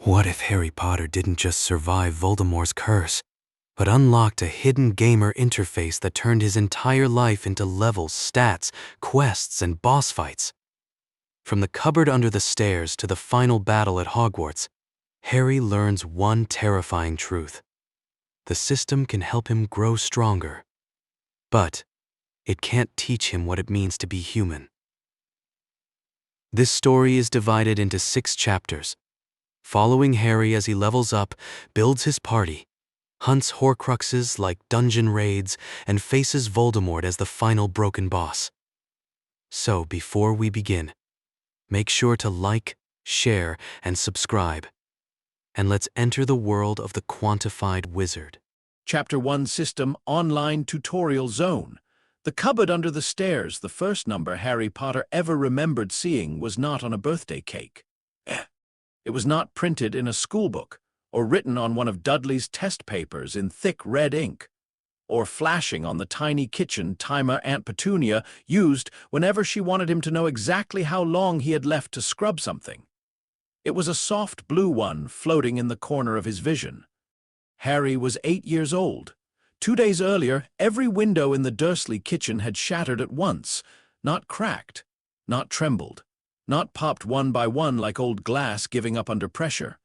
What if Harry Potter didn't just survive Voldemort's curse, but unlocked a hidden gamer interface that turned his entire life into levels, stats, quests, and boss fights? From the cupboard under the stairs to the final battle at Hogwarts, Harry learns one terrifying truth. The system can help him grow stronger, but it can't teach him what it means to be human. This story is divided into 6 chapters, following Harry as he levels up, builds his party, hunts Horcruxes like dungeon raids, and faces Voldemort as the final broken boss. So before we begin, make sure to like, share, and subscribe. And let's enter the world of the Quantified Wizard. Chapter 1 System Online Tutorial Zone. The cupboard under the stairs, the first number Harry Potter ever remembered seeing, was not on a birthday cake. It was not printed in a schoolbook, or written on one of Dudley's test papers in thick red ink, or flashing on the tiny kitchen timer Aunt Petunia used whenever she wanted him to know exactly how long he had left to scrub something. It was a soft blue one floating in the corner of his vision. Harry was 8 years old. 2 days earlier, every window in the Dursley kitchen had shattered at once, not cracked, not trembled, not popped one by one like old glass giving up under pressure.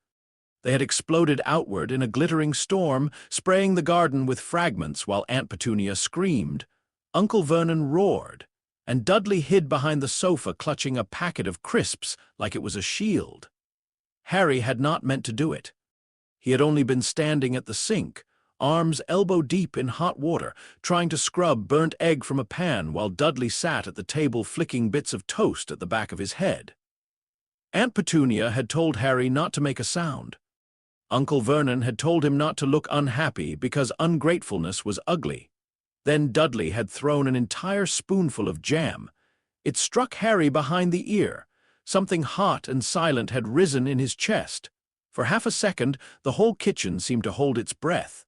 They had exploded outward in a glittering storm, spraying the garden with fragments while Aunt Petunia screamed. Uncle Vernon roared, and Dudley hid behind the sofa clutching a packet of crisps like it was a shield. Harry had not meant to do it. He had only been standing at the sink, arms elbow-deep in hot water, trying to scrub burnt egg from a pan while Dudley sat at the table flicking bits of toast at the back of his head. Aunt Petunia had told Harry not to make a sound. Uncle Vernon had told him not to look unhappy because ungratefulness was ugly. Then Dudley had thrown an entire spoonful of jam. It struck Harry behind the ear. Something hot and silent had risen in his chest. For half a second, the whole kitchen seemed to hold its breath.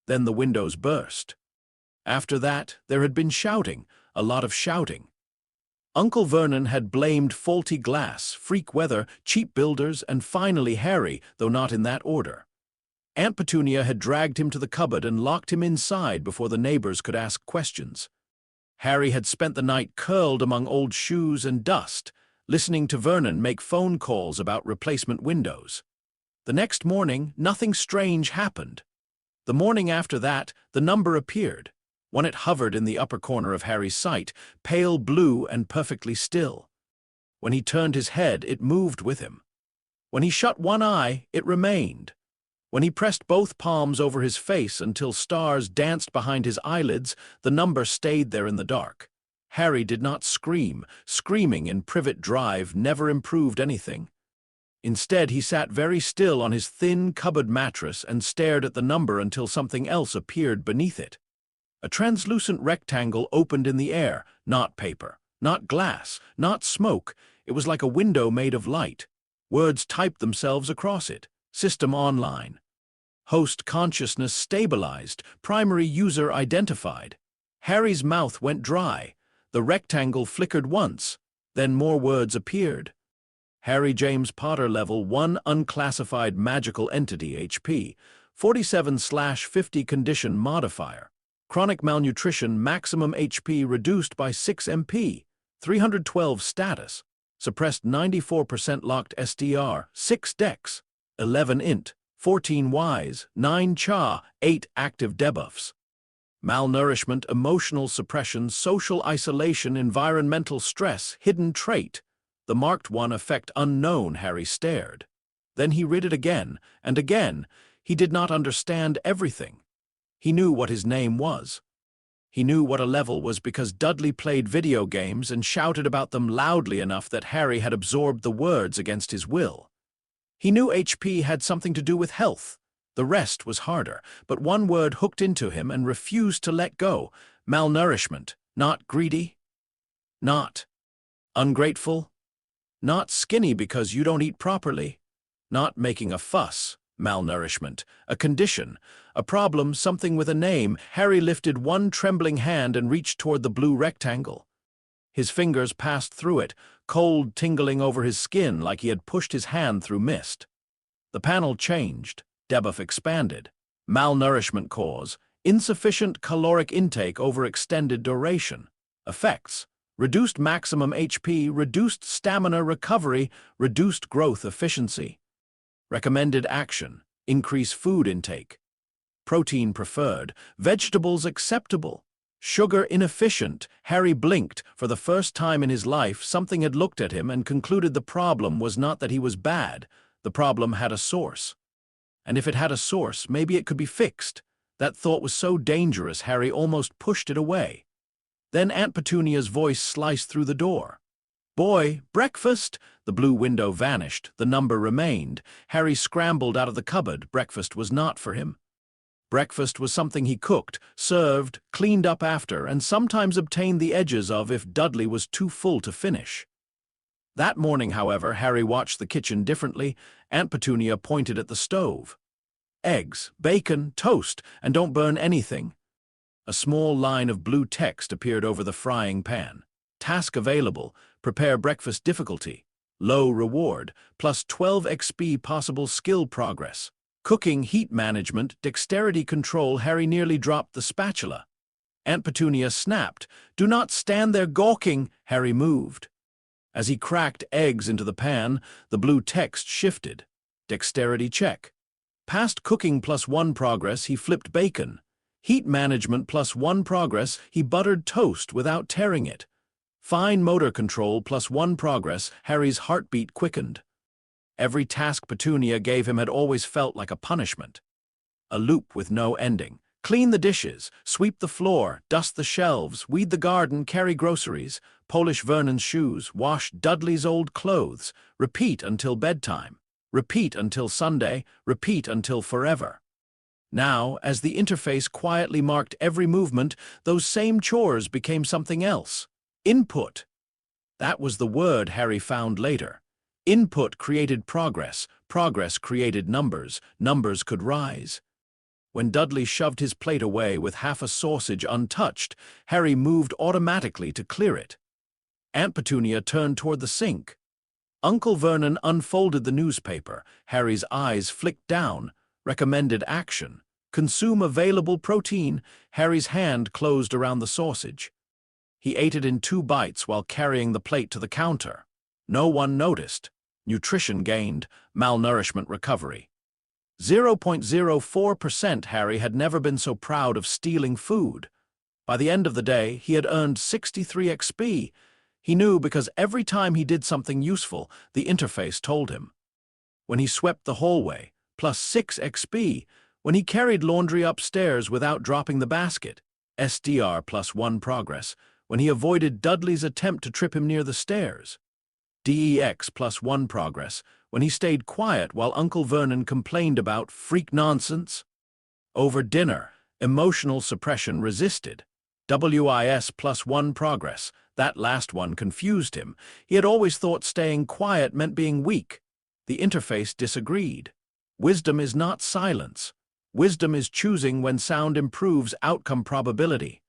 Then the windows burst. After that, there had been shouting, a lot of shouting. Uncle Vernon had blamed faulty glass, freak weather, cheap builders, and finally Harry, though not in that order. Aunt Petunia had dragged him to the cupboard and locked him inside before the neighbors could ask questions. Harry had spent the night curled among old shoes and dust, listening to Vernon make phone calls about replacement windows. The next morning, nothing strange happened. The morning after that, the number appeared. When it hovered in the upper corner of Harry's sight, pale blue and perfectly still. When he turned his head, it moved with him. When he shut one eye, it remained. When he pressed both palms over his face until stars danced behind his eyelids, the number stayed there in the dark. Harry did not scream. Screaming in Privet Drive never improved anything. Instead, he sat very still on his thin cupboard mattress and stared at the number until something else appeared beneath it. A translucent rectangle opened in the air, not paper, not glass, not smoke. It was like a window made of light. Words typed themselves across it. System online. Host consciousness stabilized. Primary user identified. Harry's mouth went dry. The rectangle flickered once. Then more words appeared. Harry James Potter Level 1 Unclassified Magical Entity HP 47/50 Condition Modifier Chronic Malnutrition Maximum HP reduced by 6 MP 312 Status Suppressed 94% Locked SDR 6 Dex 11 Int 14 Wise 9 Cha 8 Active Debuffs Malnourishment Emotional Suppression Social Isolation Environmental Stress Hidden Trait. The marked one effect unknown. Harry stared. Then he read it again, and again. He did not understand everything. He knew what his name was. He knew what a level was because Dudley played video games and shouted about them loudly enough that Harry had absorbed the words against his will. He knew HP had something to do with health. The rest was harder, but one word hooked into him and refused to let go. Malnourishment. Not greedy. Not ungrateful. Not skinny because you don't eat properly. Not making a fuss. Malnourishment. A condition. A problem, something with a name. Harry lifted one trembling hand and reached toward the blue rectangle. His fingers passed through it, cold tingling over his skin like he had pushed his hand through mist. The panel changed, debuff expanded. Malnourishment cause, insufficient caloric intake over extended duration. Effects: reduced maximum HP, reduced stamina recovery, reduced growth efficiency. Recommended action: increase food intake. Protein preferred, vegetables acceptable. Sugar inefficient. Harry blinked. For the first time in his life, something had looked at him and concluded the problem was not that he was bad. The problem had a source. And if it had a source, maybe it could be fixed. That thought was so dangerous, Harry almost pushed it away. Then Aunt Petunia's voice sliced through the door. "Boy, breakfast!" The blue window vanished. The number remained. Harry scrambled out of the cupboard. Breakfast was not for him. Breakfast was something he cooked, served, cleaned up after, and sometimes obtained the edges of if Dudley was too full to finish. That morning, however, Harry watched the kitchen differently. Aunt Petunia pointed at the stove. "Eggs, bacon, toast, and don't burn anything." A small line of blue text appeared over the frying pan. Task available: prepare breakfast difficulty. Low reward, plus 12 XP possible skill progress. Cooking, heat management, dexterity control. Harry nearly dropped the spatula. Aunt Petunia snapped. "Do not stand there gawking." Harry moved. As he cracked eggs into the pan, the blue text shifted. Dexterity check. Past cooking +1 progress, he flipped bacon. Heat management +1 progress, he buttered toast without tearing it. Fine motor control +1 progress, Harry's heartbeat quickened. Every task Petunia gave him had always felt like a punishment. A loop with no ending. Clean the dishes, sweep the floor, dust the shelves, weed the garden, carry groceries, polish Vernon's shoes, wash Dudley's old clothes, repeat until bedtime, repeat until Sunday, repeat until forever. Now, as the interface quietly marked every movement, those same chores became something else. Input. That was the word Harry found later. Input created progress, progress created numbers, numbers could rise. When Dudley shoved his plate away with half a sausage untouched, Harry moved automatically to clear it. Aunt Petunia turned toward the sink. Uncle Vernon unfolded the newspaper. Harry's eyes flicked down. Recommended action. Consume available protein. Harry's hand closed around the sausage. He ate it in 2 bites while carrying the plate to the counter. No one noticed. Nutrition gained, malnourishment recovery. 0.04%. Harry had never been so proud of stealing food. By the end of the day, he had earned 63 XP. He knew because every time he did something useful, the interface told him. When he swept the hallway, +6 XP. When he carried laundry upstairs without dropping the basket, SDR +1 progress. When he avoided Dudley's attempt to trip him near the stairs, DEX +1 progress. When he stayed quiet while Uncle Vernon complained about freak nonsense. Over dinner, emotional suppression resisted. WIS +1 progress. That last one confused him. He had always thought staying quiet meant being weak. The interface disagreed. Wisdom is not silence. Wisdom is choosing when sound improves outcome probability.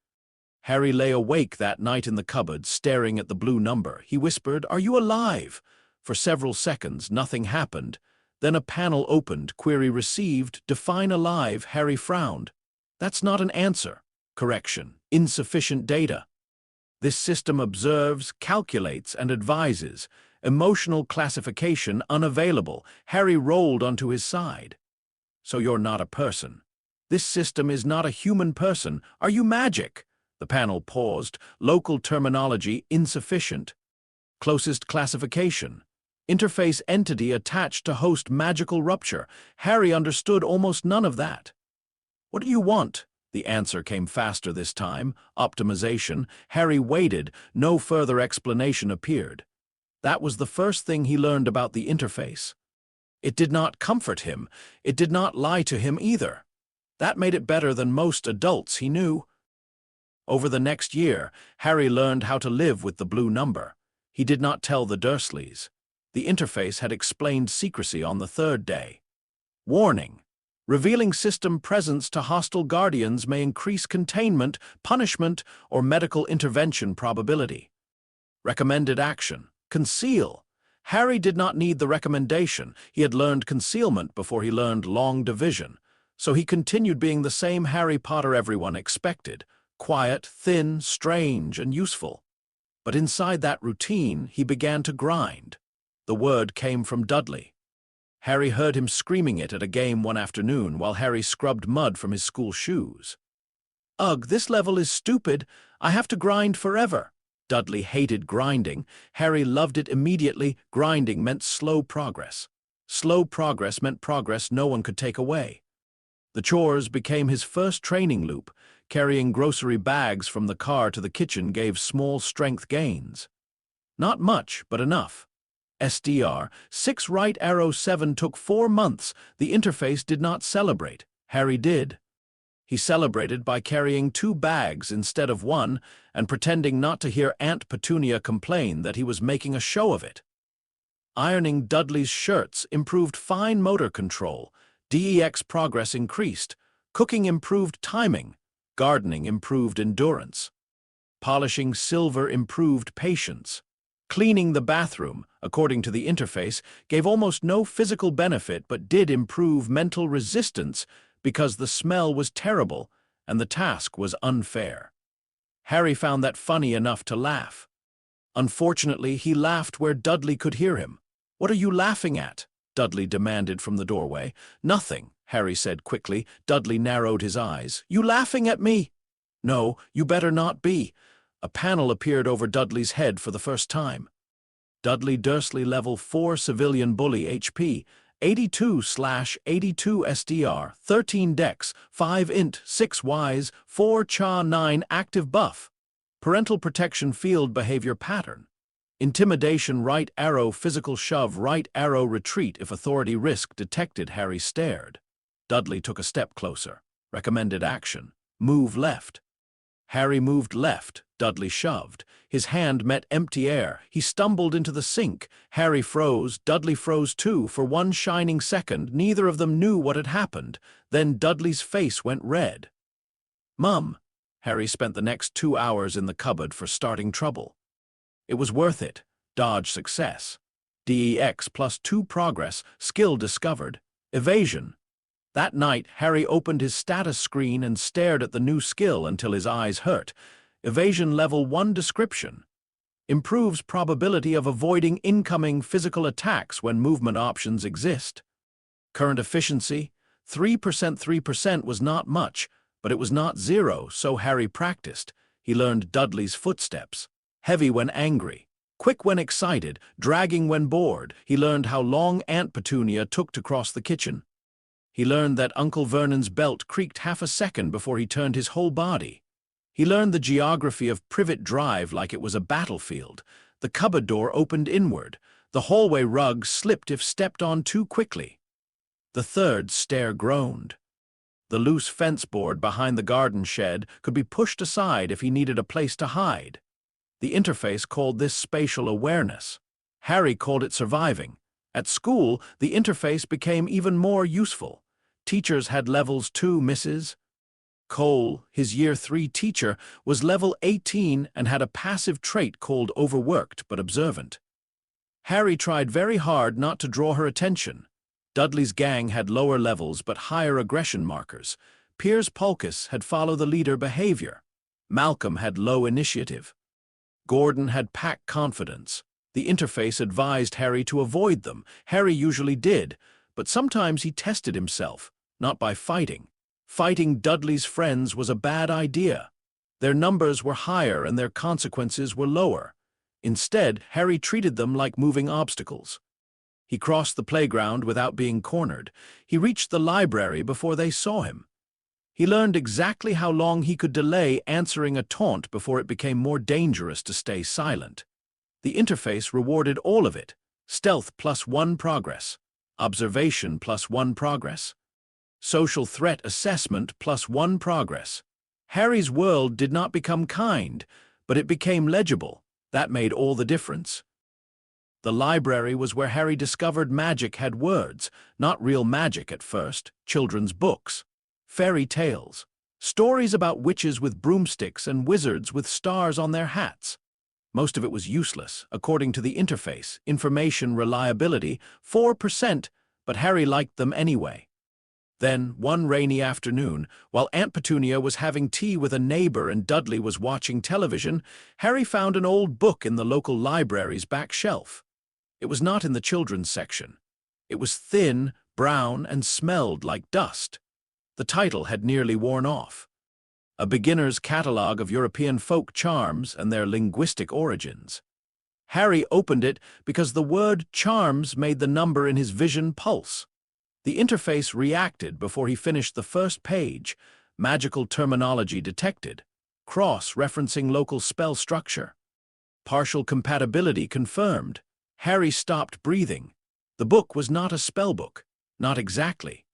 Harry lay awake that night in the cupboard, staring at the blue number. He whispered, "Are you alive?" For several seconds, nothing happened. Then a panel opened. Query received. Define alive. Harry frowned. That's not an answer. Correction. Insufficient data. This system observes, calculates, and advises. Emotional classification unavailable. Harry rolled onto his side. So you're not a person. This system is not a human person. Are you magic? The panel paused. Local terminology insufficient. Closest classification. Interface entity attached to host magical rupture. Harry understood almost none of that. What do you want? The answer came faster this time. Optimization. Harry waited. No further explanation appeared. That was the first thing he learned about the interface. It did not comfort him. It did not lie to him either. That made it better than most adults he knew. Over the next year, Harry learned how to live with the blue number. He did not tell the Dursleys. The interface had explained secrecy on the 3rd day. Warning. Revealing system presence to hostile guardians may increase containment, punishment, or medical intervention probability. Recommended action. Conceal. Harry did not need the recommendation. He had learned concealment before he learned long division. So he continued being the same Harry Potter everyone expected. Quiet, thin, strange, and useful. But inside that routine, he began to grind. The word came from Dudley. Harry heard him screaming it at a game one afternoon while Harry scrubbed mud from his school shoes. "Ugh, this level is stupid. I have to grind forever." Dudley hated grinding. Harry loved it immediately. Grinding meant slow progress. Slow progress meant progress no one could take away. The chores became his first training loop. Carrying grocery bags from the car to the kitchen gave small strength gains. Not much, but enough. SDR, 6 right arrow 7 took 4 months. The interface did not celebrate. Harry did. He celebrated by carrying 2 bags instead of 1 and pretending not to hear Aunt Petunia complain that he was making a show of it. Ironing Dudley's shirts improved fine motor control. DEX progress increased. Cooking improved timing. Gardening improved endurance. Polishing silver improved patience. Cleaning the bathroom, according to the interface, gave almost no physical benefit but did improve mental resistance because the smell was terrible and the task was unfair. Harry found that funny enough to laugh. Unfortunately, he laughed where Dudley could hear him. "What are you laughing at?" Dudley demanded from the doorway. "Nothing," Harry said quickly. Dudley narrowed his eyes. "You laughing at me?" "No, you better not be." A panel appeared over Dudley's head for the first time. Dudley Dursley Level 4 Civilian Bully HP, 82/82 SDR, 13 Dex, 5 Int, 6 Wise, 4 Cha 9 Active Buff. Parental Protection Field Behavior Pattern. Intimidation right arrow physical shove right arrow retreat if authority risk detected. Harry stared. Dudley took a step closer. Recommended action. Move left. Harry moved left. Dudley shoved. His hand met empty air. He stumbled into the sink. Harry froze. Dudley froze too. For one shining second, neither of them knew what had happened. Then Dudley's face went red. "Mum." Harry spent the next 2 hours in the cupboard for starting trouble. It was worth it. Dodge success. DEX +2 progress. Skill discovered. Evasion. That night, Harry opened his status screen and stared at the new skill until his eyes hurt. Evasion Level 1 description. Improves probability of avoiding incoming physical attacks when movement options exist. Current efficiency, 3%. 3% was not much, but it was not 0, so Harry practiced. He learned Dudley's footsteps. Heavy when angry, quick when excited, dragging when bored. He learned how long Aunt Petunia took to cross the kitchen. He learned that Uncle Vernon's belt creaked half a second before he turned his whole body. He learned the geography of Privet Drive like it was a battlefield. The cupboard door opened inward. The hallway rug slipped if stepped on too quickly. The third stair groaned. The loose fence board behind the garden shed could be pushed aside if he needed a place to hide. The interface called this spatial awareness. Harry called it surviving. At school, the interface became even more useful. Teachers had levels 2 misses. Cole, his Year 3 teacher, was level 18 and had a passive trait called overworked but observant. Harry tried very hard not to draw her attention. Dudley's gang had lower levels but higher aggression markers. Piers Polkus had follow the leader behavior. Malcolm had low initiative. Gordon had pack confidence. The interface advised Harry to avoid them. Harry usually did, but sometimes he tested himself, not by fighting. Fighting Dudley's friends was a bad idea. Their numbers were higher and their consequences were lower. Instead, Harry treated them like moving obstacles. He crossed the playground without being cornered. He reached the library before they saw him. He learned exactly how long he could delay answering a taunt before it became more dangerous to stay silent. The interface rewarded all of it. Stealth +1 progress. Observation +1 progress. Social threat assessment +1 progress. Harry's world did not become kind, but it became legible. That made all the difference. The library was where Harry discovered magic had words, not real magic at first, children's books, fairy tales, stories about witches with broomsticks and wizards with stars on their hats. Most of it was useless, according to the interface. Information reliability, 4%, but Harry liked them anyway. Then, one rainy afternoon, while Aunt Petunia was having tea with a neighbor and Dudley was watching television, Harry found an old book in the local library's back shelf. It was not in the children's section. It was thin, brown, and smelled like dust. The title had nearly worn off. A beginner's catalogue of European folk charms and their linguistic origins. Harry opened it because the word charms made the number in his vision pulse. The interface reacted before he finished the first page. Magical terminology detected. Cross-referencing local spell structure. Partial compatibility confirmed. Harry stopped breathing. The book was not a spell book. Not exactly.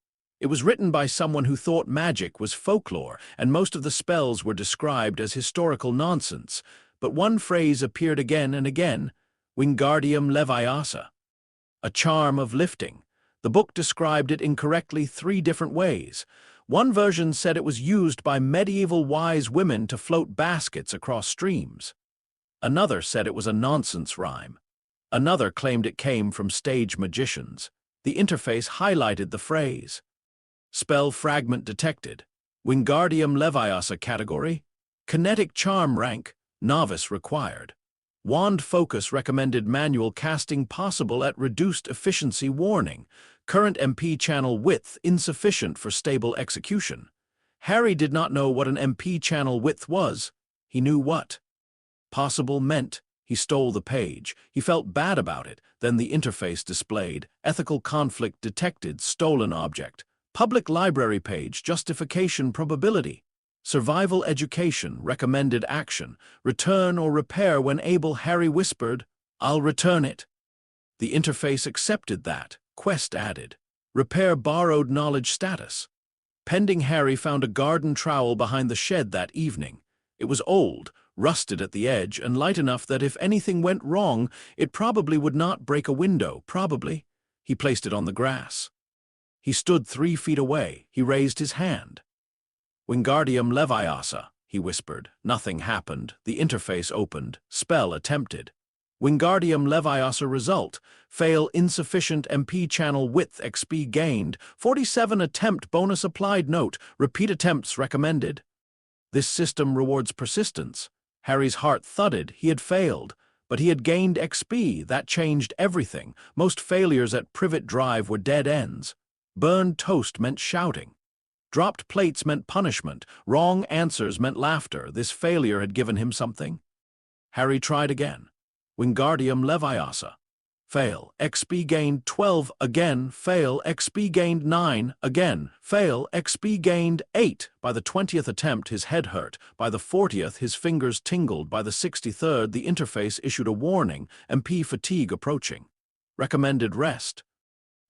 It was written by someone who thought magic was folklore, and most of the spells were described as historical nonsense. But one phrase appeared again and again, Wingardium Leviosa. A charm of lifting. The book described it incorrectly 3 different ways. One version said it was used by medieval wise women to float baskets across streams. Another said it was a nonsense rhyme. Another claimed it came from stage magicians. The interface highlighted the phrase. Spell fragment detected. Wingardium Leviosa category. Kinetic charm rank. Novice required. Wand focus recommended manual casting possible at reduced efficiency warning. Current MP channel width insufficient for stable execution. Harry did not know what an MP channel width was. He knew what possible meant. He stole the page. He felt bad about it. Then the interface displayed. Ethical conflict detected. Stolen object. Public library page. Justification probability. Survival education. Recommended action. Return or repair when able. Harry whispered, "I'll return it." The interface accepted that. Quest added. Repair borrowed knowledge status. Pending Harry found a garden trowel behind the shed that evening. It was old, rusted at the edge, and light enough that if anything went wrong, it probably would not break a window, probably. He placed it on the grass. He stood 3 feet away. He raised his hand. Wingardium Leviosa, he whispered. Nothing happened. The interface opened. Spell attempted. Wingardium Leviosa result. Fail insufficient MP channel width XP gained. 47 attempt bonus applied note. Repeat attempts recommended. This system rewards persistence. Harry's heart thudded. He had failed, but he had gained XP. That changed everything. Most failures at Privet Drive were dead ends. Burned toast meant shouting. Dropped plates meant punishment. Wrong answers meant laughter. This failure had given him something. Harry tried again. Wingardium Leviosa. Fail. XP gained 12. Again. Fail. XP gained 9. Again. Fail. XP gained 8. By the 20th attempt, his head hurt. By the 40th, his fingers tingled. By the 63rd, the interface issued a warning. MP fatigue approaching. Recommended rest.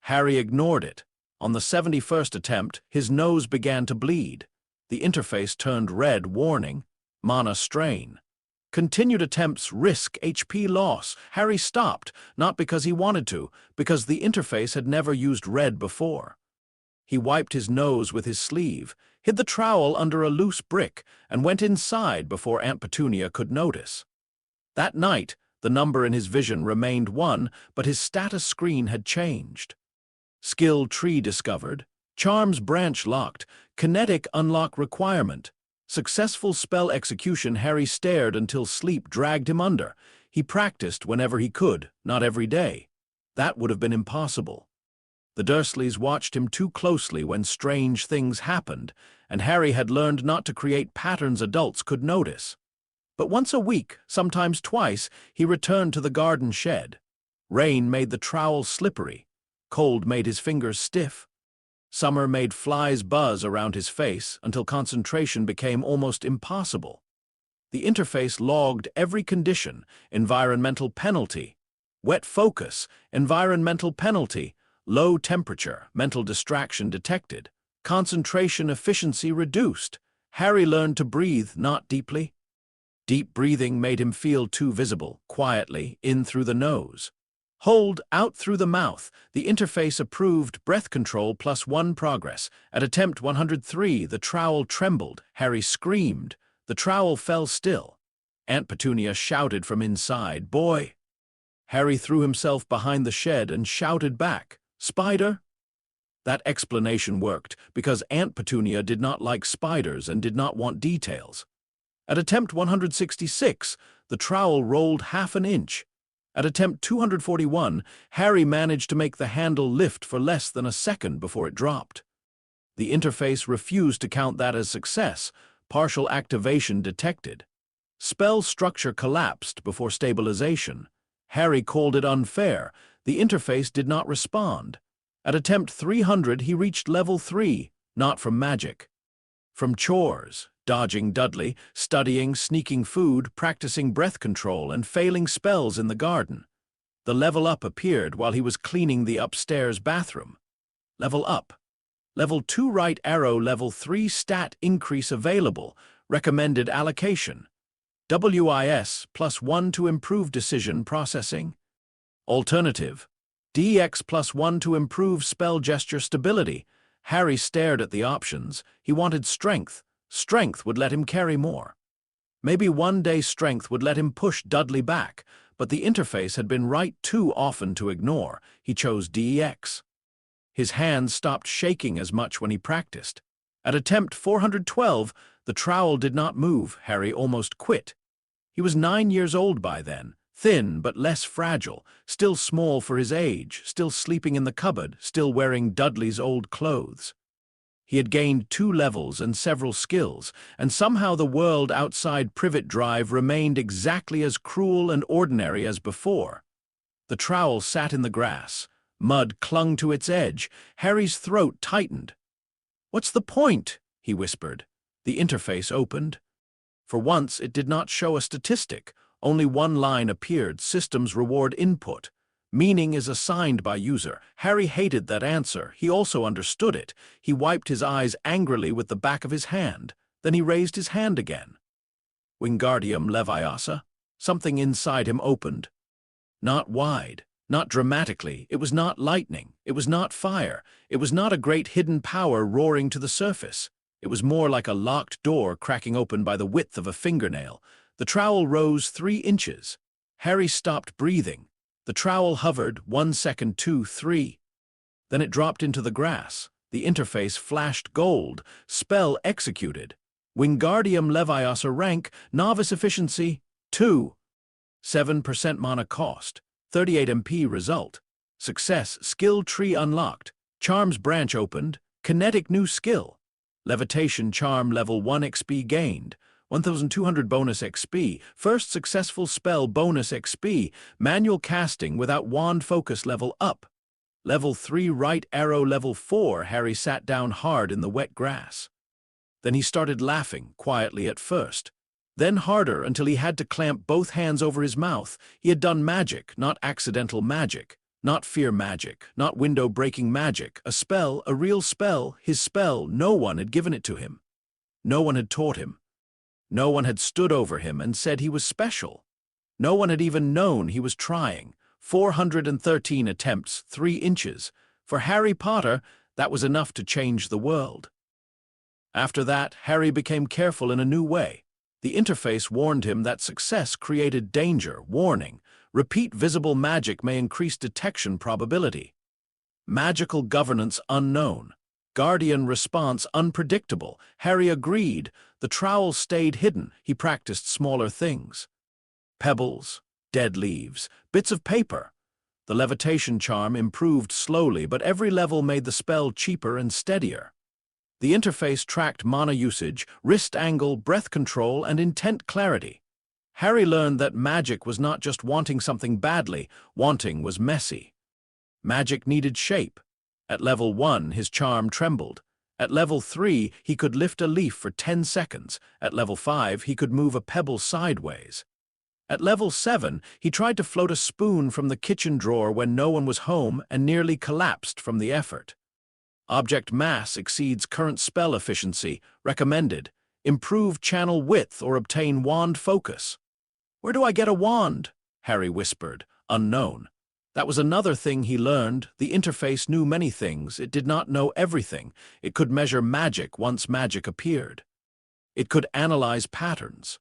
Harry ignored it. On the 71st attempt, his nose began to bleed. The interface turned red, warning. Mana strain. Continued attempts risk HP loss. Harry stopped, not because he wanted to, because the interface had never used red before. He wiped his nose with his sleeve, hid the trowel under a loose brick, and went inside before Aunt Petunia could notice. That night, the number in his vision remained 1, but his status screen had changed. Skill tree discovered. Charms branch locked. Kinetic unlock requirement. Successful spell execution. Harry stared until sleep dragged him under. He practiced whenever he could, not every day. That would have been impossible. The Dursleys watched him too closely when strange things happened, and Harry had learned not to create patterns adults could notice. But once a week, sometimes twice, he returned to the garden shed. Rain made the trowel slippery. Cold made his fingers stiff. Summer made flies buzz around his face until concentration became almost impossible. The interface logged every condition: environmental penalty, wet focus, environmental penalty, low temperature, mental distraction detected, concentration efficiency reduced. Harry learned to breathe, not deeply. Deep breathing made him feel too visible, quietly, in through the nose. Hold, out through the mouth. The interface approved breath control +1 progress. At attempt 103, the trowel trembled. Harry screamed. The trowel fell still. Aunt Petunia shouted from inside, "Boy!" Harry threw himself behind the shed and shouted back, "Spider?" That explanation worked, because Aunt Petunia did not like spiders and did not want details. At attempt 166, the trowel rolled half an inch. At attempt 241, Harry managed to make the handle lift for less than a second before it dropped. The interface refused to count that as success. Partial activation detected. Spell structure collapsed before stabilization. Harry called it unfair. The interface did not respond. At attempt 300, he reached level 3, not from magic. From chores, dodging Dudley, studying, sneaking food, practicing breath control, and failing spells in the garden. The level up appeared while he was cleaning the upstairs bathroom. Level up. Level 2 right arrow, level 3 stat increase available, recommended allocation. WIS +1 to improve decision processing. Alternative. DX +1 to improve spell gesture stability. Harry stared at the options. He wanted strength. Strength would let him carry more. Maybe one day strength would let him push Dudley back, but the interface had been right too often to ignore. He chose DX. His hands stopped shaking as much when he practiced. At attempt 412, the trowel did not move. Harry almost quit. He was 9 years old by then, thin but less fragile, still small for his age, still sleeping in the cupboard, still wearing Dudley's old clothes. He had gained 2 levels and several skills, and somehow the world outside Privet Drive remained exactly as cruel and ordinary as before. The trowel sat in the grass. Mud clung to its edge. Harry's throat tightened. "What's the point?" he whispered. The interface opened. For once, it did not show a statistic. Only one line appeared: systems reward input. Meaning is assigned by user. Harry hated that answer. He also understood it. He wiped his eyes angrily with the back of his hand. Then he raised his hand again. Wingardium Leviosa. Something inside him opened. Not wide. Not dramatically. It was not lightning. It was not fire. It was not a great hidden power roaring to the surface. It was more like a locked door cracking open by the width of a fingernail. The trowel rose 3 inches. Harry stopped breathing. The trowel hovered 1 second, 2, 3. Then it dropped into the grass. The interface flashed gold. Spell executed. Wingardium Leviosa rank, novice efficiency, 2. 7% mana cost. 38 MP result. Success, skill tree unlocked. Charms branch opened. Kinetic new skill. Levitation charm level 1 XP gained. 1200 bonus XP. First successful spell bonus XP. Manual casting without wand focus level up. Level 3 right arrow level 4. Harry sat down hard in the wet grass. Then he started laughing, quietly at first. Then harder until he had to clamp both hands over his mouth. He had done magic, not accidental magic. Not fear magic, not window-breaking magic. A spell, a real spell, his spell. No one had given it to him. No one had taught him. No one had stood over him and said he was special. No one had even known he was trying. 413 attempts, 3 inches. For Harry Potter, that was enough to change the world. After that, Harry became careful in a new way. The interface warned him that success created danger. Warning: repeat visible magic may increase detection probability. Magical governance unknown. Guardian response unpredictable. Harry agreed. The trowel stayed hidden. He practiced smaller things. Pebbles, dead leaves, bits of paper. The levitation charm improved slowly, but every level made the spell cheaper and steadier. The interface tracked mana usage, wrist angle, breath control, and intent clarity. Harry learned that magic was not just wanting something badly. Wanting was messy. Magic needed shape. At level 1, his charm trembled. At level 3, he could lift a leaf for 10 seconds. At level 5, he could move a pebble sideways. At level 7, he tried to float a spoon from the kitchen drawer when no one was home and nearly collapsed from the effort. Object mass exceeds current spell efficiency. Recommended. Improve channel width or obtain wand focus. "Where do I get a wand?" Harry whispered. Unknown. That was another thing he learned. The interface knew many things. It did not know everything. It could measure magic once magic appeared. It could analyze patterns.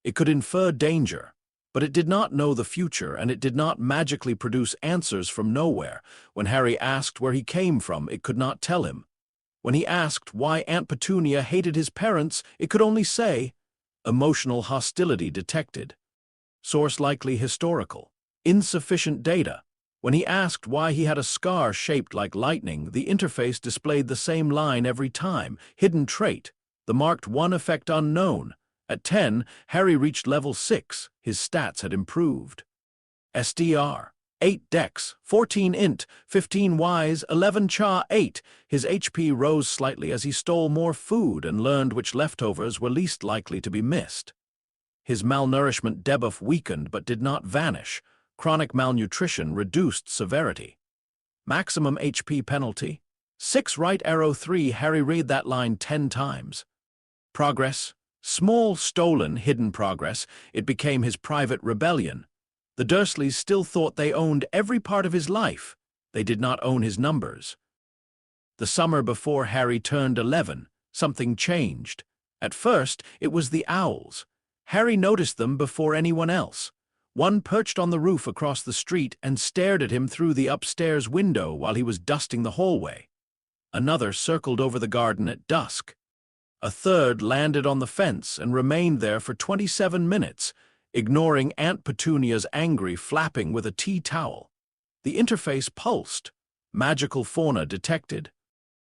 It could infer danger, but it did not know the future, and it did not magically produce answers from nowhere. When Harry asked where he came from, it could not tell him. When he asked why Aunt Petunia hated his parents, it could only say, "Emotional hostility detected." Source likely historical. Insufficient data. When he asked why he had a scar shaped like lightning, the interface displayed the same line every time. Hidden trait. The marked 1 effect unknown. At 10, Harry reached level 6. His stats had improved. SDR. 8 Dex, 14 Int, 15 Wise, 11 Cha, 8. His HP rose slightly as he stole more food and learned which leftovers were least likely to be missed. His malnourishment debuff weakened but did not vanish. Chronic malnutrition reduced severity. Maximum HP penalty. 6 Right Arrow 3. Harry read that line 10 times. Progress. Small, stolen, hidden progress. It became his private rebellion. The Dursleys still thought they owned every part of his life. They did not own his numbers. The summer before Harry turned 11, something changed. At first, it was the owls. Harry noticed them before anyone else. One perched on the roof across the street and stared at him through the upstairs window while he was dusting the hallway. Another circled over the garden at dusk. A third landed on the fence and remained there for 27 minutes, ignoring Aunt Petunia's angry flapping with a tea towel. The interface pulsed. Magical fauna detected.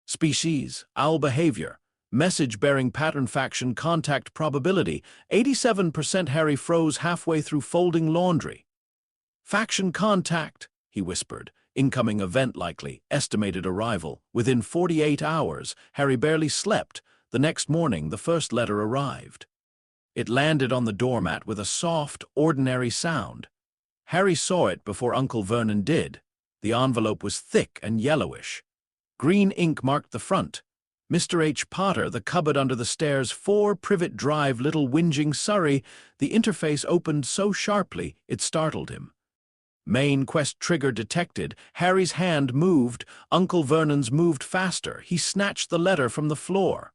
Species, owl behavior, message-bearing pattern faction contact probability, 87%. Harry froze halfway through folding laundry. Faction contact, he whispered. Incoming event likely, estimated arrival. Within 48 hours, Harry barely slept. The next morning, the first letter arrived. It landed on the doormat with a soft, ordinary sound. Harry saw it before Uncle Vernon did. The envelope was thick and yellowish. Green ink marked the front. Mr. H. Potter, The Cupboard Under the Stairs, 4 Privet Drive, Little Whinging, Surrey. The interface opened so sharply it startled him. Main quest trigger detected. Harry's hand moved. Uncle Vernon's moved faster. He snatched the letter from the floor.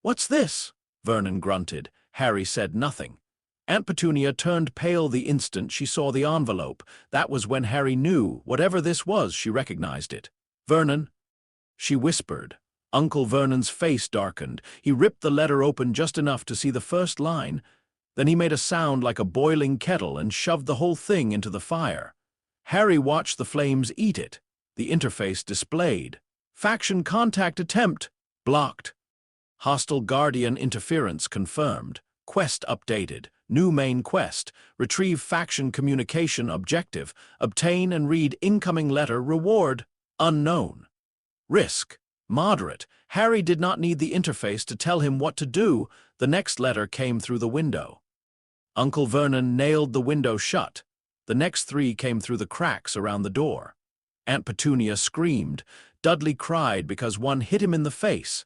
"What's this?" Vernon grunted. Harry said nothing. Aunt Petunia turned pale the instant she saw the envelope. That was when Harry knew, whatever this was, she recognized it. "Vernon," she whispered. Uncle Vernon's face darkened. He ripped the letter open just enough to see the first line. Then he made a sound like a boiling kettle and shoved the whole thing into the fire. Harry watched the flames eat it. The interface displayed. Faction contact attempt blocked. Hostile Guardian interference confirmed. Quest updated. New main quest. Retrieve faction communication objective. Obtain and read incoming letter reward unknown. Risk moderate. Harry did not need the interface to tell him what to do. The next letter came through the window. Uncle Vernon nailed the window shut. The next 3 came through the cracks around the door. Aunt Petunia screamed. Dudley cried because one hit him in the face.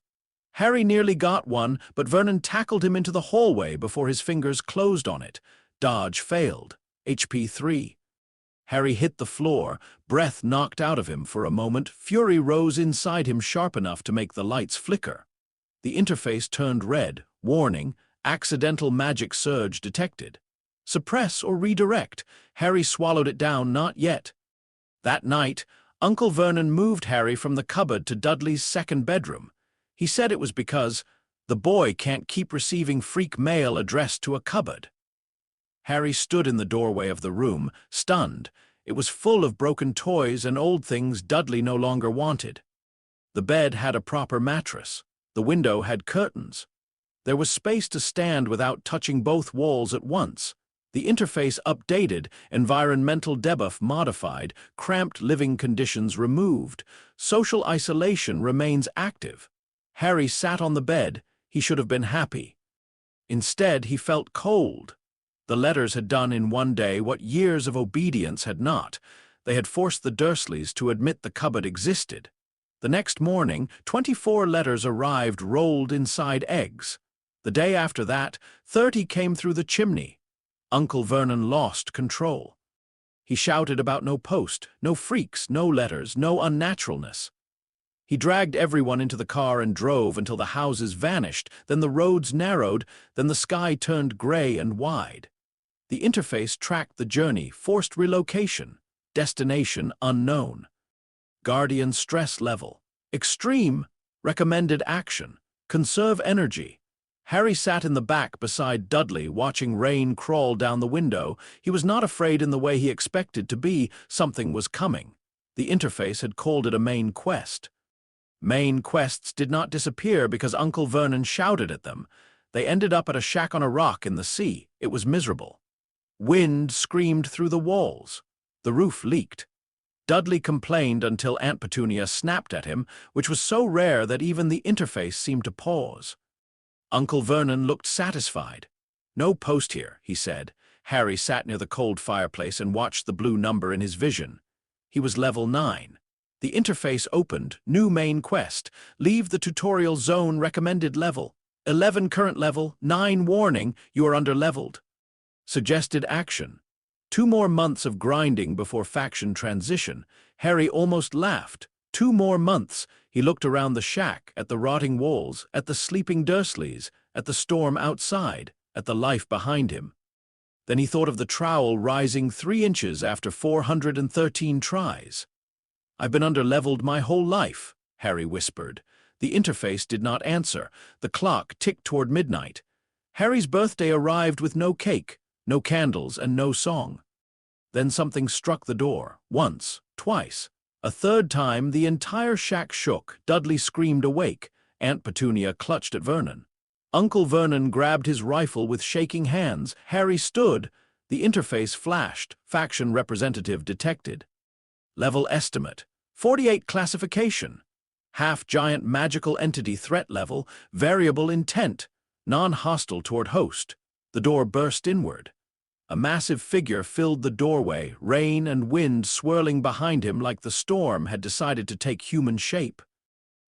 Harry nearly got one, but Vernon tackled him into the hallway before his fingers closed on it. Dodge failed. HP 3. Harry hit the floor, breath knocked out of him for a moment. Fury rose inside him sharp enough to make the lights flicker. The interface turned red. Warning, accidental magic surge detected. Suppress or redirect. Harry swallowed it down, not yet. That night, Uncle Vernon moved Harry from the cupboard to Dudley's second bedroom. He said it was because the boy can't keep receiving freak mail addressed to a cupboard. Harry stood in the doorway of the room, stunned. It was full of broken toys and old things Dudley no longer wanted. The bed had a proper mattress. The window had curtains. There was space to stand without touching both walls at once. The interface updated, environmental debuff modified, cramped living conditions removed. Social isolation remains active. Harry sat on the bed. He should have been happy. Instead, he felt cold. The letters had done in one day what years of obedience had not. They had forced the Dursleys to admit the cupboard existed. The next morning, 24 letters arrived rolled inside eggs. The day after that, 30 came through the chimney. Uncle Vernon lost control. He shouted about no post, no freaks, no letters, no unnaturalness. He dragged everyone into the car and drove until the houses vanished, then the roads narrowed, then the sky turned gray and wide. The interface tracked the journey, forced relocation, destination unknown. Guardian stress level. Extreme, recommended action. Conserve energy. Harry sat in the back beside Dudley, watching rain crawl down the window. He was not afraid in the way he expected to be. Something was coming. The interface had called it a main quest. Main quests did not disappear because Uncle Vernon shouted at them. They ended up at a shack on a rock in the sea. It was miserable. Wind screamed through the walls. The roof leaked. Dudley complained until Aunt Petunia snapped at him, which was so rare that even the interface seemed to pause. Uncle Vernon looked satisfied. "No post here," he said. Harry sat near the cold fireplace and watched the blue number in his vision. He was level 9. The interface opened. New main quest. Leave the tutorial zone recommended level. 11 current level. 9 warning. You are underleveled. Suggested action. 2 more months of grinding before faction transition. Harry almost laughed. 2 more months. He looked around the shack, at the rotting walls, at the sleeping Dursleys, at the storm outside, at the life behind him. Then he thought of the trowel rising 3 inches after 413 tries. "I've been underleveled my whole life," Harry whispered. The interface did not answer. The clock ticked toward midnight. Harry's birthday arrived with no cake, no candles, and no song. Then something struck the door. Once, twice. A third time, the entire shack shook. Dudley screamed awake. Aunt Petunia clutched at Vernon. Uncle Vernon grabbed his rifle with shaking hands. Harry stood. The interface flashed. Faction representative detected. Level estimate. 48 classification. Half-giant magical entity threat level. Variable intent. Non-hostile toward host. The door burst inward. A massive figure filled the doorway, rain and wind swirling behind him like the storm had decided to take human shape.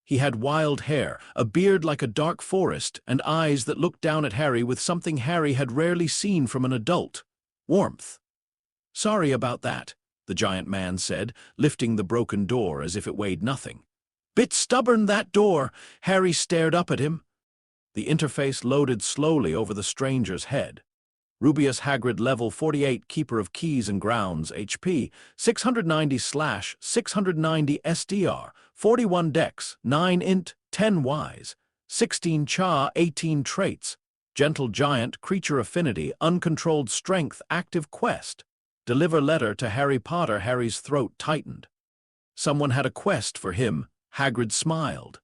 He had wild hair, a beard like a dark forest, and eyes that looked down at Harry with something Harry had rarely seen from an adult: warmth. "Sorry about that," the giant man said, lifting the broken door as if it weighed nothing. "Bit stubborn, that door." Harry stared up at him. The interface loaded slowly over the stranger's head. Rubeus Hagrid, level 48, Keeper of Keys and Grounds, HP, 690/690 SDR, 41 Dex, 9 Int, 10 Wise, 16 Cha, 18 Traits, Gentle Giant, Creature Affinity, Uncontrolled Strength, Active Quest. Deliver letter to Harry Potter. Harry's throat tightened. Someone had a quest for him. Hagrid smiled.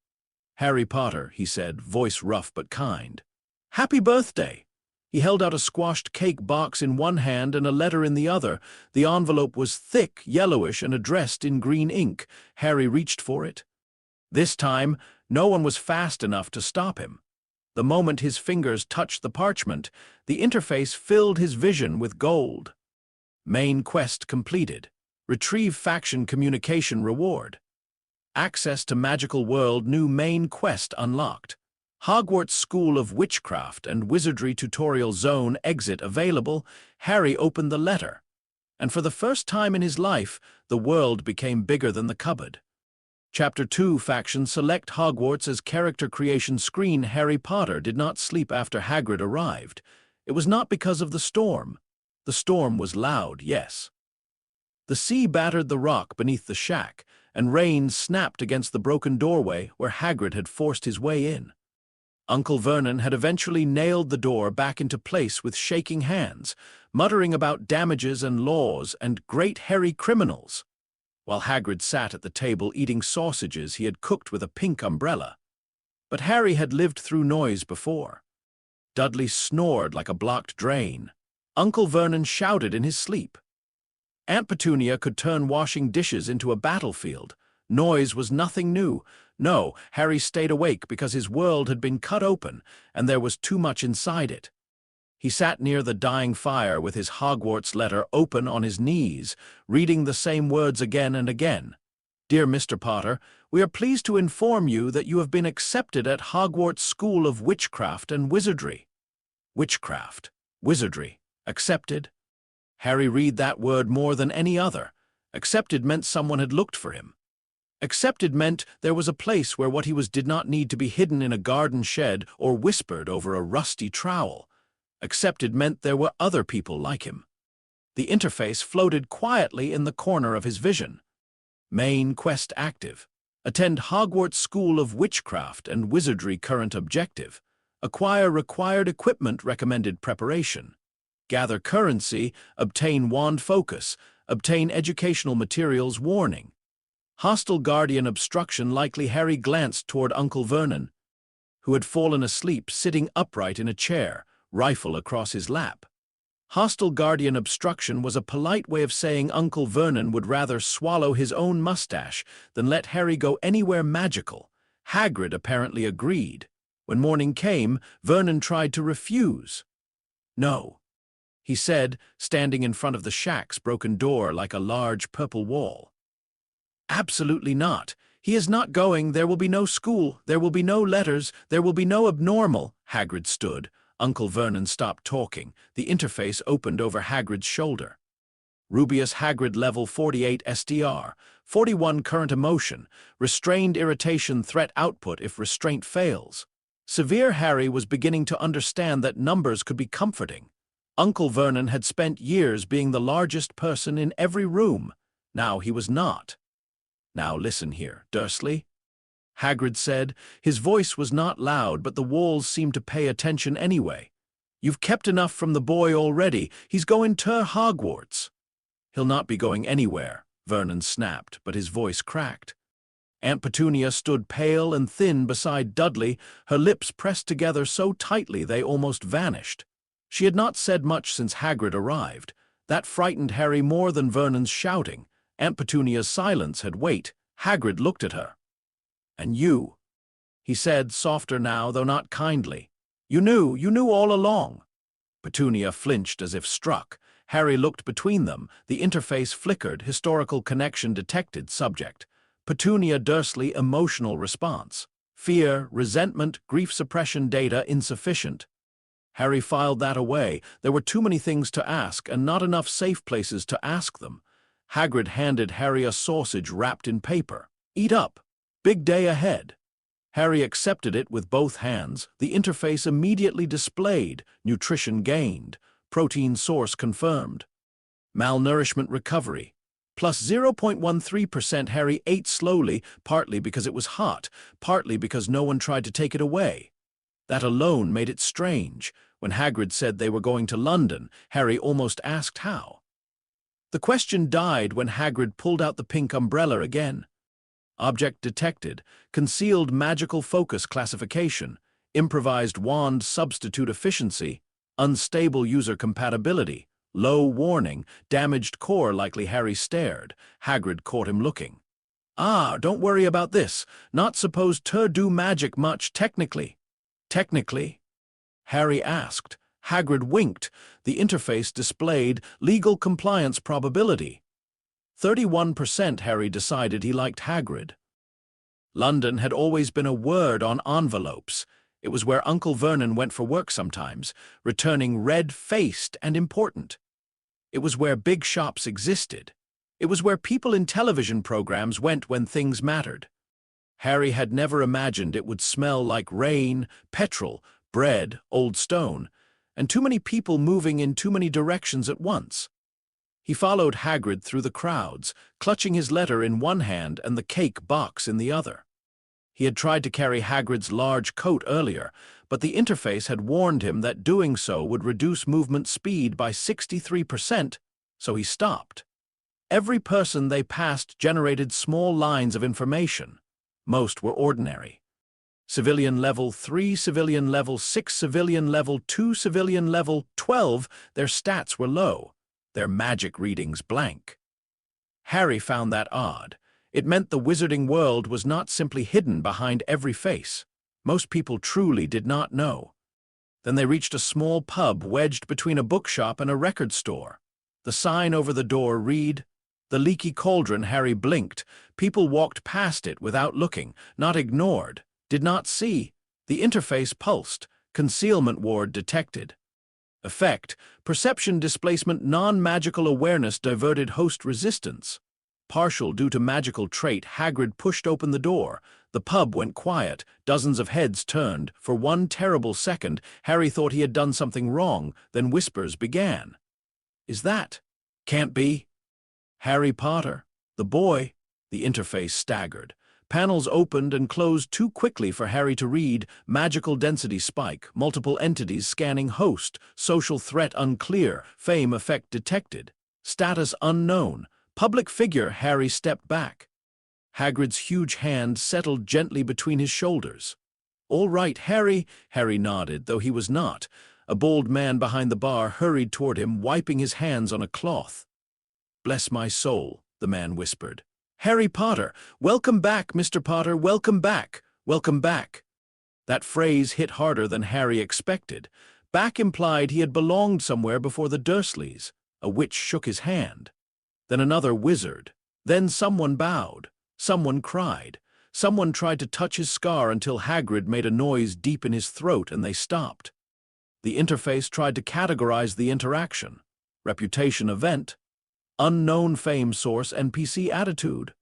"Harry Potter," he said, voice rough but kind. "Happy birthday." He held out a squashed cake box in one hand and a letter in the other. The envelope was thick, yellowish, and addressed in green ink. Harry reached for it. This time, no one was fast enough to stop him. The moment his fingers touched the parchment, the interface filled his vision with gold. Main quest completed. Retrieve faction communication reward. Access to magical world. New main quest unlocked. Hogwarts School of Witchcraft and Wizardry Tutorial Zone exit available. Harry opened the letter. And for the first time in his life, the world became bigger than the cupboard. Chapter 2, Faction. Select Hogwarts as character creation screen. Harry Potter did not sleep after Hagrid arrived. It was not because of the storm. The storm was loud, yes. The sea battered the rock beneath the shack, and rain snapped against the broken doorway where Hagrid had forced his way in. Uncle Vernon had eventually nailed the door back into place with shaking hands, muttering about damages and laws and great hairy criminals, while Hagrid sat at the table eating sausages he had cooked with a pink umbrella. But Harry had lived through noise before. Dudley snored like a blocked drain. Uncle Vernon shouted in his sleep. Aunt Petunia could turn washing dishes into a battlefield. Noise was nothing new. No, Harry stayed awake because his world had been cut open, and there was too much inside it. He sat near the dying fire with his Hogwarts letter open on his knees, reading the same words again and again. "Dear Mr. Potter, we are pleased to inform you that you have been accepted at Hogwarts School of Witchcraft and Wizardry." Witchcraft, wizardry, accepted. Harry read that word more than any other. Accepted meant someone had looked for him. Accepted meant there was a place where what he was did not need to be hidden in a garden shed or whispered over a rusty trowel. Accepted meant there were other people like him. The interface floated quietly in the corner of his vision. Main quest active. Attend Hogwarts School of Witchcraft and Wizardry current objective. Acquire required equipment recommended preparation. Gather currency, obtain wand focus, obtain educational materials warning. Hostile guardian obstruction. Likely Harry glanced toward Uncle Vernon, who had fallen asleep sitting upright in a chair, rifle across his lap. Hostile guardian obstruction was a polite way of saying Uncle Vernon would rather swallow his own mustache than let Harry go anywhere magical. Hagrid apparently agreed. When morning came, Vernon tried to refuse. "No," he said, standing in front of the shack's broken door like a large purple wall. "Absolutely not. He is not going. There will be no school. There will be no letters. There will be no abnormal." Hagrid stood. Uncle Vernon stopped talking. The interface opened over Hagrid's shoulder. Rubeus Hagrid level 48 SDR, 41 current emotion, restrained irritation threat output if restraint fails. Severe Harry was beginning to understand that numbers could be comforting. Uncle Vernon had spent years being the largest person in every room. Now he was not. "Now listen here, Dursley," Hagrid said. His voice was not loud, but the walls seemed to pay attention anyway. "You've kept enough from the boy already. He's going to Hogwarts." "He'll not be going anywhere," Vernon snapped, but his voice cracked. Aunt Petunia stood pale and thin beside Dudley, her lips pressed together so tightly they almost vanished. She had not said much since Hagrid arrived. That frightened Harry more than Vernon's shouting. Aunt Petunia's silence had weight. Hagrid looked at her. "And you," he said, softer now, though not kindly. You knew all along." Petunia flinched as if struck. Harry looked between them. The interface flickered, historical connection detected, subject. Petunia Dursley, emotional response. Fear, resentment, grief suppression data insufficient. Harry filed that away. There were too many things to ask, and not enough safe places to ask them. Hagrid handed Harry a sausage wrapped in paper. "Eat up. Big day ahead." Harry accepted it with both hands. The interface immediately displayed. Nutrition gained. Protein source confirmed. Malnourishment recovery. Plus 0.13%. Harry ate slowly, partly because it was hot, partly because no one tried to take it away. That alone made it strange. When Hagrid said they were going to London, Harry almost asked how. The question died when Hagrid pulled out the pink umbrella again. Object detected. Concealed magical focus classification. Improvised wand substitute efficiency. Unstable user compatibility. Low warning. Damaged core. Likely Harry stared. Hagrid caught him looking. Don't worry about this. Not supposed to do magic much, technically." "Technically?" Harry asked. Hagrid winked. The interface displayed legal compliance probability. 31%. Harry decided he liked Hagrid. London had always been a word on envelopes. It was where Uncle Vernon went for work sometimes, returning red-faced and important. It was where big shops existed. It was where people in television programs went when things mattered. Harry had never imagined it would smell like rain, petrol, bread, old stone, and too many people moving in too many directions at once. He followed Hagrid through the crowds, clutching his letter in one hand and the cake box in the other. He had tried to carry Hagrid's large coat earlier, but the interface had warned him that doing so would reduce movement speed by 63%, so he stopped. Every person they passed generated small lines of information. Most were ordinary. Civilian level 3, civilian level 6, civilian level 2, civilian level 12. Their stats were low, their magic readings blank. Harry found that odd. It meant the wizarding world was not simply hidden behind every face. Most people truly did not know. Then they reached a small pub wedged between a bookshop and a record store. The sign over the door read, "The Leaky Cauldron." Harry blinked. People walked past it without looking, not ignored, did not see. The interface pulsed. Concealment ward detected. Effect: perception displacement, non-magical awareness diverted host resistance. Partial due to magical trait, Hagrid pushed open the door. The pub went quiet. Dozens of heads turned. For one terrible second, Harry thought he had done something wrong. Then whispers began. "Is that? Can't be. Harry Potter. The boy." The interface staggered. Panels opened and closed too quickly for Harry to read. Magical density spike. Multiple entities scanning host. Social threat unclear. Fame effect detected. Status unknown. Public figure. Harry stepped back. Hagrid's huge hand settled gently between his shoulders. "All right, Harry." Harry nodded, though he was not. A bold man behind the bar hurried toward him, wiping his hands on a cloth. "Bless my soul," the man whispered. "Harry Potter! Welcome back, Mr. Potter! Welcome back! Welcome back!" That phrase hit harder than Harry expected. Back implied he had belonged somewhere before the Dursleys. A witch shook his hand. Then another wizard. Then someone bowed. Someone cried. Someone tried to touch his scar until Hagrid made a noise deep in his throat and they stopped. The interface tried to categorize the interaction. Reputation event. Unknown fame source NPC attitude.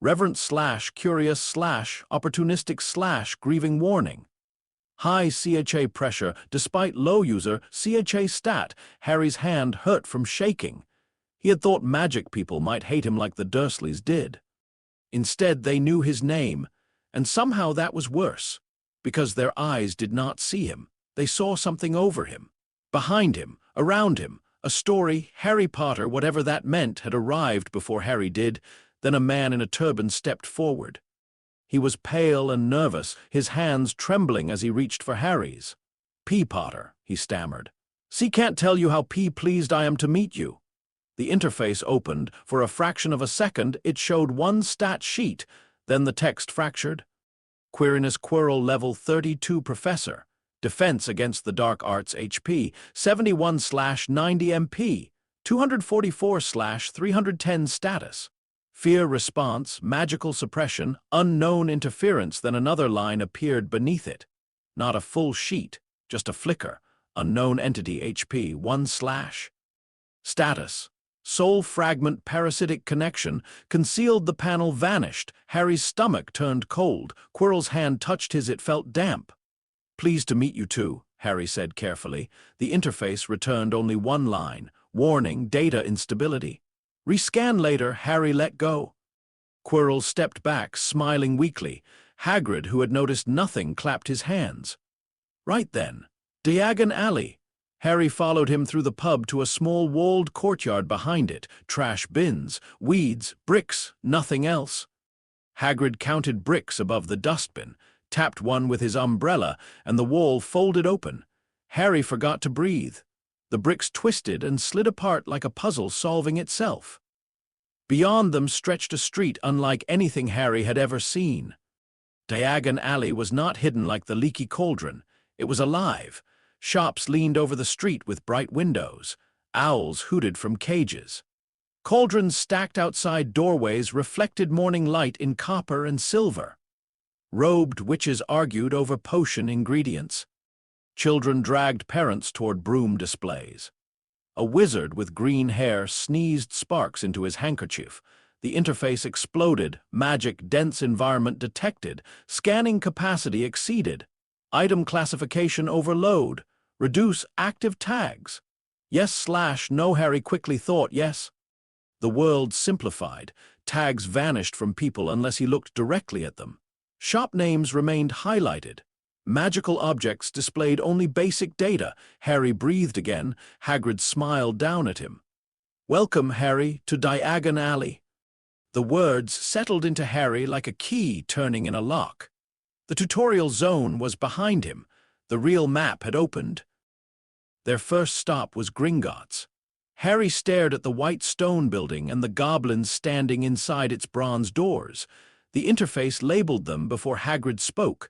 Reverent / curious / opportunistic / grieving warning. High CHA pressure despite low user CHA stat. Harry's hand hurt from shaking. He had thought magic people might hate him like the Dursleys did. Instead, they knew his name, and somehow that was worse. Because their eyes did not see him, they saw something over him. Behind him, around him, a story. Harry Potter, whatever that meant, had arrived before Harry did. Then a man in a turban stepped forward. He was pale and nervous, his hands trembling as he reached for Harry's. "P. Potter," he stammered. "See, can't tell you how pleased I am to meet you." The interface opened. For a fraction of a second, it showed one stat sheet. Then the text fractured. Quirinius Quirrell level 32 professor. Defense against the dark arts HP, 71/90 MP. 244/310 status. Fear response, magical suppression, unknown interference. Then another line appeared beneath it. Not a full sheet, just a flicker. Unknown entity HP, 1/. Status. Soul fragment parasitic connection. Concealed. The panel vanished. Harry's stomach turned cold. Quirrell's hand touched his. It felt damp. "Pleased to meet you too," Harry said carefully. The interface returned only one line. Warning, data instability. "Rescan later." Harry let go. Quirrell stepped back, smiling weakly. Hagrid, who had noticed nothing, clapped his hands. "Right then. Diagon Alley." Harry followed him through the pub to a small walled courtyard behind it. Trash bins, weeds, bricks, nothing else. Hagrid counted bricks above the dustbin, tapped one with his umbrella, and the wall folded open. Harry forgot to breathe. The bricks twisted and slid apart like a puzzle solving itself. Beyond them stretched a street unlike anything Harry had ever seen. Diagon Alley was not hidden like the leaky cauldron. It was alive. Shops leaned over the street with bright windows. Owls hooted from cages. Cauldrons stacked outside doorways reflected morning light in copper and silver. Robed witches argued over potion ingredients. Children dragged parents toward broom displays. A wizard with green hair sneezed sparks into his handkerchief. The interface exploded. Magic dense environment detected. Scanning capacity exceeded. Item classification overload. Reduce active tags. Yes/no. Harry quickly thought yes. The world simplified. Tags vanished from people unless he looked directly at them. Shop names remained highlighted. Magical objects displayed only basic data. Harry breathed again. Hagrid smiled down at him. "Welcome, Harry, to Diagon Alley." The words settled into Harry like a key turning in a lock. The tutorial zone was behind him. The real map had opened. Their first stop was Gringotts. Harry stared at the white stone building and the goblins standing inside its bronze doors. The interface labeled them before Hagrid spoke.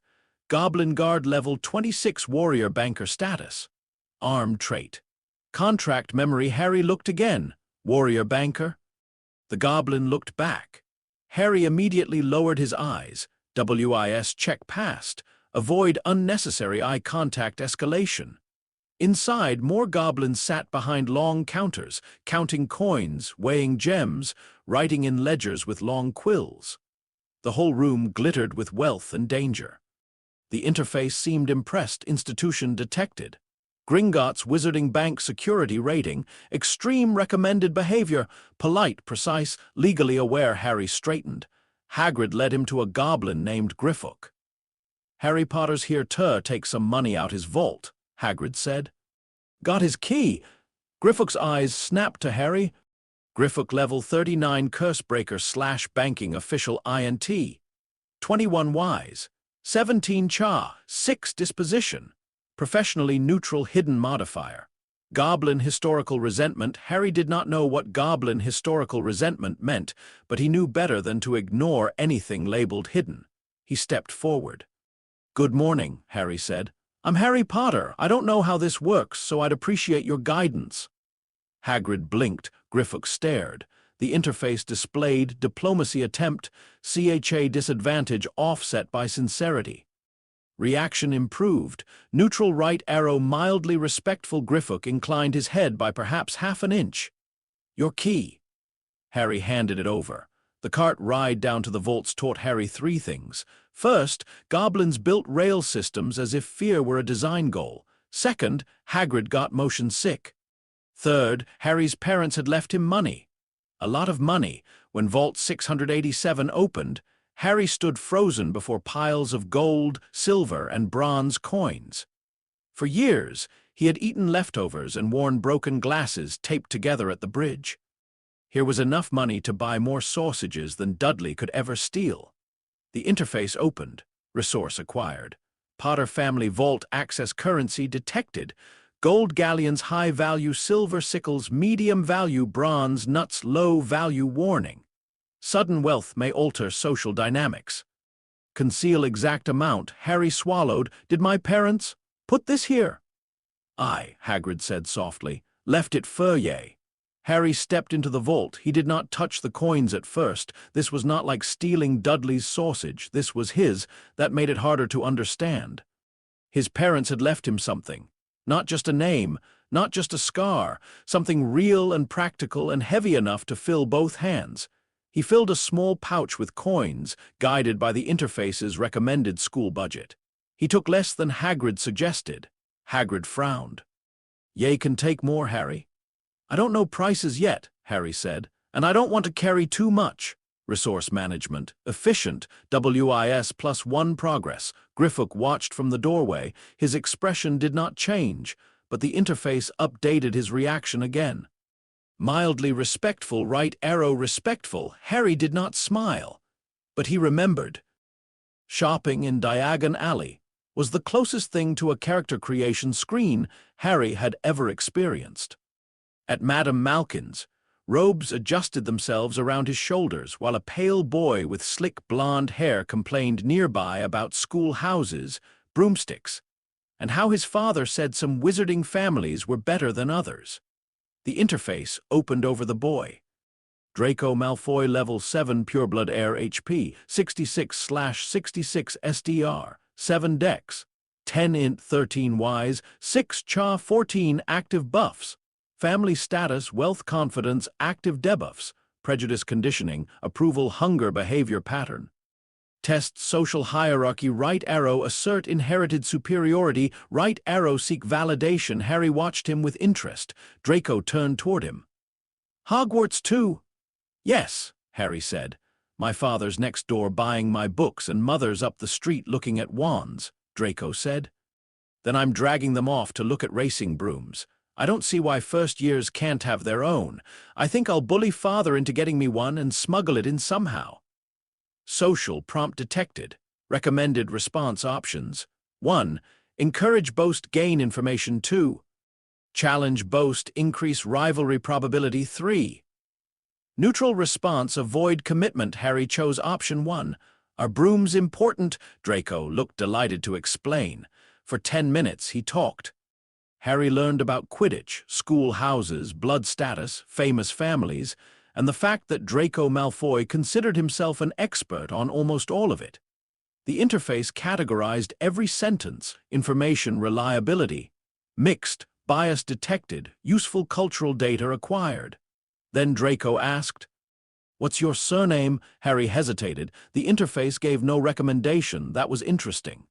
Goblin Guard level 26 warrior banker status. Arm trait. Contract memory. Harry looked again. Warrior banker. The goblin looked back. Harry immediately lowered his eyes. WIS check passed. Avoid unnecessary eye contact escalation. Inside, more goblins sat behind long counters, counting coins, weighing gems, writing in ledgers with long quills. The whole room glittered with wealth and danger. The interface seemed impressed. Institution detected. Gringotts Wizarding Bank security rating, extreme recommended behavior, polite, precise, legally aware. Harry straightened. Hagrid led him to a goblin named Griffook. Harry Potter's here to take some money out his vault, Hagrid said. Got his key. Griffook's eyes snapped to Harry. Griffook level 39 Cursebreaker / banking official INT. 21 wise. 17 cha, 6 disposition. Professionally neutral hidden modifier. Goblin historical resentment. Harry did not know what goblin historical resentment meant, but he knew better than to ignore anything labeled hidden. He stepped forward. Good morning, Harry said. I'm Harry Potter. I don't know how this works, so I'd appreciate your guidance. Hagrid blinked. Griffook stared. The interface displayed diplomacy attempt, CHA disadvantage offset by sincerity. Reaction improved. Neutral right arrow mildly respectful. Griffook inclined his head by perhaps half an inch. Your key. Harry handed it over. The cart ride down to the vaults taught Harry 3 things. First, goblins built rail systems as if fear were a design goal. Second, Hagrid got motion sick. Third, Harry's parents had left him money. A lot of money. When Vault 687 opened, Harry stood frozen before piles of gold, silver, and bronze coins. For years, he had eaten leftovers and worn broken glasses taped together at the bridge. Here was enough money to buy more sausages than Dudley could ever steal. The interface opened. Resource acquired. Potter family vault access currency detected. Gold galleons high value, silver sickles medium value, bronze nuts low value. Warning. Sudden wealth may alter social dynamics. Conceal exact amount. Harry swallowed. Did my parents put this here? I, Hagrid said softly, left it for ye. Harry stepped into the vault. He did not touch the coins at first. This was not like stealing Dudley's sausage. This was his. That made it harder to understand. His parents had left him something. Not just a name, not just a scar, something real and practical and heavy enough to fill both hands. He filled a small pouch with coins, guided by the interface's recommended school budget. He took less than Hagrid suggested. Hagrid frowned. Ye can take more, Harry. I don't know prices yet, Harry said, and I don't want to carry too much. Resource management, efficient, WIS +1 progress. Griffook watched from the doorway. His expression did not change, but the interface updated his reaction again. Mildly respectful, right arrow respectful. Harry did not smile, but he remembered. Shopping in Diagon Alley was the closest thing to a character creation screen Harry had ever experienced. At Madame Malkin's, robes adjusted themselves around his shoulders while a pale boy with slick blonde hair complained nearby about school houses, broomsticks, and how his father said some wizarding families were better than others. The interface opened over the boy. Draco Malfoy level 7 pureblood heir HP, 66/66 SDR, 7 dex, 10 int 13 wise, 6 cha 14 active buffs. Family status, wealth confidence, active debuffs, prejudice conditioning, approval hunger behavior pattern. Test social hierarchy, right arrow assert inherited superiority, right arrow seek validation. Harry watched him with interest. Draco turned toward him. Hogwarts too? Yes, Harry said. My father's next door buying my books and mother's up the street looking at wands, Draco said. Then I'm dragging them off to look at racing brooms. I don't see why first years can't have their own. I think I'll bully father into getting me one and smuggle it in somehow. Social prompt detected. Recommended response options. 1. Encourage boast gain information. 2. Challenge boast increase rivalry probability. 3. Neutral response avoid commitment. Harry chose option 1. Are brooms important? Draco looked delighted to explain. For 10 minutes he talked. Harry learned about Quidditch, school houses, blood status, famous families, and the fact that Draco Malfoy considered himself an expert on almost all of it. The interface categorized every sentence, information reliability. Mixed, bias detected, useful cultural data acquired. Then Draco asked, "What's your surname?" Harry hesitated. The interface gave no recommendation. That was interesting.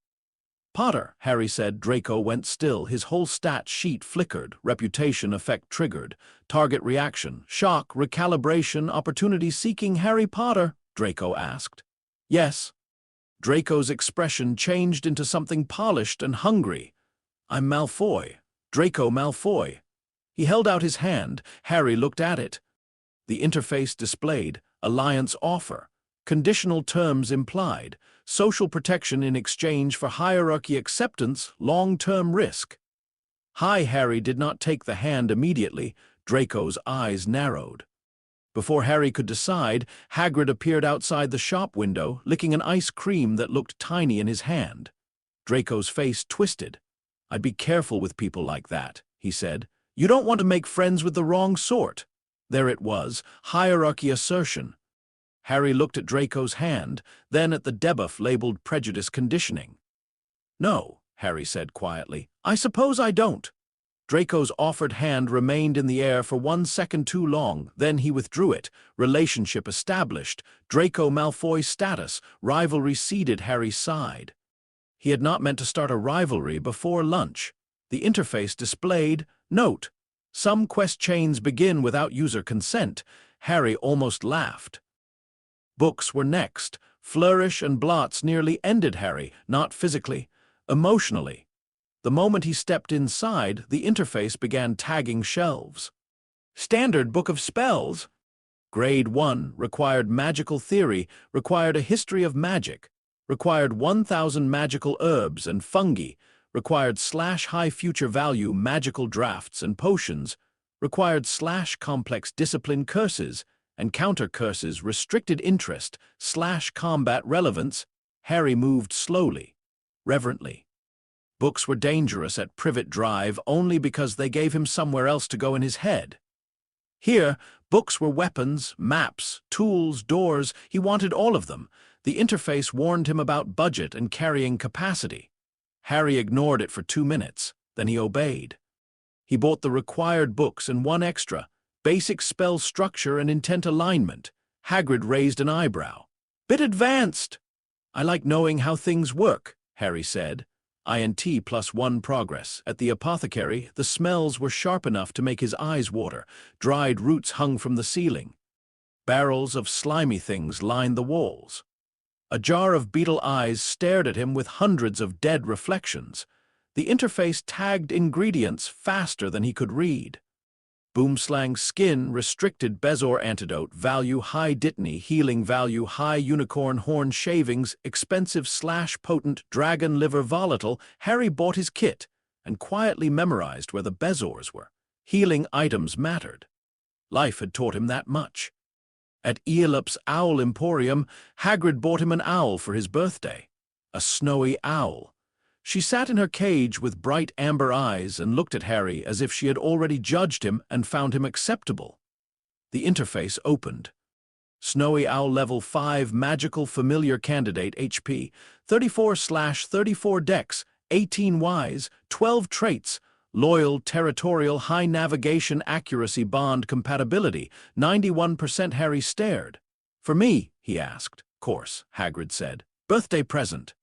"Potter," Harry said. Draco went still. His whole stat sheet flickered. Reputation effect triggered. Target reaction. Shock. Recalibration. Opportunity seeking. "Harry Potter?" Draco asked. "Yes." Draco's expression changed into something polished and hungry. "I'm Malfoy. Draco Malfoy." He held out his hand. Harry looked at it. The interface displayed alliance offer, conditional terms implied, social protection in exchange for hierarchy acceptance, long-term risk. Hi, Harry did not take the hand immediately. Draco's eyes narrowed. Before Harry could decide, Hagrid appeared outside the shop window, licking an ice cream that looked tiny in his hand. Draco's face twisted. "I'd be careful with people like that," he said. "You don't want to make friends with the wrong sort." There it was, hierarchy assertion. Harry looked at Draco's hand, then at the debuff labeled prejudice conditioning. "No," Harry said quietly. "I suppose I don't." Draco's offered hand remained in the air for 1 second too long, then he withdrew it. Relationship established. Draco Malfoy status. Rivalry ceded. Harry sighed. He had not meant to start a rivalry before lunch. The interface displayed, "Note: some quest chains begin without user consent." Harry almost laughed. Books were next. Flourish and blots nearly ended Harry, not physically, emotionally. The moment he stepped inside, the interface began tagging shelves. Standard Book of Spells. Grade 1 required magical theory, required a history of magic, required 1,000 magical herbs and fungi, required /high future value magical drafts and potions, required /complex discipline curses and counter curses, restricted interest /combat relevance. Harry moved slowly, reverently. Books were dangerous at Privet Drive only because they gave him somewhere else to go in his head. Here, books were weapons, maps, tools, doors. He wanted all of them. The interface warned him about budget and carrying capacity. Harry ignored it for 2 minutes, then he obeyed. He bought the required books and one extra, basic spell structure and intent alignment. Hagrid raised an eyebrow. "Bit advanced." "I like knowing how things work," Harry said. INT +1 progress. At the apothecary, the smells were sharp enough to make his eyes water. Dried roots hung from the ceiling. Barrels of slimy things lined the walls. A jar of beetle eyes stared at him with hundreds of dead reflections. The interface tagged ingredients faster than he could read. Boomslang skin, restricted Bezor antidote, value high Dittany, healing value high unicorn horn shavings, expensive /potent dragon liver volatile. Harry bought his kit and quietly memorized where the Bezors were. Healing items mattered. Life had taught him that much. At Aeolip's Owl Emporium, Hagrid bought him an owl for his birthday. A snowy owl. She sat in her cage with bright amber eyes and looked at Harry as if she had already judged him and found him acceptable. The interface opened. Snowy Owl Level 5 Magical Familiar Candidate HP, 34/34 Dex, 18 Wise, 12 Traits, Loyal, Territorial, High Navigation Accuracy Bond Compatibility, 91%. Harry stared. "For me?" he asked. "Course," Hagrid said. "Birthday present."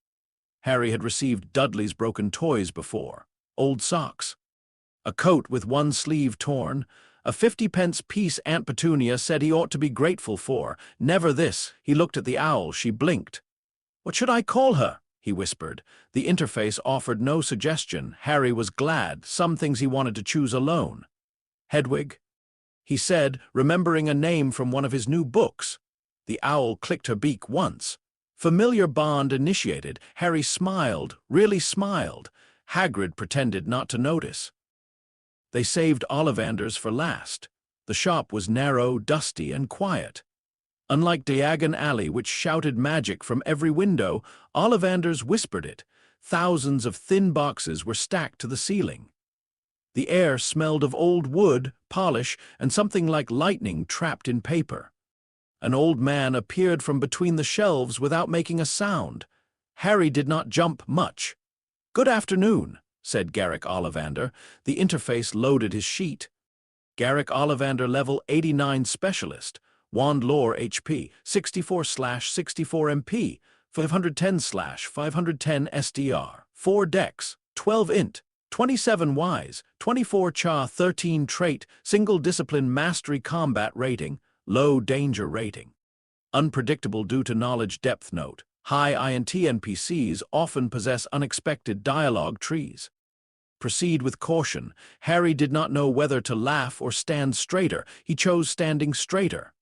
Harry had received Dudley's broken toys before. Old socks. A coat with one sleeve torn. A 50-pence piece Aunt Petunia said he ought to be grateful for. Never this. He looked at the owl. She blinked. "What should I call her?" he whispered. The interface offered no suggestion. Harry was glad. Some things he wanted to choose alone. "Hedwig," he said, remembering a name from one of his new books. The owl clicked her beak once. Familiar bond initiated. Harry smiled, really smiled. Hagrid pretended not to notice. They saved Ollivanders for last. The shop was narrow, dusty, and quiet. Unlike Diagon Alley, which shouted magic from every window, Ollivanders whispered it. Thousands of thin boxes were stacked to the ceiling. The air smelled of old wood, polish, and something like lightning trapped in paper. An old man appeared from between the shelves without making a sound. Harry did not jump much. "Good afternoon." said Garrick Ollivander. The interface loaded his sheet. Garrick Ollivander level 89 specialist. Wand lore HP 64/64 MP 510/510 SDR 4 dex 12 int 27 wise 24 cha 13 trait single discipline mastery combat rating low danger rating. Unpredictable due to knowledge depth note. High INT NPCs often possess unexpected dialogue trees. Proceed with caution. Harry did not know whether to laugh or stand straighter. He chose standing straighter.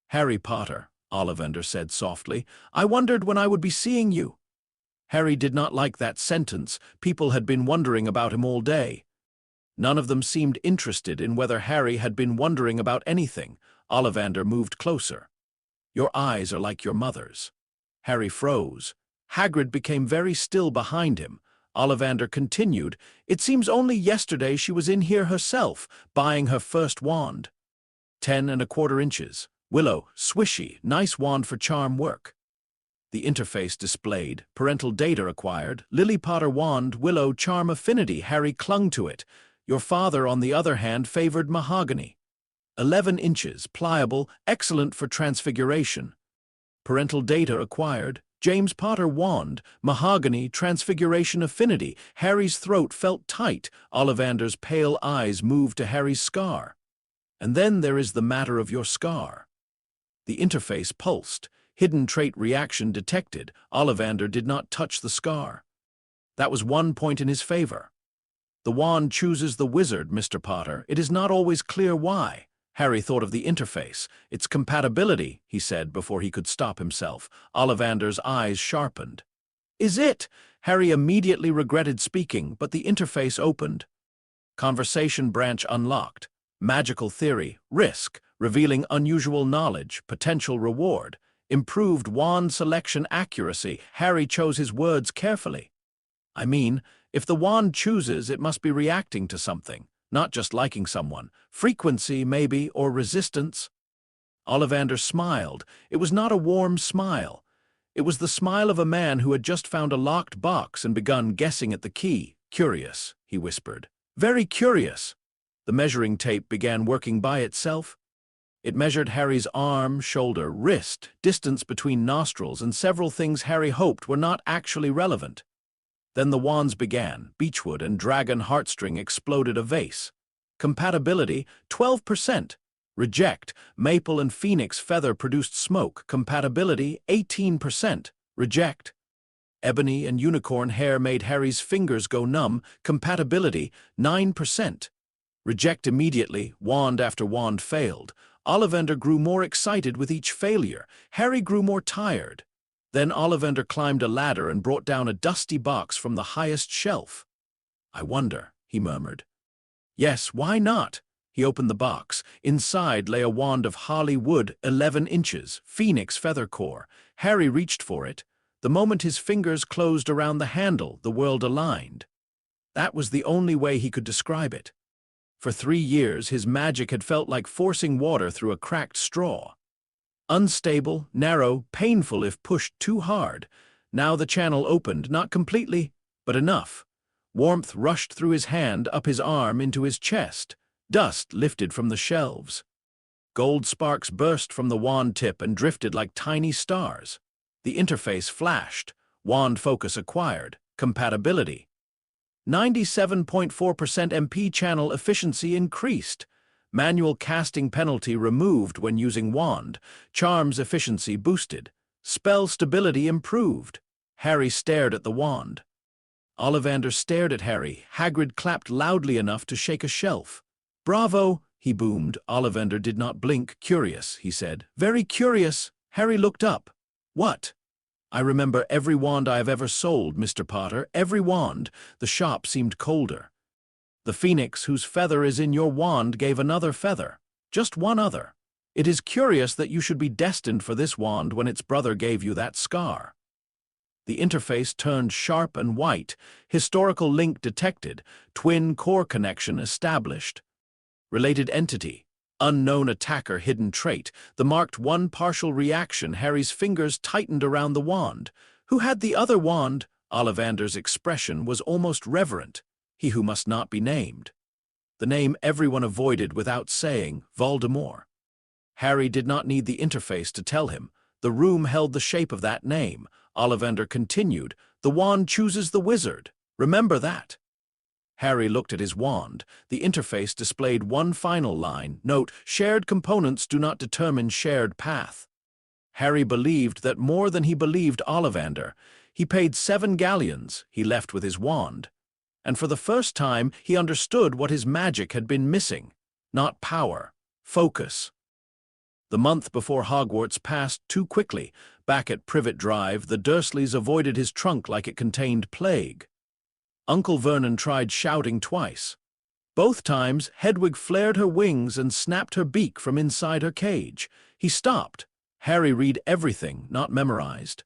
Harry Potter, Ollivander said softly, I wondered when I would be seeing you. Harry did not like that sentence. People had been wondering about him all day. None of them seemed interested in whether Harry had been wondering about anything. Ollivander moved closer. Your eyes are like your mother's. Harry froze. Hagrid became very still behind him. Ollivander continued, It seems only yesterday she was in here herself, buying her first wand. 10¼ inches. Willow, swishy, nice wand for charm work. The interface displayed, parental data acquired, Lily Potter wand, Willow, charm affinity. Harry clung to it. Your father, on the other hand, favored mahogany. 11 inches, pliable, excellent for transfiguration. Parental data acquired, James Potter wand, mahogany, transfiguration affinity. Harry's throat felt tight. Ollivander's pale eyes moved to Harry's scar. And then there is the matter of your scar. The interface pulsed. Hidden trait reaction detected. Ollivander did not touch the scar. That was 1 point in his favor. The wand chooses the wizard, Mr. Potter. It is not always clear why. Harry thought of the interface. Its compatibility, he said before he could stop himself. Ollivander's eyes sharpened. Is it? Harry immediately regretted speaking, but the interface opened. Conversation branch unlocked. Magical theory. Risk. Revealing unusual knowledge. Potential reward. Improved wand selection accuracy. Harry chose his words carefully. I mean, if the wand chooses, it must be reacting to something. Not just liking someone. Frequency, maybe, or resistance. Ollivander smiled. It was not a warm smile. It was the smile of a man who had just found a locked box and begun guessing at the key. Curious, he whispered. Very curious. The measuring tape began working by itself. It measured Harry's arm, shoulder, wrist, distance between nostrils, and several things Harry hoped were not actually relevant. Then the wands began. Beechwood and dragon heartstring exploded a vase. Compatibility, 12%. Reject. Maple and phoenix feather produced smoke. Compatibility, 18%. Reject. Ebony and unicorn hair made Harry's fingers go numb. Compatibility, 9%. Reject immediately. Wand after wand failed. Ollivander grew more excited with each failure. Harry grew more tired. Then Ollivander climbed a ladder and brought down a dusty box from the highest shelf. I wonder, he murmured. Yes, why not? He opened the box. Inside lay a wand of holly wood, 11 inches, phoenix feather core. Harry reached for it. The moment his fingers closed around the handle, the world aligned. That was the only way he could describe it. For 3 years, his magic had felt like forcing water through a cracked straw. Unstable, narrow, painful if pushed too hard. Now the channel opened, not completely, but enough. Warmth rushed through his hand, up his arm, into his chest. Dust lifted from the shelves. Gold sparks burst from the wand tip and drifted like tiny stars. The interface flashed. Wand focus acquired. Compatibility. 97.4% MP channel efficiency increased. Manual casting penalty removed when using wand. Charms efficiency boosted. Spell stability improved. Harry stared at the wand. Ollivander stared at Harry. Hagrid clapped loudly enough to shake a shelf. Bravo, he boomed. Ollivander did not blink. Curious, he said. Very curious. Harry looked up. What? I remember every wand I have ever sold, Mr. Potter. Every wand. The shop seemed colder. The phoenix whose feather is in your wand gave another feather. Just one other. It is curious that you should be destined for this wand when its brother gave you that scar. The interface turned sharp and white. Historical link detected. Twin core connection established. Related entity. Unknown attacker hidden trait. The marked 1 partial reaction. Harry's fingers tightened around the wand. Who had the other wand? Ollivander's expression was almost reverent. He who must not be named. The name everyone avoided without saying, Voldemort. Harry did not need the interface to tell him. The room held the shape of that name. Ollivander continued, "The wand chooses the wizard. Remember that." Harry looked at his wand. The interface displayed one final line. Note, shared components do not determine shared path. Harry believed that more than he believed Ollivander. He paid 7 galleons. He left with his wand. And for the first time, he understood what his magic had been missing. Not power, focus. The month before Hogwarts passed too quickly. Back at Privet Drive, the Dursleys avoided his trunk like it contained plague. Uncle Vernon tried shouting twice. Both times, Hedwig flared her wings and snapped her beak from inside her cage. He stopped. Harry read everything, not memorized.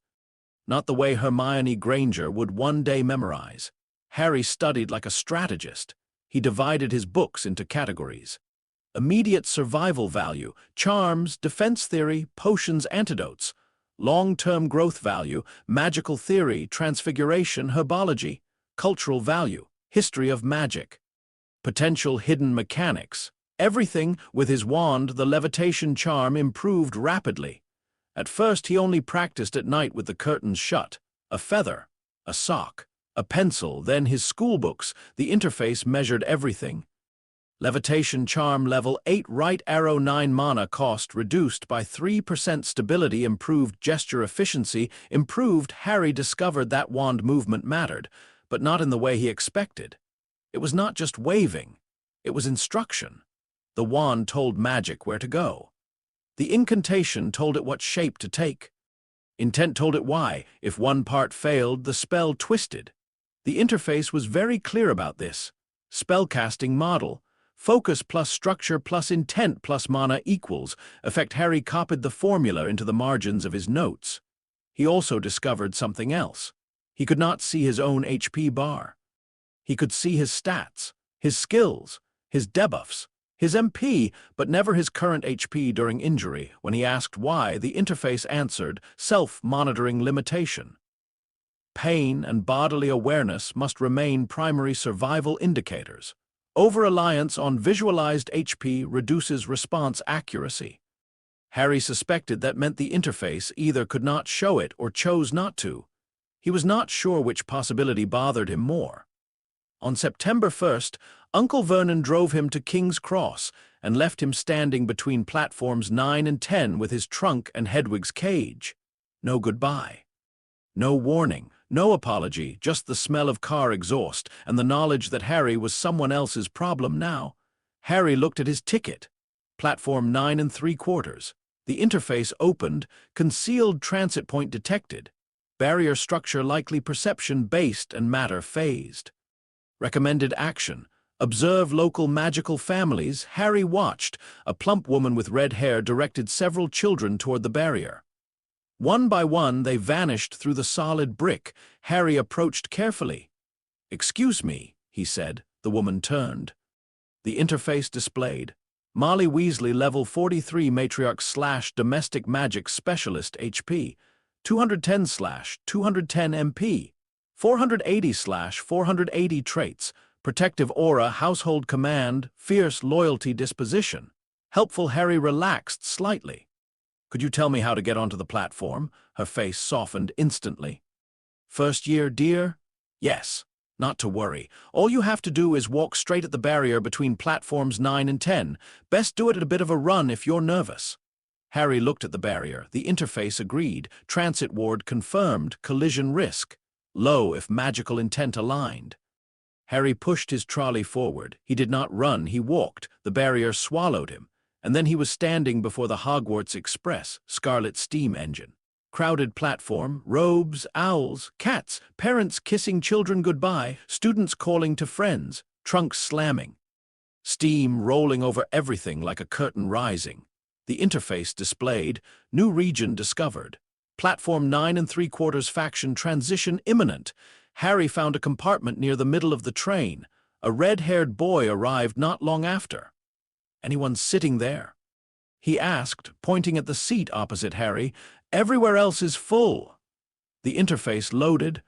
Not the way Hermione Granger would one day memorize. Harry studied like a strategist. He divided his books into categories. Immediate survival value, charms, defense theory, potions, antidotes. Long-term growth value, magical theory, transfiguration, herbology. Cultural value, history of magic. Potential hidden mechanics. Everything, with his wand, the levitation charm improved rapidly. At first, he only practiced at night with the curtains shut. A feather, a sock, a pencil, then his schoolbooks. The interface measured everything. Levitation charm level 8, right arrow 9 mana cost reduced by 3%, stability improved, gesture efficiency improved. Harry discovered that wand movement mattered, but not in the way he expected. It was not just waving. It was instruction. The wand told magic where to go. The incantation told it what shape to take. Intent told it why. If one part failed, the spell twisted. The interface was very clear about this. Spellcasting model. Focus plus structure plus intent plus mana equals. Effect. Harry copied the formula into the margins of his notes. He also discovered something else. He could not see his own HP bar. He could see his stats, his skills, his debuffs, his MP, but never his current HP during injury. When he asked why, the interface answered, self-monitoring limitation. Pain and bodily awareness must remain primary survival indicators. Over-reliance on visualized HP reduces response accuracy. Harry suspected that meant the interface either could not show it or chose not to. He was not sure which possibility bothered him more. On September 1st, Uncle Vernon drove him to King's Cross and left him standing between platforms 9 and 10 with his trunk and Hedwig's cage. No goodbye. No warning, no apology, just the smell of car exhaust and the knowledge that Harry was someone else's problem now. Harry looked at his ticket. Platform 9 3/4. The interface opened, concealed transit point detected. Barrier structure likely perception-based and matter phased. Recommended action. Observe local magical families. Harry watched. A plump woman with red hair directed several children toward the barrier. One by one, they vanished through the solid brick. Harry approached carefully. "Excuse me," he said. The woman turned. The interface displayed. Molly Weasley, level 43, matriarch / domestic magic specialist, HP. 210/210 MP, 480/480 traits, protective aura, household command, fierce loyalty disposition. Helpful. Harry relaxed slightly. "Could you tell me how to get onto the platform?" Her face softened instantly. "First year, dear?" "Yes. Not to worry. All you have to do is walk straight at the barrier between platforms 9 and 10. Best do it at a bit of a run if you're nervous." Harry looked at the barrier. The interface agreed. Transit ward confirmed. Collision risk. Low if magical intent aligned. Harry pushed his trolley forward. He did not run, he walked. The barrier swallowed him. And then he was standing before the Hogwarts Express, Scarlet steam engine. Crowded platform, robes, owls, cats, parents kissing children goodbye, students calling to friends, trunks slamming. Steam rolling over everything like a curtain rising. The interface displayed, new region discovered. Platform 9 3/4 faction transition imminent. Harry found a compartment near the middle of the train. A red-haired boy arrived not long after. "Anyone sitting there?" he asked, pointing at the seat opposite Harry. "Everywhere else is full." The interface loaded.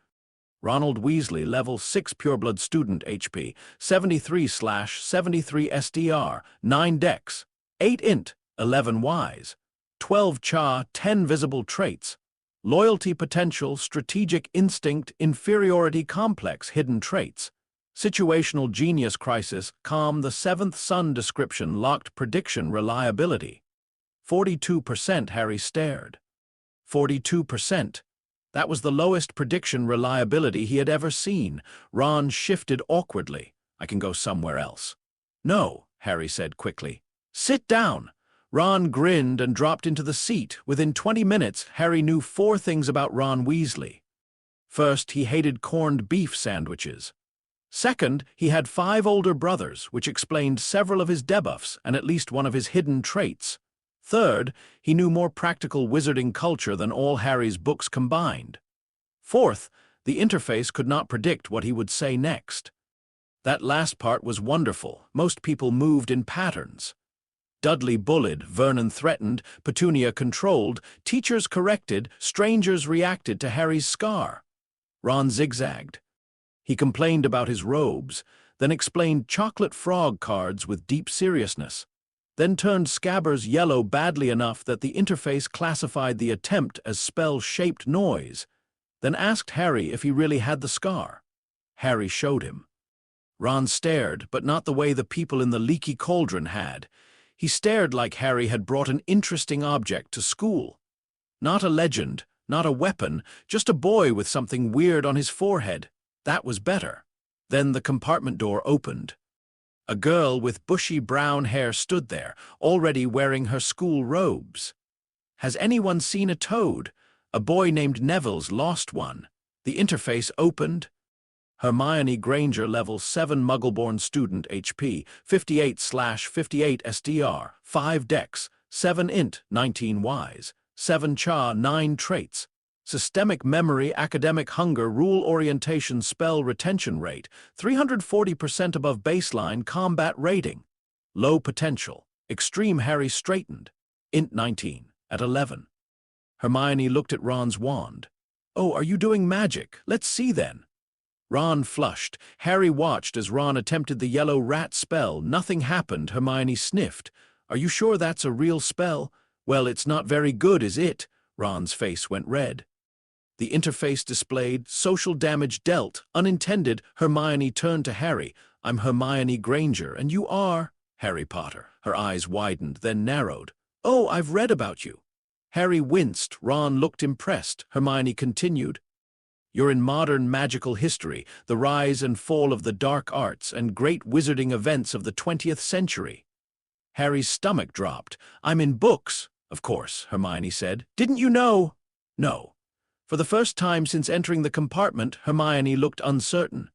Ronald Weasley, level 6 pureblood student HP, 73/73 SDR, 9 dex, 8 int, 11 wise, 12 cha, 10 visible traits, loyalty potential, strategic instinct, inferiority complex, hidden traits, situational genius crisis, calm, the seventh sun description, locked prediction, reliability. 42%. Harry stared. 42%. That was the lowest prediction reliability he had ever seen. Ron shifted awkwardly. I can go somewhere else. No, Harry said quickly. Sit down. Ron grinned and dropped into the seat. Within 20 minutes, Harry knew 4 things about Ron Weasley. First, he hated corned beef sandwiches. Second, he had 5 older brothers, which explained several of his debuffs and at least one of his hidden traits. Third, he knew more practical wizarding culture than all Harry's books combined. Fourth, the interface could not predict what he would say next. That last part was wonderful. Most people moved in patterns. Dudley bullied, Vernon threatened, Petunia controlled, teachers corrected, strangers reacted to Harry's scar. Ron zigzagged. He complained about his robes, then explained chocolate frog cards with deep seriousness, then turned Scabbers yellow badly enough that the interface classified the attempt as spell-shaped noise, then asked Harry if he really had the scar. Harry showed him. Ron stared, but not the way the people in the leaky cauldron had. He stared like Harry had brought an interesting object to school. Not a legend, not a weapon, just a boy with something weird on his forehead. That was better. Then the compartment door opened. A girl with bushy brown hair stood there, already wearing her school robes. Has anyone seen a toad? A boy named Neville's lost one. The interface opened. Hermione Granger, level 7 Muggleborn student HP, 58/58 SDR, 5 dex, 7 int, 19 wise, 7 cha, 9 traits. Systemic memory, academic hunger, rule orientation, spell retention rate, 340% above baseline, combat rating. Low potential. Extreme. Harry straightened. Int 19, at 11. Hermione looked at Ron's wand. Oh, are you doing magic? Let's see then. Ron flushed. Harry watched as Ron attempted the yellow rat spell. Nothing happened. Hermione sniffed. Are you sure that's a real spell? Well, it's not very good, is it? Ron's face went red. The interface displayed social damage dealt, unintended. Hermione turned to Harry. I'm Hermione Granger, and you are Harry Potter. Her eyes widened, then narrowed. Oh, I've read about you. Harry winced. Ron looked impressed. Hermione continued. You're in modern magical history, the rise and fall of the dark arts and great wizarding events of the 20th century. Harry's stomach dropped. I'm in books, of course, Hermione said. Didn't you know? No. For the first time since entering the compartment, Hermione looked uncertain.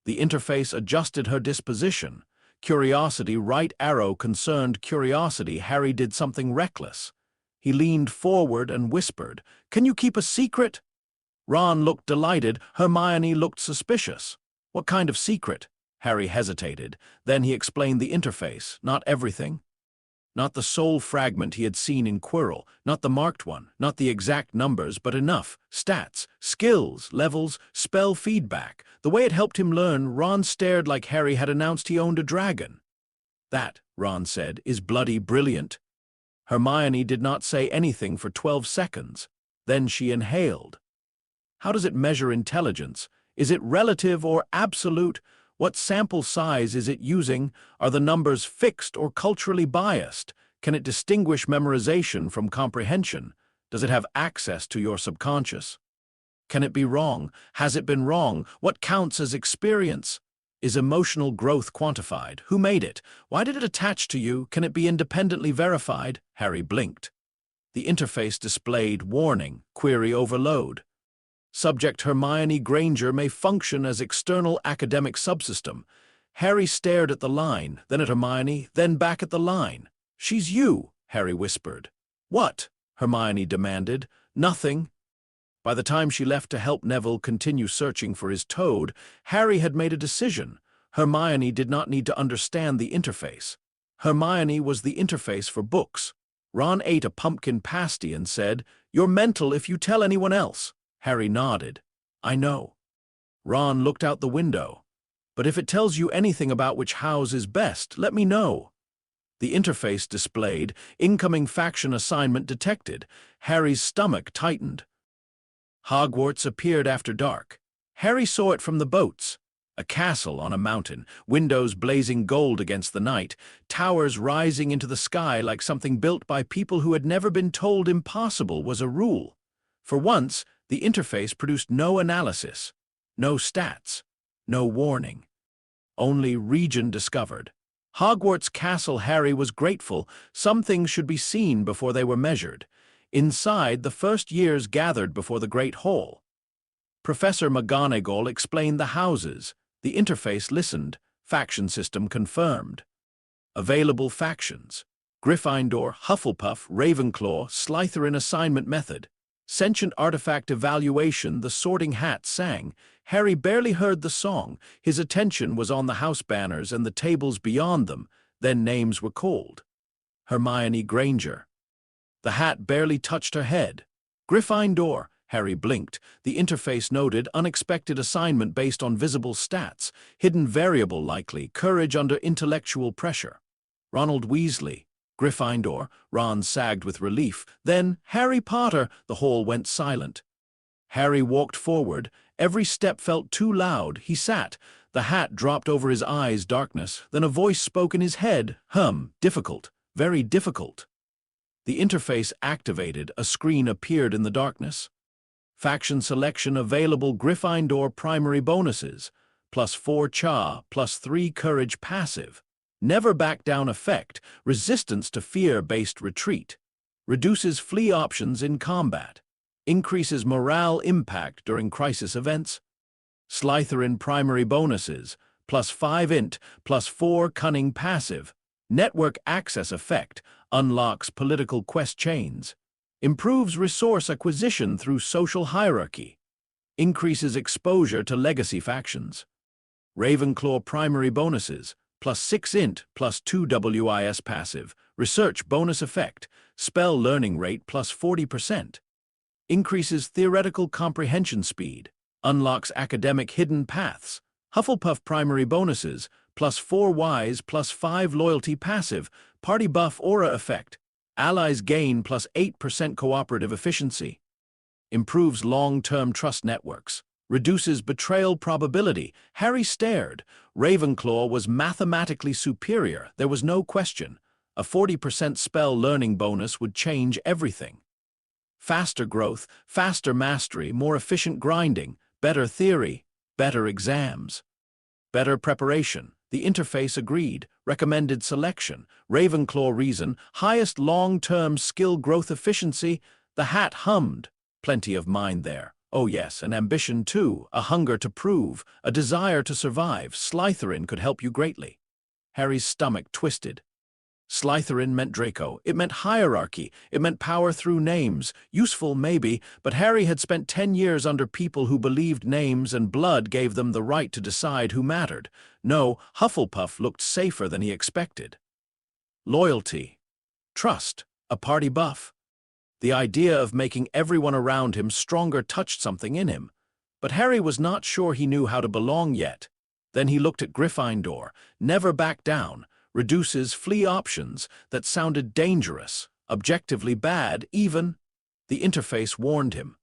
The interface adjusted her disposition. Curiosity, right arrow, concerned curiosity. Harry did something reckless. He leaned forward and whispered, Can you keep a secret? Ron looked delighted. Hermione looked suspicious. What kind of secret? Harry hesitated. Then he explained the interface. Not everything. Not the soul fragment he had seen in Quirrell, not the marked one, not the exact numbers, but enough. Stats, skills, levels, spell feedback. The way it helped him learn. Ron stared like Harry had announced he owned a dragon. That, Ron said, is bloody brilliant. Hermione did not say anything for 12 seconds. Then she inhaled. How does it measure intelligence? Is it relative or absolute? What sample size is it using? Are the numbers fixed or culturally biased? Can it distinguish memorization from comprehension? Does it have access to your subconscious? Can it be wrong? Has it been wrong? What counts as experience? Is emotional growth quantified? Who made it? Why did it attach to you? Can it be independently verified? Harry blinked. The interface displayed warning, query overload. Subject Hermione Granger may function as external academic subsystem. Harry stared at the line, then at Hermione, then back at the line. She's you, Harry whispered. What? Hermione demanded. Nothing. By the time she left to help Neville continue searching for his toad, Harry had made a decision. Hermione did not need to understand the interface. Hermione was the interface for books. Ron ate a pumpkin pasty and said, You're mental if you tell anyone else. Harry nodded. I know. Ron looked out the window. But if it tells you anything about which house is best, let me know. The interface displayed, incoming faction assignment detected. Harry's stomach tightened. Hogwarts appeared after dark. Harry saw it from the boats. A castle on a mountain, windows blazing gold against the night, towers rising into the sky like something built by people who had never been told impossible was a rule. For once, the interface produced no analysis, no stats, no warning. Only region discovered. Hogwarts Castle. Harry was grateful. Some things should be seen before they were measured. Inside, the first years gathered before the Great Hall. Professor McGonagall explained the houses. The interface listened. Faction system confirmed. Available factions: Gryffindor, Hufflepuff, Ravenclaw, Slytherin assignment method. Sentient artifact evaluation. The Sorting Hat sang. Harry barely heard the song. His attention was on the house banners and the tables beyond them. Then names were called. Hermione Granger. The hat barely touched her head. Gryffindor. Harry blinked. The interface noted unexpected assignment based on visible stats. Hidden variable likely. Courage under intellectual pressure. Ronald Weasley. Gryffindor. Ron sagged with relief. Then, Harry Potter. The hall went silent. Harry walked forward. Every step felt too loud. He sat. The hat dropped over his eyes. Darkness. Then a voice spoke in his head. Difficult. Very difficult. The interface activated. A screen appeared in the darkness. Faction selection available. Gryffindor primary bonuses. +4 CHA, +3 courage passive. Never back down effect. Resistance to fear-based retreat. Reduces flee options in combat. Increases morale impact during crisis events. Slytherin primary bonuses. +5 int, +4 cunning passive. Network access effect. Unlocks political quest chains. Improves resource acquisition through social hierarchy. Increases exposure to legacy factions. Ravenclaw primary bonuses. +6 int, +2 WIS passive. Research bonus effect. Spell learning rate +40%. Increases theoretical comprehension speed. Unlocks academic hidden paths. Hufflepuff primary bonuses. +4 wise, +5 loyalty passive. Party buff aura effect. Allies gain +8% cooperative efficiency. Improves long-term trust networks. Reduces betrayal probability. Harry stared. Ravenclaw was mathematically superior. There was no question. A 40% spell learning bonus would change everything. Faster growth, faster mastery, more efficient grinding, better theory, better exams. Better preparation. The interface agreed. Recommended selection. Ravenclaw reason. Highest long-term skill growth efficiency. The hat hummed. Plenty of mind there. Oh yes, an ambition too. A hunger to prove. A desire to survive. Slytherin could help you greatly. Harry's stomach twisted. Slytherin meant Draco. It meant hierarchy. It meant power through names. Useful, maybe, but Harry had spent 10 years under people who believed names and blood gave them the right to decide who mattered. No, Hufflepuff looked safer than he expected. Loyalty. Trust. A party buff. The idea of making everyone around him stronger touched something in him. But Harry was not sure he knew how to belong yet. Then he looked at Gryffindor. Never back down. Reduces flee options. That sounded dangerous, objectively bad, even. The interface warned him.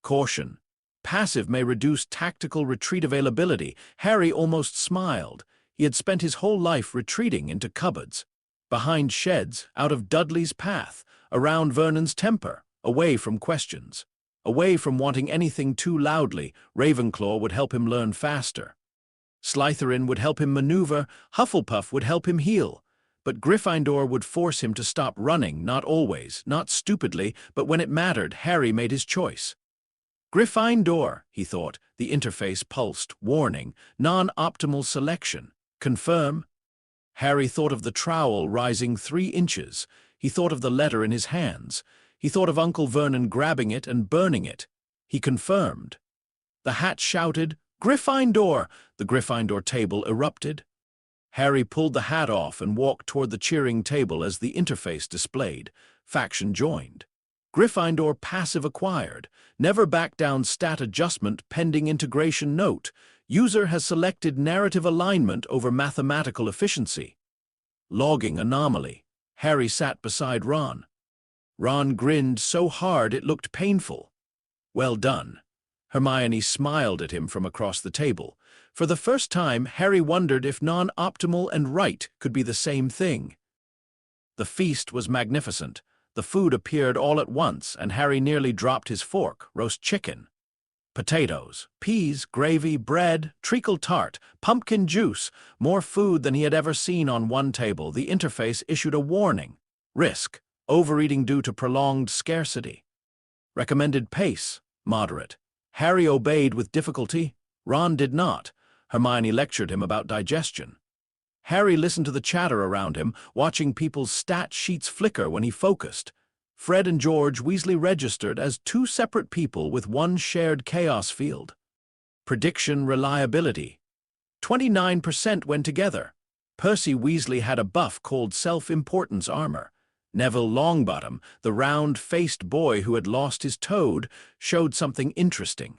Caution. Passive may reduce tactical retreat availability. Harry almost smiled. He had spent his whole life retreating into cupboards. Behind sheds, out of Dudley's path, around Vernon's temper, away from questions. Away from wanting anything too loudly. Ravenclaw would help him learn faster. Slytherin would help him maneuver, Hufflepuff would help him heal. But Gryffindor would force him to stop running, not always, not stupidly, but when it mattered, Harry made his choice. Gryffindor, he thought. The interface pulsed, warning, non-optimal selection. Confirm. Harry thought of the trowel rising 3 inches. He thought of the letter in his hands. He thought of Uncle Vernon grabbing it and burning it. He confirmed. The hat shouted, "Gryffindor!" The Gryffindor table erupted. Harry pulled the hat off and walked toward the cheering table as the interface displayed. Faction joined. Gryffindor passive acquired. Never back down stat adjustment pending integration note. User has selected narrative alignment over mathematical efficiency. Logging anomaly. Harry sat beside Ron. Ron grinned so hard it looked painful. Well done. Hermione smiled at him from across the table. For the first time, Harry wondered if non-optimal and right could be the same thing. The feast was magnificent. The food appeared all at once, and Harry nearly dropped his fork. Roast chicken, potatoes, peas, gravy, bread, treacle tart, pumpkin juice, more food than he had ever seen on one table. The interface issued a warning. Risk, overeating due to prolonged scarcity. Recommended pace, moderate. Harry obeyed with difficulty. Ron did not. Hermione lectured him about digestion. Harry listened to the chatter around him, watching people's stat sheets flicker when he focused. Fred and George Weasley registered as two separate people with one shared chaos field. Prediction reliability. 29% went together. Percy Weasley had a buff called self-importance armor. Neville Longbottom, the round-faced boy who had lost his toad, showed something interesting.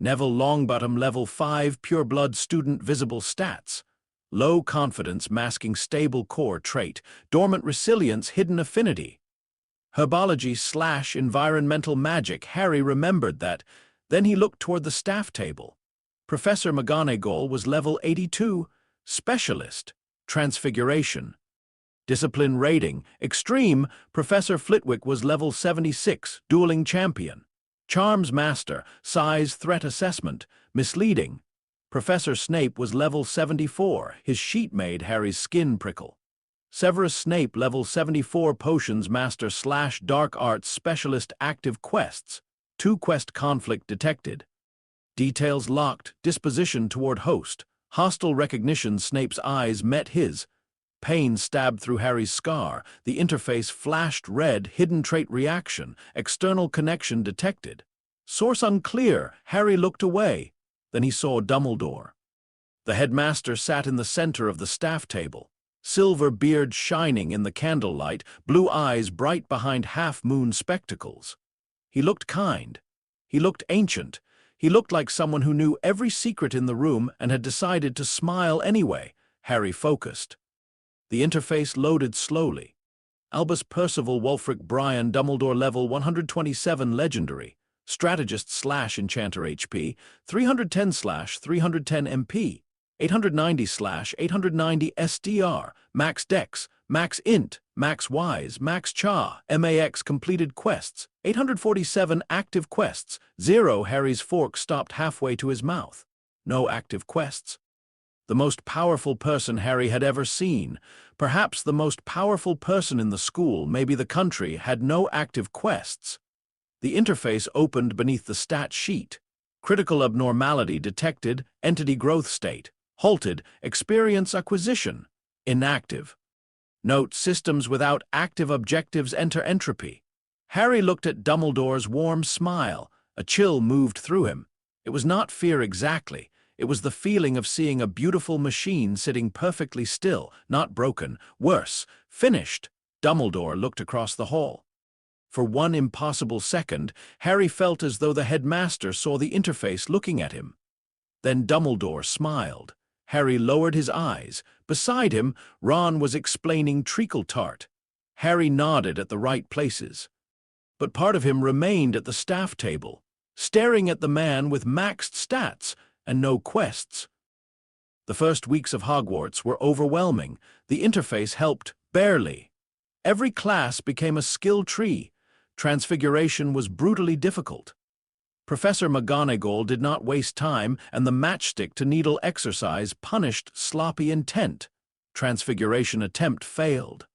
Neville Longbottom level 5 pureblood student visible stats. Low confidence masking stable core trait, dormant resilience hidden affinity. Herbology/environmental magic. Harry remembered that. Then he looked toward the staff table. Professor McGonagall was level 82, specialist, transfiguration. Discipline rating, extreme. Professor Flitwick was level 76, dueling champion. Charms master, size threat assessment, misleading. Professor Snape was level 74. His sheet made Harry's skin prickle. Severus Snape level 74 potions master/dark arts specialist active quests. 2 quest conflict detected. Details locked, disposition toward host. Hostile recognition. Snape's eyes met his. Pain stabbed through Harry's scar. The interface flashed red. Hidden trait reaction. External connection detected. Source unclear. Harry looked away. Then he saw Dumbledore. The headmaster sat in the center of the staff table, silver beard shining in the candlelight, blue eyes bright behind half-moon spectacles. He looked kind. He looked ancient. He looked like someone who knew every secret in the room and had decided to smile anyway. Harry focused. The interface loaded slowly. Albus Percival Wulfric Brian Dumbledore level 127 legendary. Strategist/Enchanter HP, 310/310 MP, 890/890 SDR, Max Dex, Max Int, Max Wise, Max Cha, MAX completed quests, 847 active quests, 0. Harry's fork stopped halfway to his mouth. No active quests. The most powerful person Harry had ever seen, perhaps the most powerful person in the school, maybe the country, had no active quests. The interface opened beneath the stat sheet. Critical abnormality detected, entity growth state, halted, experience acquisition, inactive. Note, systems without active objectives enter entropy. Harry looked at Dumbledore's warm smile. A chill moved through him. It was not fear exactly. It was the feeling of seeing a beautiful machine sitting perfectly still, not broken, worse, finished. Dumbledore looked across the hall. For one impossible second, Harry felt as though the headmaster saw the interface looking at him. Then Dumbledore smiled. Harry lowered his eyes. Beside him, Ron was explaining treacle tart. Harry nodded at the right places. But part of him remained at the staff table, staring at the man with maxed stats and no quests. The first weeks of Hogwarts were overwhelming. The interface helped barely. Every class became a skill tree. Transfiguration was brutally difficult. Professor McGonagall did not waste time, and the matchstick-to-needle exercise punished sloppy intent. Transfiguration attempt failed.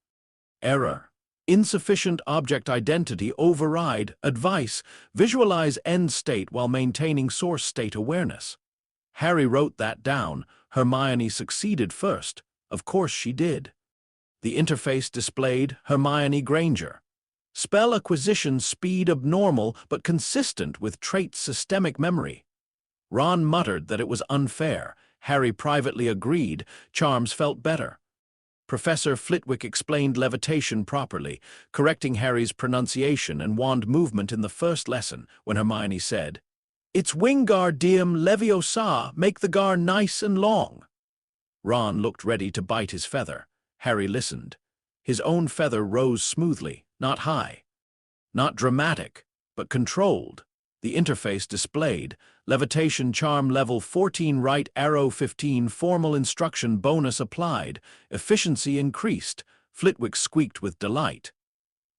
Error. Insufficient object identity override. Advice. Visualize end state while maintaining source state awareness. Harry wrote that down. Hermione succeeded first. Of course she did. The interface displayed Hermione Granger. Spell acquisition speed abnormal but consistent with trait systemic memory. Ron muttered that it was unfair. Harry privately agreed. Charms felt better. Professor Flitwick explained levitation properly, correcting Harry's pronunciation and wand movement in the first lesson when Hermione said, "It's Wingardium Leviosa, make the gar nice and long." Ron looked ready to bite his feather. Harry listened. His own feather rose smoothly, not high. Not dramatic, but controlled. The interface displayed, levitation charm level 14 right arrow 15 formal instruction bonus applied, efficiency increased. Flitwick squeaked with delight.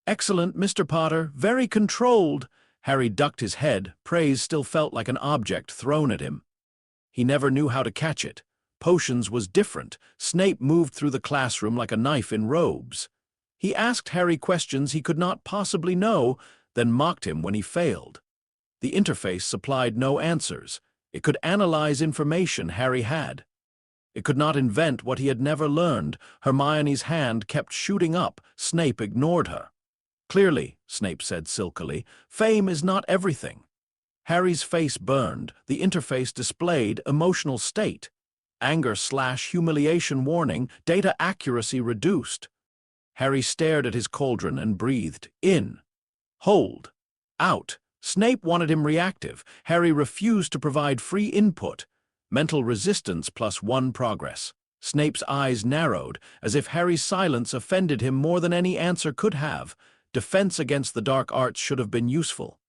"Excellent, Mr. Potter, very controlled." Harry ducked his head, praise still felt like an object thrown at him. He never knew how to catch it. Potions was different. Snape moved through the classroom like a knife in robes. He asked Harry questions he could not possibly know, then mocked him when he failed. The interface supplied no answers. It could analyze information Harry had. It could not invent what he had never learned. Hermione's hand kept shooting up. Snape ignored her. "Clearly," Snape said silkily, "fame is not everything." Harry's face burned. The interface displayed emotional state. Anger/humiliation warning, data accuracy reduced. Harry stared at his cauldron and breathed. In. Hold. Out. Snape wanted him reactive. Harry refused to provide free input. Mental resistance +1 progress. Snape's eyes narrowed, as if Harry's silence offended him more than any answer could have. Defense against the dark arts should have been useful.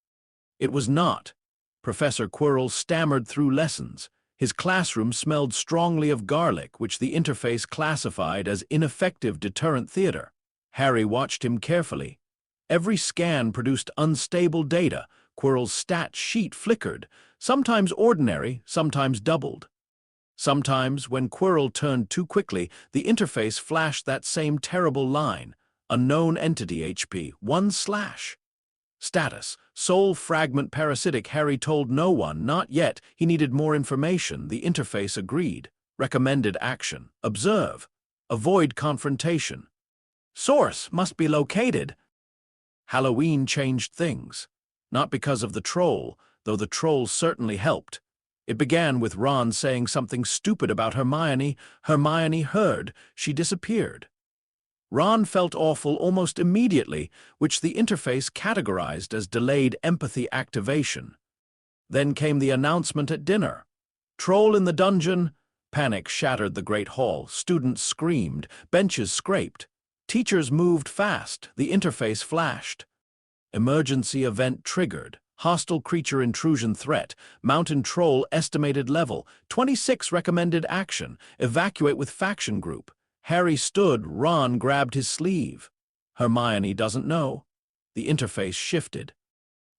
It was not. Professor Quirrell stammered through lessons. His classroom smelled strongly of garlic, which the interface classified as ineffective deterrent theater. Harry watched him carefully. Every scan produced unstable data. Quirrell's stat sheet flickered, sometimes ordinary, sometimes doubled. Sometimes, when Quirrell turned too quickly, the interface flashed that same terrible line. Unknown entity HP, 1/. Status, soul fragment parasitic. Harry told no one, not yet. He needed more information. The interface agreed. Recommended action. Observe. Avoid confrontation. Source must be located. Halloween changed things. Not because of the troll, though the troll certainly helped. It began with Ron saying something stupid about Hermione. Hermione heard. She disappeared. Ron felt awful almost immediately, which the interface categorized as delayed empathy activation. Then came the announcement at dinner. Troll in the dungeon. Panic shattered the great hall. Students screamed. Benches scraped. Teachers moved fast. The interface flashed. Emergency event triggered. Hostile creature intrusion threat. Mountain troll estimated level. 26 recommended action. Evacuate with faction group. Harry stood. Ron grabbed his sleeve. Hermione doesn't know. The interface shifted.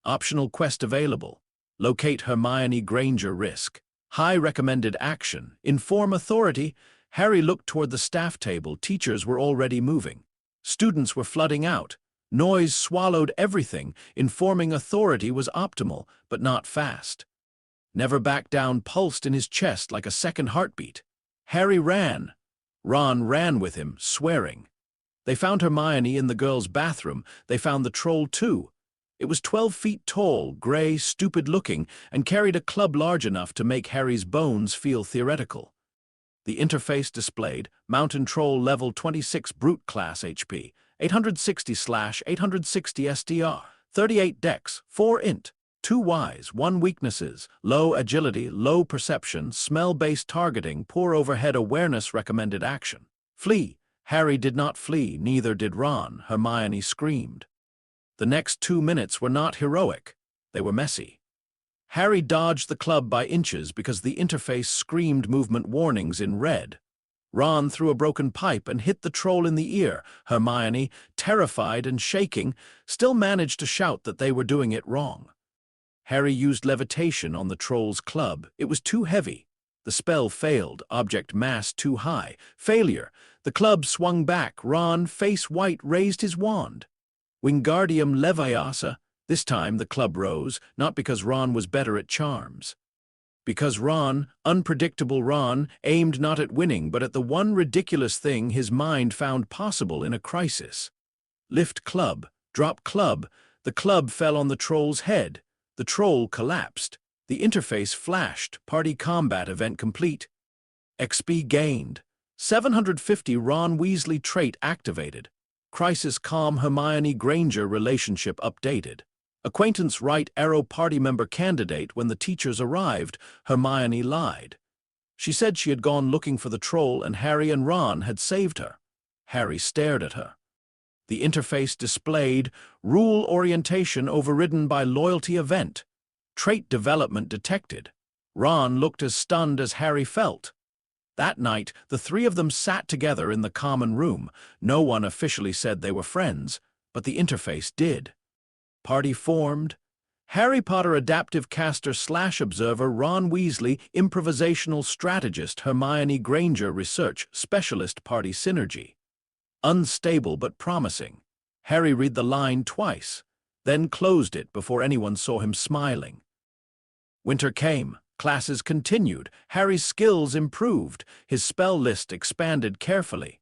Optional quest available. Locate Hermione Granger risk. High recommended action. Inform authority. Harry looked toward the staff table. Teachers were already moving. Students were flooding out. Noise swallowed everything. Informing authority was optimal, but not fast. Never back down pulsed in his chest like a second heartbeat. Harry ran. Ron ran with him, swearing. They found Hermione in the girls' bathroom. They found the troll, too. It was 12 feet tall, gray, stupid-looking, and carried a club large enough to make Harry's bones feel theoretical. The interface displayed Mountain Troll level 26 brute class HP, 860/860 SDR, 38 dex, 4 int, 2 wise, 1 weaknesses, low agility, low perception, smell-based targeting, poor overhead awareness. Recommended action. Flee. Harry did not flee, neither did Ron. Hermione screamed. The next 2 minutes were not heroic. They were messy. Harry dodged the club by inches because the interface screamed movement warnings in red. Ron threw a broken pipe and hit the troll in the ear. Hermione, terrified and shaking, still managed to shout that they were doing it wrong. Harry used levitation on the troll's club. It was too heavy. The spell failed, object mass too high. Failure. The club swung back. Ron, face white, raised his wand. Wingardium Leviosa. This time the club rose, not because Ron was better at charms. Because Ron, unpredictable Ron, aimed not at winning but at the one ridiculous thing his mind found possible in a crisis. Lift club, drop club. The club fell on the troll's head. The troll collapsed. The interface flashed. Party combat event complete. XP gained. 750 Ron Weasley trait activated. Crisis calm Hermione Granger relationship updated. Acquaintance right arrow party member candidate. When the teachers arrived, Hermione lied. She said she had gone looking for the troll and Harry and Ron had saved her. Harry stared at her. The interface displayed rule orientation overridden by loyalty event. Trait development detected. Ron looked as stunned as Harry felt. That night, the three of them sat together in the common room. No one officially said they were friends, but the interface did. Party formed. Harry Potter adaptive caster / observer Ron Weasley improvisational strategist Hermione Granger research specialist party synergy. Unstable but promising. Harry read the line twice, then closed it before anyone saw him smiling. Winter came. Classes continued. Harry's skills improved. His spell list expanded carefully.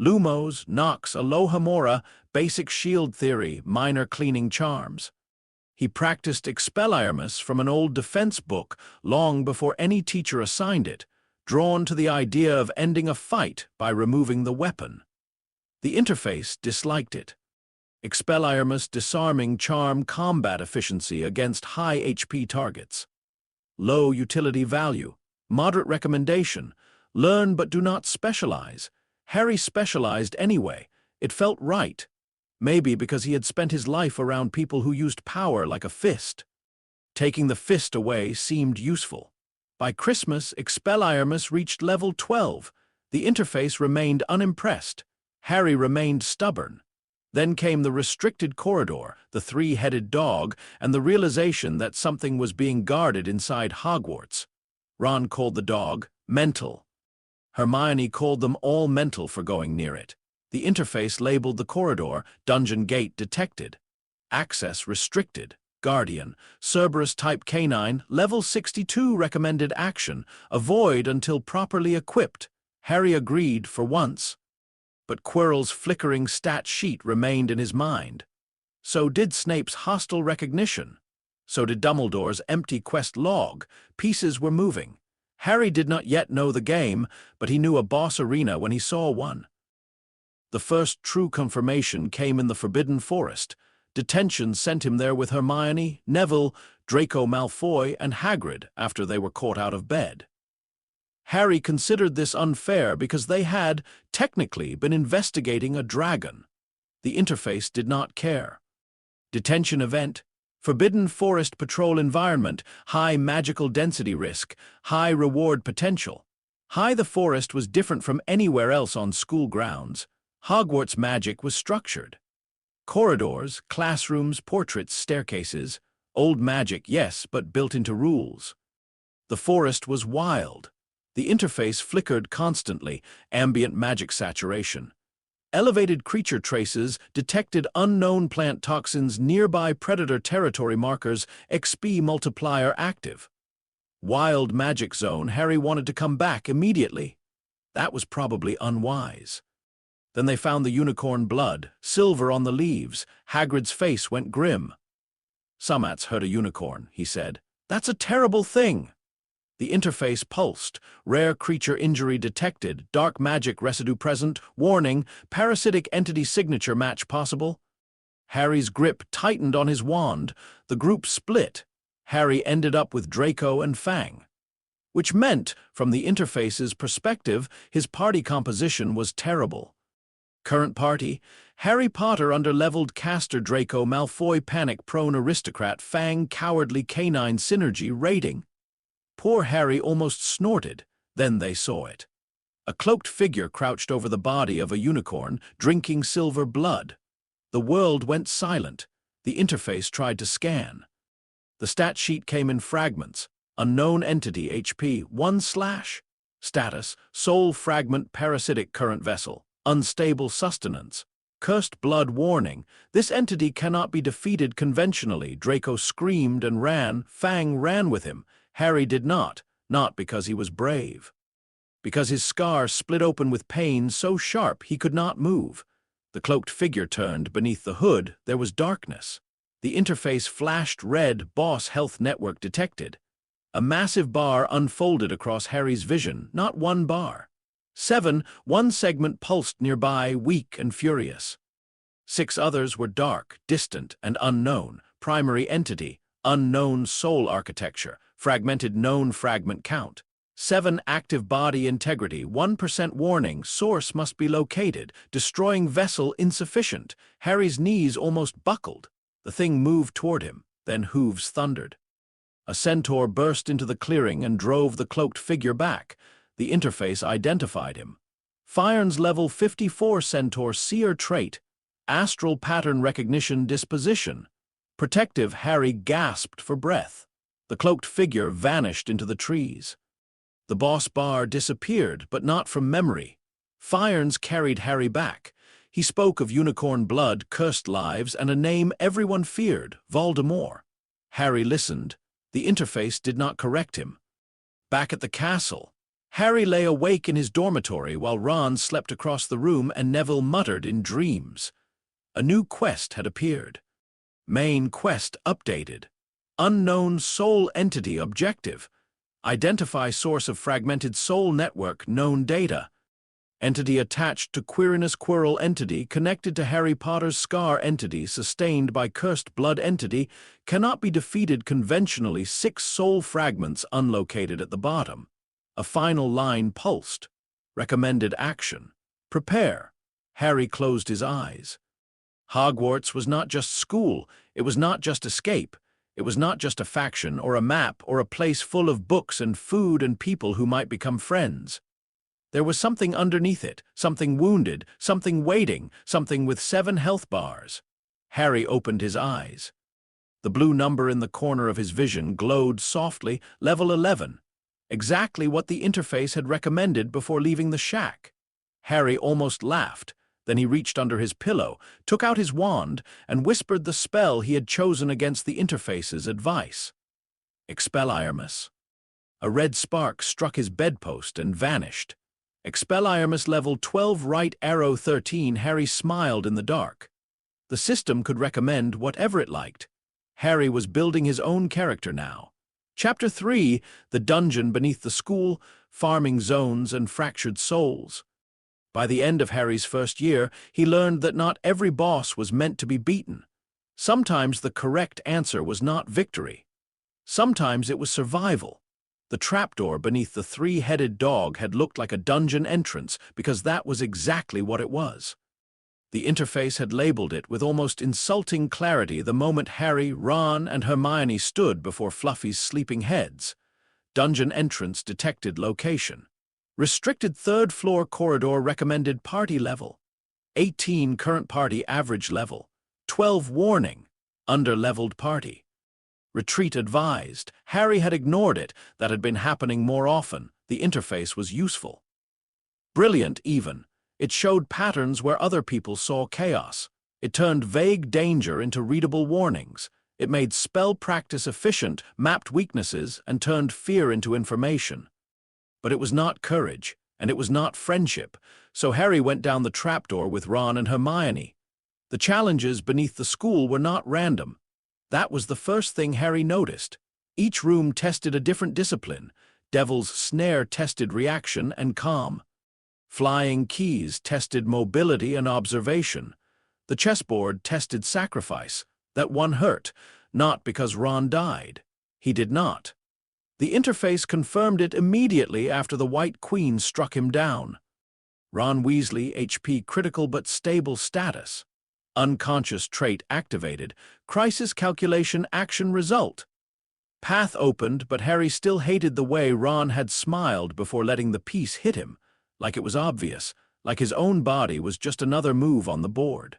Lumos, Nox, Alohomora, basic shield theory, minor cleaning charms. He practiced Expelliarmus from an old defense book long before any teacher assigned it, drawn to the idea of ending a fight by removing the weapon. The interface disliked it. Expelliarmus disarming charm combat efficiency against high HP targets. Low utility value, moderate recommendation, learn but do not specialize. Harry specialized anyway. It felt right. Maybe because he had spent his life around people who used power like a fist. Taking the fist away seemed useful. By Christmas, Expelliarmus reached level 12. The interface remained unimpressed. Harry remained stubborn. Then came the restricted corridor, the three-headed dog, and the realization that something was being guarded inside Hogwarts. Ron called the dog mental. Hermione called them all mental for going near it. The interface labeled the corridor, dungeon gate detected. Access restricted. Guardian, Cerberus-type canine, level 62 recommended action. Avoid until properly equipped. Harry agreed for once. But Quirrell's flickering stat sheet remained in his mind. So did Snape's hostile recognition. So did Dumbledore's empty quest log. Pieces were moving. Harry did not yet know the game, but he knew a boss arena when he saw one. The first true confirmation came in the Forbidden Forest. Detention sent him there with Hermione, Neville, Draco Malfoy, and Hagrid after they were caught out of bed. Harry considered this unfair because they had, technically, been investigating a dragon. The interface did not care. Detention event, Forbidden Forest patrol environment, high magical density risk, high reward potential. High the forest was different from anywhere else on school grounds. Hogwarts magic was structured. Corridors, classrooms, portraits, staircases. Old magic, yes, but built into rules. The forest was wild. The interface flickered constantly, ambient magic saturation. Elevated creature traces detected unknown plant toxins nearby predator territory markers XP multiplier active. Wild magic zone, Harry wanted to come back immediately. That was probably unwise. Then they found the unicorn blood, silver on the leaves. Hagrid's face went grim. "Summat's heard a unicorn," he said. "That's a terrible thing." The interface pulsed. Rare creature injury detected. Dark magic residue present. Warning, parasitic entity signature match possible. Harry's grip tightened on his wand. The group split. Harry ended up with Draco and Fang. Which meant, from the interface's perspective, his party composition was terrible. Current party, Harry Potter underleveled caster Draco Malfoy panic-prone aristocrat Fang cowardly canine synergy rating. Poor Harry almost snorted, then they saw it. A cloaked figure crouched over the body of a unicorn, drinking silver blood. The world went silent. The interface tried to scan. The stat sheet came in fragments. Unknown entity HP 1/. Status, soul fragment parasitic current vessel. Unstable sustenance. Cursed blood warning. This entity cannot be defeated conventionally. Draco screamed and ran. Fang ran with him. Harry did not because he was brave. Because his scar split open with pain so sharp he could not move. The cloaked figure turned. Beneath the hood, there was darkness. The interface flashed red. Boss Health Network detected. A massive bar unfolded across Harry's vision, not one bar. 7. One segment pulsed nearby, weak and furious. 6 others were dark, distant, and unknown. Primary entity, unknown soul architecture, fragmented known fragment count. 7. Active body integrity, 1% warning, source must be located, destroying vessel insufficient. Harry's knees almost buckled. The thing moved toward him, then hooves thundered. A centaur burst into the clearing and drove the cloaked figure back. The interface identified him. Fyron's level 54 centaur seer trait, astral pattern recognition disposition. Protective. Harry gasped for breath. The cloaked figure vanished into the trees. The boss bar disappeared, but not from memory. Fyron's carried Harry back. He spoke of unicorn blood, cursed lives, and a name everyone feared, Voldemort. Harry listened. The interface did not correct him. Back at the castle, Harry lay awake in his dormitory while Ron slept across the room and Neville muttered in dreams. A new quest had appeared. Main quest updated. Unknown soul entity objective. Identify source of fragmented soul network, known data. Entity attached to Quirinus Quirrell entity connected to Harry Potter's Scar entity sustained by cursed blood entity cannot be defeated conventionally. 6 soul fragments unlocated at the bottom. A final line pulsed. Recommended action. Prepare. Harry closed his eyes. Hogwarts was not just school. It was not just escape. It was not just a faction or a map or a place full of books and food and people who might become friends. There was something underneath it, something wounded, something waiting, something with 7 health bars. Harry opened his eyes. The blue number in the corner of his vision glowed softly, level 11. Exactly what the interface had recommended before leaving the shack. Harry almost laughed. Then he reached under his pillow, took out his wand, and whispered the spell he had chosen against the interface's advice. Expelliarmus. A red spark struck his bedpost and vanished. Expelliarmus level 12 right arrow 13. Harry smiled in the dark. The system could recommend whatever it liked. Harry was building his own character now. Chapter 3, The Dungeon Beneath the School, Farming Zones and Fractured Souls. By the end of Harry's first year, he learned that not every boss was meant to be beaten. Sometimes the correct answer was not victory. Sometimes it was survival. The trapdoor beneath the 3-headed dog had looked like a dungeon entrance because that was exactly what it was. The interface had labeled it with almost insulting clarity the moment Harry, Ron, and Hermione stood before Fluffy's sleeping heads. Dungeon entrance detected location. Restricted 3rd floor corridor recommended party level. 18 current party average level. 12 warning, under-leveled party. Retreat advised. Harry had ignored it. That had been happening more often. The interface was useful. Brilliant, even. It showed patterns where other people saw chaos. It turned vague danger into readable warnings. It made spell practice efficient, mapped weaknesses, and turned fear into information. But it was not courage, and it was not friendship, so Harry went down the trapdoor with Ron and Hermione. The challenges beneath the school were not random. That was the first thing Harry noticed. Each room tested a different discipline. Devil's Snare tested reaction and calm. Flying Keys tested mobility and observation. The chessboard tested sacrifice. That one hurt, not because Ron died. He did not. The interface confirmed it immediately after the White Queen struck him down. Ron Weasley, HP critical but stable status. Unconscious trait activated. Crisis calculation action result. Path opened, but Harry still hated the way Ron had smiled before letting the piece hit him, like it was obvious, like his own body was just another move on the board.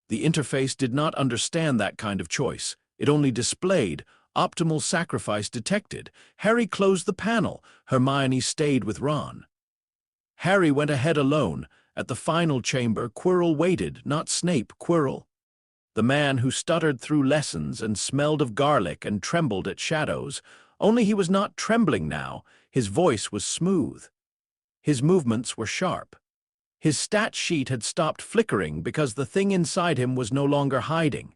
The interface did not understand that kind of choice. It only displayed optimal sacrifice detected. Harry closed the panel. Hermione stayed with Ron. Harry went ahead alone. At the final chamber, Quirrell waited, not Snape, Quirrell. The man who stuttered through lessons and smelled of garlic and trembled at shadows, only he was not trembling now. His voice was smooth. His movements were sharp. His stat sheet had stopped flickering because the thing inside him was no longer hiding.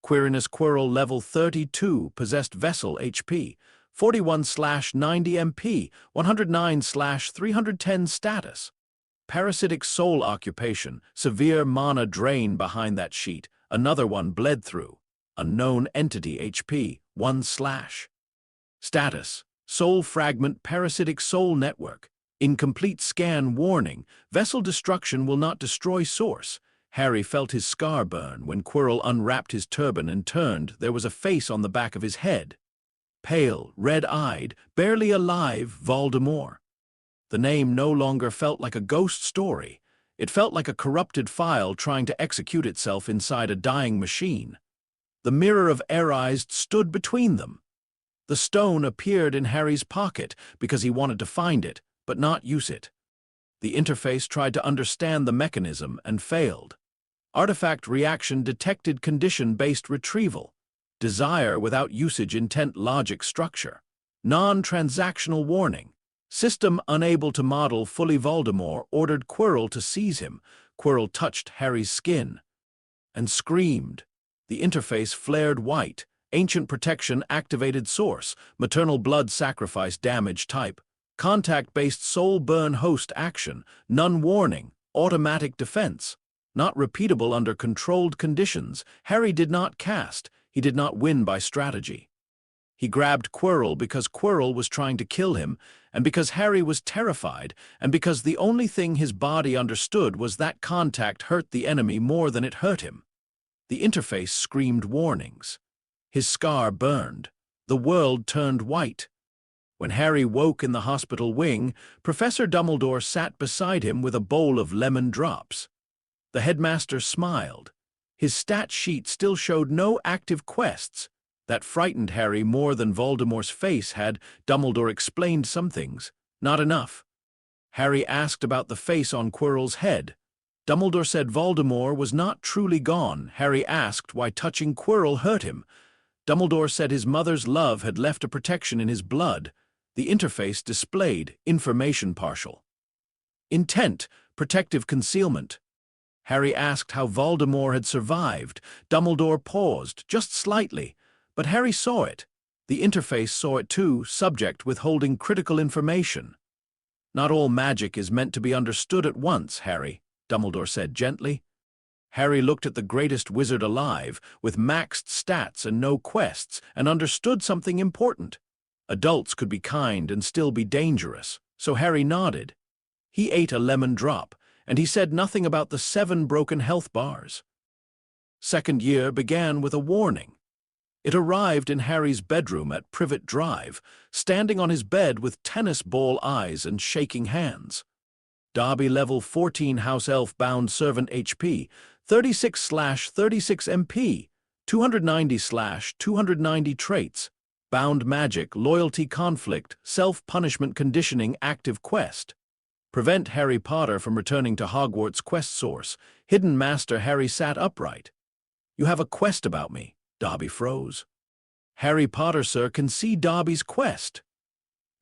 Quirinus Quirrell level 32, possessed vessel HP, 41/90 MP, 109/310 status. Parasitic soul occupation, severe mana drain behind that sheet, another one bled through. Unknown entity HP, 1/. Status, soul fragment parasitic soul network. Incomplete scan warning, vessel destruction will not destroy source. Harry felt his scar burn when Quirrell unwrapped his turban and turned. There was a face on the back of his head. Pale, red-eyed, barely alive Voldemort. The name no longer felt like a ghost story. It felt like a corrupted file trying to execute itself inside a dying machine. The mirror of Erised stood between them. The stone appeared in Harry's pocket because he wanted to find it, but not use it. The interface tried to understand the mechanism and failed. Artifact reaction detected condition-based retrieval. Desire without usage intent logic structure. Non-transactional warning. System unable to model fully. Voldemort ordered Quirrell to seize him. Quirrell touched Harry's skin and screamed. The interface flared white. Ancient protection activated source. Maternal blood sacrifice damage type. Contact-based soul burn host action. None warning. Automatic defense. Not repeatable under controlled conditions. Harry did not cast. He did not win by strategy. He grabbed Quirrell because Quirrell was trying to kill him, and because Harry was terrified, and because the only thing his body understood was that contact hurt the enemy more than it hurt him. The interface screamed warnings. His scar burned. The world turned white. When Harry woke in the hospital wing, Professor Dumbledore sat beside him with a bowl of lemon drops. The headmaster smiled. His stat sheet still showed no active quests. That frightened Harry more than Voldemort's face had. Dumbledore explained some things. Not enough. Harry asked about the face on Quirrell's head. Dumbledore said Voldemort was not truly gone. Harry asked why touching Quirrell hurt him. Dumbledore said his mother's love had left a protection in his blood. The interface displayed information partial. Intent, protective concealment. Harry asked how Voldemort had survived. Dumbledore paused, just slightly, but Harry saw it. The interface saw it too, subject withholding critical information. Not all magic is meant to be understood at once, Harry, Dumbledore said gently. Harry looked at the greatest wizard alive, with maxed stats and no quests, and understood something important. Adults could be kind and still be dangerous, so Harry nodded. He ate a lemon drop, and he said nothing about the 7 broken health bars. Second year began with a warning. It arrived in Harry's bedroom at Privet Drive, standing on his bed with tennis ball eyes and shaking hands. Dobby level 14 house elf bound servant HP, 36/36 MP, 290/290 traits, bound magic, loyalty conflict, self-punishment conditioning active quest. Prevent Harry Potter from returning to Hogwarts quest source. Hidden Master Harry sat upright. You have a quest about me. Dobby froze. Harry Potter, sir, can see Dobby's quest.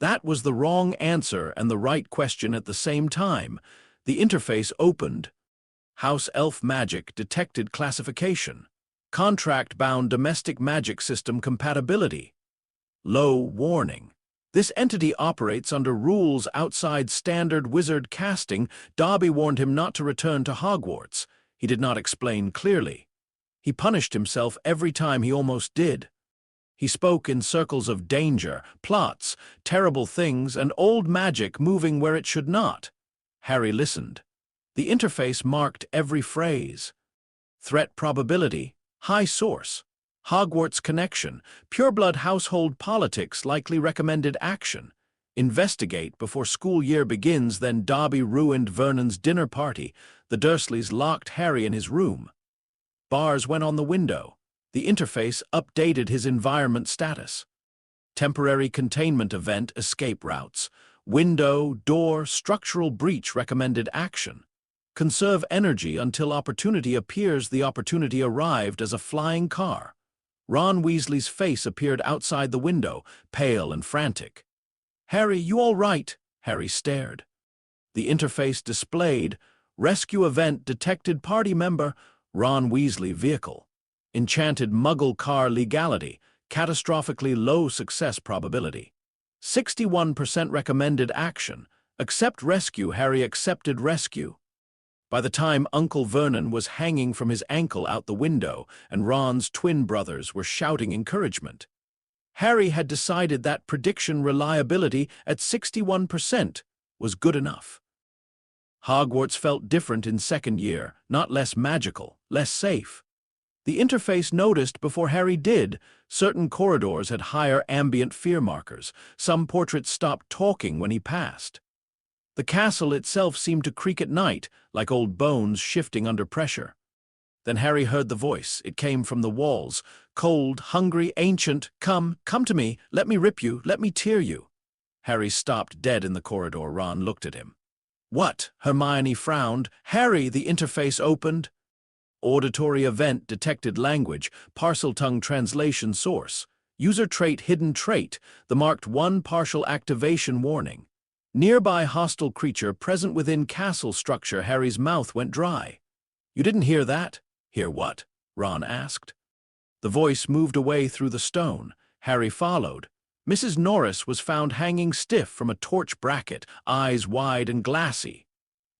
That was the wrong answer and the right question at the same time. The interface opened. House Elf Magic detected classification. Contract-bound domestic magic system compatibility. Low warning. This entity operates under rules outside standard wizard casting. Dobby warned him not to return to Hogwarts. He did not explain clearly. He punished himself every time he almost did. He spoke in circles of danger, plots, terrible things, and old magic moving where it should not. Harry listened. The interface marked every phrase. Threat probability, high source. Hogwarts connection, pureblood household politics likely recommended action. Investigate before school year begins. Then Dobby ruined Vernon's dinner party. The Dursleys locked Harry in his room. Bars went on the window. The interface updated his environment status. Temporary containment event escape routes. Window, door, structural breach recommended action. Conserve energy until opportunity appears. The opportunity arrived as a flying car. Ron Weasley's face appeared outside the window, pale and frantic. Harry, you all right? Harry stared. The interface displayed, rescue event detected party member, Ron Weasley vehicle. Enchanted Muggle car legality, catastrophically low success probability. 61% recommended action. Accept rescue. Harry accepted rescue. By the time Uncle Vernon was hanging from his ankle out the window and Ron's twin brothers were shouting encouragement, Harry had decided that prediction reliability at 61% was good enough. Hogwarts felt different in second year, not less magical, less safe. The interface noticed before Harry did. Certain corridors had higher ambient fear markers. Some portraits stopped talking when he passed. The castle itself seemed to creak at night, like old bones shifting under pressure. Then Harry heard the voice. It came from the walls. Cold, hungry, ancient. Come to me. Let me rip you. Let me tear you. Harry stopped dead in the corridor. Ron looked at him. What? Hermione frowned. Harry, the interface opened. Auditory event detected language. Parseltongue translation source. User trait hidden trait. The marked 1 partial activation warning. Nearby hostile creature present within castle structure. Harry's mouth went dry. You didn't hear that? Hear what? Ron asked. The voice moved away through the stone. Harry followed. Mrs. Norris was found hanging stiff from a torch bracket, eyes wide and glassy.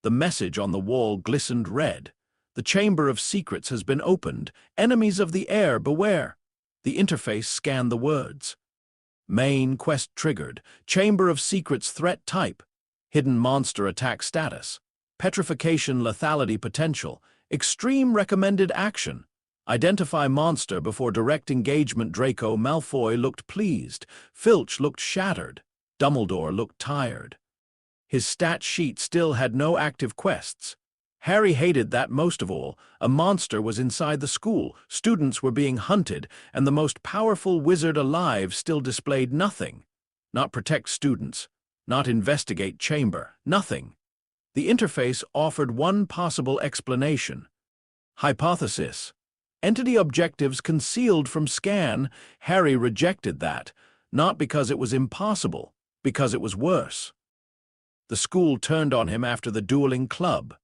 The message on the wall glistened red. The Chamber of Secrets has been opened. Enemies of the air, beware. The interface scanned the words. Main quest triggered. Chamber of Secrets threat type. Hidden monster attack status. Petrification lethality potential. Extreme recommended action. Identify monster before direct engagement. Draco Malfoy looked pleased. Filch looked shattered. Dumbledore looked tired. His stat sheet still had no active quests. Harry hated that most of all. A monster was inside the school, students were being hunted, and the most powerful wizard alive still displayed nothing. Not protect students, not investigate chamber, nothing. The interface offered one possible explanation. Hypothesis. Entity objectives concealed from scan. Harry rejected that, not because it was impossible, because it was worse. The school turned on him after the dueling club.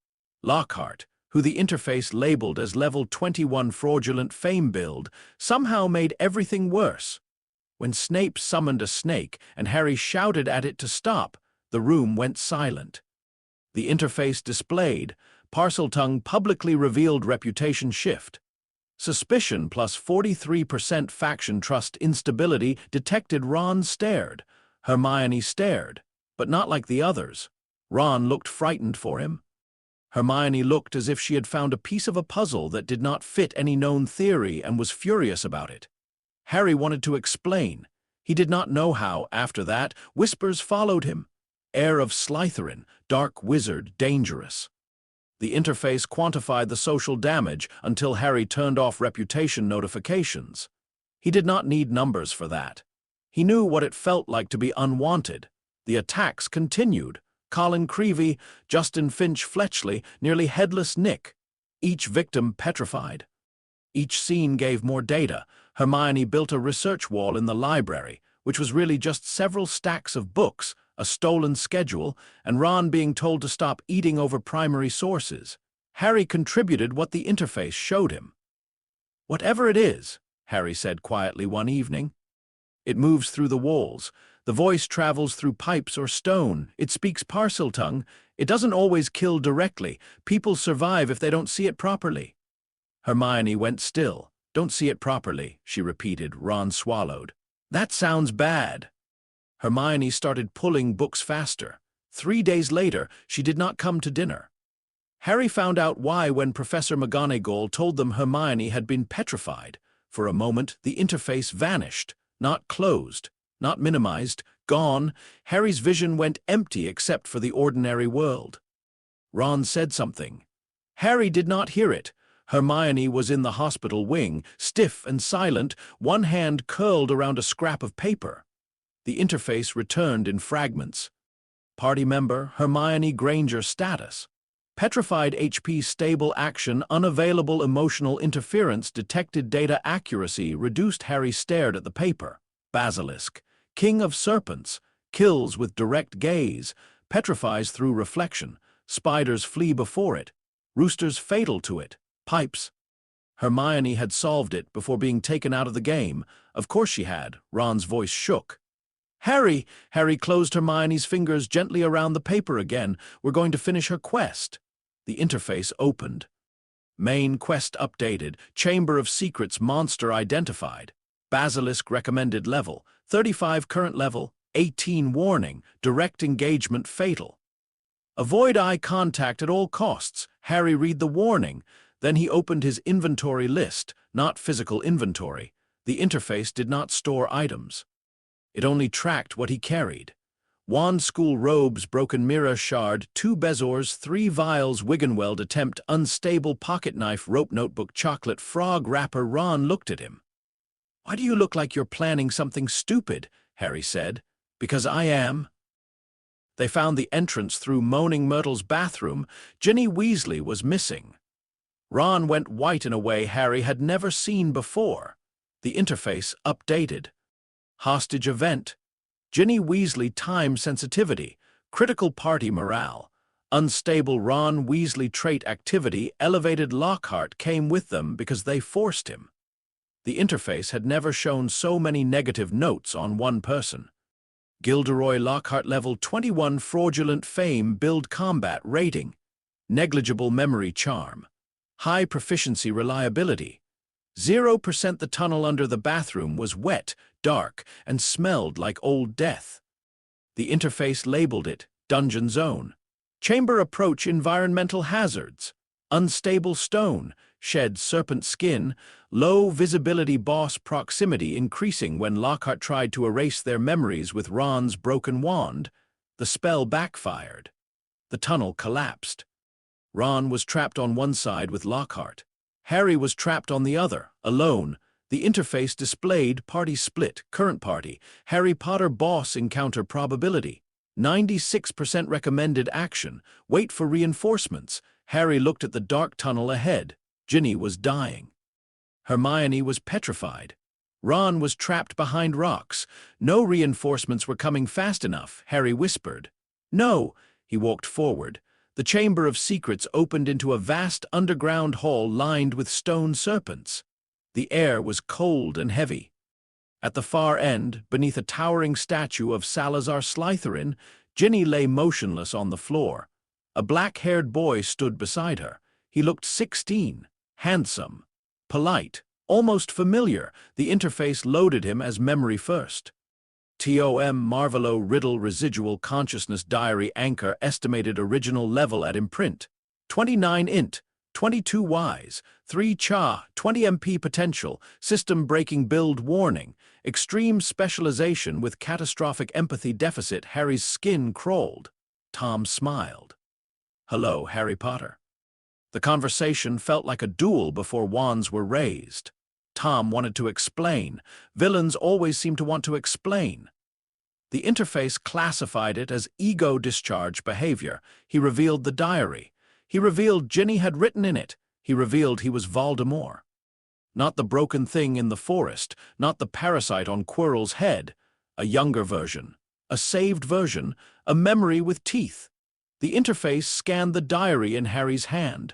Lockhart, who the interface labeled as level 21 fraudulent fame build, somehow made everything worse. When Snape summoned a snake and Harry shouted at it to stop, the room went silent. The interface displayed. Parseltongue publicly revealed reputation shift. Suspicion plus 43% faction trust instability detected. Ron stared. Hermione stared, but not like the others. Ron looked frightened for him. Hermione looked as if she had found a piece of a puzzle that did not fit any known theory and was furious about it. Harry wanted to explain. He did not know how. After that, whispers followed him. Heir of Slytherin, dark wizard, dangerous. The interface quantified the social damage until Harry turned off reputation notifications. He did not need numbers for that. He knew what it felt like to be unwanted. The attacks continued. Colin Creevey, Justin Finch Fletchley, nearly headless Nick. Each victim petrified. Each scene gave more data. Hermione built a research wall in the library, which was really just several stacks of books, a stolen schedule, and Ron being told to stop eating over primary sources. Harry contributed what the interface showed him. Whatever it is, Harry said quietly one evening. It moves through the walls. The voice travels through pipes or stone. It speaks Parseltongue. It doesn't always kill directly. People survive if they don't see it properly. Hermione went still. Don't see it properly, she repeated. Ron swallowed. That sounds bad. Hermione started pulling books faster. 3 days later, she did not come to dinner. Harry found out why when Professor McGonagall told them Hermione had been petrified. For a moment, the interface vanished, not closed, not minimized, gone. Harry's vision went empty except for the ordinary world. Ron said something. Harry did not hear it. Hermione was in the hospital wing, stiff and silent, one hand curled around a scrap of paper. The interface returned in fragments. Party member, Hermione Granger status. Petrified HP stable action, unavailable emotional interference, detected data accuracy, reduced. Harry stared at the paper. Basilisk. King of serpents. Kills with direct gaze. Petrifies through reflection. Spiders flee before it. Roosters fatal to it. Pipes. Hermione had solved it before being taken out of the game. Of course she had. Ron's voice shook. Harry! Harry closed Hermione's fingers gently around the paper again. We're going to finish her quest. The interface opened. Main quest updated. Chamber of Secrets monster identified. Basilisk recommended level. 35 current level. 18 warning. Direct engagement fatal. Avoid eye contact at all costs. Harry read the warning. Then he opened his inventory list, not physical inventory. The interface did not store items. It only tracked what he carried. Wand school robes, broken mirror shard, 2 bezoars, 3 vials, Wiggenweld attempt, unstable pocket knife, rope notebook, chocolate, frog wrapper. Ron looked at him. Why do you look like you're planning something stupid? Harry said. Because I am. They found the entrance through Moaning Myrtle's bathroom. Ginny Weasley was missing. Ron went white in a way Harry had never seen before. The interface updated. Hostage event. Ginny Weasley time sensitivity. Critical party morale. Unstable Ron Weasley trait activity. Elevated Lockhart came with them because they forced him. The interface had never shown so many negative notes on one person. Gilderoy Lockhart level 21 fraudulent fame build combat rating. Negligible memory charm. High proficiency reliability. 0% the tunnel under the bathroom was wet, dark, and smelled like old death. The interface labeled it Dungeon Zone. Chamber approach environmental hazards. Unstable stone, shed serpent skin, low visibility boss proximity increasing when Lockhart tried to erase their memories with Ron's broken wand. The spell backfired. The tunnel collapsed. Ron was trapped on one side with Lockhart. Harry was trapped on the other, alone. The interface displayed party split, current party, Harry Potter boss encounter probability. 96% recommended action, wait for reinforcements. Harry looked at the dark tunnel ahead. Ginny was dying. Hermione was petrified. Ron was trapped behind rocks. No reinforcements were coming fast enough, Harry whispered. No, he walked forward. The Chamber of Secrets opened into a vast underground hall lined with stone serpents. The air was cold and heavy. At the far end, beneath a towering statue of Salazar Slytherin, Ginny lay motionless on the floor. A black-haired boy stood beside her. He looked 16, handsome, polite, almost familiar. The interface loaded him as memory first. Tom Marvolo Riddle Residual Consciousness Diary Anchor Estimated Original Level at Imprint 29 Int, 22 Wise, 3 Cha, 20 MP Potential, System Breaking Build Warning, Extreme Specialization with Catastrophic Empathy Deficit. Harry's skin crawled. Tom smiled. Hello, Harry Potter. The conversation felt like a duel before wands were raised. Tom wanted to explain. Villains always seem to want to explain. The interface classified it as ego discharge behavior. He revealed the diary. He revealed Ginny had written in it. He revealed he was Voldemort. Not the broken thing in the forest, not the parasite on Quirrell's head. A younger version, a saved version, a memory with teeth. The interface scanned the diary in Harry's hand.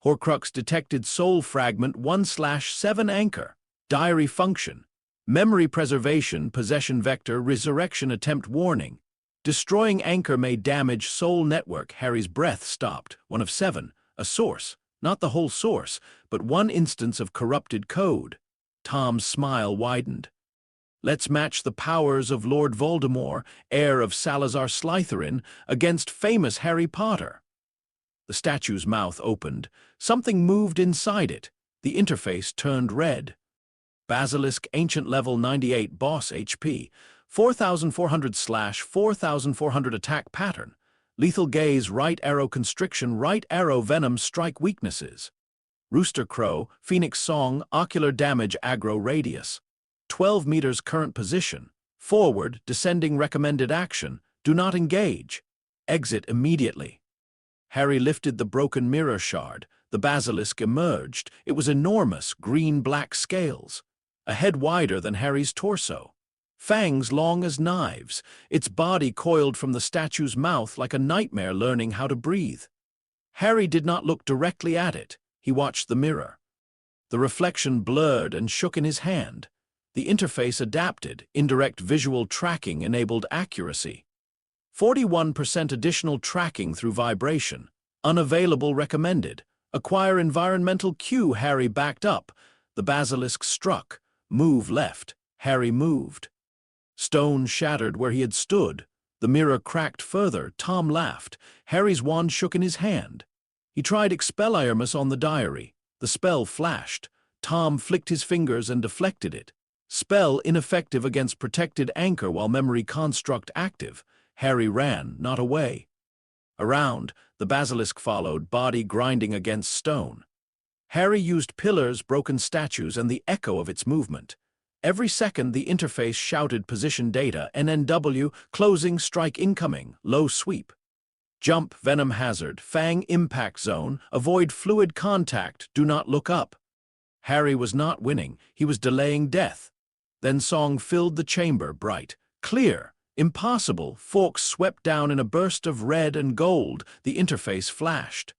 Horcrux detected soul fragment 1/7 anchor. Diary function. Memory preservation, possession vector, resurrection attempt warning. Destroying anchor may damage soul network. Harry's breath stopped. 1 of 7. A source. Not the whole source, but one instance of corrupted code. Tom's smile widened. Let's match the powers of Lord Voldemort, heir of Salazar Slytherin, against famous Harry Potter. The statue's mouth opened. Something moved inside it. The interface turned red. Basilisk Ancient Level 98 Boss HP, 4400/4400 Attack Pattern, Lethal Gaze, Right Arrow Constriction, Right Arrow Venom Strike Weaknesses, Rooster Crow, Phoenix Song, Ocular Damage Aggro Radius, 12 meters Current Position, Forward, Descending Recommended Action, Do Not Engage, Exit Immediately. Harry lifted the broken mirror shard. The basilisk emerged. It was enormous, green-black scales, a head wider than Harry's torso, fangs long as knives. Its body coiled from the statue's mouth like a nightmare learning how to breathe. Harry did not look directly at it. He watched the mirror. The reflection blurred and shook in his hand. The interface adapted. Indirect visual tracking enabled accuracy. 41% additional tracking through vibration. Unavailable recommended. Acquire environmental cue. Harry backed up. The basilisk struck. Move left. Harry moved. Stone shattered where he had stood. The mirror cracked further. Tom laughed. Harry's wand shook in his hand. He tried Expel Iremus on the diary. The spell flashed. Tom flicked his fingers and deflected it. Spell ineffective against protected anchor while memory construct active. Harry ran, not away. Around, the basilisk followed, body grinding against stone. Harry used pillars, broken statues, and the echo of its movement. Every second, the interface shouted position data, NNW, closing, strike incoming, low sweep. Jump, venom hazard, fang impact zone, avoid fluid contact, do not look up. Harry was not winning, he was delaying death. Then song filled the chamber, bright, clear, impossible. Forks swept down in a burst of red and gold. The interface flashed.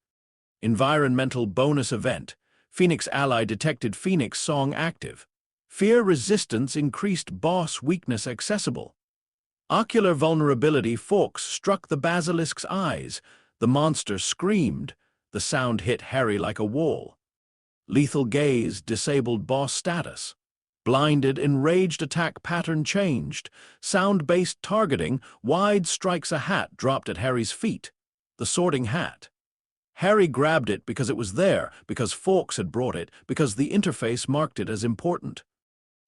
Environmental bonus event. Phoenix ally detected. Phoenix song active. Fear resistance increased. Boss weakness accessible. Ocular vulnerability. Forks struck the basilisk's eyes. The monster screamed. The sound hit Harry like a wall. Lethal gaze disabled. Boss status. Blinded, enraged attack pattern changed. Sound-based targeting. Wide strikes. A hat dropped at Harry's feet. The sorting hat. Harry grabbed it because it was there, because Fawkes had brought it, because the interface marked it as important.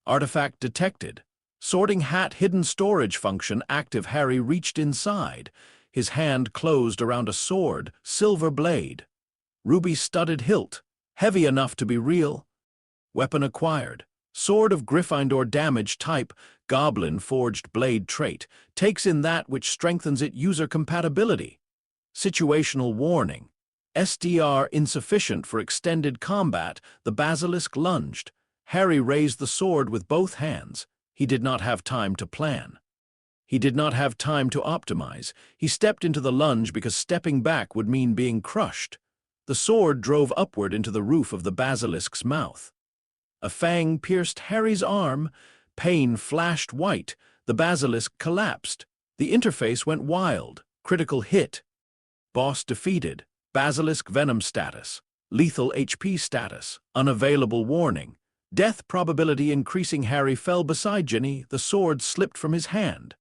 Artifact detected. Sorting hat hidden storage function active. Harry reached inside. His hand closed around a sword, silver blade. Ruby-studded hilt, heavy enough to be real. Weapon acquired. Sword of Gryffindor damage type, Goblin forged blade trait, takes in that which strengthens it user compatibility. Situational warning. SDR insufficient for extended combat. The basilisk lunged. Harry raised the sword with both hands. He did not have time to plan. He did not have time to optimize. He stepped into the lunge because stepping back would mean being crushed. The sword drove upward into the roof of the basilisk's mouth. A fang pierced Harry's arm. Pain flashed white. The basilisk collapsed. The interface went wild. Critical hit. Boss defeated. Basilisk venom status. Lethal HP status. Unavailable warning. Death probability increasing. Harry fell beside Ginny. The sword slipped from his hand.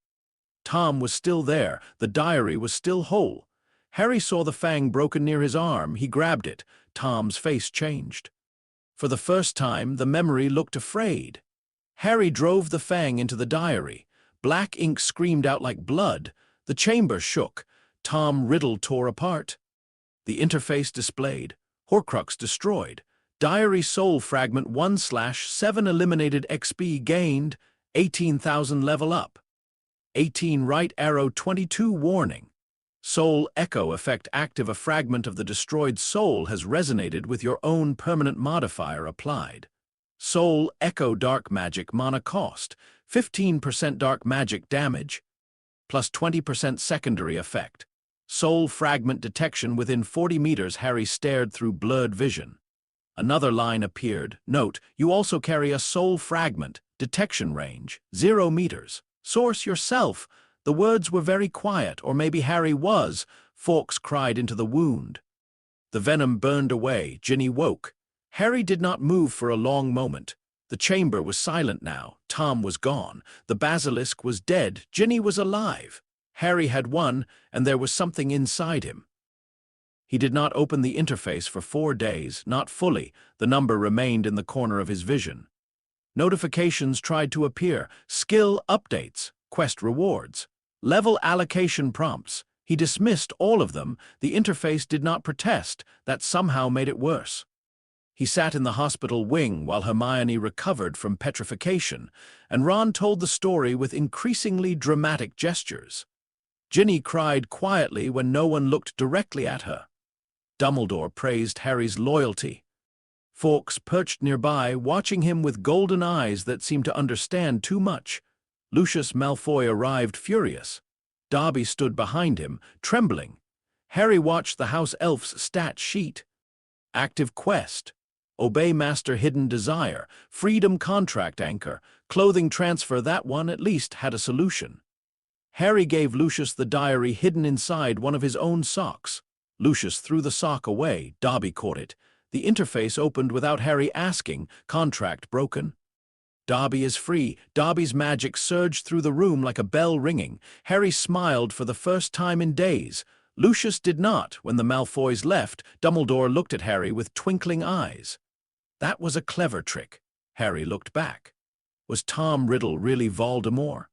Tom was still there. The diary was still whole. Harry saw the fang broken near his arm. He grabbed it. Tom's face changed. For the first time, the memory looked afraid. Harry drove the fang into the diary. Black ink screamed out like blood. The chamber shook. Tom Riddle tore apart. The interface displayed. Horcrux destroyed. Diary soul fragment 1/7 eliminated. XP gained. 18,000 level up. 18 right arrow 22 warning. Soul echo effect active. A fragment of the destroyed soul has resonated with your own permanent modifier applied. Soul echo dark magic mana cost. 15% dark magic damage. Plus 20% secondary effect. Soul fragment detection within 40 meters. Harry stared through blurred vision. Another line appeared. Note, you also carry a soul fragment. Detection range, 0 meters. Source yourself. The words were very quiet, or maybe Harry was. Fawkes cried into the wound. The venom burned away. Ginny woke. Harry did not move for a long moment. The chamber was silent now. Tom was gone. The basilisk was dead. Ginny was alive. Harry had won, and there was something inside him. He did not open the interface for 4 days, not fully. The number remained in the corner of his vision. Notifications tried to appear. Skill updates, quest rewards, level allocation prompts. He dismissed all of them. The interface did not protest. That somehow made it worse. He sat in the hospital wing while Hermione recovered from petrification, and Ron told the story with increasingly dramatic gestures. Ginny cried quietly when no one looked directly at her. Dumbledore praised Harry's loyalty. Fawkes perched nearby, watching him with golden eyes that seemed to understand too much. Lucius Malfoy arrived furious. Dobby stood behind him, trembling. Harry watched the house elf's stat sheet. Active quest. Obey Master Hidden Desire, Freedom Contract Anchor, Clothing Transfer, that one at least had a solution. Harry gave Lucius the diary hidden inside one of his own socks. Lucius threw the sock away. Dobby caught it. The interface opened without Harry asking. Contract broken. Dobby is free. Dobby's magic surged through the room like a bell ringing. Harry smiled for the first time in days. Lucius did not. When the Malfoys left, Dumbledore looked at Harry with twinkling eyes. That was a clever trick. Harry looked back. Was Tom Riddle really Voldemort?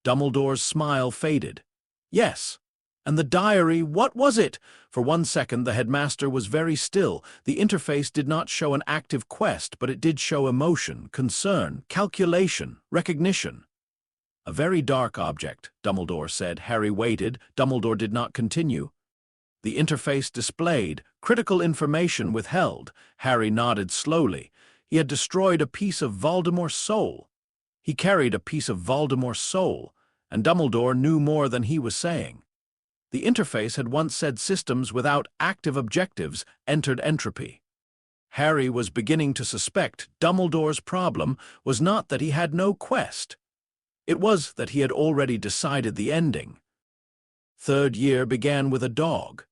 Dumbledore's smile faded. Yes. And the diary, what was it? For 1 second, the headmaster was very still. The interface did not show an active quest, but it did show emotion, concern, calculation, recognition. A very dark object, Dumbledore said. Harry waited. Dumbledore did not continue. The interface displayed, critical information withheld. Harry nodded slowly. He had destroyed a piece of Voldemort's soul. He carried a piece of Voldemort's soul, and Dumbledore knew more than he was saying. The interface had once said systems without active objectives entered entropy. Harry was beginning to suspect Dumbledore's problem was not that he had no quest. It was that he had already decided the ending. Third year began with a dog.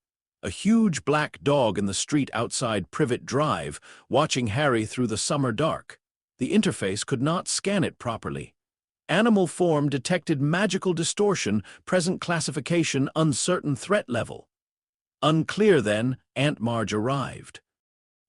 A huge black dog in the street outside Privet Drive, watching Harry through the summer dark. The interface could not scan it properly. Animal form detected magical distortion, present classification, uncertain threat level. Unclear then, Aunt Marge arrived.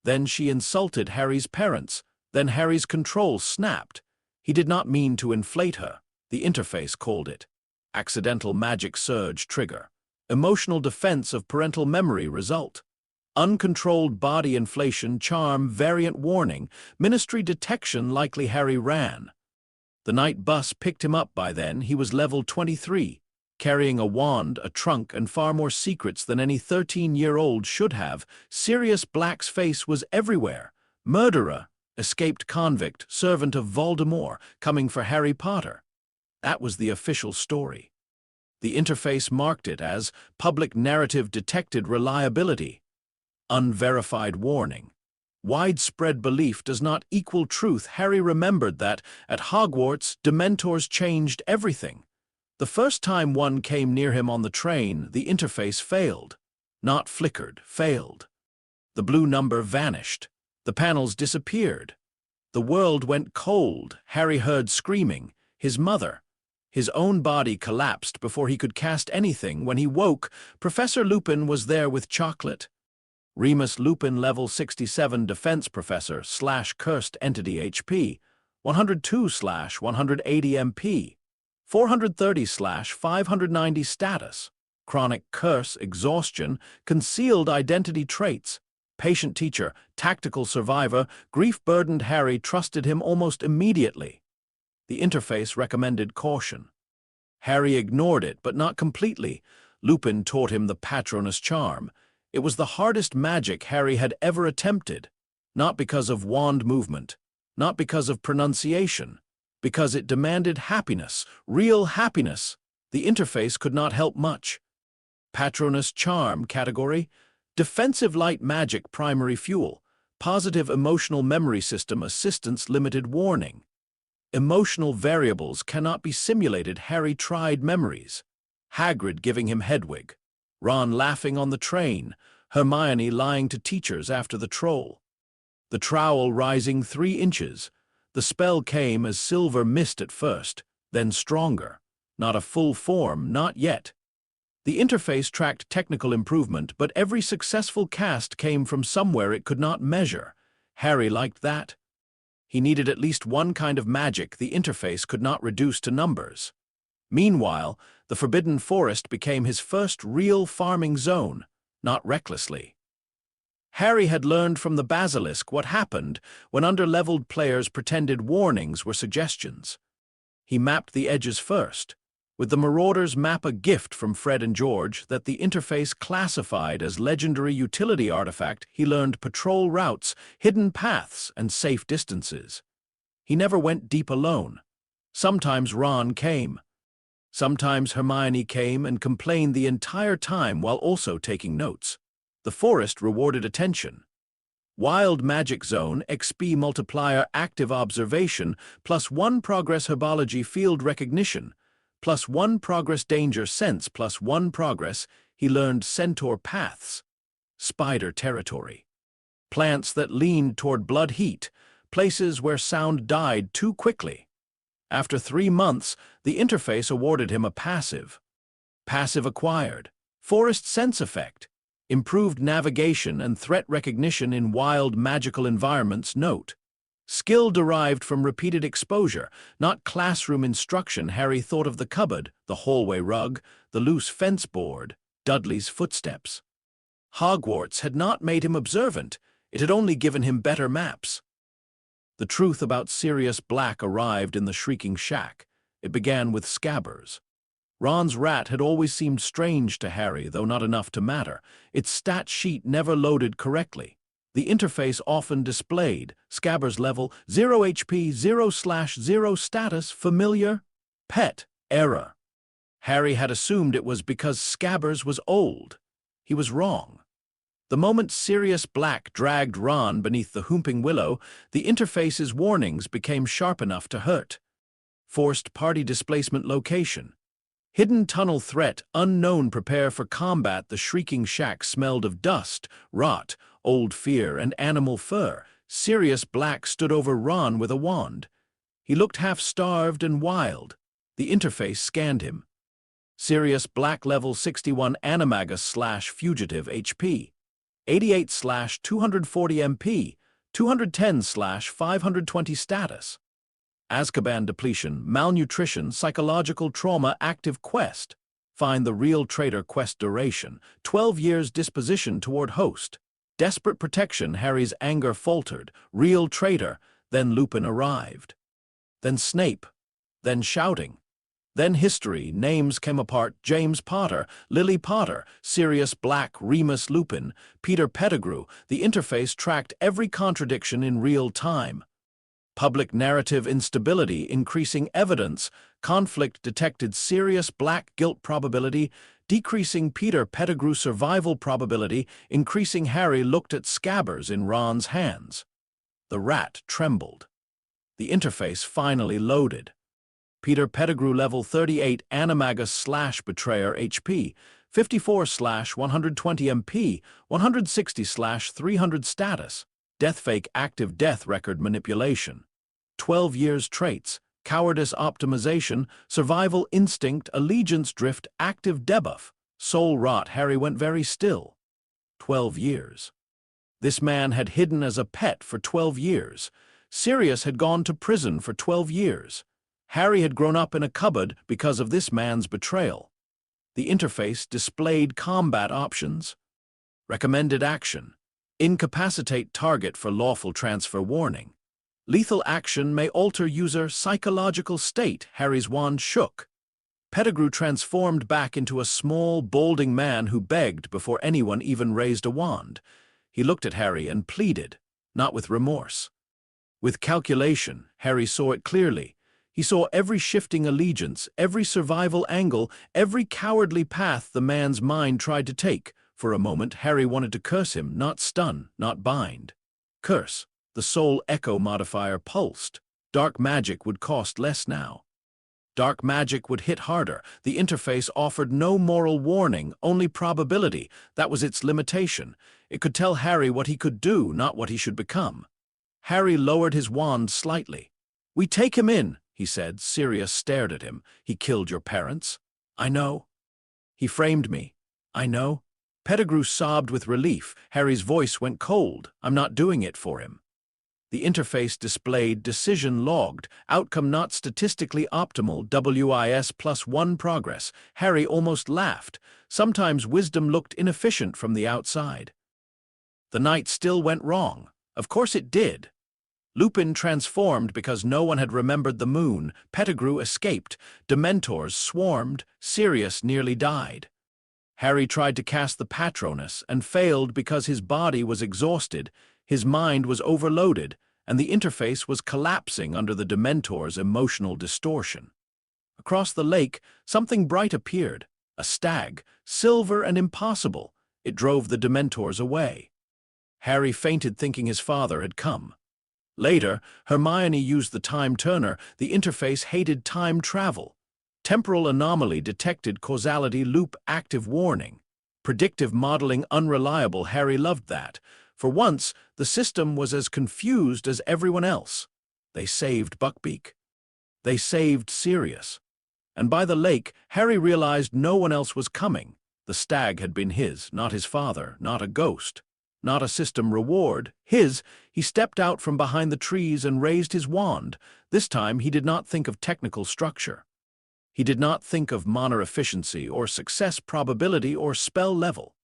Then she insulted Harry's parents. Then Harry's control snapped. He did not mean to inflate her. The interface called it. Accidental magic surge trigger. Emotional defense of parental memory result. Uncontrolled body inflation charm variant warning. Ministry detection likely Harry ran. The night bus picked him up by then. He was level 23, carrying a wand, a trunk, and far more secrets than any 13-year-old should have. Sirius Black's face was everywhere. Murderer, escaped convict, servant of Voldemort, coming for Harry Potter. That was the official story. The interface marked it as public narrative detected reliability. Unverified warning. Widespread belief does not equal truth. Harry remembered that, at Hogwarts, Dementors changed everything. The first time one came near him on the train, the interface failed. Not flickered, failed. The blue number vanished. The panels disappeared. The world went cold. Harry heard screaming. His mother. His own body collapsed before he could cast anything. When he woke, Professor Lupin was there with chocolate. Remus Lupin, level 67 defense professor / cursed entity HP, 102/180 MP, 430/590 status, chronic curse, exhaustion, concealed identity traits, patient teacher, tactical survivor, grief-burdened Harry trusted him almost immediately. The interface recommended caution. Harry ignored it, but not completely. Lupin taught him the Patronus charm. It was the hardest magic Harry had ever attempted, not because of wand movement, not because of pronunciation, because it demanded happiness, real happiness. The interface could not help much. Patronus charm category, defensive light magic primary fuel, positive emotional memory system assistance limited warning. Emotional variables cannot be simulated. Harry tried memories. Hagrid giving him Hedwig. Ron laughing on the train, Hermione lying to teachers after the troll. The trowel rising 3 inches. The spell came as silver mist at first, then stronger. Not a full form, not yet. The interface tracked technical improvement, but every successful cast came from somewhere it could not measure. Harry liked that. He needed at least one kind of magic the interface could not reduce to numbers. Meanwhile, the Forbidden Forest became his first real farming zone, not recklessly. Harry had learned from the Basilisk what happened when under-leveled players pretended warnings were suggestions. He mapped the edges first. With the Marauders map a gift from Fred and George that the interface classified as legendary utility artifact, he learned patrol routes, hidden paths, and safe distances. He never went deep alone. Sometimes Ron came. Sometimes Hermione came and complained the entire time while also taking notes. The forest rewarded attention. Wild Magic Zone, XP Multiplier Active Observation, +1 Progress Herbology Field Recognition, +1 Progress Danger Sense, +1 Progress, he learned Centaur Paths, Spider Territory, plants that leaned toward blood heat, places where sound died too quickly. After 3 months, the interface awarded him a passive acquired, Forest Sense Effect, improved navigation and threat recognition in wild magical environments. Note: skill derived from repeated exposure, not classroom instruction. Harry thought of the cupboard, the hallway rug, the loose fence board, Dudley's footsteps. Hogwarts had not made him observant, it had only given him better maps. The truth about Sirius Black arrived in the Shrieking Shack. It began with Scabbers. Ron's rat had always seemed strange to Harry, though not enough to matter. Its stat sheet never loaded correctly. The interface often displayed Scabbers level 0 HP 0/0 status familiar pet error. Harry had assumed it was because Scabbers was old. He was wrong. The moment Sirius Black dragged Ron beneath the Whomping Willow, the interface's warnings became sharp enough to hurt. Forced party displacement location. Hidden tunnel threat unknown. Prepare for combat. The Shrieking Shack smelled of dust, rot, old fear, and animal fur. Sirius Black stood over Ron with a wand. He looked half-starved and wild. The interface scanned him. Sirius Black level 61 Animagus/Fugitive HP, 88/240 MP, 210/520 status. Azkaban depletion, malnutrition, psychological trauma, active quest. Find the real traitor quest duration, 12 years disposition toward host. Desperate protection, Harry's anger faltered. Real traitor, then Lupin arrived. Then Snape, then shouting. Then history, names came apart. James Potter, Lily Potter, Sirius Black, Remus Lupin, Peter Pettigrew. The interface tracked every contradiction in real time. Public narrative instability, increasing evidence, conflict detected. Sirius Black guilt probability, decreasing. Peter Pettigrew survival probability, increasing. Harry looked at Scabbers in Ron's hands. The rat trembled. The interface finally loaded. Peter Pettigrew level 38 Animagus/Betrayer HP, 54/120 MP, 160/300 status. Deathfake active death record manipulation. 12 years traits, cowardice optimization, survival instinct, allegiance drift, active debuff, soul rot. Harry went very still. 12 years. This man had hidden as a pet for 12 years. Sirius had gone to prison for 12 years. Harry had grown up in a cupboard because of this man's betrayal. The interface displayed combat options. Recommended action. Incapacitate target for lawful transfer warning. Lethal action may alter user psychological state. Harry's wand shook. Pettigrew transformed back into a small, balding man who begged before anyone even raised a wand. He looked at Harry and pleaded, not with remorse. With calculation. Harry saw it clearly. He saw every shifting allegiance, every survival angle, every cowardly path the man's mind tried to take. For a moment, Harry wanted to curse him, not stun, not bind. Curse. The soul echo modifier pulsed. Dark magic would cost less now. Dark magic would hit harder. The interface offered no moral warning, only probability. That was its limitation. It could tell Harry what he could do, not what he should become. Harry lowered his wand slightly. "We take him in," he said. Sirius stared at him. "He killed your parents." "I know." "He framed me." "I know." Pettigrew sobbed with relief. Harry's voice went cold. "I'm not doing it for him." The interface displayed decision logged, outcome not statistically optimal, WIS +1 progress. Harry almost laughed. Sometimes wisdom looked inefficient from the outside. The night still went wrong. Of course it did. Lupin transformed because no one had remembered the moon. Pettigrew escaped. Dementors swarmed. Sirius nearly died. Harry tried to cast the Patronus and failed because his body was exhausted, his mind was overloaded, and the interface was collapsing under the Dementor's emotional distortion. Across the lake, something bright appeared, a stag, silver and impossible. It drove the Dementors away. Harry fainted thinking his father had come. Later, Hermione used the time turner. The interface hated time travel. Temporal anomaly detected, causality loop active warning. Predictive modeling unreliable. Harry loved that. For once, the system was as confused as everyone else. They saved Buckbeak. They saved Sirius. And by the lake, Harry realized no one else was coming. The stag had been his, not his father, not a ghost, not a system reward. His. He stepped out from behind the trees and raised his wand. This time he did not think of technical structure. He did not think of mana efficiency or success probability or spell level.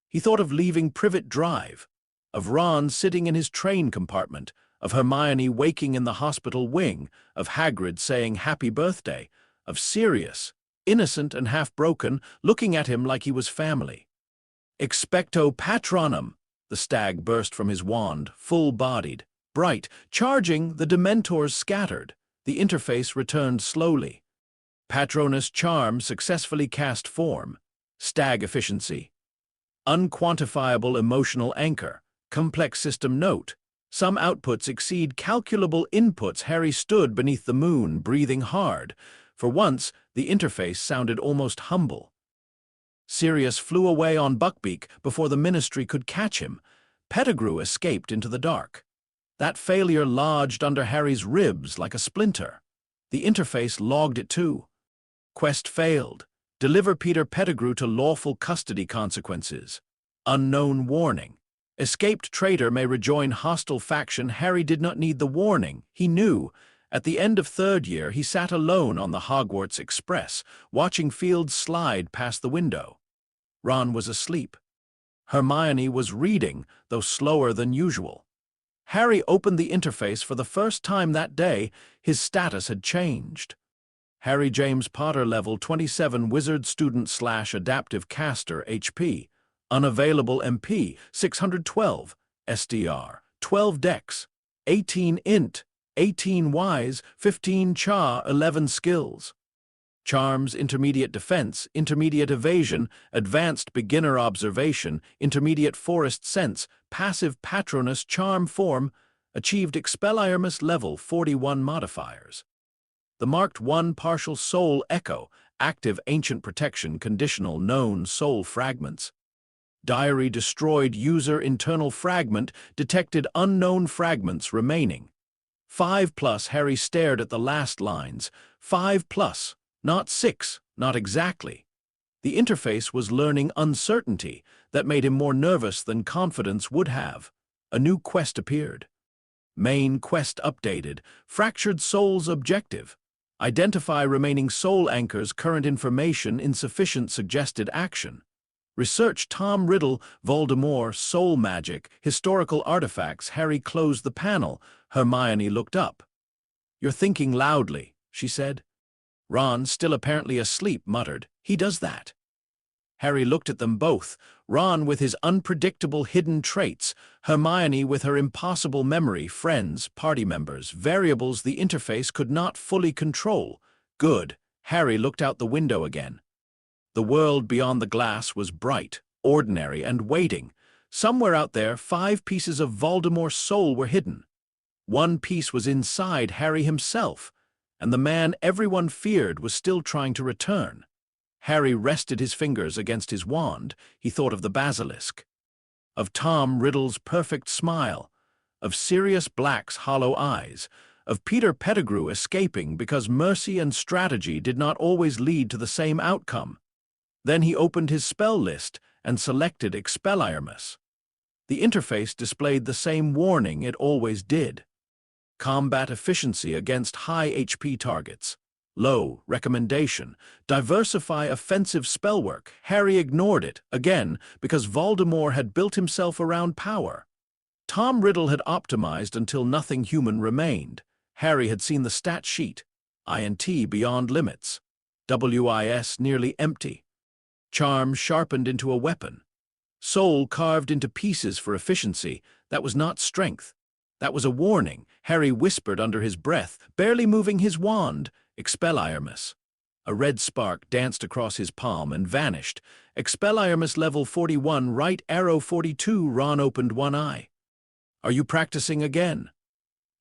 He thought of leaving Privet Drive, of Ron sitting in his train compartment, of Hermione waking in the hospital wing, of Hagrid saying happy birthday, of Sirius, innocent and half-broken, looking at him like he was family. Expecto Patronum! The stag burst from his wand, full-bodied, bright, charging. The Dementors scattered. The interface returned slowly. Patronus charm successfully cast form. Stag efficiency. Unquantifiable emotional anchor. Complex system note. Some outputs exceed calculable inputs. Harry stood beneath the moon, breathing hard. For once, the interface sounded almost humble. Sirius flew away on Buckbeak before the Ministry could catch him. Pettigrew escaped into the dark. That failure lodged under Harry's ribs like a splinter. The interface logged it too. Quest failed. Deliver Peter Pettigrew to lawful custody. Consequences. Unknown warning. Escaped traitor may rejoin hostile faction. Harry did not need the warning. He knew. At the end of third year, he sat alone on the Hogwarts Express, watching Fields slide past the window. Ron was asleep. Hermione was reading, though slower than usual. Harry opened the interface for the first time that day. His status had changed. Harry James Potter level 27 wizard student / adaptive caster HP. Unavailable MP 612. SDR 12 dex. 18 int. 18 wise, 15 cha, 11 skills. Charms, intermediate defense, intermediate evasion, advanced beginner observation, intermediate forest sense, passive patronus charm form, achieved Expelliarmus level 41 modifiers. The marked 1 partial soul echo, active ancient protection, conditional known soul fragments. Diary destroyed user internal fragment, detected unknown fragments remaining. 5+. Harry stared at the last lines. 5+, not 6, not exactly. The interface was learning uncertainty that made him more nervous than confidence would have. A new quest appeared. Main quest updated. Fractured Souls objective. Identify remaining soul anchors. Current information insufficient. Suggested action. Research Tom Riddle, Voldemort, soul magic, historical artifacts. Harry closed the panel. Hermione looked up. "You're thinking loudly," she said. Ron, still apparently asleep, muttered, "He does that." Harry looked at them both, Ron with his unpredictable hidden traits, Hermione with her impossible memory, friends, party members, variables the interface could not fully control. Good. Harry looked out the window again. The world beyond the glass was bright, ordinary, and waiting. Somewhere out there, 5 pieces of Voldemort's soul were hidden. 1 piece was inside Harry himself, and the man everyone feared was still trying to return. Harry rested his fingers against his wand. He thought of the basilisk, of Tom Riddle's perfect smile, of Sirius Black's hollow eyes, of Peter Pettigrew escaping because mercy and strategy did not always lead to the same outcome. Then he opened his spell list and selected Expelliarmus. The interface displayed the same warning it always did. Combat efficiency against high HP targets. Low recommendation. Diversify offensive spellwork. Harry ignored it, again, because Voldemort had built himself around power. Tom Riddle had optimized until nothing human remained. Harry had seen the stat sheet. INT beyond limits. WIS nearly empty. Charm sharpened into a weapon. Soul carved into pieces for efficiency. That was not strength. That was a warning. Harry whispered under his breath, barely moving his wand. Expelliarmus. A red spark danced across his palm and vanished. Expelliarmus level 41, right arrow 42. Ron opened one eye. Are you practicing again?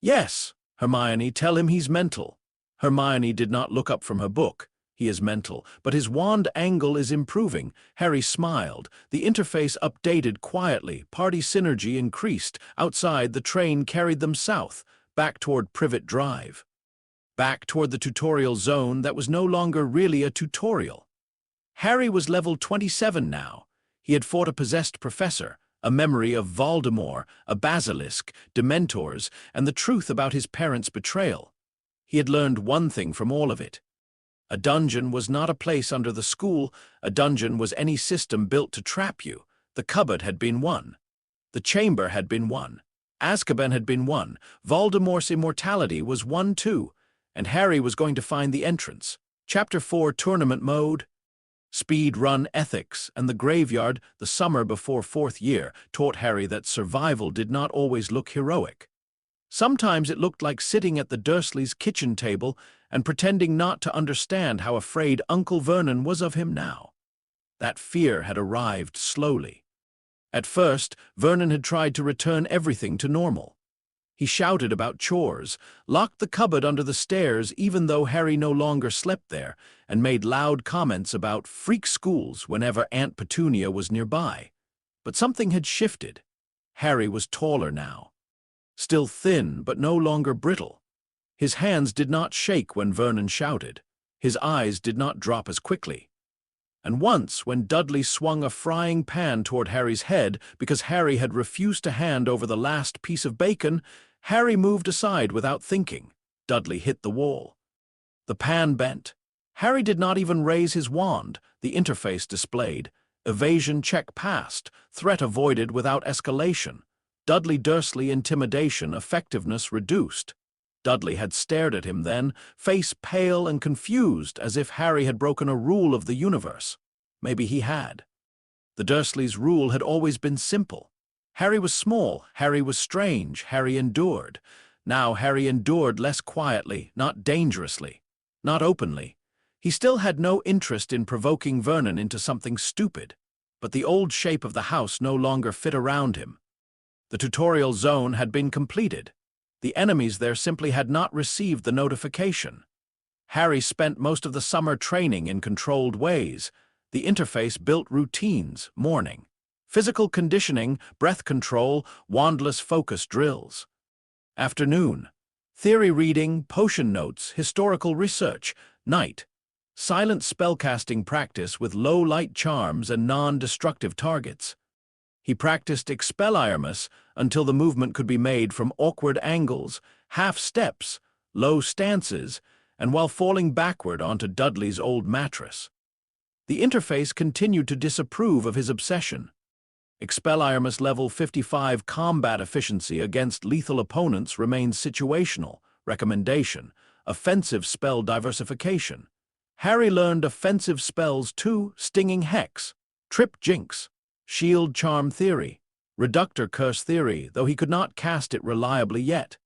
Yes, Hermione, tell him he's mental. Hermione did not look up from her book. He is mental, but his wand angle is improving. Harry smiled. The interface updated quietly. Party synergy increased. Outside, the train carried them south, back toward Privet Drive. Back toward the tutorial zone that was no longer really a tutorial. Harry was level 27 now. He had fought a possessed professor, a memory of Voldemort, a basilisk, dementors, and the truth about his parents' betrayal. He had learned one thing from all of it. A dungeon was not a place under the school. A dungeon was any system built to trap you. The cupboard had been one. The chamber had been one. Azkaban had been one. Voldemort's immortality was one too. And Harry was going to find the entrance. Chapter 4 Tournament Mode. Speed run ethics and the graveyard, the summer before fourth year, taught Harry that survival did not always look heroic. Sometimes it looked like sitting at the Dursleys' kitchen table and pretending not to understand how afraid Uncle Vernon was of him now. That fear had arrived slowly. At first, Vernon had tried to return everything to normal. He shouted about chores, locked the cupboard under the stairs even though Harry no longer slept there, and made loud comments about freak schools whenever Aunt Petunia was nearby. But something had shifted. Harry was taller now. Still thin, but no longer brittle. His hands did not shake when Vernon shouted. His eyes did not drop as quickly. And once, when Dudley swung a frying pan toward Harry's head because Harry had refused to hand over the last piece of bacon, Harry moved aside without thinking. Dudley hit the wall. The pan bent. Harry did not even raise his wand. The interface displayed. Evasion check passed. Threat avoided without escalation. Dudley Dursley intimidation effectiveness reduced. Dudley had stared at him then, face pale and confused, as if Harry had broken a rule of the universe. Maybe he had. The Dursleys' rule had always been simple. Harry was small, Harry was strange, Harry endured. Now Harry endured less quietly, not dangerously, not openly. He still had no interest in provoking Vernon into something stupid, but the old shape of the house no longer fit around him. The tutorial zone had been completed. The enemies there simply had not received the notification. Harry spent most of the summer training in controlled ways. The interface built routines, morning, physical conditioning, breath control, wandless focus drills. Afternoon, theory reading, potion notes, historical research. Night, silent spellcasting practice with low-light charms and non-destructive targets. He practiced Expelliarmus until the movement could be made from awkward angles, half steps, low stances, and while falling backward onto Dudley's old mattress. The interface continued to disapprove of his obsession. Expelliarmus level 55 combat efficiency against lethal opponents remains situational. Recommendation: offensive spell diversification. Harry learned offensive spells too: Stinging Hex, Trip Jinx, Shield Charm Theory, Reductor Curse Theory, though he could not cast it reliably yet.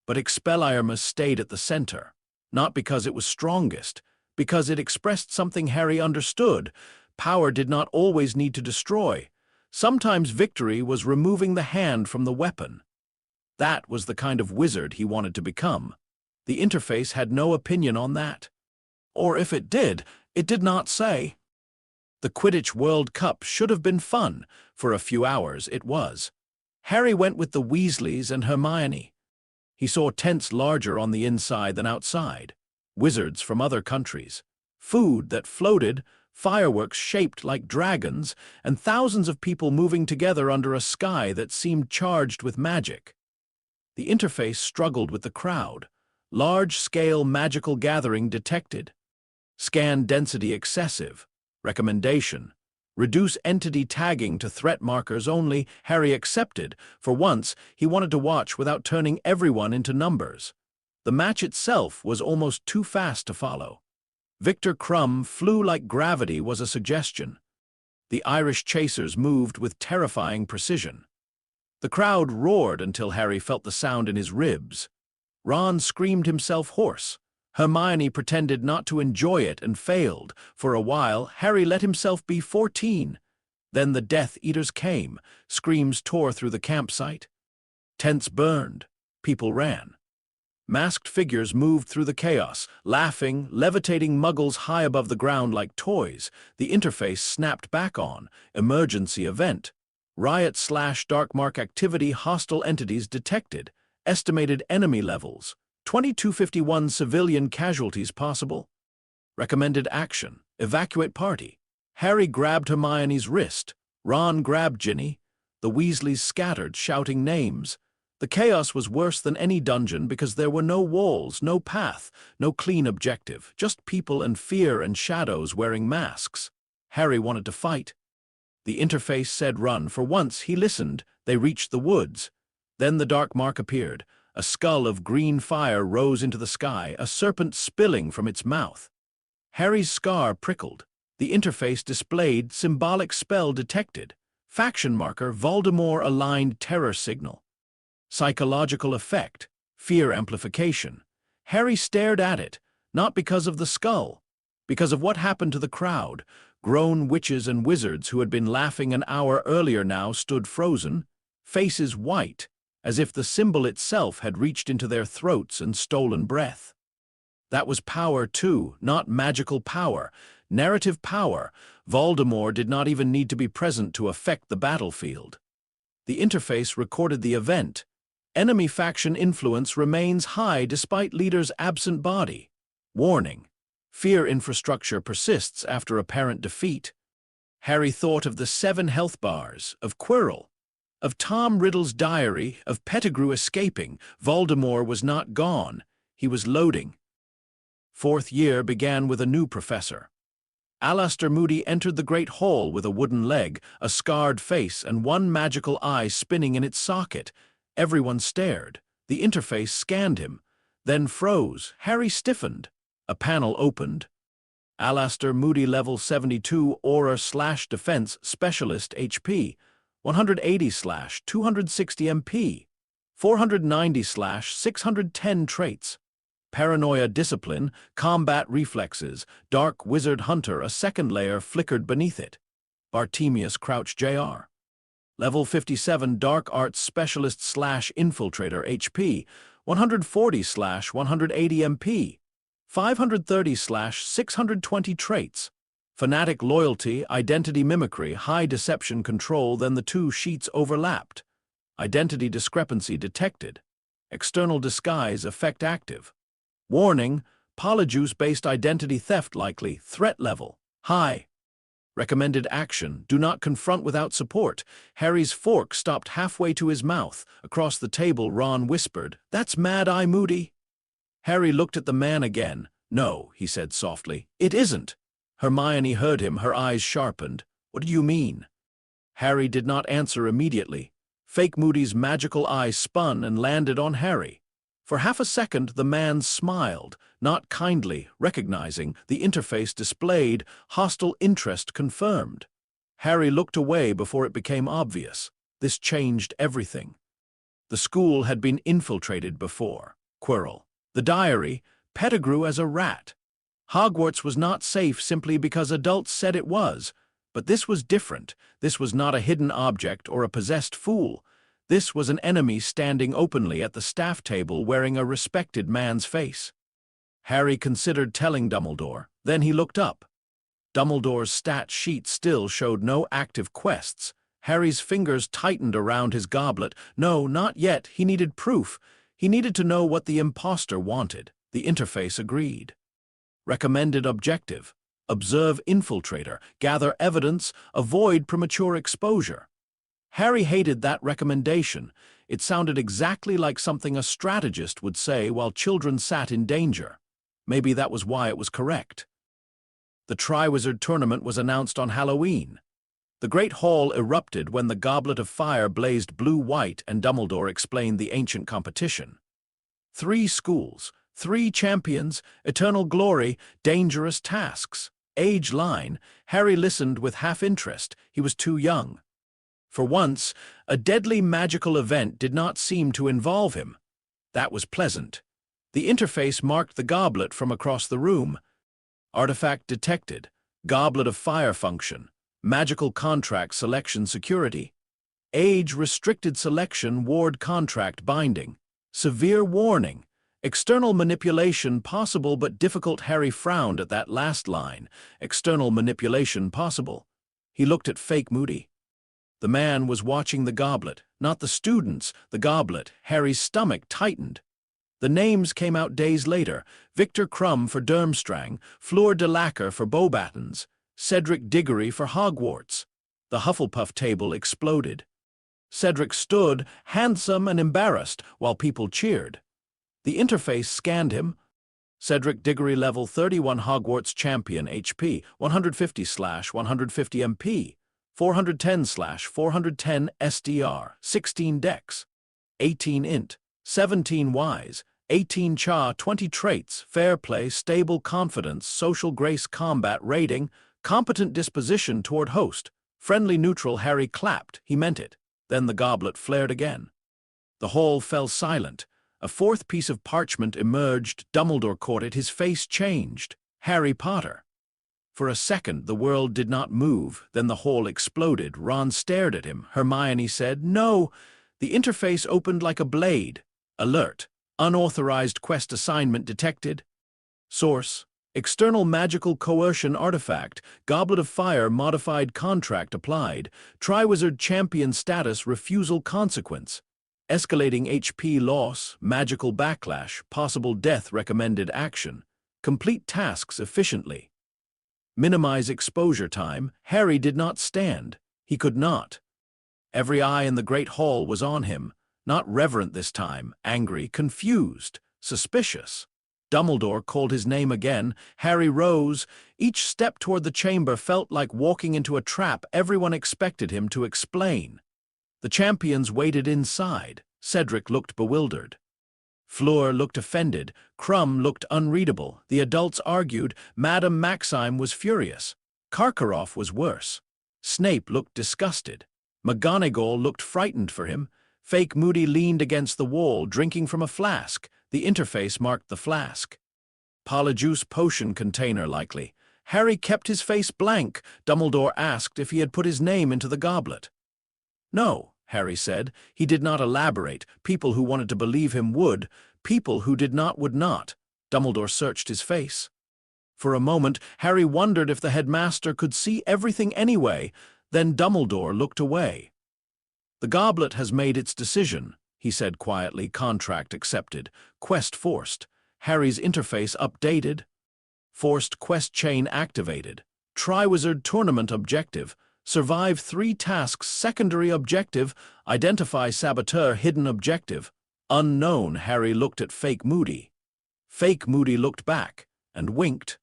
But Expelliarmus stayed at the center, not because it was strongest, because it expressed something Harry understood. Power did not always need to destroy. Sometimes victory was removing the hand from the weapon. That was the kind of wizard he wanted to become. The interface had no opinion on that. Or if it did not say. The Quidditch World Cup should have been fun. For a few hours it was. Harry went with the Weasleys and Hermione. He saw tents larger on the inside than outside. Wizards from other countries. Food that floated, fireworks shaped like dragons, and thousands of people moving together under a sky that seemed charged with magic. The interface struggled with the crowd. Large-scale magical gathering detected. Scan density excessive. Recommendation: reduce entity tagging to threat markers only. Harry accepted. For once, he wanted to watch without turning everyone into numbers. The match itself was almost too fast to follow. Victor Crumb flew like gravity was a suggestion. The Irish chasers moved with terrifying precision. The crowd roared until Harry felt the sound in his ribs. Ron screamed himself hoarse. Hermione pretended not to enjoy it and failed. For a while, Harry let himself be 14. Then the Death Eaters came. Screams tore through the campsite. Tents burned. People ran. Masked figures moved through the chaos, laughing, levitating muggles high above the ground like toys. The interface snapped back on. Emergency event. Riot/Darkmark activity, hostile entities detected. Estimated enemy levels. 2251 civilian casualties possible. Recommended action. Evacuate party. Harry grabbed Hermione's wrist. Ron grabbed Ginny. The Weasleys scattered, shouting names. The chaos was worse than any dungeon because there were no walls, no path, no clean objective, just people and fear and shadows wearing masks. Harry wanted to fight. The interface said run. For once, he listened. They reached the woods. Then the Darkmark appeared. A skull of green fire rose into the sky, a serpent spilling from its mouth. Harry's scar prickled. The interface displayed symbolic spell detected. Faction marker, Voldemort-aligned terror signal. Psychological effect, fear amplification. Harry stared at it, not because of the skull, because of what happened to the crowd. Grown witches and wizards who had been laughing an hour earlier now stood frozen, faces white, as if the symbol itself had reached into their throats and stolen breath. That was power too, not magical power, narrative power. Voldemort did not even need to be present to affect the battlefield. The interface recorded the event. Enemy faction influence remains high despite leader's absent body. Warning. Fear infrastructure persists after apparent defeat. Harry thought of the 7 health bars, of Quirrell, of Tom Riddle's diary, of Pettigrew escaping. Voldemort was not gone. He was loading. 4th year began with a new professor. Alastor Moody entered the great hall with a wooden leg, a scarred face, and one magical eye spinning in its socket. Everyone stared. The interface scanned him, then froze. Harry stiffened. A panel opened. Alastor Moody, level 72, Aura/Defense Specialist, HP, 180/260 MP, 490/610 traits. Paranoia Discipline, Combat Reflexes, Dark Wizard Hunter, a second layer flickered beneath it. Bartemius Crouch Jr. Level 57, Dark Arts Specialist/Infiltrator, HP, 140/180 MP, 530/620 traits. Fanatic Loyalty, Identity Mimicry, High Deception Control. Then the two sheets overlapped. Identity discrepancy detected. External disguise effect active. Warning, Polyjuice-based identity theft likely. Threat level, high. Recommended action, do not confront without support. Harry's fork stopped halfway to his mouth. Across the table, Ron whispered, "That's Mad-Eye Moody." Harry looked at the man again. "No," he said softly, "it isn't." Hermione heard him, her eyes sharpened. "What do you mean?" Harry did not answer immediately. Fake Moody's magical eye spun and landed on Harry. For half a second, the man smiled, not kindly, recognizing the interface displayed, hostile interest confirmed. Harry looked away before it became obvious. This changed everything. The school had been infiltrated before. Quirrell. The diary, Pettigrew as a rat. Hogwarts was not safe simply because adults said it was. But this was different. This was not a hidden object or a possessed fool. This was an enemy standing openly at the staff table wearing a respected man's face. Harry considered telling Dumbledore. Then he looked up. Dumbledore's stat sheet still showed no active quests. Harry's fingers tightened around his goblet. No, not yet. He needed proof. He needed to know what the imposter wanted. The interface agreed. Recommended objective. Observe infiltrator. Gather evidence. Avoid premature exposure. Harry hated that recommendation. It sounded exactly like something a strategist would say while children sat in danger. Maybe that was why it was correct. The Triwizard Tournament was announced on Halloween. The Great Hall erupted when the Goblet of Fire blazed blue-white and Dumbledore explained the ancient competition. 3 schools, 3 champions, eternal glory, dangerous tasks. Age line. Harry listened with half interest. He was too young. For once, a deadly magical event did not seem to involve him. That was pleasant. The interface marked the goblet from across the room. Artifact detected. Goblet of Fire function. Magical contract selection security. Age restricted selection ward contract binding. Severe warning. External manipulation possible but difficult. Harry frowned at that last line. External manipulation possible. He looked at fake Moody. The man was watching the goblet, not the students, the goblet. Harry's stomach tightened. The names came out days later. Victor Crumb for Durmstrang, Fleur Delacour for Beauxbatons, Cedric Diggory for Hogwarts. The Hufflepuff table exploded. Cedric stood, handsome and embarrassed, while people cheered. The interface scanned him. Cedric Diggory level 31 Hogwarts champion HP 150/150 MP 410/410 SDR 16 Dex 18 Int 17 Wise 18 Cha 20 Traits Fair Play Stable Confidence Social Grace Combat Rating Competent Disposition toward Host Friendly Neutral. Harry clapped. He meant it. Then the goblet flared again. The hall fell silent. A fourth piece of parchment emerged. Dumbledore caught it. His face changed. Harry Potter. For a second, the world did not move. Then the hall exploded. Ron stared at him. Hermione said, "No." The interface opened like a blade. Alert. Unauthorized quest assignment detected. Source. External magical coercion artifact. Goblet of Fire modified contract applied. Triwizard champion status refusal consequence. Escalating HP loss, magical backlash, possible death recommended action. Complete tasks efficiently. Minimize exposure time. Harry did not stand. He could not. Every eye in the great hall was on him. Not reverent this time, angry, confused, suspicious. Dumbledore called his name again. Harry rose. Each step toward the chamber felt like walking into a trap. Everyone expected him to explain. The champions waited inside. Cedric looked bewildered. Fleur looked offended. Crumb looked unreadable. The adults argued. Madame Maxime was furious. Karkaroff was worse. Snape looked disgusted. McGonagall looked frightened for him. Fake Moody leaned against the wall, drinking from a flask. The interface marked the flask. Polyjuice potion container, likely. Harry kept his face blank. Dumbledore asked if he had put his name into the goblet. No, Harry said. He did not elaborate. People who wanted to believe him would. People who did not would not. Dumbledore searched his face. For a moment, Harry wondered if the headmaster could see everything anyway. Then Dumbledore looked away. "The goblet has made its decision," he said quietly. "Contract accepted. Quest forced. Harry's interface updated. Forced quest chain activated. Triwizard tournament objective. Survive 3 tasks. Secondary objective. Identify saboteur. Hidden objective. Unknown." Harry looked at Fake Moody. Fake Moody looked back and winked.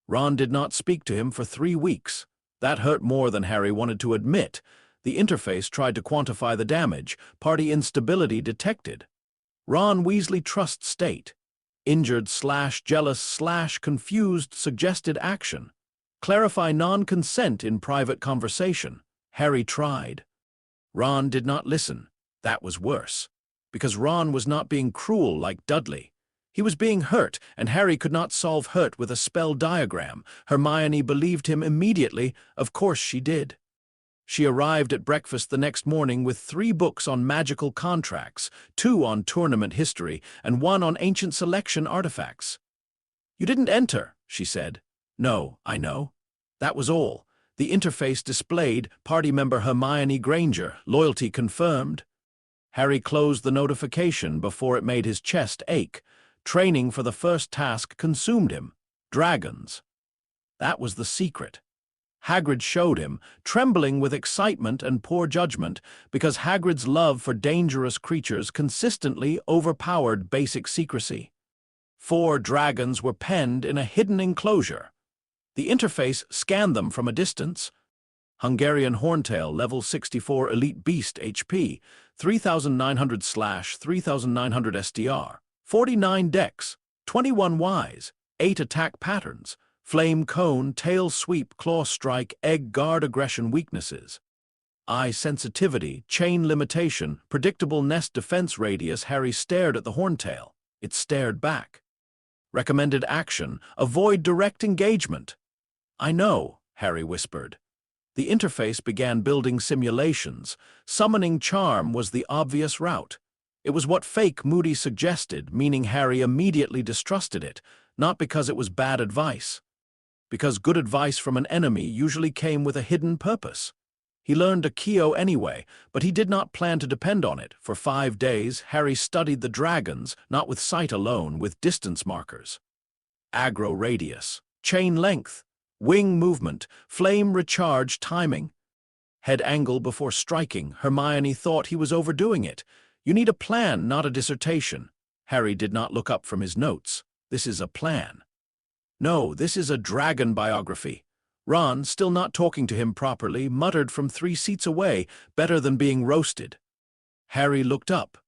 Ron did not speak to him for 3 weeks. That hurt more than Harry wanted to admit. The interface tried to quantify the damage. Party instability detected. Ron Weasley trust state. Injured/jealous/confused suggested action. Clarify non-consent in private conversation. Harry tried. Ron did not listen. That was worse. Because Ron was not being cruel like Dudley. He was being hurt, and Harry could not solve hurt with a spell diagram. Hermione believed him immediately. Of course she did. She arrived at breakfast the next morning with 3 books on magical contracts, 2 on tournament history, and 1 on ancient selection artifacts. "You didn't enter," she said. "No, I know." That was all. The interface displayed party member Hermione Granger, loyalty confirmed. Harry closed the notification before it made his chest ache. Training for the first task consumed him. Dragons. That was the secret. Hagrid showed him, trembling with excitement and poor judgment, because Hagrid's love for dangerous creatures consistently overpowered basic secrecy. 4 dragons were penned in a hidden enclosure. The interface scanned them from a distance. Hungarian Horntail, level 64 Elite Beast HP, 3900/3900 SDR, 49 Dex, 21 Wise, 8 Attack Patterns, Flame Cone, Tail Sweep, Claw Strike, Egg Guard Aggression Weaknesses. Eye Sensitivity, Chain Limitation, Predictable Nest Defense Radius. Harry stared at the Horntail. It stared back. Recommended action, avoid direct engagement. "I know," Harry whispered. The interface began building simulations. Summoning charm was the obvious route. It was what fake Moody suggested, meaning Harry immediately distrusted it, not because it was bad advice. Because good advice from an enemy usually came with a hidden purpose. He learned Accio anyway, but he did not plan to depend on it. For 5 days, Harry studied the dragons, not with sight alone, with distance markers. Aggro radius, chain length, wing movement, flame recharge timing. Head angle before striking. Hermione thought he was overdoing it. You need a plan, not a dissertation. Harry did not look up from his notes. This is a plan. No, this is a dragon biography. Ron, still not talking to him properly, muttered from 3 seats away, better than being roasted. Harry looked up.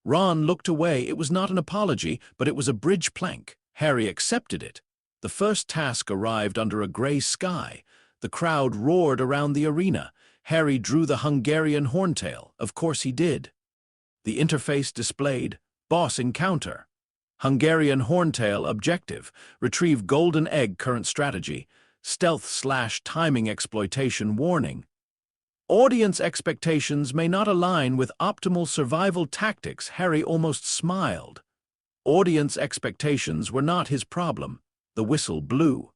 Ron looked away. It was not an apology, but it was a bridge plank. Harry accepted it. The first task arrived under a gray sky. The crowd roared around the arena. Harry drew the Hungarian horntail. Of course he did. The interface displayed, boss encounter. Hungarian horntail objective, retrieve golden egg current strategy, stealth/timing exploitation warning. Audience expectations may not align with optimal survival tactics. Harry almost smiled. Audience expectations were not his problem. The whistle blew.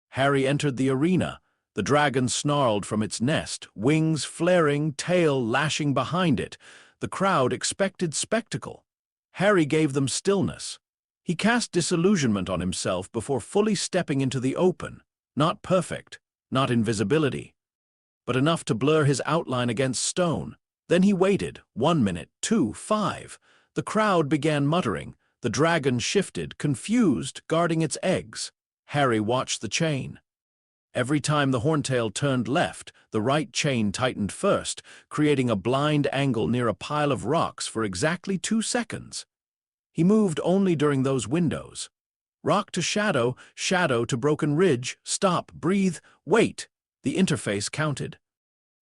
Harry entered the arena. The dragon snarled from its nest, wings flaring, tail lashing behind it. The crowd expected spectacle. Harry gave them stillness. He cast disillusionment on himself before fully stepping into the open. Not perfect, not invisibility, but enough to blur his outline against stone. Then he waited. 1 minute, 2, 5. The crowd began muttering. The dragon shifted, confused, guarding its eggs. Harry watched the chain. Every time the horntail turned left, the right chain tightened first, creating a blind angle near a pile of rocks for exactly 2 seconds. He moved only during those windows. Rock to shadow, shadow to broken ridge, stop, breathe, wait. The interface counted.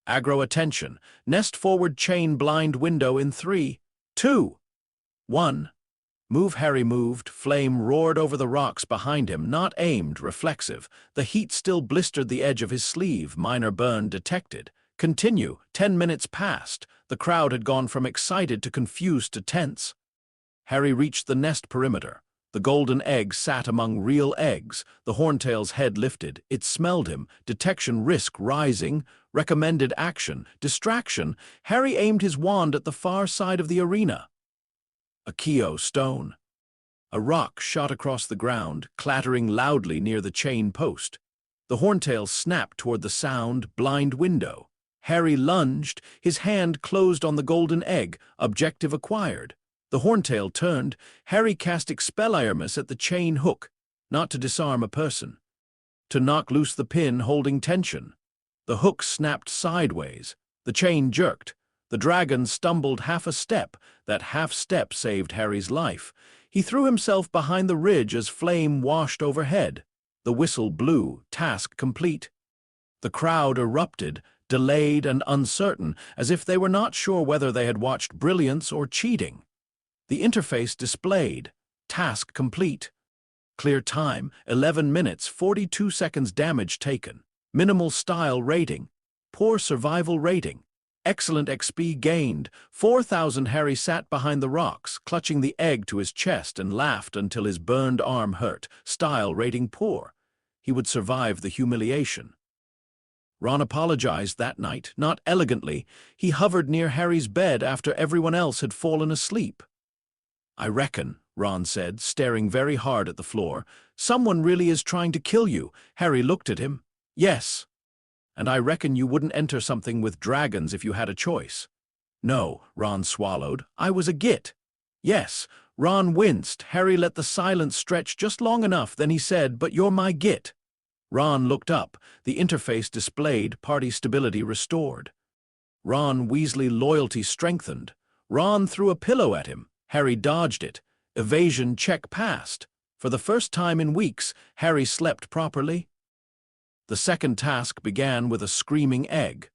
Aggro attention, nest forward chain blind window in 3, 2, 1. Move. Harry moved. Flame roared over the rocks behind him, not aimed, reflexive. The heat still blistered the edge of his sleeve. Minor burn detected. Continue. 10 minutes passed. The crowd had gone from excited to confused to tense. Harry reached the nest perimeter. The golden egg sat among real eggs. The horntail's head lifted. It smelled him. Detection risk rising. Recommended action. Distraction. Harry aimed his wand at the far side of the arena. Accio stone. A rock shot across the ground, clattering loudly near the chain post. The horntail snapped toward the sound, blind window. Harry lunged. His hand closed on the golden egg. Objective acquired. The horntail turned. Harry cast Expelliarmus at the chain hook, not to disarm a person, to knock loose the pin holding tension. The hook snapped sideways. The chain jerked. The dragon stumbled half a step. That half step saved Harry's life. He threw himself behind the ridge as flame washed overhead. The whistle blew. Task complete. The crowd erupted, delayed and uncertain, as if they were not sure whether they had watched brilliance or cheating. The interface displayed. Task complete. Clear time, 11 minutes, 42 seconds damage taken. Minimal style rating. Poor survival rating. Excellent XP gained. 4,000. Harry sat behind the rocks, clutching the egg to his chest and laughed until his burned arm hurt. Style rating poor. He would survive the humiliation. Ron apologized that night, not elegantly. He hovered near Harry's bed after everyone else had fallen asleep. "I reckon," Ron said, staring very hard at the floor, "someone really is trying to kill you." Harry looked at him. "Yes. And I reckon you wouldn't enter something with dragons if you had a choice." "No," Ron swallowed. "I was a git." "Yes." Ron winced. Harry let the silence stretch just long enough, then he said, "But you're my git." Ron looked up. The interface displayed, party stability restored. Ron Weasley loyalty strengthened. Ron threw a pillow at him. Harry dodged it. Evasion check passed. For the first time in weeks, Harry slept properly. The second task began with a screaming egg.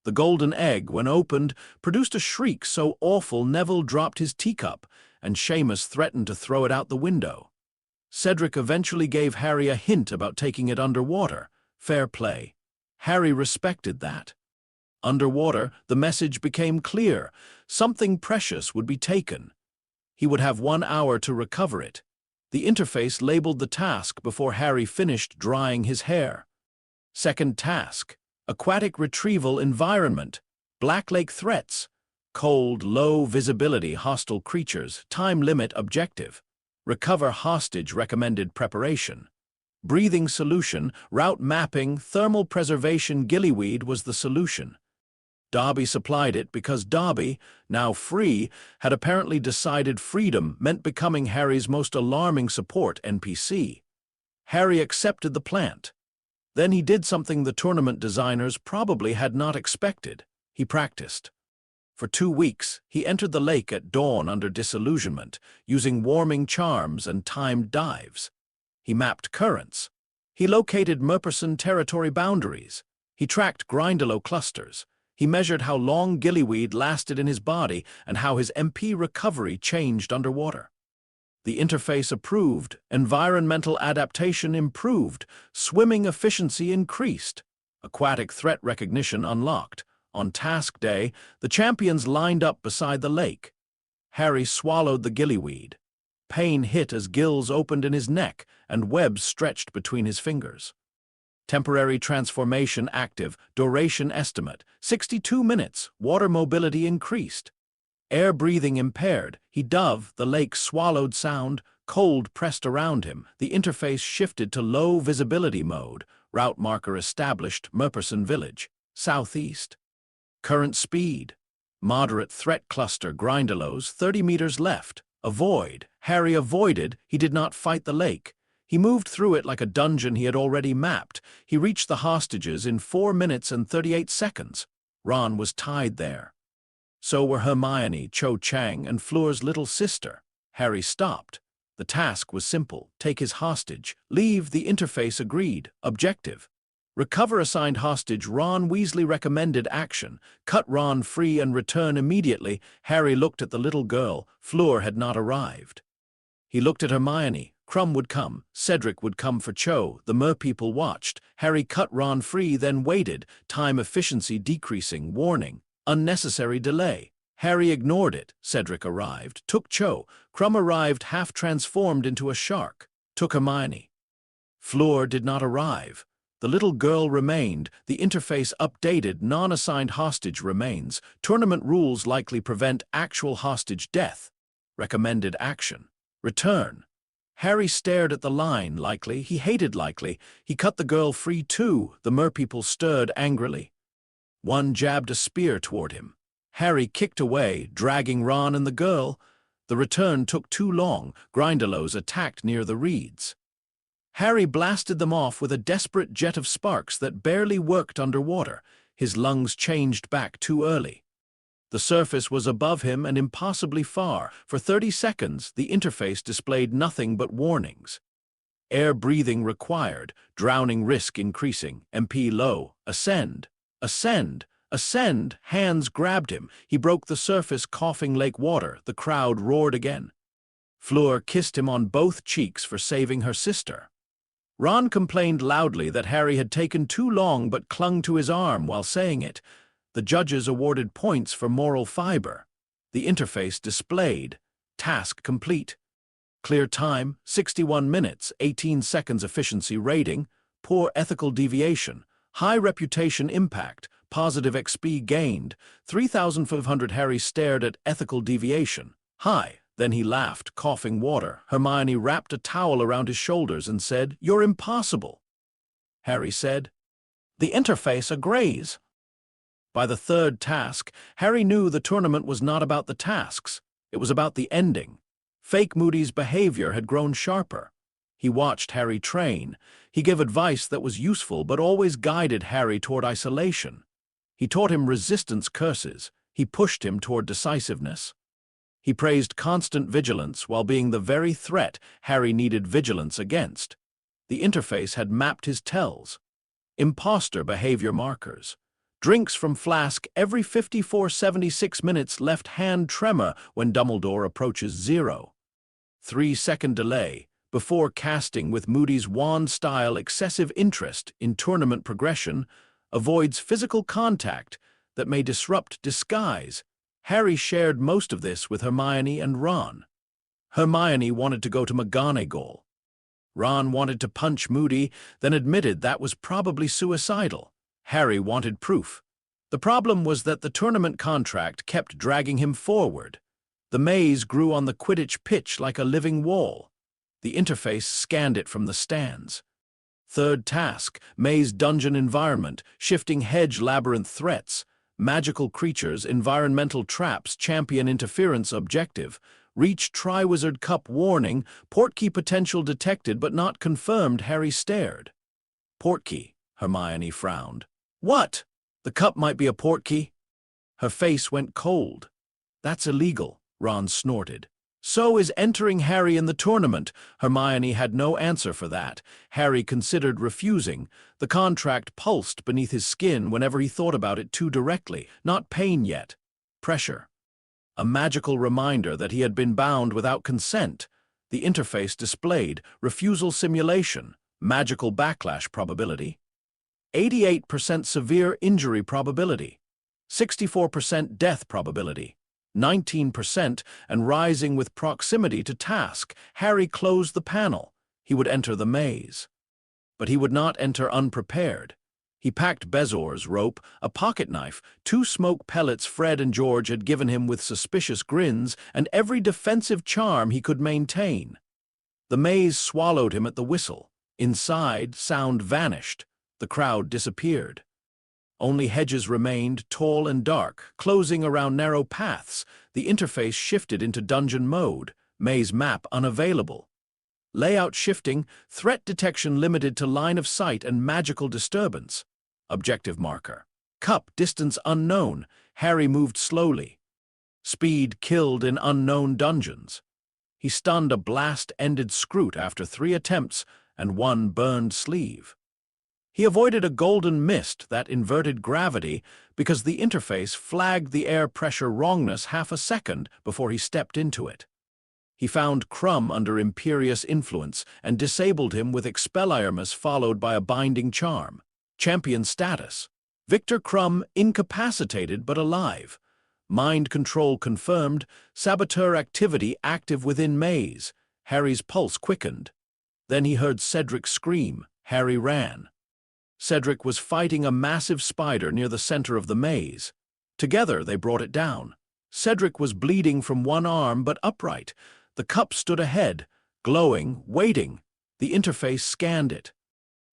The golden egg, when opened, produced a shriek so awful Neville dropped his teacup, and Seamus threatened to throw it out the window. Cedric eventually gave Harry a hint about taking it underwater. Fair play. Harry respected that. Underwater, the message became clear. Something precious would be taken. He would have 1 hour to recover it. The interface labeled the task before Harry finished drying his hair. Second task: aquatic retrieval environment, Black Lake threats, cold, low visibility hostile creatures, time limit objective, recover hostage recommended preparation. Breathing solution, route mapping, thermal preservation. Gillyweed was the solution. Dobby supplied it because Dobby, now free, had apparently decided freedom meant becoming Harry's most alarming support NPC. Harry accepted the plant. Then he did something the tournament designers probably had not expected. He practiced. For 2 weeks, he entered the lake at dawn under disillusionment, using warming charms and timed dives. He mapped currents. He located Merperson territory boundaries. He tracked Grindylow clusters. He measured how long Gillyweed lasted in his body and how his MP recovery changed underwater. The interface approved, environmental adaptation improved, swimming efficiency increased, aquatic threat recognition unlocked. On task day, the champions lined up beside the lake. Harry swallowed the Gillyweed. Pain hit as gills opened in his neck and webs stretched between his fingers. Temporary transformation active, duration estimate, 62 minutes, water mobility increased. Air breathing impaired, he dove, the lake swallowed sound, cold pressed around him, the interface shifted to low visibility mode, route marker established, Merperson Village, southeast. Current speed, moderate threat cluster, Grindylows, 30 meters left, avoid. Harry avoided, he did not fight the lake. He moved through it like a dungeon he had already mapped. He reached the hostages in 4 minutes and 38 seconds. Ron was tied there. So were Hermione, Cho Chang, and Fleur's little sister. Harry stopped. The task was simple: take his hostage. Leave, the interface agreed. Objective: recover assigned hostage. Ron Weasley recommended action. Cut Ron free and return immediately. Harry looked at the little girl. Fleur had not arrived. He looked at Hermione. Krum would come. Cedric would come for Cho. The merpeople watched. Harry cut Ron free, then waited. Time efficiency decreasing. Warning: unnecessary delay. Harry ignored it. Cedric arrived. Took Cho. Krum arrived half transformed into a shark. Took Hermione. Fleur did not arrive. The little girl remained. The interface updated. Non-assigned hostage remains. Tournament rules likely prevent actual hostage death. Recommended action: return. Harry stared at the line. Likely. He hated likely. He cut the girl free too. The merpeople stirred angrily. One jabbed a spear toward him. Harry kicked away, dragging Ron and the girl. The return took too long. Grindylows attacked near the reeds. Harry blasted them off with a desperate jet of sparks that barely worked underwater. His lungs changed back too early. The surface was above him and impossibly far. For 30 seconds, the interface displayed nothing but warnings. Air breathing required, drowning risk increasing, MP low, ascend, ascend, ascend. Hands grabbed him. He broke the surface, coughing lake water. The crowd roared again. Fleur kissed him on both cheeks for saving her sister. Ron complained loudly that Harry had taken too long but clung to his arm while saying it. The judges awarded points for moral fiber. The interface displayed. Task complete. Clear time, 61 minutes, 18 seconds. Efficiency rating, poor ethical deviation, high reputation impact, positive XP gained, 3,500. Harry stared at ethical deviation. High. Then he laughed, coughing water. Hermione wrapped a towel around his shoulders and said, "You're impossible." Harry said, "The interface agrees." By the third task, Harry knew the tournament was not about the tasks. It was about the ending. Fake Moody's behavior had grown sharper. He watched Harry train. He gave advice that was useful but always guided Harry toward isolation. He taught him resistance curses. He pushed him toward decisiveness. He praised constant vigilance while being the very threat Harry needed vigilance against. The interface had mapped his tells. Imposter behavior markers. Drinks from flask every 54-76 minutes. Left hand tremor when Dumbledore approaches 0. 3-second delay before casting with Moody's wand style. Excessive interest in tournament progression. avoids physical contact that may disrupt disguise. Harry shared most of this with Hermione and Ron. Hermione wanted to go to McGonagall. Ron wanted to punch Moody, then admitted that was probably suicidal. Harry wanted proof. The problem was that the tournament contract kept dragging him forward. The maze grew on the Quidditch pitch like a living wall. The interface scanned it from the stands. Third task, maze dungeon environment, shifting hedge labyrinth threats, magical creatures, environmental traps, champion interference objective, reach Triwizard Cup warning, Portkey potential detected but not confirmed. Harry stared. Portkey, Hermione frowned. What? The cup might be a portkey? Her face went cold. That's illegal, Ron snorted. So is entering Harry in the tournament. Hermione had no answer for that. Harry considered refusing. The contract pulsed beneath his skin whenever he thought about it too directly. Not pain yet. Pressure. A magical reminder that he had been bound without consent. The interface displayed refusal simulation, magical backlash probability, 88% severe injury probability, 64% death probability, 19% and rising with proximity to task. Harry closed the panel. He would enter the maze. But he would not enter unprepared. He packed Bezoar's rope, a pocket knife, 2 smoke pellets Fred and George had given him with suspicious grins, and every defensive charm he could maintain. The maze swallowed him at the whistle. Inside, sound vanished. The crowd disappeared. Only hedges remained, tall and dark, closing around narrow paths. The interface shifted into dungeon mode, maze map unavailable. Layout shifting, threat detection limited to line of sight and magical disturbance. Objective marker. Cup, distance unknown. Harry moved slowly. Speed killed in unknown dungeons. He stunned a blast-ended Scroot after 3 attempts and 1 burned sleeve. He avoided a golden mist that inverted gravity because the interface flagged the air pressure wrongness half a second before he stepped into it. He found Krum under imperious influence and disabled him with Expelliarmus followed by a binding charm. Champion status. Victor Krum incapacitated but alive. Mind control confirmed. Saboteur activity active within maze. Harry's pulse quickened. Then he heard Cedric scream. Harry ran. Cedric was fighting a massive spider near the center of the maze. Together they brought it down. Cedric was bleeding from one arm but upright. The cup stood ahead, glowing, waiting. The interface scanned it.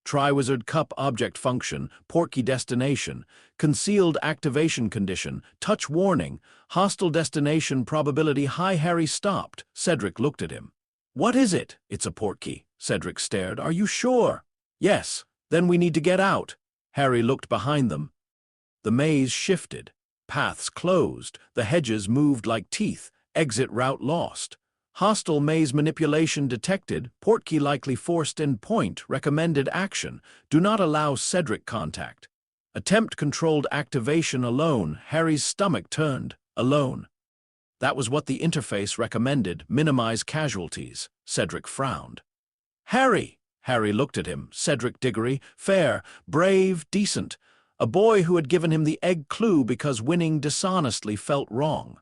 Triwizard Cup object function, Portkey destination, concealed activation condition, touch warning, hostile destination probability high. Harry stopped. Cedric looked at him. What is it? It's a Portkey. Cedric stared. Are you sure? Yes. Then we need to get out. Harry looked behind them. The maze shifted. Paths closed. The hedges moved like teeth. Exit route lost. Hostile maze manipulation detected. Portkey likely forced in point. Recommended action. Do not allow Cedric contact. Attempt controlled activation alone. Harry's stomach turned. Alone. That was what the interface recommended. Minimize casualties. Cedric frowned. Harry! Harry looked at him. Cedric Diggory. Fair. Brave. Decent. A boy who had given him the egg clue because winning dishonestly felt wrong.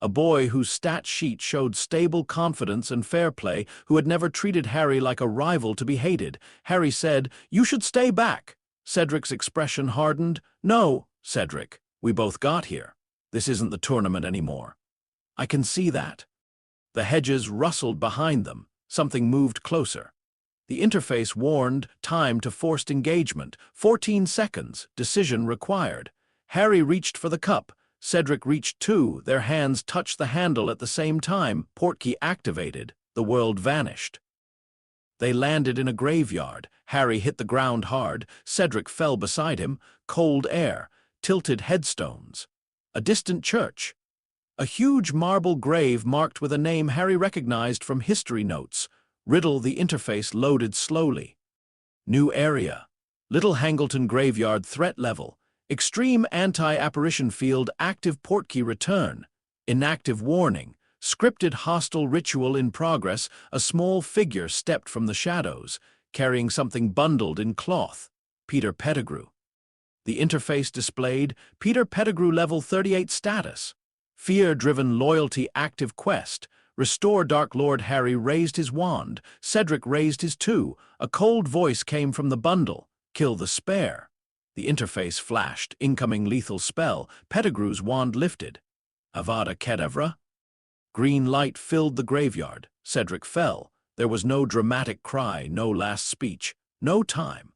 A boy whose stat sheet showed stable confidence and fair play, who had never treated Harry like a rival to be hated. Harry said, "You should stay back." Cedric's expression hardened. "No, Cedric. We both got here. This isn't the tournament anymore." "I can see that." The hedges rustled behind them. Something moved closer. The interface warned time to forced engagement. 14 seconds. Decision required. Harry reached for the cup. Cedric reached too. Their hands touched the handle at the same time. Portkey activated. The world vanished. They landed in a graveyard. Harry hit the ground hard. Cedric fell beside him. Cold air. Tilted headstones. A distant church. A huge marble grave marked with a name Harry recognized from history notes. Riddle. The interface loaded slowly. New area. Little Hangleton Graveyard threat level. Extreme anti-apparition field active. Portkey return. Inactive warning. Scripted hostile ritual in progress. A small figure stepped from the shadows, carrying something bundled in cloth. Peter Pettigrew. The interface displayed Peter Pettigrew level 38 status. Fear-driven loyalty active quest. Restore Dark Lord. Harry raised his wand. Cedric raised his too. A cold voice came from the bundle. Kill the spare. The interface flashed. Incoming lethal spell. Pettigrew's wand lifted. Avada Kedavra. Green light filled the graveyard. Cedric fell. There was no dramatic cry, no last speech, no time.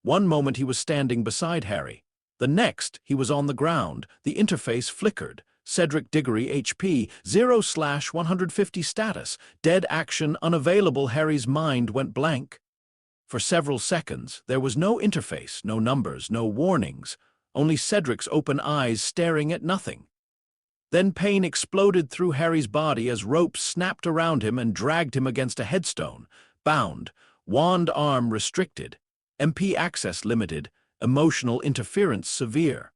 One moment he was standing beside Harry. The next, he was on the ground. The interface flickered. Cedric Diggory HP 0/150 status. Dead action unavailable. Harry's mind went blank. For several seconds, there was no interface, no numbers, no warnings, only Cedric's open eyes staring at nothing. Then pain exploded through Harry's body as ropes snapped around him and dragged him against a headstone. Bound, wand arm restricted, MP access limited, emotional interference severe.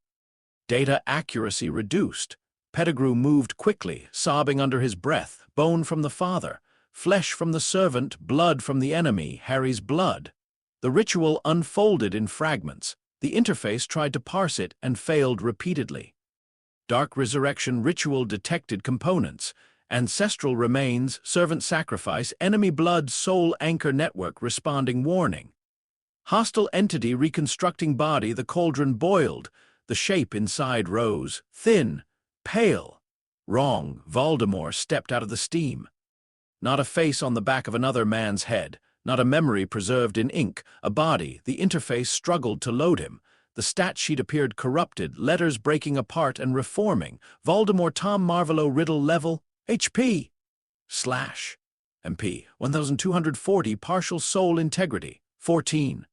Data accuracy reduced. Pettigrew moved quickly, sobbing under his breath, bone from the father, flesh from the servant, blood from the enemy, Harry's blood. The ritual unfolded in fragments. The interface tried to parse it and failed repeatedly. Dark Resurrection ritual detected components. Ancestral remains, servant sacrifice, enemy blood, soul anchor network responding warning. Hostile entity reconstructing body. The cauldron boiled. The shape inside rose, thin, pale. Wrong. Voldemort stepped out of the steam. Not a face on the back of another man's head, not a memory preserved in ink, a body. The interface struggled to load him. The stat sheet appeared corrupted, letters breaking apart and reforming. Voldemort Tom Marvolo Riddle level, HP. Slash. MP, 1240 partial soul integrity, 14.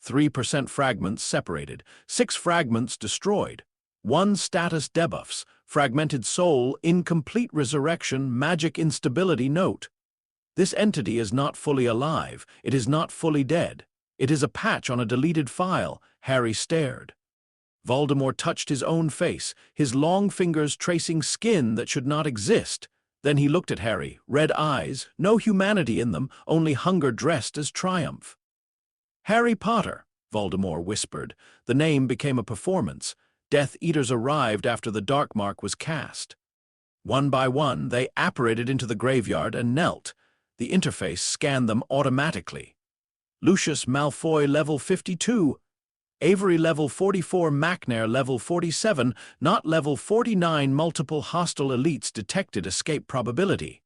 3% fragments separated, 6 fragments destroyed. 1 status debuffs, fragmented soul, incomplete resurrection, magic instability note. This entity is not fully alive, it is not fully dead. It is a patch on a deleted file. Harry stared. Voldemort touched his own face, his long fingers tracing skin that should not exist. Then he looked at Harry, red eyes, no humanity in them, only hunger dressed as triumph. Harry Potter, Voldemort whispered. The name became a performance. Death Eaters arrived after the Dark Mark was cast. One by one, they apparated into the graveyard and knelt. The interface scanned them automatically. Lucius Malfoy level 52. Avery level 44, McNair level 47, not level 49. Multiple hostile elites detected escape probability.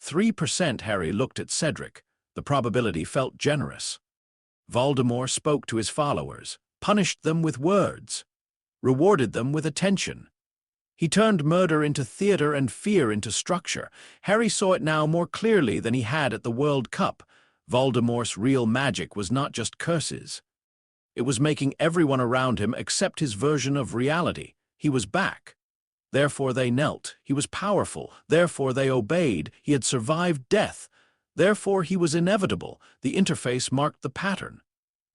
3%. Harry looked at Cedric. The probability felt generous. Voldemort spoke to his followers, punished them with words, rewarded them with attention. He turned murder into theater and fear into structure. Harry saw it now more clearly than he had at the World Cup. Voldemort's real magic was not just curses. It was making everyone around him accept his version of reality. He was back. Therefore they knelt. He was powerful. Therefore they obeyed. He had survived death. Therefore he was inevitable. The interface marked the pattern.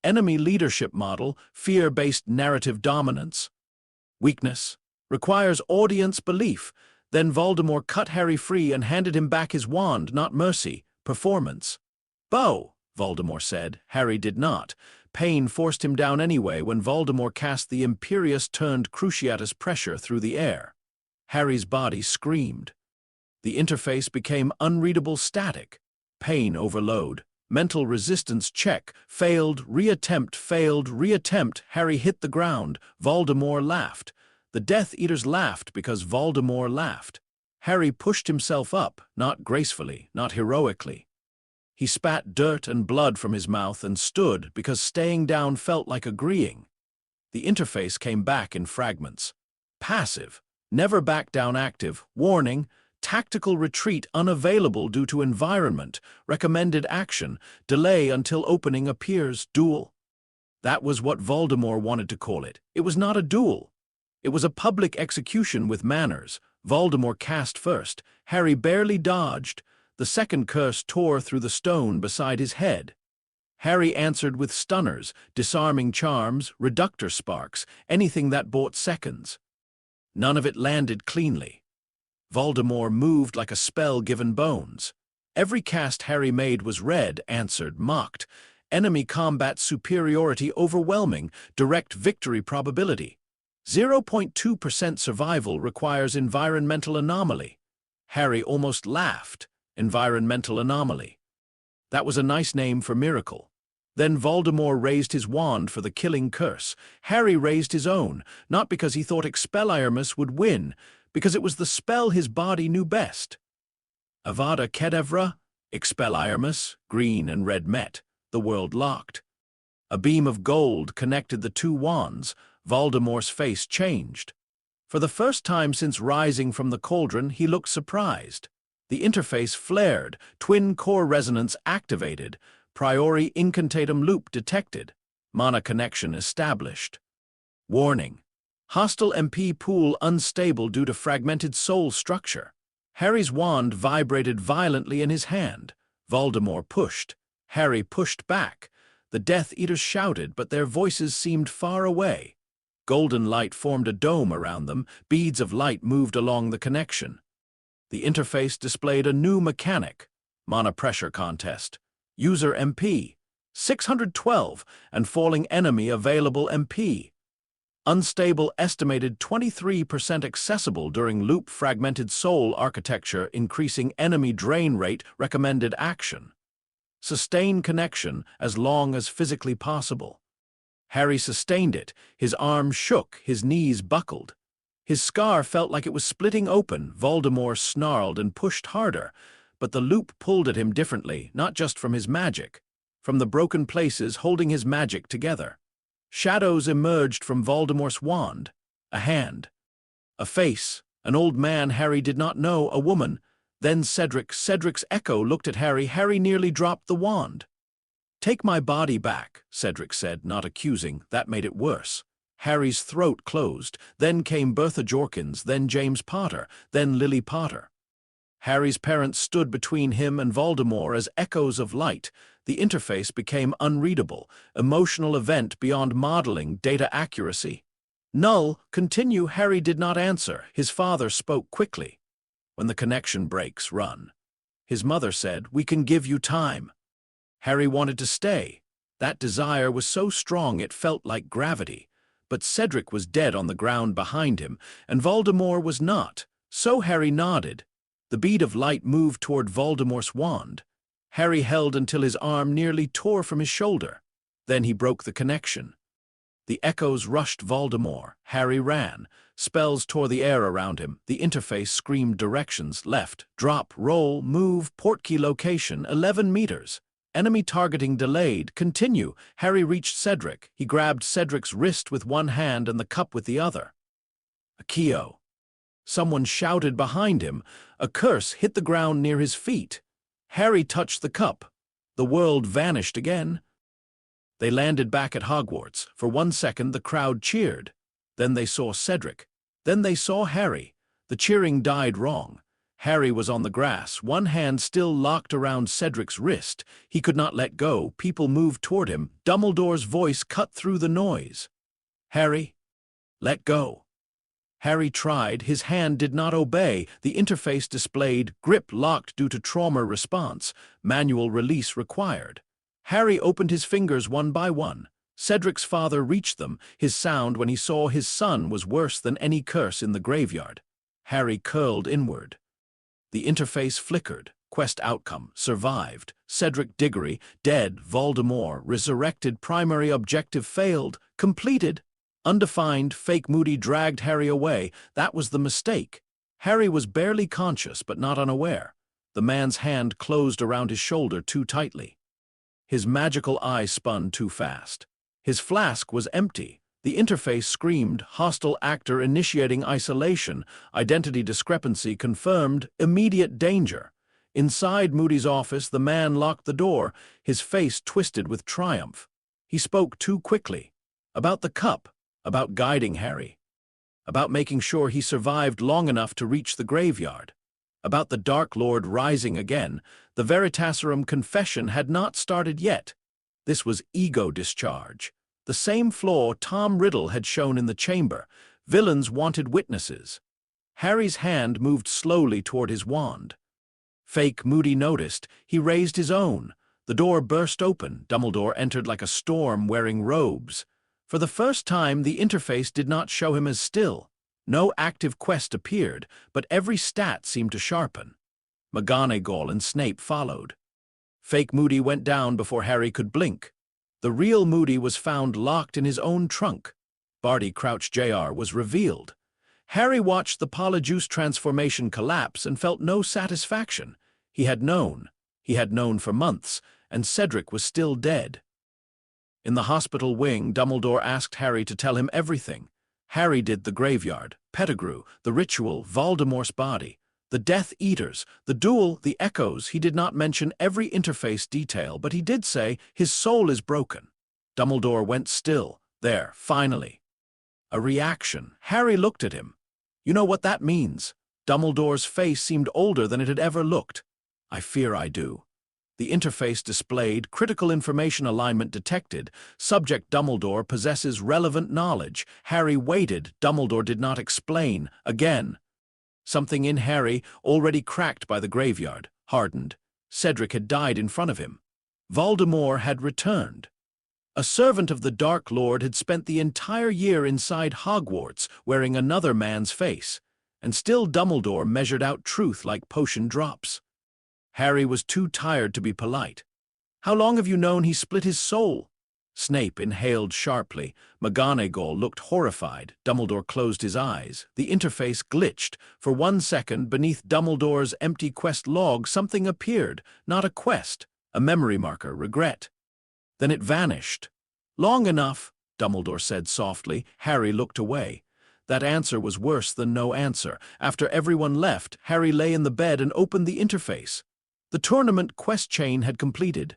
Enemy leadership model, fear-based narrative dominance. Weakness. Requires audience belief. Then Voldemort cut Harry free and handed him back his wand, not mercy, performance. Bow, Voldemort said. Harry did not. Pain forced him down anyway when Voldemort cast the Imperius-turned Cruciatus pressure through the air. Harry's body screamed. The interface became unreadable static. Pain overload. Mental resistance check. Failed, reattempt. Harry hit the ground. Voldemort laughed. The Death Eaters laughed because Voldemort laughed. Harry pushed himself up, not gracefully, not heroically. He spat dirt and blood from his mouth and stood because staying down felt like agreeing. The interface came back in fragments. Passive, never back down active, warning, tactical retreat unavailable due to environment, recommended action, delay until opening appears, duel. That was what Voldemort wanted to call it. It was not a duel. It was a public execution with manners. Voldemort cast first. Harry barely dodged. The second curse tore through the stone beside his head. Harry answered with stunners, disarming charms, reductor sparks, anything that bought seconds. None of it landed cleanly. Voldemort moved like a spell given bones. Every cast Harry made was read, answered, mocked. enemy combat superiority overwhelming, direct victory probability. 0.2% survival requires environmental anomaly. Harry almost laughed. Environmental anomaly. That was a nice name for miracle. Then Voldemort raised his wand for the killing curse. Harry raised his own, not because he thought Expelliarmus would win, because it was the spell his body knew best. Avada Kedavra, Expelliarmus, green and red met, the world locked. A beam of gold connected the two wands. Voldemort's face changed. For the first time since rising from the cauldron, he looked surprised. The interface flared, twin core resonance activated, priori incantatum loop detected, mana connection established. Warning: hostile MP pool unstable due to fragmented soul structure. Harry's wand vibrated violently in his hand. Voldemort pushed. Harry pushed back. The Death Eaters shouted, but their voices seemed far away. Golden light formed a dome around them. Beads of light moved along the connection. The interface displayed a new mechanic: mana pressure contest. User MP 612 and falling enemy available MP. Unstable estimated 23% accessible during loop fragmented soul architecture, increasing enemy drain rate, recommended action. Sustain connection as long as physically possible. Harry sustained it. His arm shook, his knees buckled. His scar felt like it was splitting open. Voldemort snarled and pushed harder, but the loop pulled at him differently, not just from his magic, from the broken places holding his magic together. Shadows emerged from Voldemort's wand. A hand. A face. An old man Harry did not know, a woman. Then Cedric. Cedric's echo looked at Harry. Harry nearly dropped the wand. "Take my body back," Cedric said, not accusing. That made it worse. Harry's throat closed. Then came Bertha Jorkins, then James Potter, then Lily Potter. Harry's parents stood between him and Voldemort as echoes of light. The interface became unreadable, emotional event beyond modeling, data accuracy. "Null, continue." Harry did not answer. His father spoke quickly. "When the connection breaks, run." His mother said, "We can give you time." Harry wanted to stay. That desire was so strong it felt like gravity. But Cedric was dead on the ground behind him, and Voldemort was not. So Harry nodded. The bead of light moved toward Voldemort's wand. Harry held until his arm nearly tore from his shoulder. Then he broke the connection. The echoes rushed Voldemort. Harry ran. Spells tore the air around him. The interface screamed directions: left, drop, roll, move, portkey location, 11 meters. Enemy targeting delayed. Continue. Harry reached Cedric. He grabbed Cedric's wrist with one hand and the cup with the other. Accio. Someone shouted behind him. A curse hit the ground near his feet. Harry touched the cup. The world vanished again. They landed back at Hogwarts. For 1 second the crowd cheered. Then they saw Cedric. Then they saw Harry. The cheering died wrong. Harry was on the grass, one hand still locked around Cedric's wrist. He could not let go. People moved toward him. Dumbledore's voice cut through the noise. "Harry, let go." Harry tried. His hand did not obey. The interface displayed grip locked due to trauma response. Manual release required. Harry opened his fingers one by one. Cedric's father reached them. His sound when he saw his son was worse than any curse in the graveyard. Harry curled inward. The interface flickered. Quest outcome: survived. Cedric Diggory, dead. Voldemort, resurrected. Primary objective failed. Completed. Undefined. Fake Moody dragged Harry away. That was the mistake. Harry was barely conscious, but not unaware. The man's hand closed around his shoulder too tightly. His magical eye spun too fast. His flask was empty. The interface screamed, hostile actor initiating isolation, identity discrepancy confirmed, immediate danger. Inside Moody's office, the man locked the door, his face twisted with triumph. He spoke too quickly. About the cup, about guiding Harry. About making sure he survived long enough to reach the graveyard. About the Dark Lord rising again. The Veritaserum confession had not started yet. This was ego discharge. The same flaw Tom Riddle had shown in the chamber. Villains wanted witnesses. Harry's hand moved slowly toward his wand. Fake Moody noticed. He raised his own. The door burst open. Dumbledore entered like a storm wearing robes. For the first time, the interface did not show him as still. No active quest appeared, but every stat seemed to sharpen. McGonagall and Snape followed. Fake Moody went down before Harry could blink. The real Moody was found locked in his own trunk. Barty Crouch Jr. was revealed. Harry watched the Polyjuice transformation collapse and felt no satisfaction. He had known. He had known for months, and Cedric was still dead. In the hospital wing, Dumbledore asked Harry to tell him everything. Harry did the graveyard, Pettigrew, the ritual, Voldemort's body, the Death Eaters, the duel, the echoes. He did not mention every interface detail, but he did say his soul is broken. Dumbledore went still. There, finally. A reaction. Harry looked at him. You know what that means? Dumbledore's face seemed older than it had ever looked. I fear I do. The interface displayed critical information alignment detected. Subject Dumbledore possesses relevant knowledge. Harry waited. Dumbledore did not explain. Again. Something in Harry, already cracked by the graveyard, hardened. Cedric had died in front of him. Voldemort had returned. A servant of the Dark Lord had spent the entire year inside Hogwarts wearing another man's face, and still Dumbledore measured out truth like potion drops. Harry was too tired to be polite. How long have you known he split his soul? Snape inhaled sharply. McGonagall looked horrified. Dumbledore closed his eyes. The interface glitched. For 1 second, beneath Dumbledore's empty quest log, something appeared. Not a quest, a memory marker, regret. Then it vanished. Long enough, Dumbledore said softly. Harry looked away. That answer was worse than no answer. After everyone left, Harry lay in the bed and opened the interface. The tournament quest chain had completed.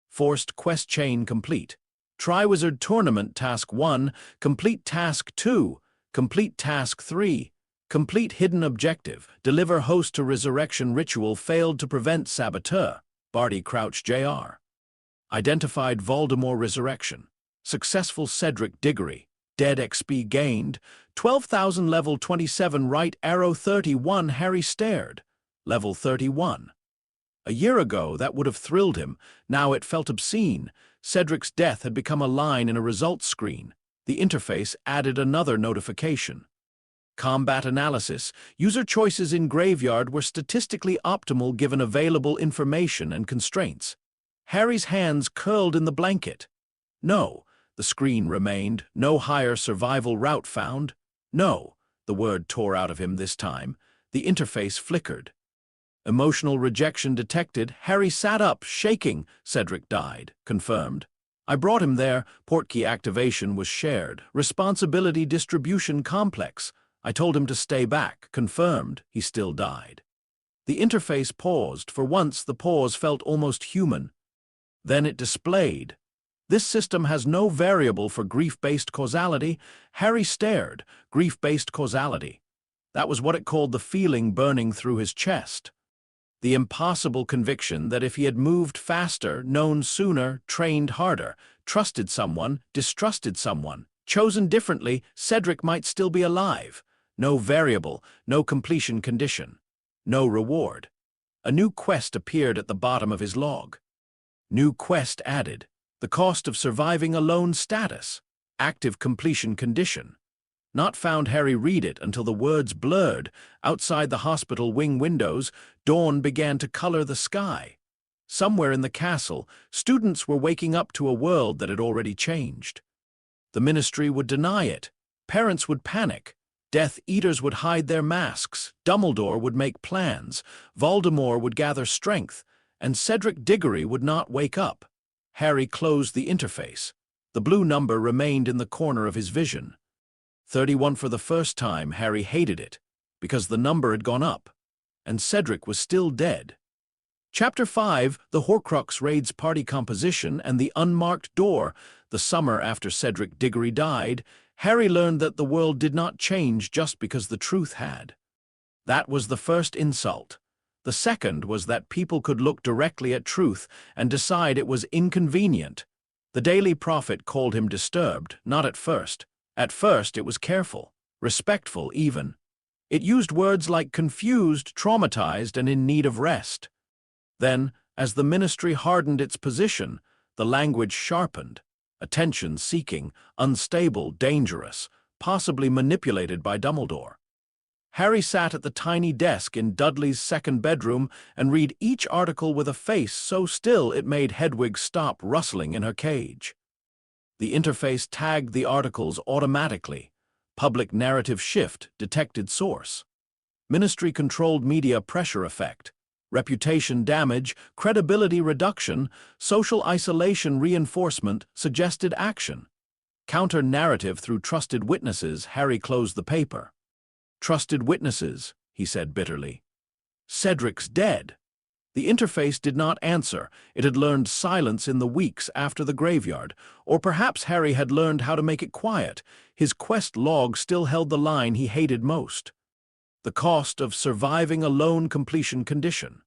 Forced quest chain complete. Triwizard Tournament Task 1, Complete Task 2, Complete Task 3, Complete Hidden Objective, Deliver Host to Resurrection Ritual Failed to Prevent Saboteur, Barty Crouch Jr. Identified Voldemort Resurrection, Successful Cedric Diggory, Dead XP Gained, 12,000 Level 27 Right Arrow 31 Harry stared, Level 31. A year ago, that would have thrilled him. Now it felt obscene. Cedric's death had become a line in a results screen. The interface added another notification. Combat analysis. User choices in Graveyard were statistically optimal given available information and constraints. Harry's hands curled in the blanket. No, the screen remained. No higher survival route found. No, the word tore out of him this time. The interface flickered. Emotional rejection detected. Harry sat up, shaking. Cedric died. Confirmed. I brought him there. Portkey activation was shared. Responsibility distribution complex. I told him to stay back. Confirmed. He still died. The interface paused. For once, the pause felt almost human. Then it displayed. This system has no variable for grief-based causality. Harry stared. Grief-based causality. That was what it called the feeling burning through his chest. The impossible conviction that if he had moved faster, known sooner, trained harder, trusted someone, distrusted someone, chosen differently, Cedric might still be alive. No variable, no completion condition, no reward. A new quest appeared at the bottom of his log. New quest added. The cost of surviving alone status. Active completion condition. Not found. Harry read it until the words blurred. Outside the hospital wing windows, dawn began to color the sky. Somewhere in the castle, students were waking up to a world that had already changed. The Ministry would deny it. Parents would panic. Death Eaters would hide their masks. Dumbledore would make plans. Voldemort would gather strength. And Cedric Diggory would not wake up. Harry closed the interface. The blue number remained in the corner of his vision. 31 for the first time. Harry hated it, because the number had gone up, and Cedric was still dead. Chapter 5, The Horcrux Raids Party Composition and the Unmarked Door. The summer after Cedric Diggory died, Harry learned that the world did not change just because the truth had. That was the first insult. The second was that people could look directly at truth and decide it was inconvenient. The Daily Prophet called him disturbed, not at first. At first it was careful, respectful even. It used words like confused, traumatized, and in need of rest. Then, As the ministry hardened its position, the language sharpened, attention-seeking, unstable, dangerous, possibly manipulated by Dumbledore. Harry sat at the tiny desk in Dudley's second bedroom and read each article with a face so still it made Hedwig stop rustling in her cage. The interface tagged the articles automatically. Public narrative shift, detected source. Ministry-controlled media pressure effect. Reputation damage, credibility reduction, social isolation reinforcement, suggested action. Counter-narrative through trusted witnesses. Harry closed the paper. Trusted witnesses, he said bitterly. Cedric's dead. The interface did not answer. It had learned silence in the weeks after the graveyard. Or perhaps Harry had learned how to make it quiet. His quest log still held the line he hated most. The cost of surviving a lone completion condition.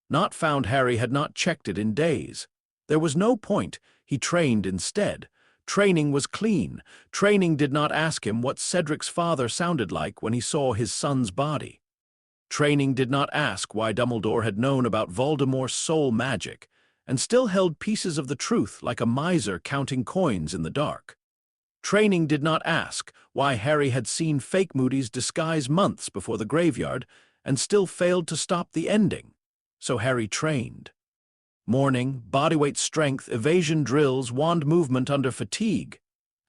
Not found. Harry had not checked it in days. There was no point. He trained instead. Training was clean. Training did not ask him what Cedric's father sounded like when he saw his son's body. Training did not ask why Dumbledore had known about Voldemort's soul magic and still held pieces of the truth like a miser counting coins in the dark. Training did not ask why Harry had seen fake Moody's disguise months before the graveyard and still failed to stop the ending. So Harry trained. Morning, bodyweight strength, evasion drills, wand movement under fatigue.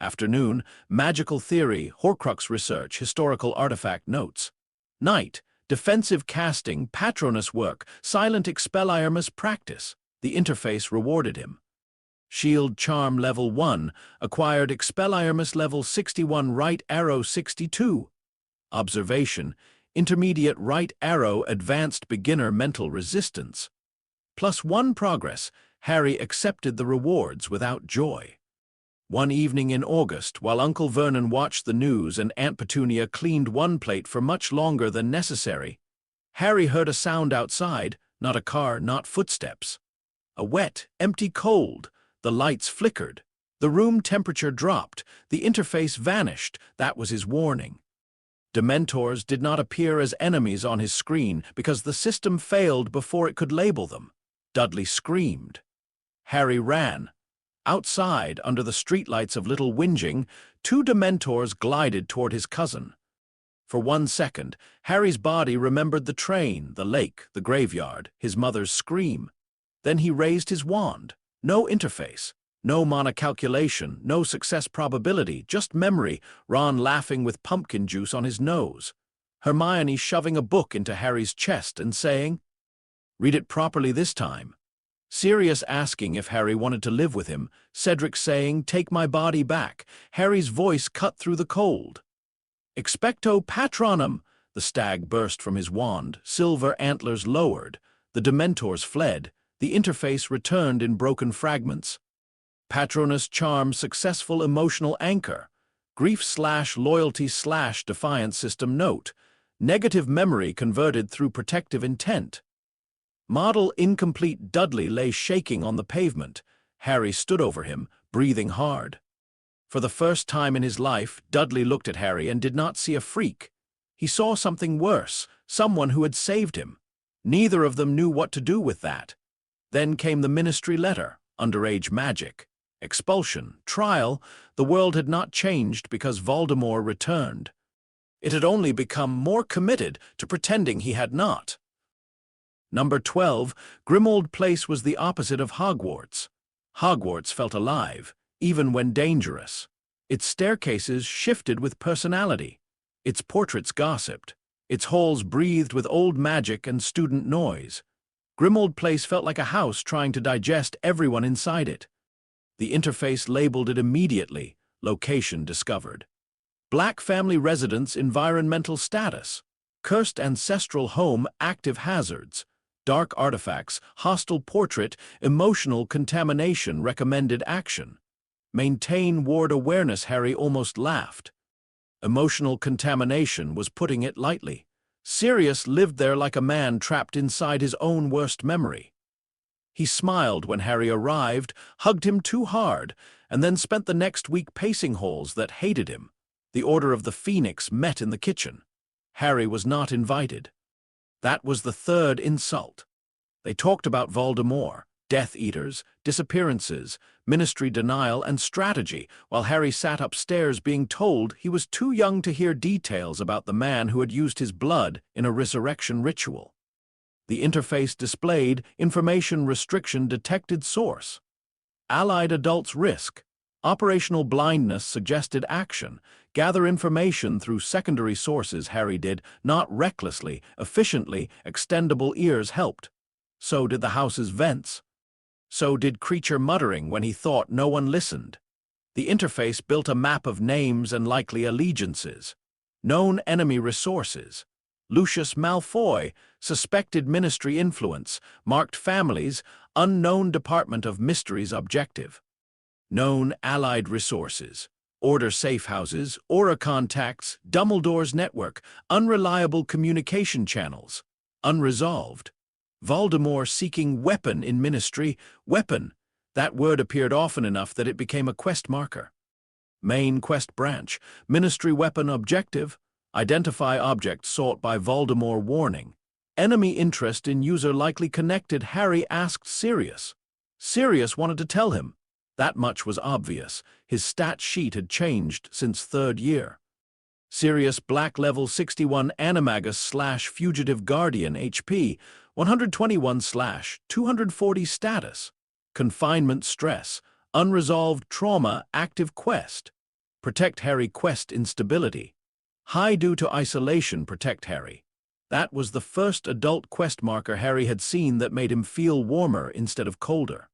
Afternoon, magical theory, Horcrux research, historical artifact notes. Night, defensive casting, Patronus work, silent Expelliarmus practice. The interface rewarded him. Shield Charm Level 1, acquired Expelliarmus Level 61 Right Arrow 62. Observation, Intermediate Right Arrow Advanced Beginner Mental Resistance. +1 progress. Harry accepted the rewards without joy. One evening in August, while Uncle Vernon watched the news and Aunt Petunia cleaned one plate for much longer than necessary, Harry heard a sound outside, not a car, not footsteps. A wet, empty cold. The lights flickered. The room temperature dropped. The interface vanished. That was his warning. Dementors did not appear as enemies on his screen because the system failed before it could label them. Dudley screamed. Harry ran. Outside, under the streetlights of Little Whinging, 2 Dementors glided toward his cousin. For 1 second, Harry's body remembered the train, the lake, the graveyard, his mother's scream. Then he raised his wand. No interface, no mono-calculation, no success probability, just memory, Ron laughing with pumpkin juice on his nose. Hermione shoving a book into Harry's chest and saying, "Read it properly this time." Sirius asking if Harry wanted to live with him, Cedric saying, "Take my body back." Harry's voice cut through the cold. "Expecto Patronum!" The stag burst from his wand, silver antlers lowered. The Dementors fled. The interface returned in broken fragments. Patronus charm successful emotional anchor. Grief/loyalty/defiance system note. Negative memory converted through protective intent. Model incomplete. Dudley lay shaking on the pavement. Harry stood over him, breathing hard. For the first time in his life, Dudley looked at Harry and did not see a freak. He saw something worse, someone who had saved him. Neither of them knew what to do with that. Then came the ministry letter, underage magic, expulsion, trial. The world had not changed because Voldemort returned. It had only become more committed to pretending he had not. Number 12, Grimmauld Place was the opposite of Hogwarts. Hogwarts felt alive, even when dangerous. Its staircases shifted with personality. Its portraits gossiped. Its halls breathed with old magic and student noise. Grimmauld Place felt like a house trying to digest everyone inside it. The interface labeled it immediately, location discovered. Black family residence environmental status. Cursed ancestral home active hazards. Dark artifacts, hostile portrait, emotional contamination recommended action. Maintain ward awareness. Harry almost laughed. Emotional contamination was putting it lightly. Sirius lived there like a man trapped inside his own worst memory. He smiled when Harry arrived, hugged him too hard, and then spent the next week pacing halls that hated him. The Order of the Phoenix met in the kitchen. Harry was not invited. That was the 3rd insult. They talked about Voldemort, Death Eaters, disappearances, ministry denial, and strategy, while Harry sat upstairs being told he was too young to hear details about the man who had used his blood in a resurrection ritual. The interface displayed information restriction detected source. Allied adults risk. Operational blindness suggested action. Gather information through secondary sources, Harry did, not recklessly, efficiently. Extendable ears helped. So did the house's vents. So did creature muttering when he thought no one listened. The interface built a map of names and likely allegiances. Known enemy resources. Lucius Malfoy, suspected ministry influence, marked families, unknown Department of Mysteries objective. Known allied resources. Order safe houses, Aura contacts, Dumbledore's network, unreliable communication channels. Unresolved. Voldemort seeking weapon in ministry, weapon. That word appeared often enough that it became a quest marker. Main quest branch, ministry weapon objective, identify object sought by Voldemort warning. Enemy interest in user likely connected, Harry asked Sirius. Sirius wanted to tell him. That much was obvious. His stat sheet had changed since third year. Sirius Black Level 61 Animagus/Fugitive Guardian HP 121/240 status. Confinement stress. Unresolved trauma active quest. Protect Harry quest instability. High due to isolation protect Harry. That was the first adult quest marker Harry had seen that made him feel warmer instead of colder.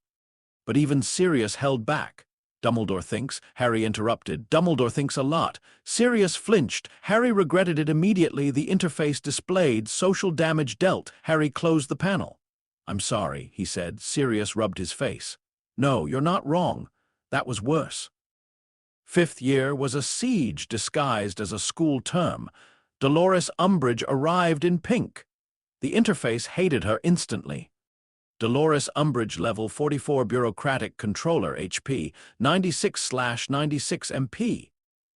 But even Sirius held back. Dumbledore thinks, Harry interrupted. Dumbledore thinks a lot. Sirius flinched. Harry regretted it immediately. The interface displayed social damage dealt. Harry closed the panel. I'm sorry, he said. Sirius rubbed his face. No, you're not wrong. That was worse. Fifth year was a siege disguised as a school term. Dolores Umbridge arrived in pink. The interface hated her instantly. Dolores Umbridge Level 44 Bureaucratic Controller HP 96/96 MP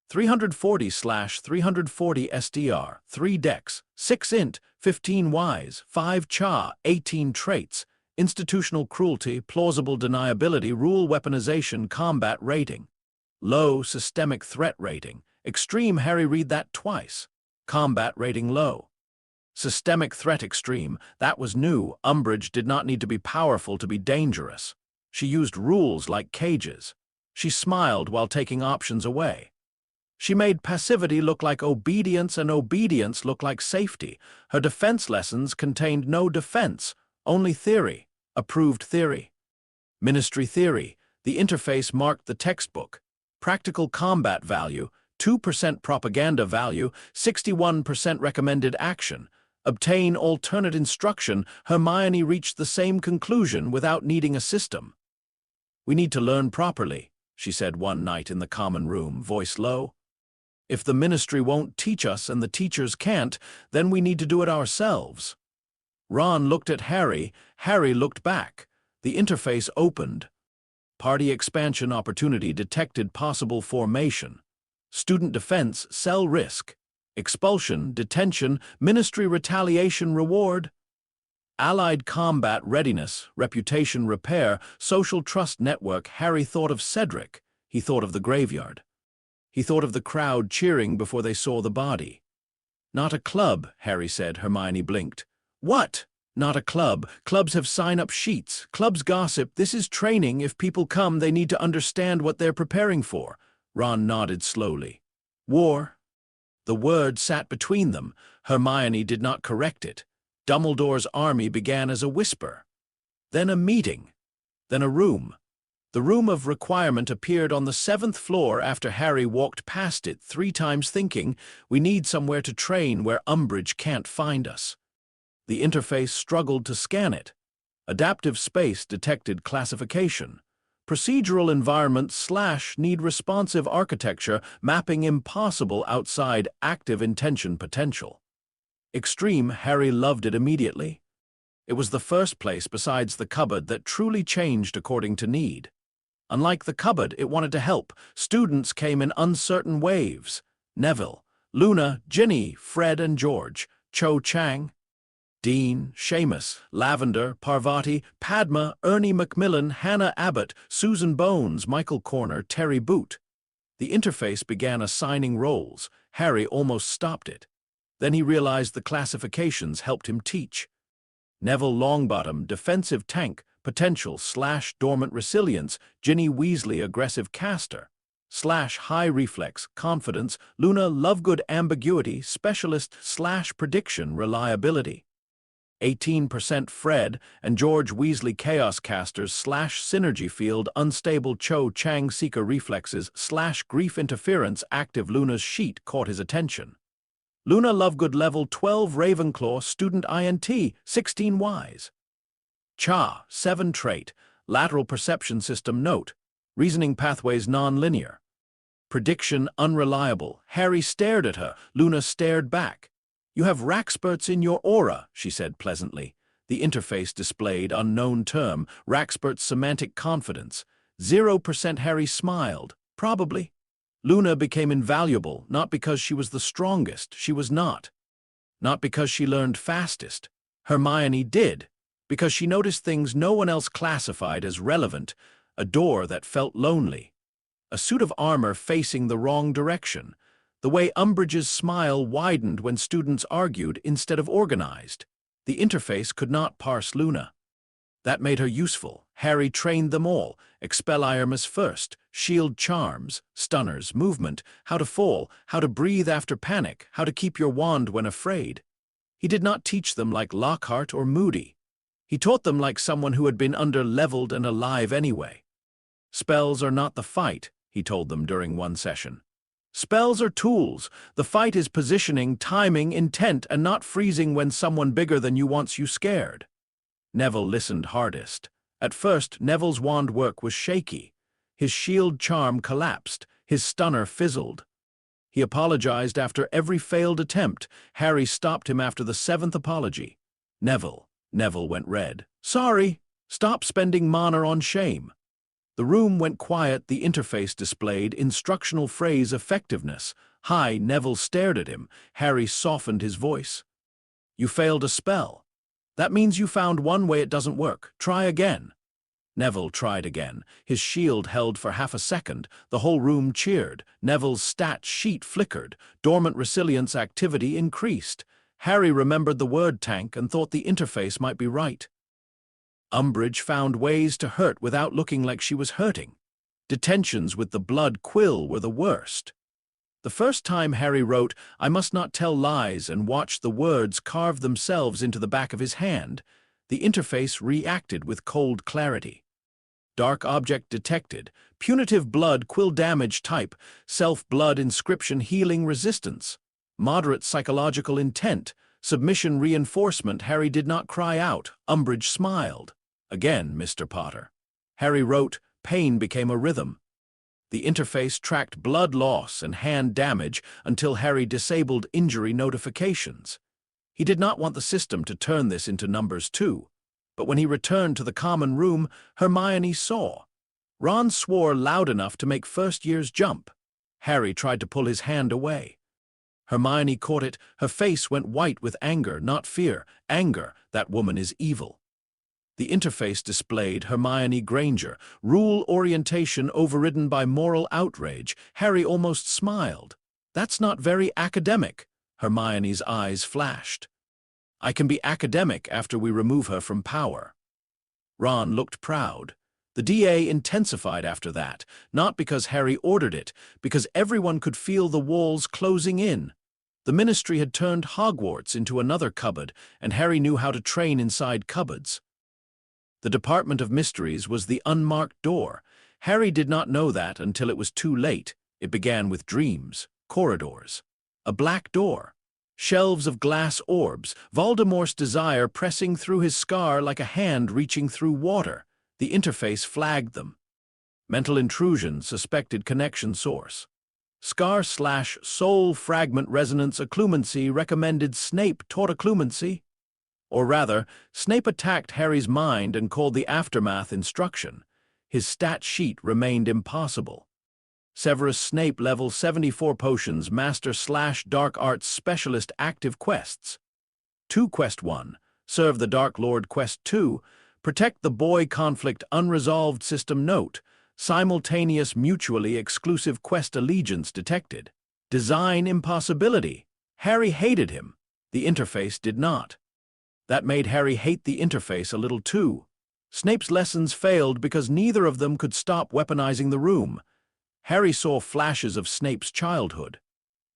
340/340 SDR 3 Dex 6 Int 15 Wise 5 Cha 18 Traits Institutional Cruelty Plausible Deniability Rule Weaponization Combat Rating Low Systemic Threat Rating Extreme. Harry read that twice. Combat Rating Low. Systemic Threat Extreme. That was new. Umbridge did not need to be powerful to be dangerous. She used rules like cages. She smiled while taking options away. She made passivity look like obedience and obedience look like safety. Her defense lessons contained no defense, only theory. Approved theory. Ministry theory. The interface marked the textbook. Practical combat value, 2% propaganda value, 61% recommended action. Obtain alternate instruction. Hermione reached the same conclusion without needing a system. We need to learn properly, she said one night in the common room, voice low. If the ministry won't teach us and the teachers can't, then we need to do it ourselves. Ron looked at Harry. Harry looked back. The interface opened. Party expansion opportunity detected possible formation. Student defense, cell risk. Expulsion, detention, ministry retaliation reward. Allied combat readiness, reputation repair, social trust network. Harry thought of Cedric. He thought of the graveyard. He thought of the crowd cheering before they saw the body. Not a club, Harry said. Hermione blinked. What? Not a club. Clubs have sign-up sheets. Clubs gossip. This is training. If people come, they need to understand what they're preparing for. Ron nodded slowly. War. The word sat between them. Hermione did not correct it. Dumbledore's army began as a whisper. Then a meeting. Then a room. The room of requirement appeared on the 7th floor after Harry walked past it 3 times thinking, we need somewhere to train where Umbridge can't find us. The interface struggled to scan it. Adaptive space detected classification. Procedural environment / need responsive architecture, mapping impossible outside active intention potential. Extreme. Harry loved it immediately. It was the first place besides the cupboard that truly changed according to need. Unlike the cupboard, it wanted to help. Students came in uncertain waves. Neville, Luna, Ginny, Fred and George, Cho Chang. Dean, Seamus, Lavender, Parvati, Padma, Ernie Macmillan, Hannah Abbott, Susan Bones, Michael Corner, Terry Boot. The interface began assigning roles. Harry almost stopped it. Then he realized the classifications helped him teach. Neville Longbottom, defensive tank, potential / dormant resilience, Ginny Weasley, aggressive caster, / high reflex, confidence, Luna Lovegood, ambiguity, specialist / prediction, reliability. 18% Fred and George Weasley, chaos casters / synergy field, unstable Cho Chang, seeker reflexes / grief interference, active. Luna's sheet caught his attention. Luna Lovegood, level 12, Ravenclaw, student INT, 16 wise. Cha, 7 trait, lateral perception system note, reasoning pathways non-linear. Prediction unreliable. Harry stared at her. Luna stared back. You have Raxperts in your aura, she said pleasantly. The interface displayed unknown term, Raxpert's semantic confidence. 0%. Harry smiled. Probably. Luna became invaluable, not because she was the strongest, she was not. Not because she learned fastest. Hermione did, because she noticed things no one else classified as relevant, a door that felt lonely, a suit of armor facing the wrong direction, the way Umbridge's smile widened when students argued instead of organized. The interface could not parse Luna. That made her useful. Harry trained them all. Expelliarmus first, shield charms, stunners, movement, how to fall, how to breathe after panic, how to keep your wand when afraid. He did not teach them like Lockhart or Moody. He taught them like someone who had been under-leveled and alive anyway. Spells are not the fight, he told them during one session. Spells are tools. The fight is positioning, timing, intent, and not freezing when someone bigger than you wants you scared. Neville listened hardest. At first, Neville's wand work was shaky. His shield charm collapsed. His stunner fizzled. He apologized after every failed attempt. Harry stopped him after the 7th apology. Neville went red. Sorry. Stop spending mana on shame. The room went quiet. The interface displayed instructional phrase effectiveness. High. Neville stared at him. Harry softened his voice. You failed a spell. That means you found one way it doesn't work. Try again. Neville tried again. His shield held for half a second. The whole room cheered. Neville's stat sheet flickered. Dormant resilience activity increased. Harry remembered the word tank and thought the interface might be right. Umbridge found ways to hurt without looking like she was hurting. Detentions with the blood quill were the worst. The first time Harry wrote, "I must not tell lies," and watched the words carve themselves into the back of his hand, the interface reacted with cold clarity. Dark object detected, punitive blood quill damage type, self-blood inscription healing resistance, moderate psychological intent, submission reinforcement. Harry did not cry out. Umbridge smiled. Again, Mr. Potter. Harry wrote, pain became a rhythm. The interface tracked blood loss and hand damage until Harry disabled injury notifications. He did not want the system to turn this into numbers too. But when he returned to the common room, Hermione saw. Ron swore loud enough to make first years jump. Harry tried to pull his hand away. Hermione caught it. Her face went white with anger, not fear. Anger. That woman is evil. The interface displayed Hermione Granger, rule orientation overridden by moral outrage. Harry almost smiled. That's not very academic. Hermione's eyes flashed. I can be academic after we remove her from power. Ron looked proud. The DA intensified after that, not because Harry ordered it, because everyone could feel the walls closing in. The Ministry had turned Hogwarts into another cupboard, and Harry knew how to train inside cupboards. The Department of Mysteries was the unmarked door. Harry did not know that until it was too late. It began with dreams, corridors, a black door, shelves of glass orbs, Voldemort's desire pressing through his scar like a hand reaching through water. The interface flagged them. Mental intrusion, suspected connection source. Scar/soul fragment resonance occlumency recommended. Snape taught occlumency. Or rather, Snape attacked Harry's mind and called the aftermath instruction. His stat sheet remained impossible. Severus Snape level 74 potions, master/dark arts specialist active quests. 2 Quest 1, Serve the Dark Lord Quest 2. Protect the boy conflict unresolved system note. Simultaneous mutually exclusive quest allegiance detected. Design impossibility. Harry hated him. The interface did not. That made Harry hate the interface a little too. Snape's lessons failed because neither of them could stop weaponizing the room. Harry saw flashes of Snape's childhood.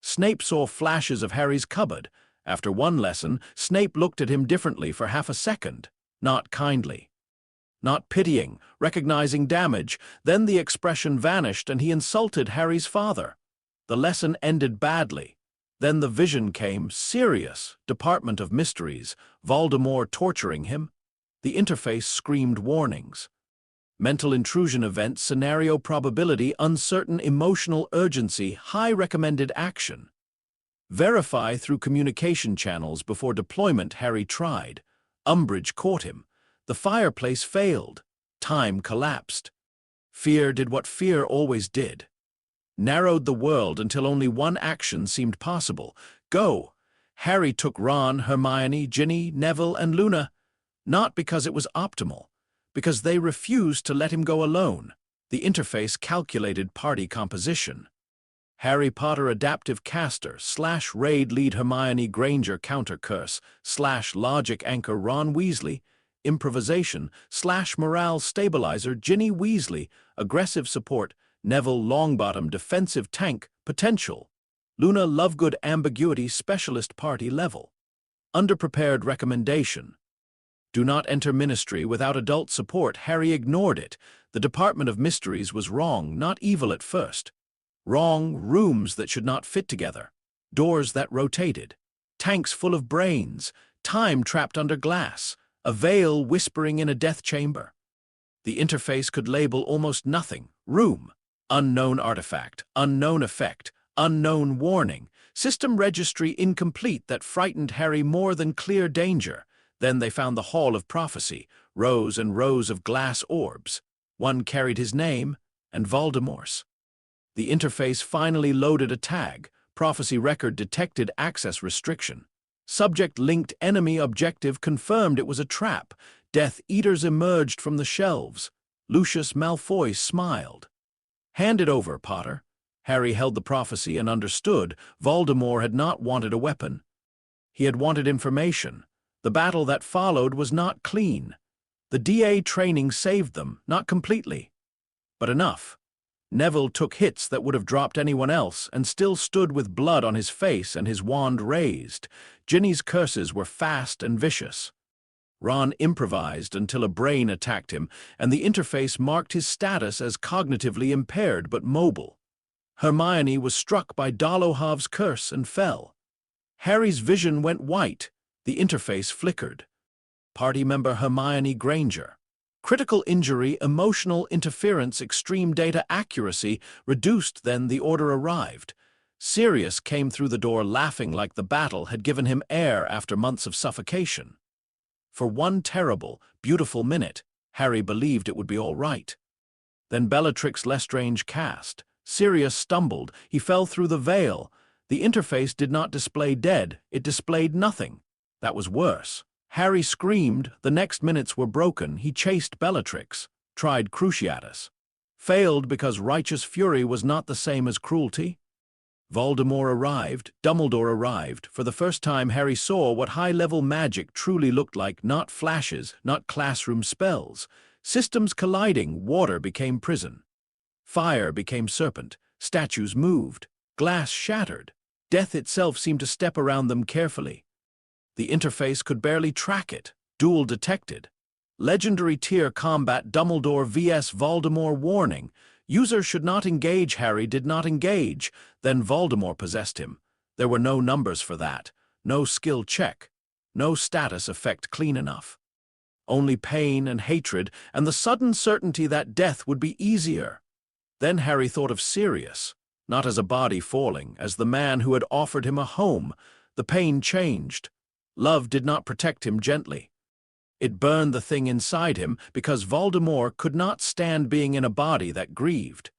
Snape saw flashes of Harry's cupboard. After one lesson, Snape looked at him differently for half a second, not kindly, not pitying, recognizing damage. Then the expression vanished and he insulted Harry's father. The lesson ended badly. Then the vision came, Sirius, Department of Mysteries, Voldemort torturing him. The interface screamed warnings. Mental intrusion event, scenario probability, uncertain emotional urgency, high recommended action. Verify through communication channels before deployment. Harry tried. Umbridge caught him. The fireplace failed. Time collapsed. Fear did what fear always did. Narrowed the world until only one action seemed possible. Go! Harry took Ron, Hermione, Ginny, Neville, and Luna. Not because it was optimal, because they refused to let him go alone. The interface calculated party composition. Harry Potter adaptive caster / raid lead Hermione Granger counter curse / logic anchor Ron Weasley, improvisation / morale stabilizer Ginny Weasley, aggressive support Neville Longbottom defensive tank potential, Luna Lovegood ambiguity specialist party level. Underprepared recommendation. Do not enter ministry without adult support. Harry ignored it. The Department of Mysteries was wrong, not evil at first. Wrong, rooms that should not fit together, doors that rotated, tanks full of brains, time trapped under glass, a veil whispering in a death chamber. The interface could label almost nothing. Room, unknown artifact, unknown effect, unknown warning, system registry incomplete that frightened Harry more than clear danger. Then they found the Hall of Prophecy, rows and rows of glass orbs. One carried his name and Voldemort's. The interface finally loaded a tag. Prophecy record detected access restriction. Subject linked enemy objective confirmed it was a trap. Death Eaters emerged from the shelves. Lucius Malfoy smiled. Hand it over, Potter. Harry held the prophecy and understood Voldemort had not wanted a weapon. He had wanted information. The battle that followed was not clean. The DA training saved them, not completely, but enough. Neville took hits that would have dropped anyone else and still stood with blood on his face and his wand raised. Ginny's curses were fast and vicious. Ron improvised until a brain attacked him, and the interface marked his status as cognitively impaired but mobile. Hermione was struck by Dolohov's curse and fell. Harry's vision went white. The interface flickered. Party member Hermione Granger. Critical injury, emotional interference, extreme data accuracy reduced. Then the order arrived. Sirius came through the door laughing like the battle had given him air after months of suffocation. For one terrible, beautiful minute, Harry believed it would be all right. Then Bellatrix Lestrange cast. Sirius stumbled. He fell through the veil. The interface did not display dead. It displayed nothing. That was worse. Harry screamed. The next minutes were broken. He chased Bellatrix, tried Cruciatus. Failed because righteous fury was not the same as cruelty. Voldemort arrived. Dumbledore arrived. For the first time, Harry saw what high-level magic truly looked like. Not flashes, not classroom spells. Systems colliding. Water became prison. Fire became serpent. Statues moved. Glass shattered. Death itself seemed to step around them carefully. The interface could barely track it. Duel detected. Legendary tier combat Dumbledore vs Voldemort warning. User should not engage. Harry did not engage. Then Voldemort possessed him. There were no numbers for that. No skill check. No status effect clean enough. Only pain and hatred and the sudden certainty that death would be easier. Then Harry thought of Sirius, not as a body falling, as the man who had offered him a home. The pain changed. Love did not protect him gently. It burned the thing inside him because Voldemort could not stand being in a body that grieved.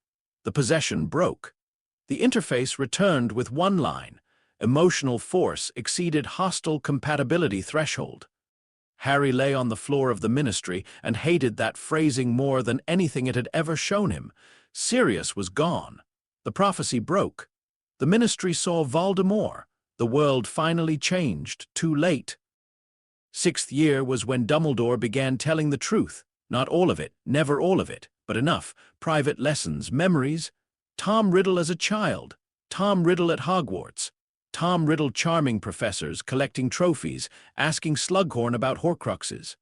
The possession broke. The interface returned with one line. Emotional force exceeded hostile compatibility threshold. Harry lay on the floor of the ministry and hated that phrasing more than anything it had ever shown him. Sirius was gone. The prophecy broke. The ministry saw Voldemort. The world finally changed, too late. Sixth year was when Dumbledore began telling the truth. Not all of it, never all of it, but enough. Private lessons, memories. Tom Riddle as a child. Tom Riddle at Hogwarts. Tom Riddle charming professors, collecting trophies, asking Slughorn about Horcruxes.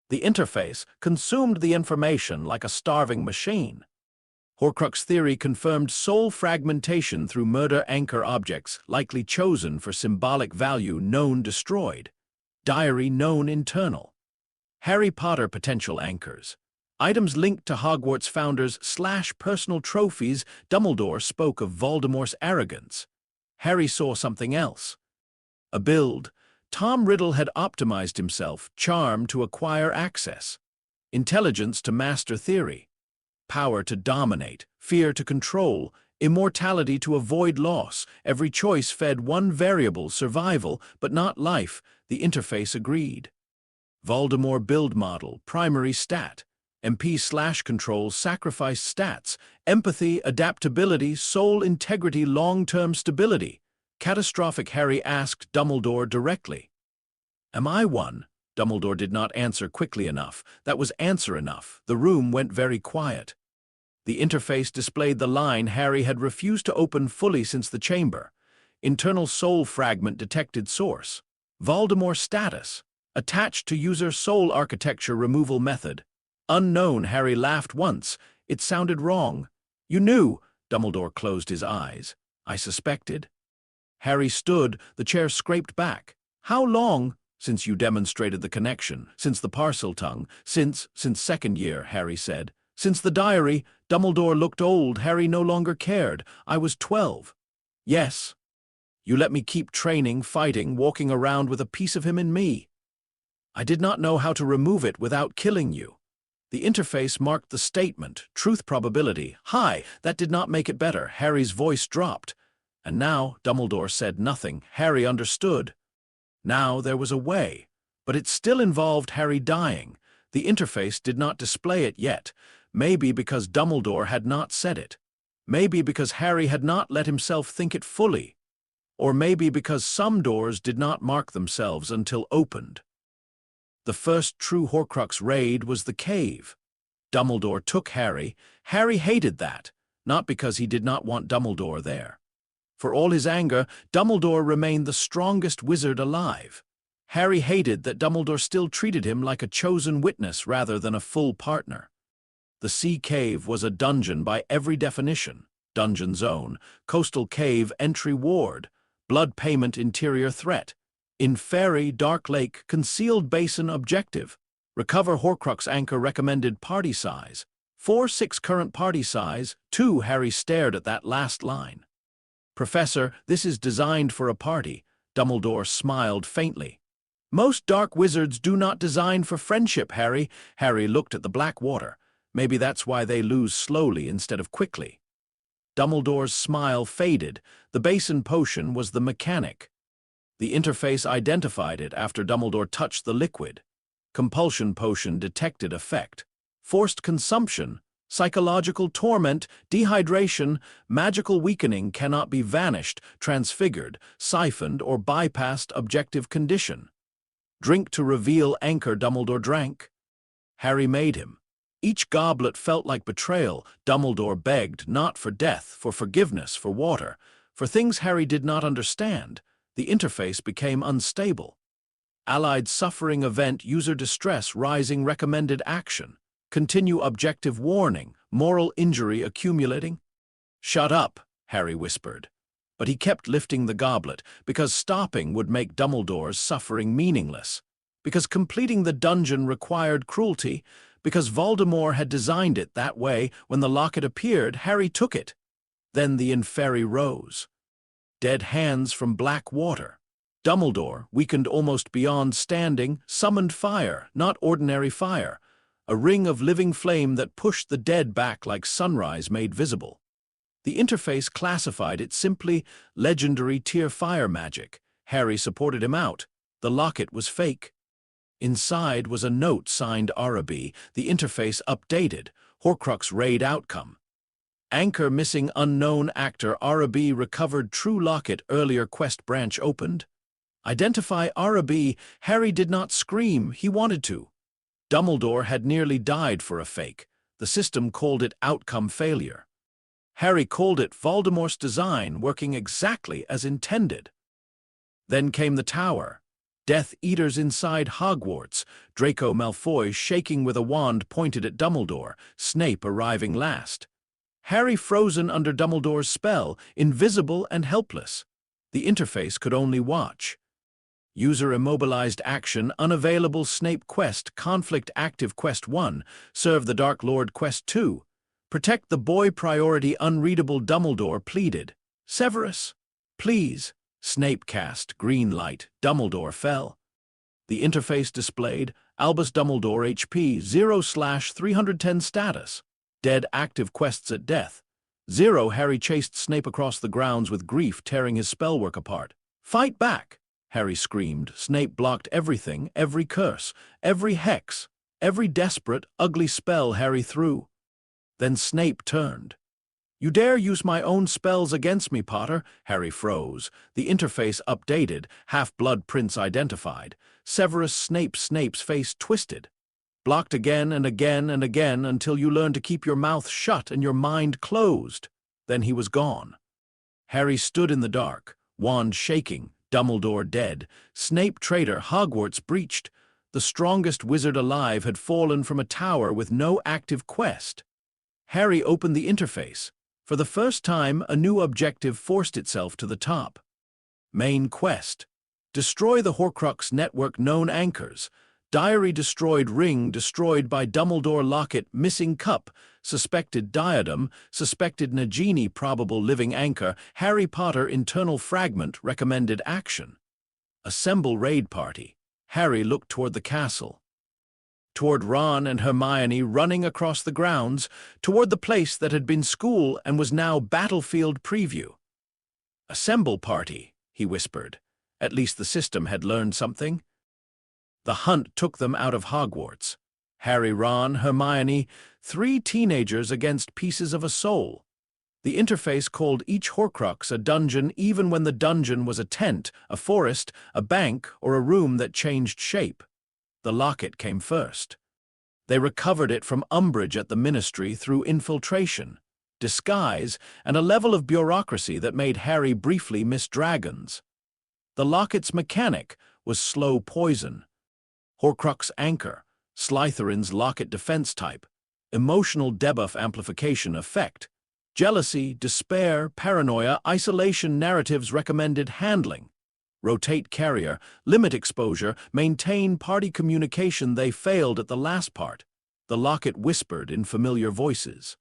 The interface consumed the information like a starving machine. Horcrux theory confirmed soul fragmentation through murder anchor objects, likely chosen for symbolic value, known destroyed. Diary known internal. Harry Potter potential anchors. Items linked to Hogwarts founders / personal trophies. Dumbledore spoke of Voldemort's arrogance. Harry saw something else. A build. Tom Riddle had optimized himself, charm to acquire access, intelligence to master theory, power to dominate, fear to control, immortality to avoid loss. Every choice fed one variable, survival, but not life. The interface agreed. Voldemort build model, primary stat. MP/control, sacrifice stats. Empathy, adaptability, soul integrity, long-term stability. Catastrophic. Harry asked Dumbledore directly. Am I one? Dumbledore did not answer quickly enough. That was answer enough. The room went very quiet. The interface displayed the line Harry had refused to open fully since the chamber. Internal soul fragment detected source. Voldemort status. Attached to user soul architecture removal method. Unknown. Harry laughed once. It sounded wrong. You knew. Dumbledore closed his eyes. I suspected. Harry stood, the chair scraped back. How long? Since you demonstrated the connection. Since the Parseltongue. Since second year, Harry said. Since the diary. Dumbledore looked old. Harry no longer cared. I was 12. Yes. You let me keep training, fighting, walking around with a piece of him in me. I did not know how to remove it without killing you. The interface marked the statement, truth probability, high. That did not make it better. Harry's voice dropped. And now, Dumbledore said nothing. Harry understood. Now there was a way, but it still involved Harry dying. The interface did not display it yet, maybe because Dumbledore had not said it. Maybe because Harry had not let himself think it fully. Or maybe because some doors did not mark themselves until opened. The first true Horcrux raid was the cave. Dumbledore took Harry. Harry hated that, not because he did not want Dumbledore there. For all his anger, Dumbledore remained the strongest wizard alive. Harry hated that Dumbledore still treated him like a chosen witness rather than a full partner. The Sea Cave was a dungeon by every definition. Dungeon zone, coastal cave entry ward, blood payment interior threat. In Fairy, Dark Lake, concealed basin objective. Recover Horcrux anchor recommended party size. 4-6 current party size. 2. Harry stared at that last line. Professor, this is designed for a party. Dumbledore smiled faintly. Most dark wizards do not design for friendship, Harry. Harry looked at the black water. Maybe that's why they lose slowly instead of quickly. Dumbledore's smile faded. The basin potion was the mechanic. The interface identified it after Dumbledore touched the liquid. Compulsion potion detected effect. Forced consumption, psychological torment, dehydration, magical weakening cannot be vanished, transfigured, siphoned, or bypassed objective condition. Drink to reveal anchor. Dumbledore drank. Harry made him. Each goblet felt like betrayal. Dumbledore begged, not for death, for forgiveness, for water, for things Harry did not understand. The interface became unstable. Allied suffering event user distress rising recommended action. Continue objective warning, moral injury accumulating. Shut up, Harry whispered. But he kept lifting the goblet, because stopping would make Dumbledore's suffering meaningless. Because completing the dungeon required cruelty. Because Voldemort had designed it that way. When the locket appeared, Harry took it. Then the Inferi rose. Dead hands from black water. Dumbledore, weakened almost beyond standing, summoned fire, not ordinary fire. A ring of living flame that pushed the dead back like sunrise made visible. The interface classified it simply legendary tier fire magic. Harry supported him out. The locket was fake. Inside was a note signed Araby, the interface updated, Horcrux raid outcome. Anchor missing unknown actor Araby recovered true locket earlier quest branch opened. Identify Araby. Harry did not scream, he wanted to. Dumbledore had nearly died for a fake. The system called it outcome failure. Harry called it Voldemort's design working exactly as intended. Then came the tower. Death Eaters inside Hogwarts, Draco Malfoy shaking with a wand pointed at Dumbledore, Snape arriving last. Harry frozen under Dumbledore's spell, invisible and helpless. The interface could only watch. User immobilized action unavailable Snape quest conflict active quest 1, serve the Dark Lord quest 2. Protect the boy priority unreadable Dumbledore pleaded. Severus, please. Snape cast green light. Dumbledore fell. The interface displayed Albus Dumbledore HP 0/310 status. Dead active quests at death. 0 Harry chased Snape across the grounds with grief tearing his spellwork apart. Fight back! Harry screamed. Snape blocked everything, every curse, every hex, every desperate, ugly spell Harry threw. Then Snape turned. You dare use my own spells against me, Potter? Harry froze. The interface updated, Half-Blood Prince identified. Severus Snape's face twisted. Blocked again and again and again until you learn to keep your mouth shut and your mind closed. Then he was gone. Harry stood in the dark, wand shaking, Dumbledore dead, Snape traitor, Hogwarts breached. The strongest wizard alive had fallen from a tower with no active quest. Harry opened the interface. For the first time, a new objective forced itself to the top. Main quest. Destroy the Horcrux network known anchors. Diary destroyed, ring destroyed by Dumbledore locket, missing cup, suspected diadem, suspected Nagini, probable living anchor, Harry Potter internal fragment, recommended action. Assemble raid party. Harry looked toward the castle. Toward Ron and Hermione running across the grounds, toward the place that had been school and was now battlefield preview. Assemble party, he whispered. At least the system had learned something. The hunt took them out of Hogwarts. Harry, Ron, Hermione, 3 teenagers against pieces of a soul. The interface called each Horcrux a dungeon even when the dungeon was a tent, a forest, a bank, or a room that changed shape. The locket came first. They recovered it from Umbridge at the Ministry through infiltration, disguise, and a level of bureaucracy that made Harry briefly miss dragons. The locket's mechanic was slow poison. Horcrux anchor, Slytherin's locket defense type, emotional debuff amplification effect, jealousy, despair, paranoia, isolation narratives recommended handling, rotate carrier, limit exposure, maintain party communication. They failed at the last part. The locket whispered in familiar voices.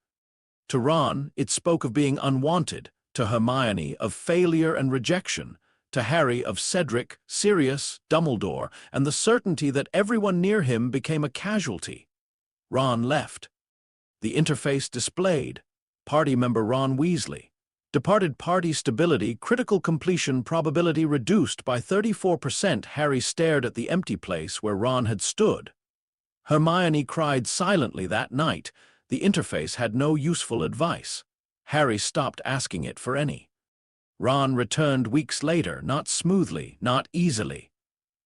To Ron, it spoke of being unwanted, to Hermione of failure and rejection, to Harry of Cedric, Sirius, Dumbledore, and the certainty that everyone near him became a casualty. Ron left. The interface displayed. Party member Ron Weasley. Departed party stability, critical completion probability reduced by 34%. Harry stared at the empty place where Ron had stood. Hermione cried silently that night. The interface had no useful advice. Harry stopped asking it for any. Ron returned weeks later, not smoothly, not easily.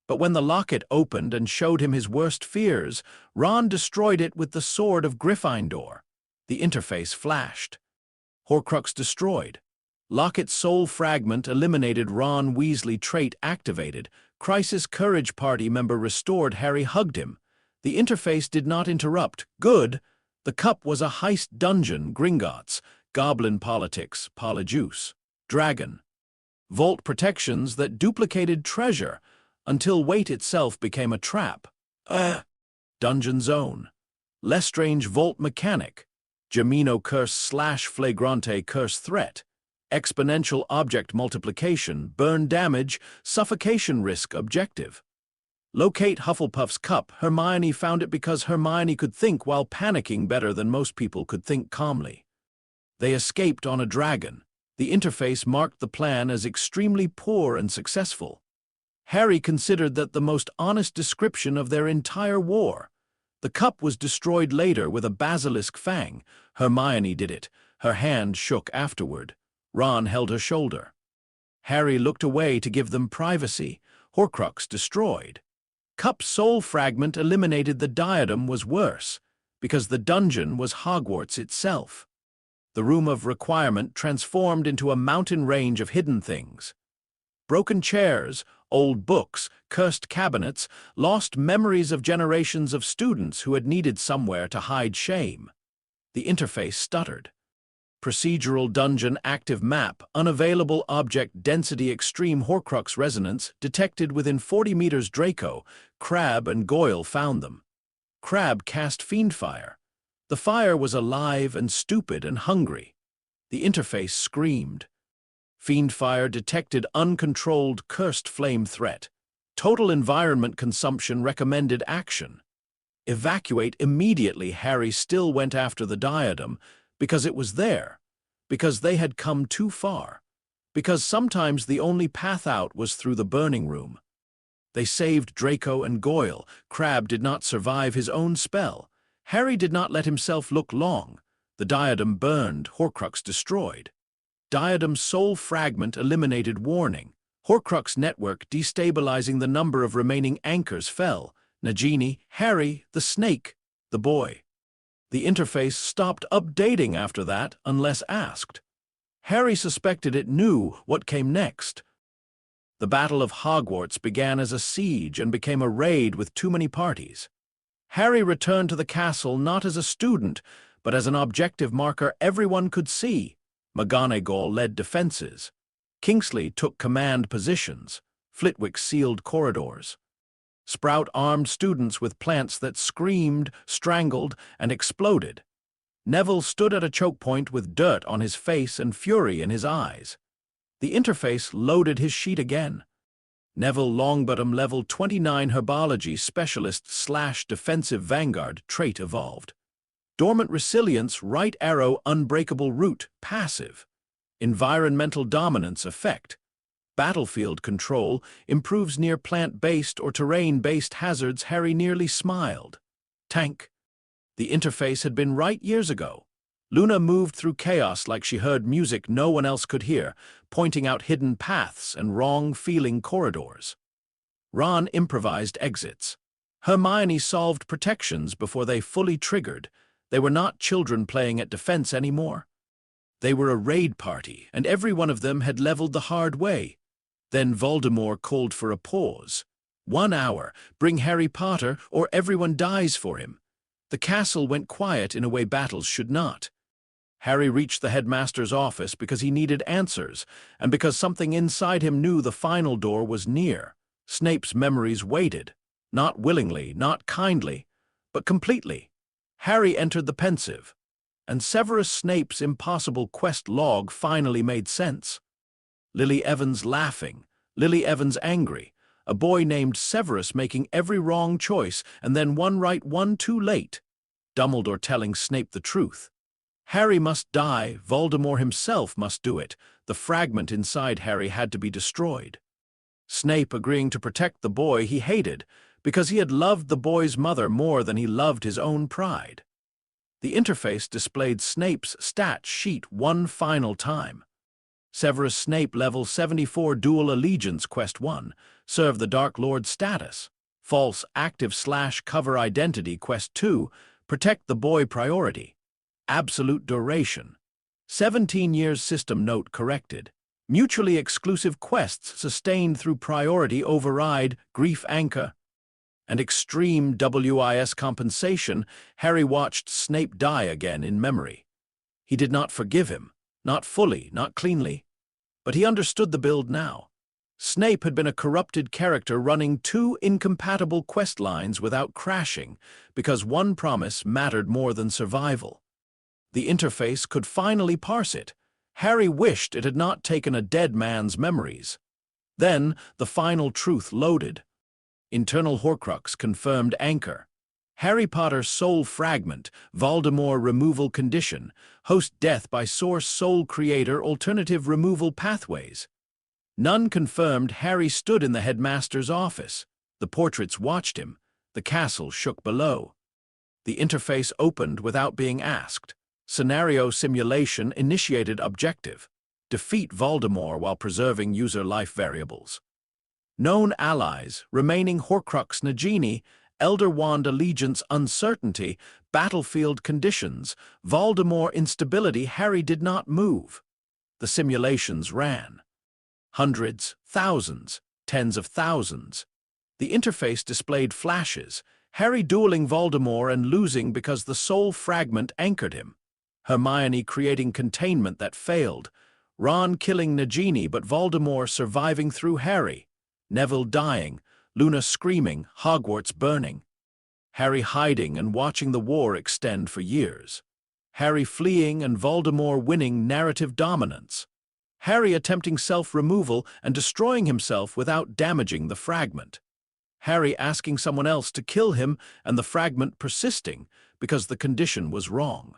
But when the locket opened and showed him his worst fears, Ron destroyed it with the sword of Gryffindor. The interface flashed. Horcrux destroyed. Locket's soul fragment eliminated. Ron Weasley trait activated. Crisis courage party member restored. Harry hugged him. The interface did not interrupt. Good. The cup was a heist dungeon. Gringotts. Goblin politics. Polyjuice. Dragon. Vault protections that duplicated treasure until weight itself became a trap. Dungeon zone. Lestrange vault mechanic. Gemino curse / flagrante curse threat. Exponential object multiplication, burn damage, suffocation risk objective. Locate Hufflepuff's cup. Hermione found it because Hermione could think while panicking better than most people could think calmly. They escaped on a dragon. The interface marked the plan as extremely poor and successful. Harry considered that the most honest description of their entire war. The cup was destroyed later with a basilisk fang. Hermione did it. Her hand shook afterward. Ron held her shoulder. Harry looked away to give them privacy. Horcrux destroyed. Cup's soul fragment eliminated. The diadem was worse, because the dungeon was Hogwarts itself. The room of requirement transformed into a mountain range of hidden things. Broken chairs, old books, cursed cabinets, lost memories of generations of students who had needed somewhere to hide shame. The interface stuttered. Procedural dungeon active map, unavailable object density extreme Horcrux resonance, detected within 40 meters Draco. Crabbe and Goyle found them. Crabbe cast Fiendfire. The fire was alive and stupid and hungry. The interface screamed. Fiendfire detected uncontrolled cursed flame threat. Total environment consumption recommended action. Evacuate immediately. Harry still went after the diadem, because it was there, because they had come too far, because sometimes the only path out was through the burning room. They saved Draco and Goyle. Crabbe did not survive his own spell. Harry did not let himself look long. The diadem burned, Horcrux destroyed. Diadem soul fragment eliminated warning. Horcrux network destabilizing. The number of remaining anchors fell. Nagini, Harry, the snake, the boy. The interface stopped updating after that, unless asked. Harry suspected it knew what came next. The Battle of Hogwarts began as a siege and became a raid with too many parties. Harry returned to the castle not as a student, but as an objective marker everyone could see. McGonagall led defenses. Kingsley took command positions. Flitwick sealed corridors. Sprout armed students with plants that screamed, strangled, and exploded. Neville stood at a choke point with dirt on his face and fury in his eyes. The interface loaded his sheet again. Neville Longbottom level 29 herbology specialist / defensive vanguard trait evolved. Dormant resilience right arrow unbreakable root passive. Environmental dominance effect. Battlefield control improves near plant-based or terrain-based hazards. Harry nearly smiled. Tank. The interface had been right years ago. Luna moved through chaos like she heard music no one else could hear, pointing out hidden paths and wrong-feeling corridors. Ron improvised exits. Hermione solved protections before they fully triggered. They were not children playing at defense anymore. They were a raid party, and every one of them had leveled the hard way. Then Voldemort called for a pause. 1 hour, bring Harry Potter or everyone dies for him. The castle went quiet in a way battles should not. Harry reached the headmaster's office because he needed answers, and because something inside him knew the final door was near. Snape's memories waited, not willingly, not kindly, but completely. Harry entered the pensive, and Severus Snape's impossible quest log finally made sense. Lily Evans laughing, Lily Evans angry, a boy named Severus making every wrong choice and then one right, one too late. Dumbledore telling Snape the truth. Harry must die, Voldemort himself must do it. The fragment inside Harry had to be destroyed. Snape agreeing to protect the boy he hated because he had loved the boy's mother more than he loved his own pride. The interface displayed Snape's stat sheet one final time. Severus Snape level 74 Dual Allegiance Quest 1, serve the Dark Lord status. False active / cover identity Quest 2, protect the boy priority. Absolute duration. 17 years system note corrected. Mutually exclusive quests sustained through priority override, grief anchor. And extreme WIS compensation. Harry watched Snape die again in memory. He did not forgive him. Not fully, not cleanly. But he understood the build now. Snape had been a corrupted character running 2 incompatible quest lines without crashing, because one promise mattered more than survival. The interface could finally parse it. Harry wished it had not taken a dead man's memories. Then the final truth loaded. Internal Horcrux confirmed anchor. Harry Potter soul fragment, Voldemort removal condition, host death by source soul creator alternative removal pathways. None confirmed Harry stood in the headmaster's office. The portraits watched him. The castle shook below. The interface opened without being asked. Scenario simulation initiated objective. Defeat Voldemort while preserving user life variables. Known allies, remaining Horcrux Nagini, Elder Wand allegiance uncertainty, battlefield conditions, Voldemort instability. Harry did not move. The simulations ran. Hundreds, thousands, tens of thousands. The interface displayed flashes, Harry dueling Voldemort and losing because the soul fragment anchored him. Hermione creating containment that failed. Ron killing Nagini but Voldemort surviving through Harry. Neville dying, Luna screaming, Hogwarts burning. Harry hiding and watching the war extend for years. Harry fleeing and Voldemort winning narrative dominance. Harry attempting self-removal and destroying himself without damaging the fragment. Harry asking someone else to kill him and the fragment persisting because the condition was wrong.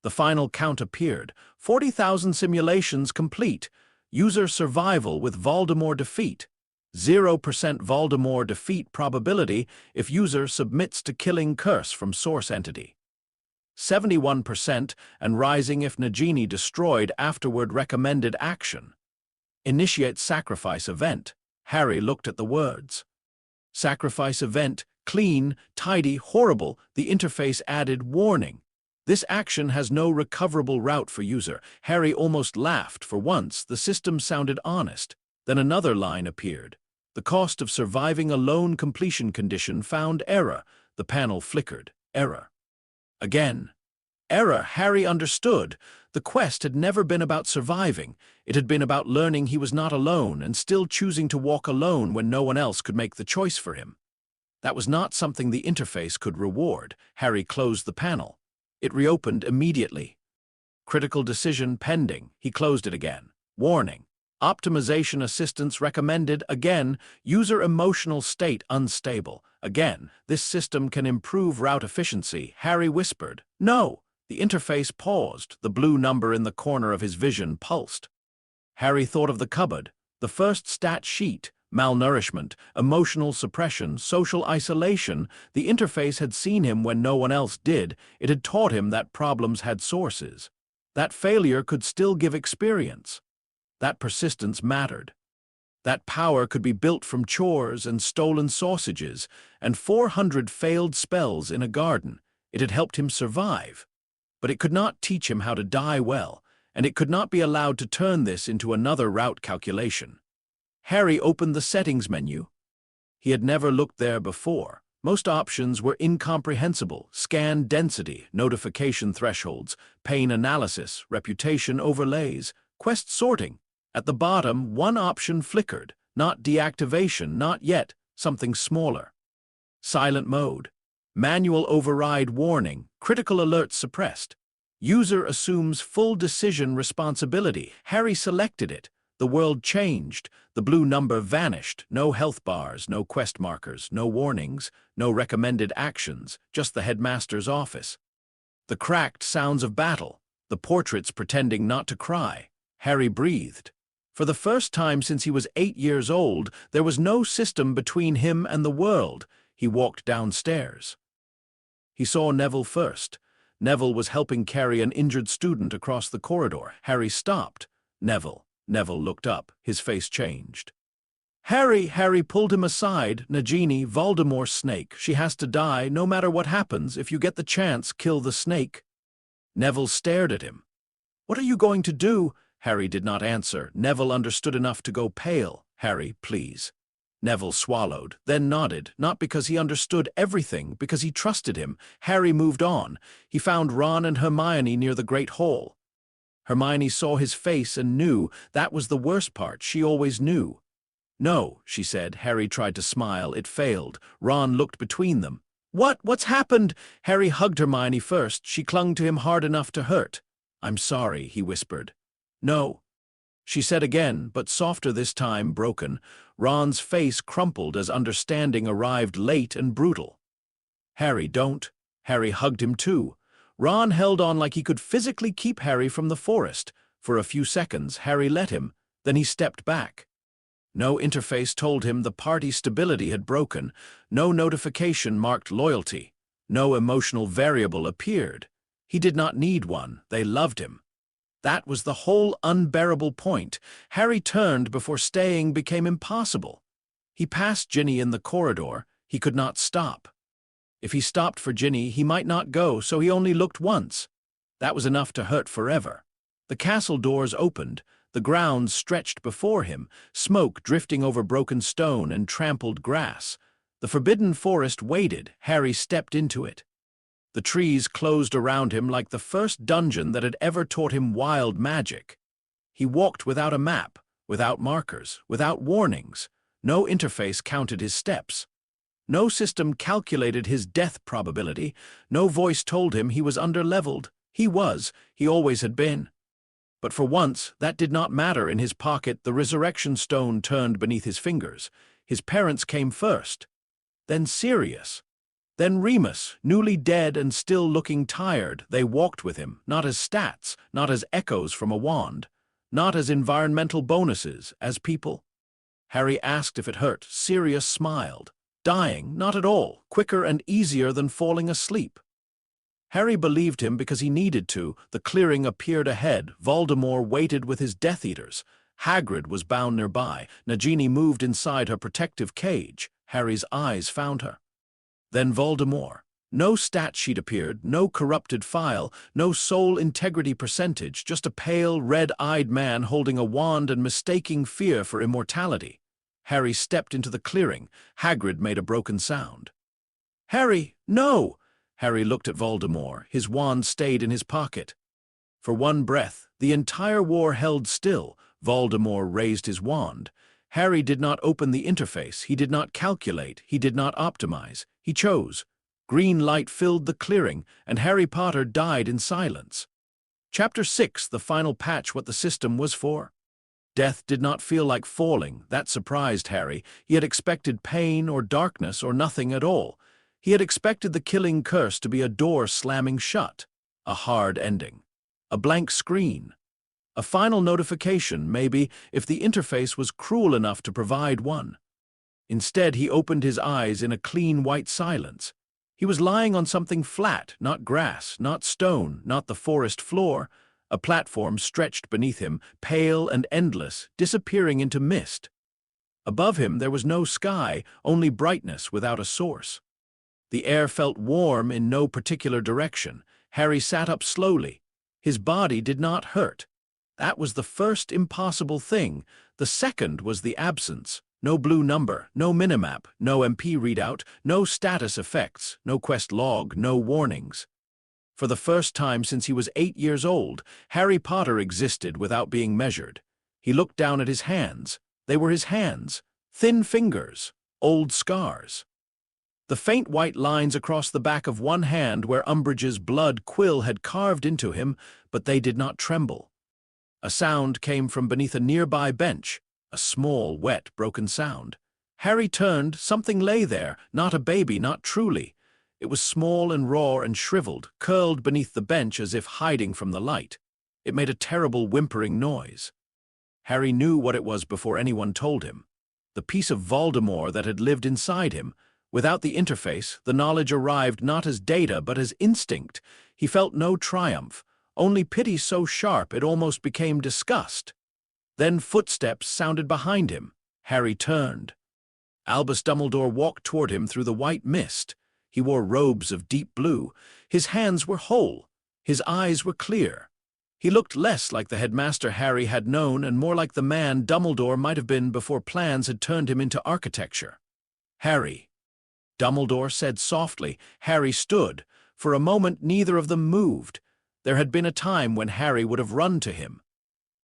The final count appeared, 40,000 simulations complete, user survival with Voldemort defeat, 0% Voldemort defeat probability if user submits to killing curse from source entity. 71% and rising if Nagini destroyed afterward recommended action. Initiate sacrifice event. Harry looked at the words. Sacrifice event, clean, tidy, horrible. The interface added warning. This action has no recoverable route for user. Harry almost laughed. For once, the system sounded honest. Then another line appeared. The cost of surviving a lone completion condition found error. The panel flickered. Error. Again. Error. Harry understood. The quest had never been about surviving. It had been about learning he was not alone and still choosing to walk alone when no one else could make the choice for him. That was not something the interface could reward. Harry closed the panel. It reopened immediately. Critical decision pending. He closed it again. Warning. Optimization assistance recommended. Again. User emotional state unstable. Again. This system can improve route efficiency. Harry whispered. No. The interface paused. The blue number in the corner of his vision pulsed. Harry thought of the cupboard. The first stat sheet. Malnourishment, emotional suppression, social isolation. The interface had seen him when no one else did. It had taught him that problems had sources. That failure could still give experience. That persistence mattered. That power could be built from chores and stolen sausages and 400 failed spells in a garden. It had helped him survive. But it could not teach him how to die well, and it could not be allowed to turn this into another route calculation. Harry opened the settings menu. He had never looked there before. Most options were incomprehensible: scan density, notification thresholds, pain analysis, reputation overlays, quest sorting. At the bottom, one option flickered. Not deactivation, not yet, something smaller. Silent mode. Manual override warning, critical alerts suppressed. User assumes full decision responsibility. Harry selected it. The world changed. The blue number vanished. No health bars, no quest markers, no warnings, no recommended actions, just the headmaster's office. The cracked sounds of battle, the portraits pretending not to cry. Harry breathed. For the first time since he was 8 years old, there was no system between him and the world. He walked downstairs. He saw Neville first. Neville was helping carry an injured student across the corridor. Harry stopped. Neville. Neville looked up. His face changed. Harry pulled him aside. Nagini, Voldemort's snake. She has to die, no matter what happens. If you get the chance, kill the snake. Neville stared at him. What are you going to do? Harry did not answer. Neville understood enough to go pale. Harry, please. Neville swallowed, then nodded, not because he understood everything, because he trusted him. Harry moved on. He found Ron and Hermione near the Great Hall. Hermione saw his face and knew. That was the worst part. She always knew. No, she said. Harry tried to smile. It failed. Ron looked between them. What's happened? Harry hugged Hermione first. She clung to him hard enough to hurt. I'm sorry, he whispered. No, she said again, but softer this time, broken. Ron's face crumpled as understanding arrived late and brutal. Harry, don't. Harry hugged him too. Ron held on like he could physically keep Harry from the forest. For a few seconds, Harry let him. Then he stepped back. No interface told him the party stability had broken, no notification marked loyalty, no emotional variable appeared. He did not need one, they loved him. That was the whole unbearable point. Harry turned before staying became impossible. He passed Ginny in the corridor. He could not stop. If he stopped for Ginny, he might not go, so he only looked once. That was enough to hurt forever. The castle doors opened. The grounds stretched before him, smoke drifting over broken stone and trampled grass. The forbidden forest waited. Harry stepped into it. The trees closed around him like the first dungeon that had ever taught him wild magic. He walked without a map, without markers, without warnings. No interface counted his steps. No system calculated his death probability. No voice told him he was underleveled. He always had been. But for once, that did not matter. In his pocket, the resurrection stone turned beneath his fingers. His parents came first. Then Sirius. Then Remus, newly dead and still looking tired. They walked with him, not as stats, not as echoes from a wand, not as environmental bonuses, as people. Harry asked if it hurt. Sirius smiled. Dying, not at all, quicker and easier than falling asleep. Harry believed him because he needed to. The clearing appeared ahead. Voldemort waited with his Death Eaters. Hagrid was bound nearby. Nagini moved inside her protective cage. Harry's eyes found her. Then Voldemort. No stat sheet appeared, no corrupted file, no soul integrity percentage, just a pale, red-eyed man holding a wand and mistaking fear for immortality. Harry stepped into the clearing. Hagrid made a broken sound. "Harry, no!" Harry looked at Voldemort. His wand stayed in his pocket. For one breath, the entire war held still. Voldemort raised his wand. Harry did not open the interface. He did not calculate. He did not optimize. He chose. Green light filled the clearing, and Harry Potter died in silence. Chapter 6, the final patch, what the system was for. Death did not feel like falling. That surprised Harry. He had expected pain or darkness or nothing at all. He had expected the killing curse to be a door slamming shut, a hard ending, a blank screen, a final notification, maybe, if the interface was cruel enough to provide one. Instead, he opened his eyes in a clean white silence. He was lying on something flat, not grass, not stone, not the forest floor. A platform stretched beneath him, pale and endless, disappearing into mist. Above him there was no sky, only brightness without a source. The air felt warm in no particular direction. Harry sat up slowly. His body did not hurt. That was the first impossible thing. The second was the absence. No blue number, no minimap, no MP readout, no status effects, no quest log, no warnings. For the first time since he was 8 years old, Harry Potter existed without being measured. He looked down at his hands. They were his hands, thin fingers, old scars. The faint white lines across the back of one hand where Umbridge's blood quill had carved into him, but they did not tremble. A sound came from beneath a nearby bench, a small, wet, broken sound. Harry turned. Something lay there, not a baby, not truly. It was small and raw and shriveled, curled beneath the bench as if hiding from the light. It made a terrible whimpering noise. Harry knew what it was before anyone told him. The piece of Voldemort that had lived inside him. Without the interface, the knowledge arrived not as data but as instinct. He felt no triumph, only pity so sharp it almost became disgust. Then footsteps sounded behind him. Harry turned. Albus Dumbledore walked toward him through the white mist. He wore robes of deep blue. His hands were whole. His eyes were clear. He looked less like the headmaster Harry had known and more like the man Dumbledore might have been before plans had turned him into architecture. "Harry," Dumbledore said softly. Harry stood. For a moment neither of them moved. There had been a time when Harry would have run to him.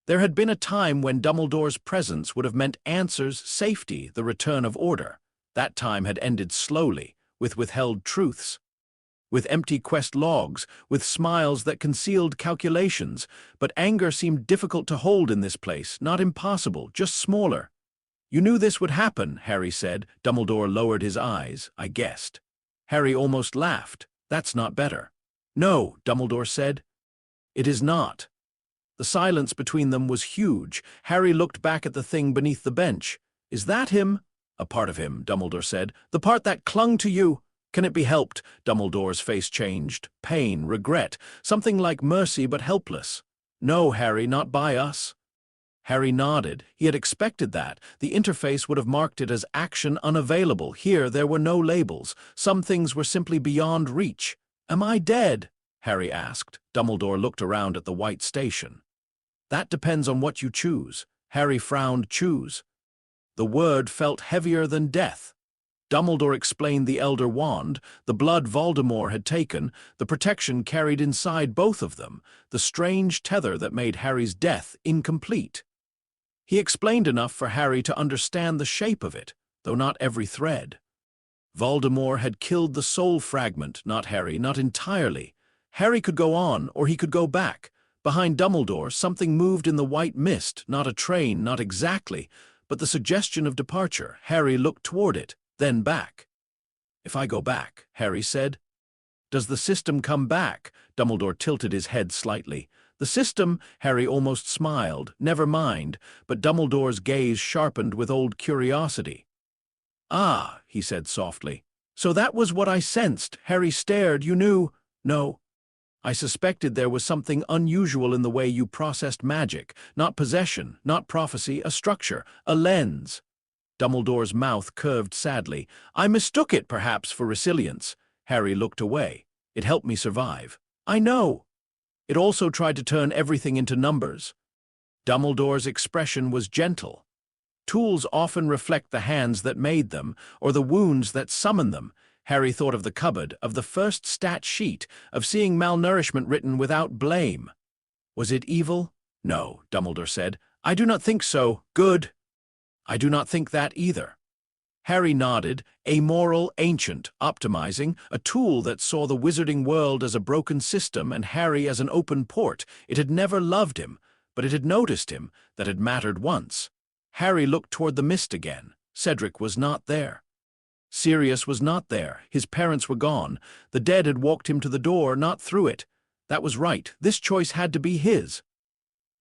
There had been a time when Dumbledore's presence would have meant answers, safety, the return of order. That time had ended slowly, with withheld truths, with empty quest logs, with smiles that concealed calculations. But anger seemed difficult to hold in this place, not impossible, just smaller. "You knew this would happen," Harry said. Dumbledore lowered his eyes. "I guessed." Harry almost laughed. "That's not better." "No," Dumbledore said. "It is not." The silence between them was huge. Harry looked back at the thing beneath the bench. Is that him? A part of him, Dumbledore said. The part that clung to you. Can it be helped? Dumbledore's face changed. Pain, regret, something like mercy but helpless. No, Harry, not by us. Harry nodded. He had expected that. The interface would have marked it as action unavailable. Here there were no labels. Some things were simply beyond reach. Am I dead? Harry asked. Dumbledore looked around at the white station. That depends on what you choose. Harry frowned. Choose. The word felt heavier than death. Dumbledore explained the Elder Wand, the blood Voldemort had taken, the protection carried inside both of them, the strange tether that made Harry's death incomplete. He explained enough for Harry to understand the shape of it, though not every thread. Voldemort had killed the soul fragment, not Harry, not entirely. Harry could go on, or he could go back. Behind Dumbledore, something moved in the white mist, not a train, not exactly, but the suggestion of departure. Harry looked toward it, then back. If I go back, Harry said. Does the system come back? Dumbledore tilted his head slightly. The system, Harry almost smiled. Never mind, but Dumbledore's gaze sharpened with old curiosity. Ah, he said softly. So that was what I sensed. Harry stared. You knew? No. I suspected there was something unusual in the way you processed magic. Not possession, not prophecy, a structure, a lens. Dumbledore's mouth curved sadly. I mistook it, perhaps, for resilience. Harry looked away. It helped me survive. I know. It also tried to turn everything into numbers. Dumbledore's expression was gentle. Tools often reflect the hands that made them, or the wounds that summon them. Harry thought of the cupboard, of the first stat sheet, of seeing malnourishment written without blame. Was it evil? No, Dumbledore said. I do not think so. Good. I do not think that either. Harry nodded. Amoral, ancient, optimizing, a tool that saw the wizarding world as a broken system and Harry as an open port. It had never loved him, but it had noticed him, that had mattered once. Harry looked toward the mist again. Cedric was not there. Sirius was not there. His parents were gone. The dead had walked him to the door, not through it. That was right. This choice had to be his.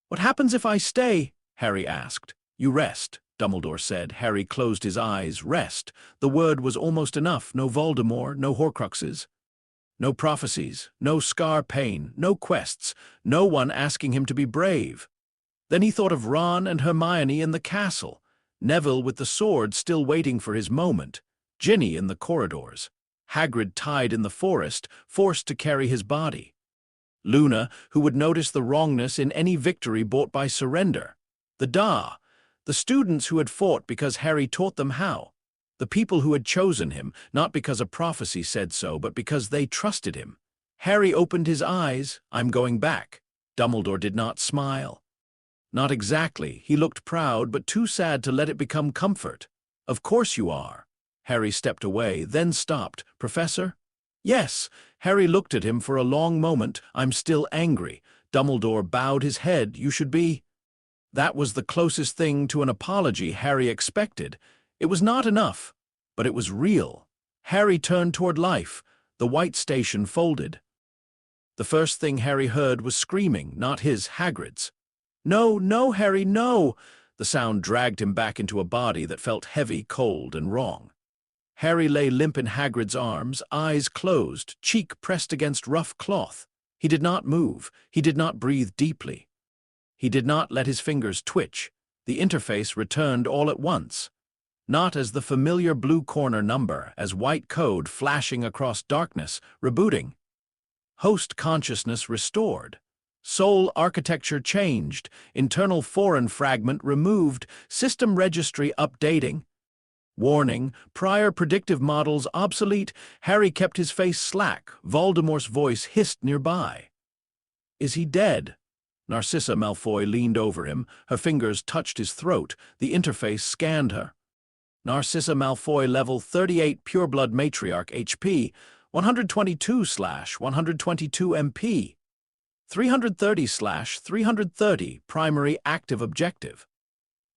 What happens if I stay? Harry asked. You rest, Dumbledore said. Harry closed his eyes. Rest. The word was almost enough. No Voldemort, no Horcruxes. No prophecies, no scar pain, no quests, no one asking him to be brave. Then he thought of Ron and Hermione in the castle, Neville with the sword still waiting for his moment, Ginny in the corridors, Hagrid tied in the forest, forced to carry his body, Luna, who would notice the wrongness in any victory bought by surrender, the students who had fought because Harry taught them how, the people who had chosen him, not because a prophecy said so, but because they trusted him. Harry opened his eyes. I'm going back. Dumbledore did not smile. Not exactly. He looked proud, but too sad to let it become comfort. Of course you are. Harry stepped away, then stopped. Professor? Yes. Harry looked at him for a long moment. I'm still angry. Dumbledore bowed his head. You should be. That was the closest thing to an apology Harry expected. It was not enough, but it was real. Harry turned toward life. The white station folded. The first thing Harry heard was screaming, not his, Hagrid's. No, no, Harry, no! The sound dragged him back into a body that felt heavy, cold, and wrong. Harry lay limp in Hagrid's arms, eyes closed, cheek pressed against rough cloth. He did not move. He did not breathe deeply. He did not let his fingers twitch. The interface returned all at once. Not as the familiar blue corner number, as white code flashing across darkness, rebooting. Host consciousness restored. Soul architecture changed. Internal foreign fragment removed. System registry updating. Warning, prior predictive models obsolete. Harry kept his face slack. Voldemort's voice hissed nearby. Is he dead? Narcissa Malfoy leaned over him. Her fingers touched his throat. The interface scanned her. Narcissa Malfoy, level 38, pureblood matriarch, HP, 122/122 MP, 330/330, primary active objective.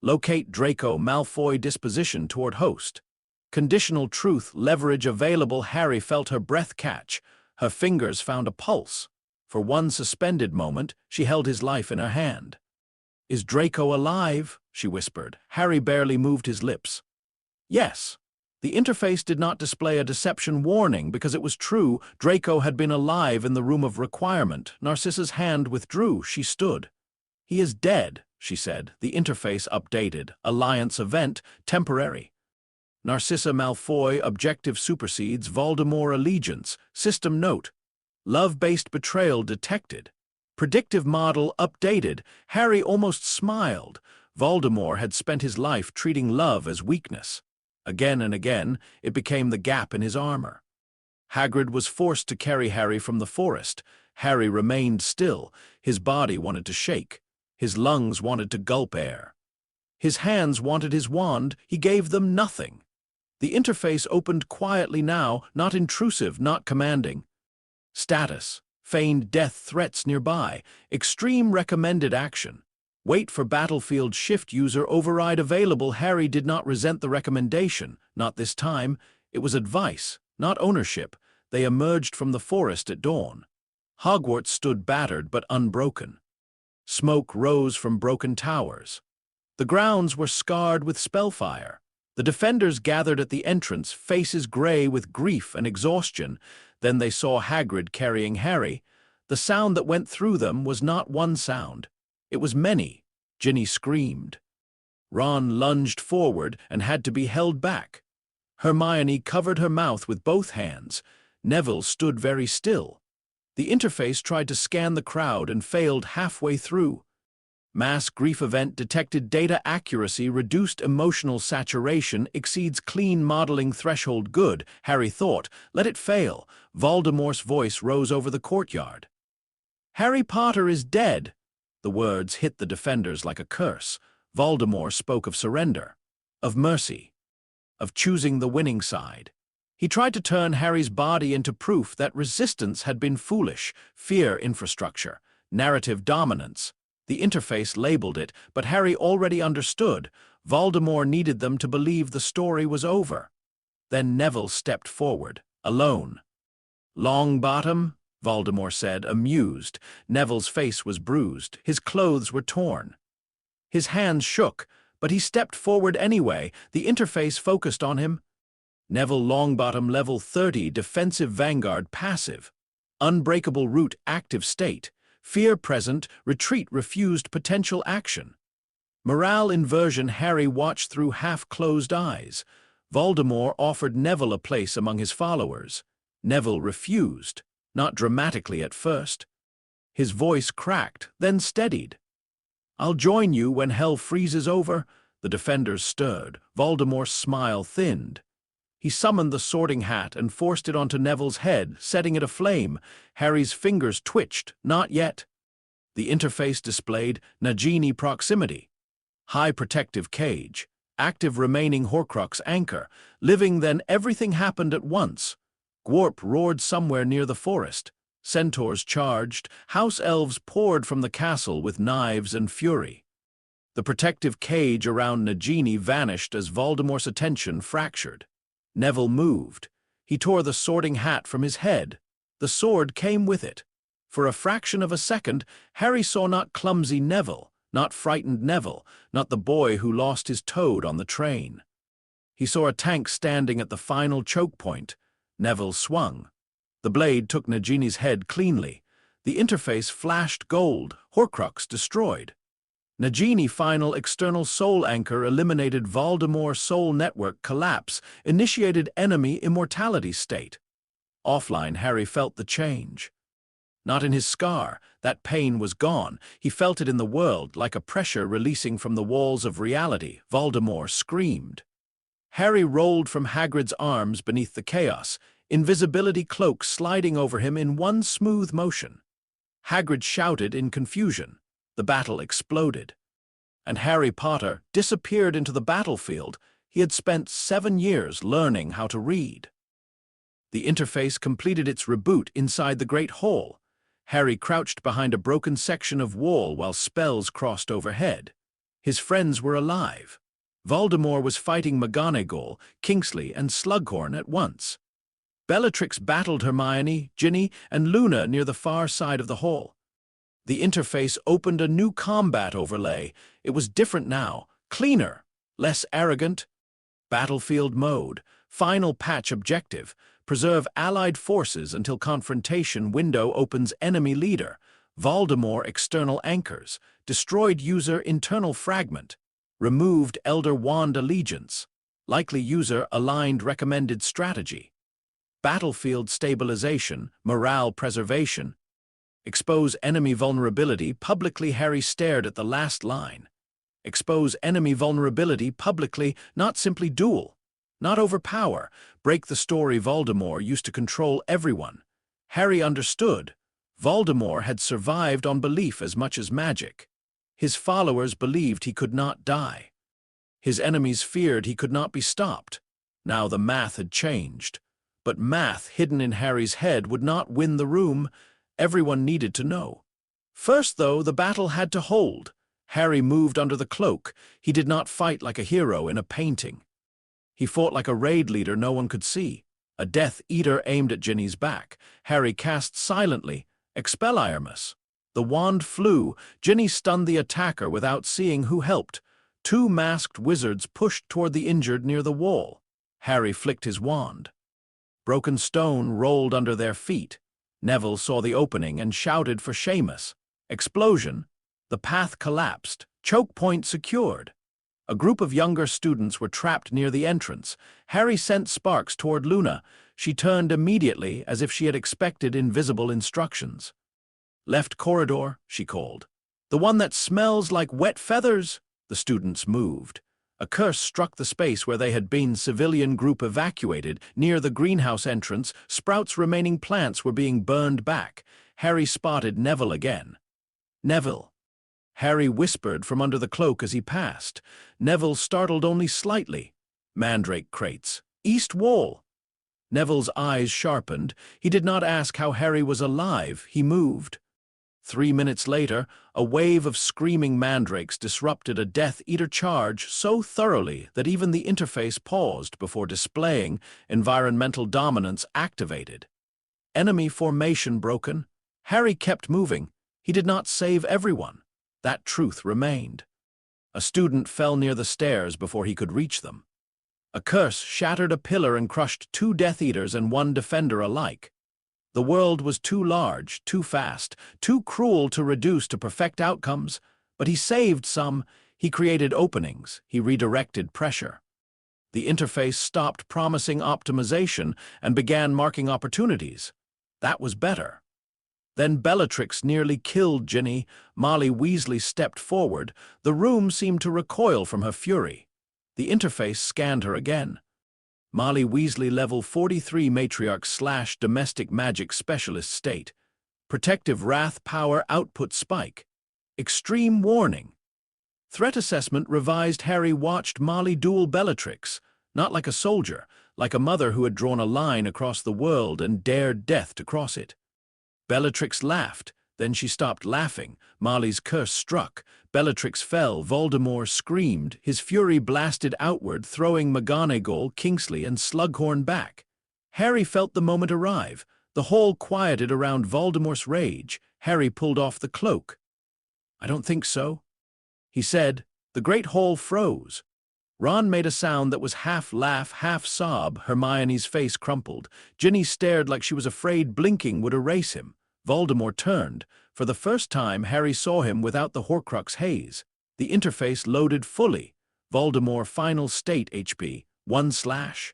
Locate Draco Malfoy disposition toward host. Conditional truth, leverage available. Harry felt her breath catch. Her fingers found a pulse. For one suspended moment, she held his life in her hand. "Is Draco alive?" she whispered. Harry barely moved his lips. Yes. The interface did not display a deception warning because it was true. Draco had been alive in the room of requirement. Narcissa's hand withdrew. She stood. "He is dead," she said. The interface updated. Alliance event, temporary. Narcissa Malfoy, objective supersedes Voldemort allegiance. System note. Love-based betrayal detected. Predictive model updated. Harry almost smiled. Voldemort had spent his life treating love as weakness. Again and again, it became the gap in his armor. Hagrid was forced to carry Harry from the forest. Harry remained still. His body wanted to shake. His lungs wanted to gulp air. His hands wanted his wand. He gave them nothing. The interface opened quietly now, not intrusive, not commanding. Status. Feigned death threats nearby. Extreme recommended action. Wait for battlefield shift user override available. Harry did not resent the recommendation. Not this time. It was advice, not ownership. They emerged from the forest at dawn. Hogwarts stood battered but unbroken. Smoke rose from broken towers. The grounds were scarred with spellfire. The defenders gathered at the entrance, faces gray with grief and exhaustion. Then they saw Hagrid carrying Harry. The sound that went through them was not one sound. It was many. Ginny screamed. Ron lunged forward and had to be held back. Hermione covered her mouth with both hands. Neville stood very still. The interface tried to scan the crowd and failed halfway through. Mass grief event detected data accuracy, reduced emotional saturation, exceeds clean modeling threshold. Good, Harry thought. Let it fail. Voldemort's voice rose over the courtyard. "Harry Potter is dead." The words hit the defenders like a curse. Voldemort spoke of surrender, of mercy, of choosing the winning side. He tried to turn Harry's body into proof that resistance had been foolish, fear infrastructure, narrative dominance. The interface labeled it, but Harry already understood. Voldemort needed them to believe the story was over. Then Neville stepped forward, alone. "Longbottom?" Voldemort said, amused. Neville's face was bruised. His clothes were torn. His hands shook, but he stepped forward anyway. The interface focused on him. Neville Longbottom, level 30, defensive vanguard, passive. Unbreakable root, active state. Fear present, retreat refused, potential action. Morale inversion. Harry watched through half-closed eyes. Voldemort offered Neville a place among his followers. Neville refused. Not dramatically at first. His voice cracked, then steadied. "I'll join you when hell freezes over." The defenders stirred. Voldemort's smile thinned. He summoned the sorting hat and forced it onto Neville's head, setting it aflame. Harry's fingers twitched. Not yet. The interface displayed Nagini proximity. High protective cage. Active remaining Horcrux anchor. Living. Then everything happened at once. Gwarp roared somewhere near the forest. Centaurs charged. House elves poured from the castle with knives and fury. The protective cage around Nagini vanished as Voldemort's attention fractured. Neville moved. He tore the sorting hat from his head. The sword came with it. For a fraction of a second, Harry saw not clumsy Neville, not frightened Neville, not the boy who lost his toad on the train. He saw a tank standing at the final choke point. Neville swung. The blade took Nagini's head cleanly. The interface flashed gold. Horcrux destroyed. Nagini final external soul anchor eliminated. Voldemort soul network collapse. Initiated enemy immortality state. Offline, Harry felt the change. Not in his scar. That pain was gone. He felt it in the world, like a pressure releasing from the walls of reality. Voldemort screamed. Harry rolled from Hagrid's arms beneath the chaos, invisibility cloak sliding over him in one smooth motion. Hagrid shouted in confusion. The battle exploded. And Harry Potter disappeared into the battlefield. He had spent 7 years learning how to read. The interface completed its reboot inside the Great Hall. Harry crouched behind a broken section of wall while spells crossed overhead. His friends were alive. Voldemort was fighting McGonagall, Kingsley, and Slughorn at once. Bellatrix battled Hermione, Ginny, and Luna near the far side of the hall. The interface opened a new combat overlay. It was different now, cleaner, less arrogant. Battlefield mode, final patch objective, preserve allied forces until confrontation window opens enemy leader, Voldemort external anchors, destroyed user internal fragment, removed Elder Wand allegiance, likely user aligned recommended strategy. Battlefield stabilization, morale preservation, expose enemy vulnerability, publicly Harry stared at the last line. Expose enemy vulnerability publicly, not simply duel, not overpower, break the story Voldemort used to control everyone. Harry understood. Voldemort had survived on belief as much as magic. His followers believed he could not die. His enemies feared he could not be stopped. Now the math had changed. But math hidden in Harry's head would not win the room. Everyone needed to know. First, though, the battle had to hold. Harry moved under the cloak. He did not fight like a hero in a painting. He fought like a raid leader no one could see. A Death Eater aimed at Ginny's back. Harry cast silently, Expelliarmus. The wand flew. Ginny stunned the attacker without seeing who helped. Two masked wizards pushed toward the injured near the wall. Harry flicked his wand. Broken stone rolled under their feet. Neville saw the opening and shouted for Seamus. Explosion. The path collapsed. Choke point secured. A group of younger students were trapped near the entrance. Harry sent sparks toward Luna. She turned immediately as if she had expected invisible instructions. Left corridor, she called. The one that smells like wet feathers. The students moved. A curse struck the space where they had been. Civilian group evacuated. Near the greenhouse entrance, Sprout's remaining plants were being burned back. Harry spotted Neville again. Neville. Harry whispered from under the cloak as he passed. Neville startled only slightly. Mandrake crates. East wall. Neville's eyes sharpened. He did not ask how Harry was alive. He moved. 3 minutes later, a wave of screaming mandrakes disrupted a Death Eater charge so thoroughly that even the interface paused before displaying environmental dominance activated. Enemy formation broken. Harry kept moving. He did not save everyone. That truth remained. A student fell near the stairs before he could reach them. A curse shattered a pillar and crushed 2 Death Eaters and 1 defender alike. The world was too large, too fast, too cruel to reduce to perfect outcomes, but he saved some. He created openings. He redirected pressure. The interface stopped promising optimization and began marking opportunities. That was better. Then Bellatrix nearly killed Ginny. Molly Weasley stepped forward. The room seemed to recoil from her fury. The interface scanned her again. Molly Weasley level 43 matriarch / domestic magic specialist state. Protective wrath power output spike. Extreme warning. Threat assessment revised. Harry watched Molly duel Bellatrix, not like a soldier, like a mother who had drawn a line across the world and dared death to cross it. Bellatrix laughed, then she stopped laughing. Molly's curse struck. Bellatrix fell. Voldemort screamed. His fury blasted outward, throwing McGonagall, Kingsley, and Slughorn back. Harry felt the moment arrive. The hall quieted around Voldemort's rage. Harry pulled off the cloak. "I don't think so," he said. The great hall froze. Ron made a sound that was half laugh, half sob. Hermione's face crumpled. Ginny stared like she was afraid blinking would erase him. Voldemort turned. For the first time, Harry saw him without the Horcrux haze. The interface loaded fully. Voldemort final state HP, 1/.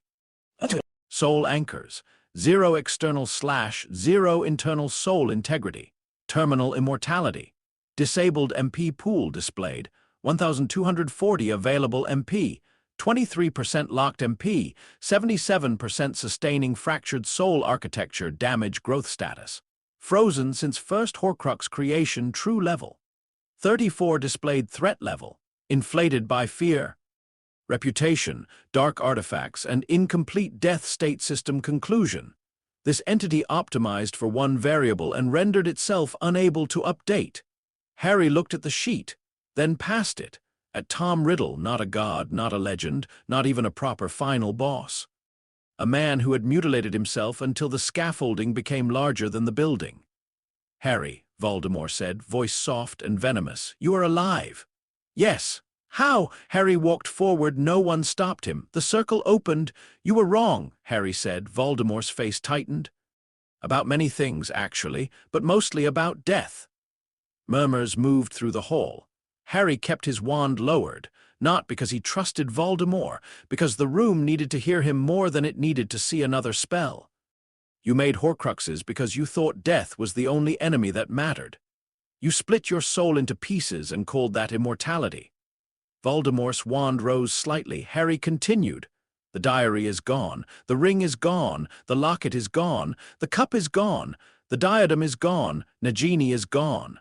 Soul anchors, 0 external / 0 internal soul integrity. Terminal immortality. Disabled MP pool displayed, 1,240 available MP, 23% locked MP, 77% sustaining fractured soul architecture damage growth status. Frozen since first Horcrux creation true level. 34 displayed threat level, inflated by fear. Reputation, dark artifacts, and incomplete death state system conclusion. This entity optimized for one variable and rendered itself unable to update. Harry looked at the sheet, then past it, at Tom Riddle, not a god, not a legend, not even a proper final boss. A man who had mutilated himself until the scaffolding became larger than the building. Harry, Voldemort said, voice soft and venomous. You are alive. Yes. How? Harry walked forward. No one stopped him. The circle opened. You were wrong, Harry said. Voldemort's face tightened. About many things, actually, but mostly about death. Murmurs moved through the hall. Harry kept his wand lowered, not because he trusted Voldemort, because the room needed to hear him more than it needed to see another spell. You made Horcruxes because you thought death was the only enemy that mattered. You split your soul into pieces and called that immortality. Voldemort's wand rose slightly. Harry continued. The diary is gone. The ring is gone. The locket is gone. The cup is gone. The diadem is gone. Nagini is gone.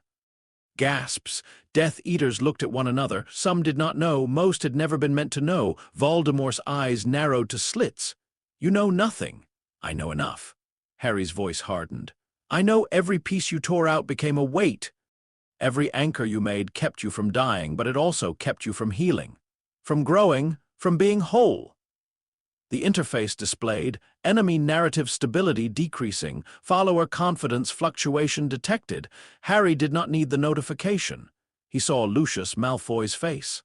Gasps. Death Eaters looked at one another. Some did not know. Most had never been meant to know. Voldemort's eyes narrowed to slits. You know nothing. I know enough. Harry's voice hardened. I know every piece you tore out became a weight. Every anchor you made kept you from dying, but it also kept you from healing, from growing, from being whole. The interface displayed, enemy narrative stability decreasing, follower confidence fluctuation detected. Harry did not need the notification. He saw Lucius Malfoy's face.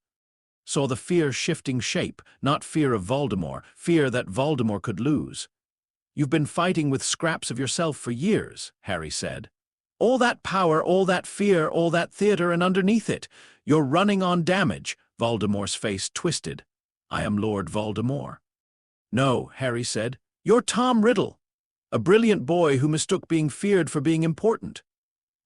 Saw the fear shifting shape, not fear of Voldemort, fear that Voldemort could lose. You've been fighting with scraps of yourself for years, Harry said. All that power, all that fear, all that theater, and underneath it, you're running on damage. Voldemort's face twisted. I am Lord Voldemort. No, Harry said. You're Tom Riddle, a brilliant boy who mistook being feared for being important.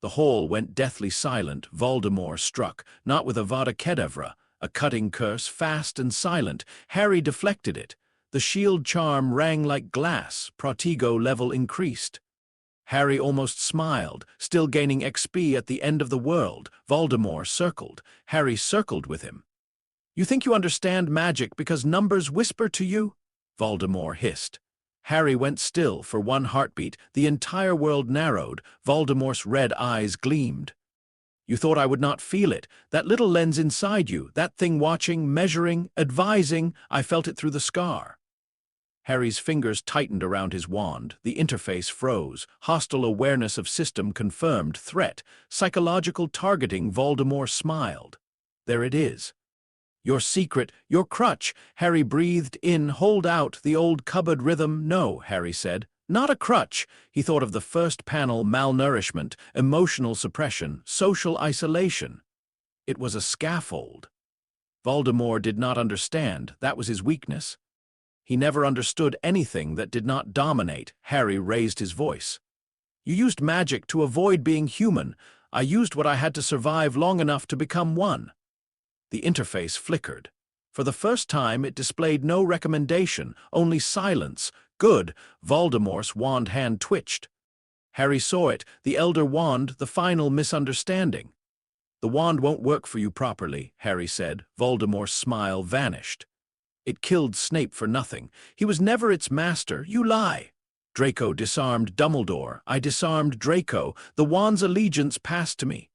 The hall went deathly silent. Voldemort struck, not with Avada Kedavra, a cutting curse, fast and silent. Harry deflected it. The shield charm rang like glass. Protego level increased. Harry almost smiled, still gaining XP at the end of the world. Voldemort circled. Harry circled with him. You think you understand magic because numbers whisper to you? Voldemort hissed. Harry went still for one heartbeat. The entire world narrowed. Voldemort's red eyes gleamed. You thought I would not feel it. That little lens inside you, that thing watching, measuring, advising, I felt it through the scar. Harry's fingers tightened around his wand. The interface froze. Hostile awareness of system confirmed. Threat. Psychological targeting. Voldemort smiled. There it is. Your secret, your crutch. Harry breathed in. Hold out. The old cupboard rhythm. No, Harry said. Not a crutch. He thought of the first panel, malnourishment, emotional suppression, social isolation. It was a scaffold. Voldemort did not understand. That was his weakness. He never understood anything that did not dominate. Harry raised his voice. You used magic to avoid being human. I used what I had to survive long enough to become one. The interface flickered. For the first time, it displayed no recommendation, only silence. Good. Voldemort's wand hand twitched. Harry saw it, the Elder Wand, the final misunderstanding. The wand won't work for you properly, Harry said. Voldemort's smile vanished. It killed Snape for nothing. He was never its master. You lie. Draco disarmed Dumbledore. I disarmed Draco. The wand's allegiance passed to me.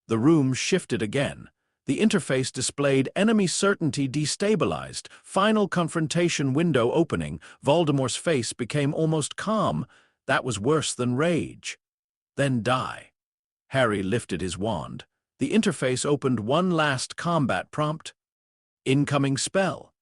The room shifted again. The interface displayed enemy certainty destabilized. Final confrontation window opening. Voldemort's face became almost calm. That was worse than rage. Then die. Harry lifted his wand. The interface opened one last combat prompt. Incoming spell.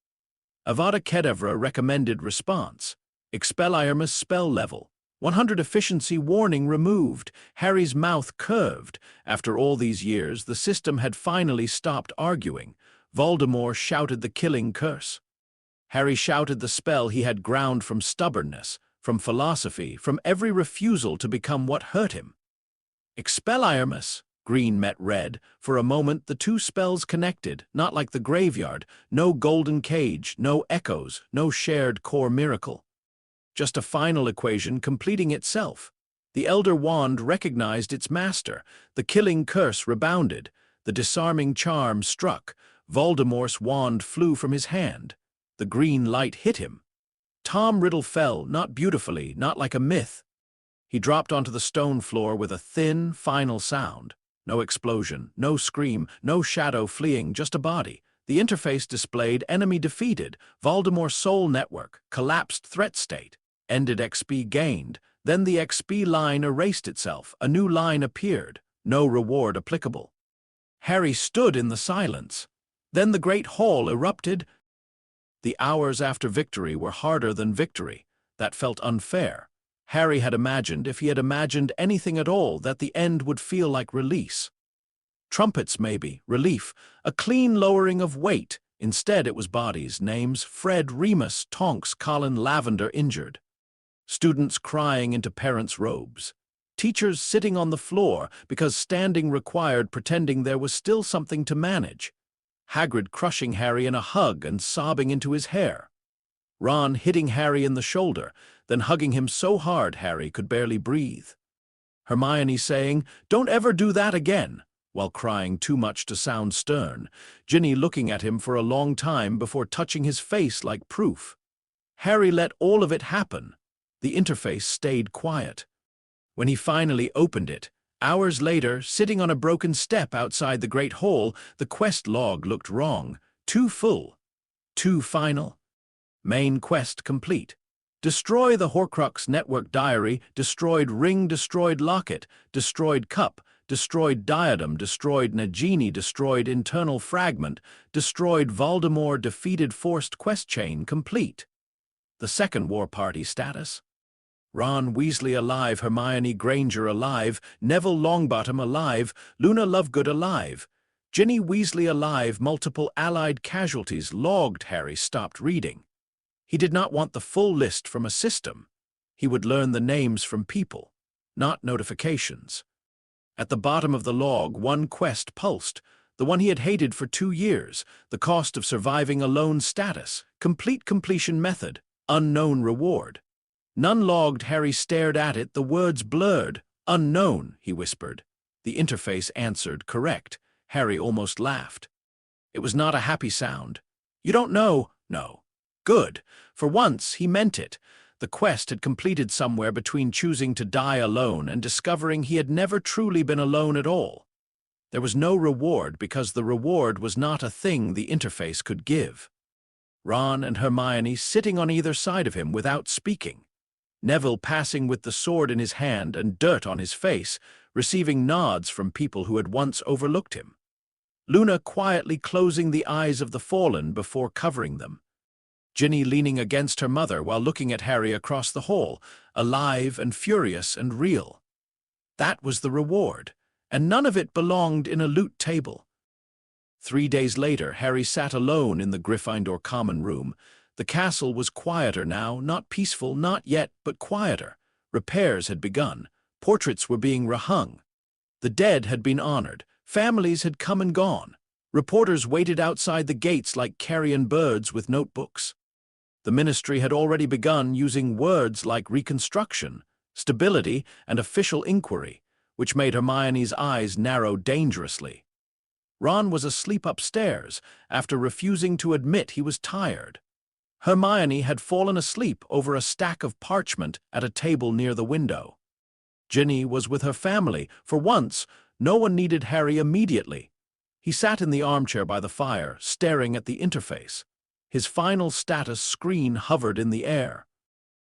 Avada Kedavra recommended response. Expelliarmus spell level. 100 efficiency warning removed. Harry's mouth curved. After all these years, the system had finally stopped arguing. Voldemort shouted the killing curse. Harry shouted the spell he had ground from stubbornness, from philosophy, from every refusal to become what hurt him. Expelliarmus. Green met red. For a moment, the two spells connected, not like the graveyard. No golden cage, no echoes, no shared core miracle. Just a final equation completing itself. The Elder Wand recognized its master. The killing curse rebounded. The disarming charm struck. Voldemort's wand flew from his hand. The green light hit him. Tom Riddle fell, not beautifully, not like a myth. He dropped onto the stone floor with a thin, final sound. No explosion, no scream, no shadow fleeing, just a body. The interface displayed enemy defeated, Voldemort's soul network, collapsed threat state, ended XP gained. Then the XP line erased itself. A new line appeared. no reward applicable. Harry stood in the silence. Then the great hall erupted. The hours after victory were harder than victory. That felt unfair. Harry had imagined, if he had imagined anything at all, that the end would feel like release. Trumpets, maybe, relief, a clean lowering of weight. Instead, it was bodies, names: Fred, Remus, Tonks, Colin, Lavender injured. Students crying into parents' robes. Teachers sitting on the floor because standing required, pretending there was still something to manage. Hagrid crushing Harry in a hug and sobbing into his hair. Ron hitting Harry in the shoulder, then hugging him so hard Harry could barely breathe. Hermione saying, "Don't ever do that again," while crying too much to sound stern. Ginny looking at him for a long time before touching his face like proof. Harry let all of it happen. The interface stayed quiet. When he finally opened it, hours later, sitting on a broken step outside the Great Hall, the quest log looked wrong. Too full. Too final. Main quest complete. Destroy the Horcrux network diary, destroyed ring, destroyed locket, destroyed cup, destroyed diadem, destroyed Nagini, destroyed internal fragment, destroyed Voldemort, defeated forced quest chain complete. The second war party status. Ron Weasley alive, Hermione Granger alive, Neville Longbottom alive, Luna Lovegood alive, Ginny Weasley alive, multiple allied casualties logged. Harry stopped reading. He did not want the full list from a system. He would learn the names from people, not notifications. At the bottom of the log, one quest pulsed, the one he had hated for 2 years, the cost of surviving alone status, complete completion method, unknown reward. None logged. Harry stared at it, the words blurred. "Unknown," he whispered. The interface answered, "Correct." Harry almost laughed. It was not a happy sound. "You don't know?" "No." "Good." For once, he meant it. The quest had completed somewhere between choosing to die alone and discovering he had never truly been alone at all. There was no reward because the reward was not a thing the interface could give. Ron and Hermione sitting on either side of him without speaking. Neville passing with the sword in his hand and dirt on his face, receiving nods from people who had once overlooked him. Luna quietly closing the eyes of the fallen before covering them. Ginny leaning against her mother while looking at Harry across the hall, alive and furious and real. That was the reward, and none of it belonged in a loot table. 3 days later, Harry sat alone in the Gryffindor common room. The castle was quieter now, not peaceful, not yet, but quieter. Repairs had begun. Portraits were being rehung. The dead had been honored. Families had come and gone. Reporters waited outside the gates like carrion birds with notebooks. The ministry had already begun using words like reconstruction, stability, and official inquiry, which made Hermione's eyes narrow dangerously. Ron was asleep upstairs after refusing to admit he was tired. Hermione had fallen asleep over a stack of parchment at a table near the window. Ginny was with her family. For once, no one needed Harry immediately. He sat in the armchair by the fire, staring at the interface. His final status screen hovered in the air.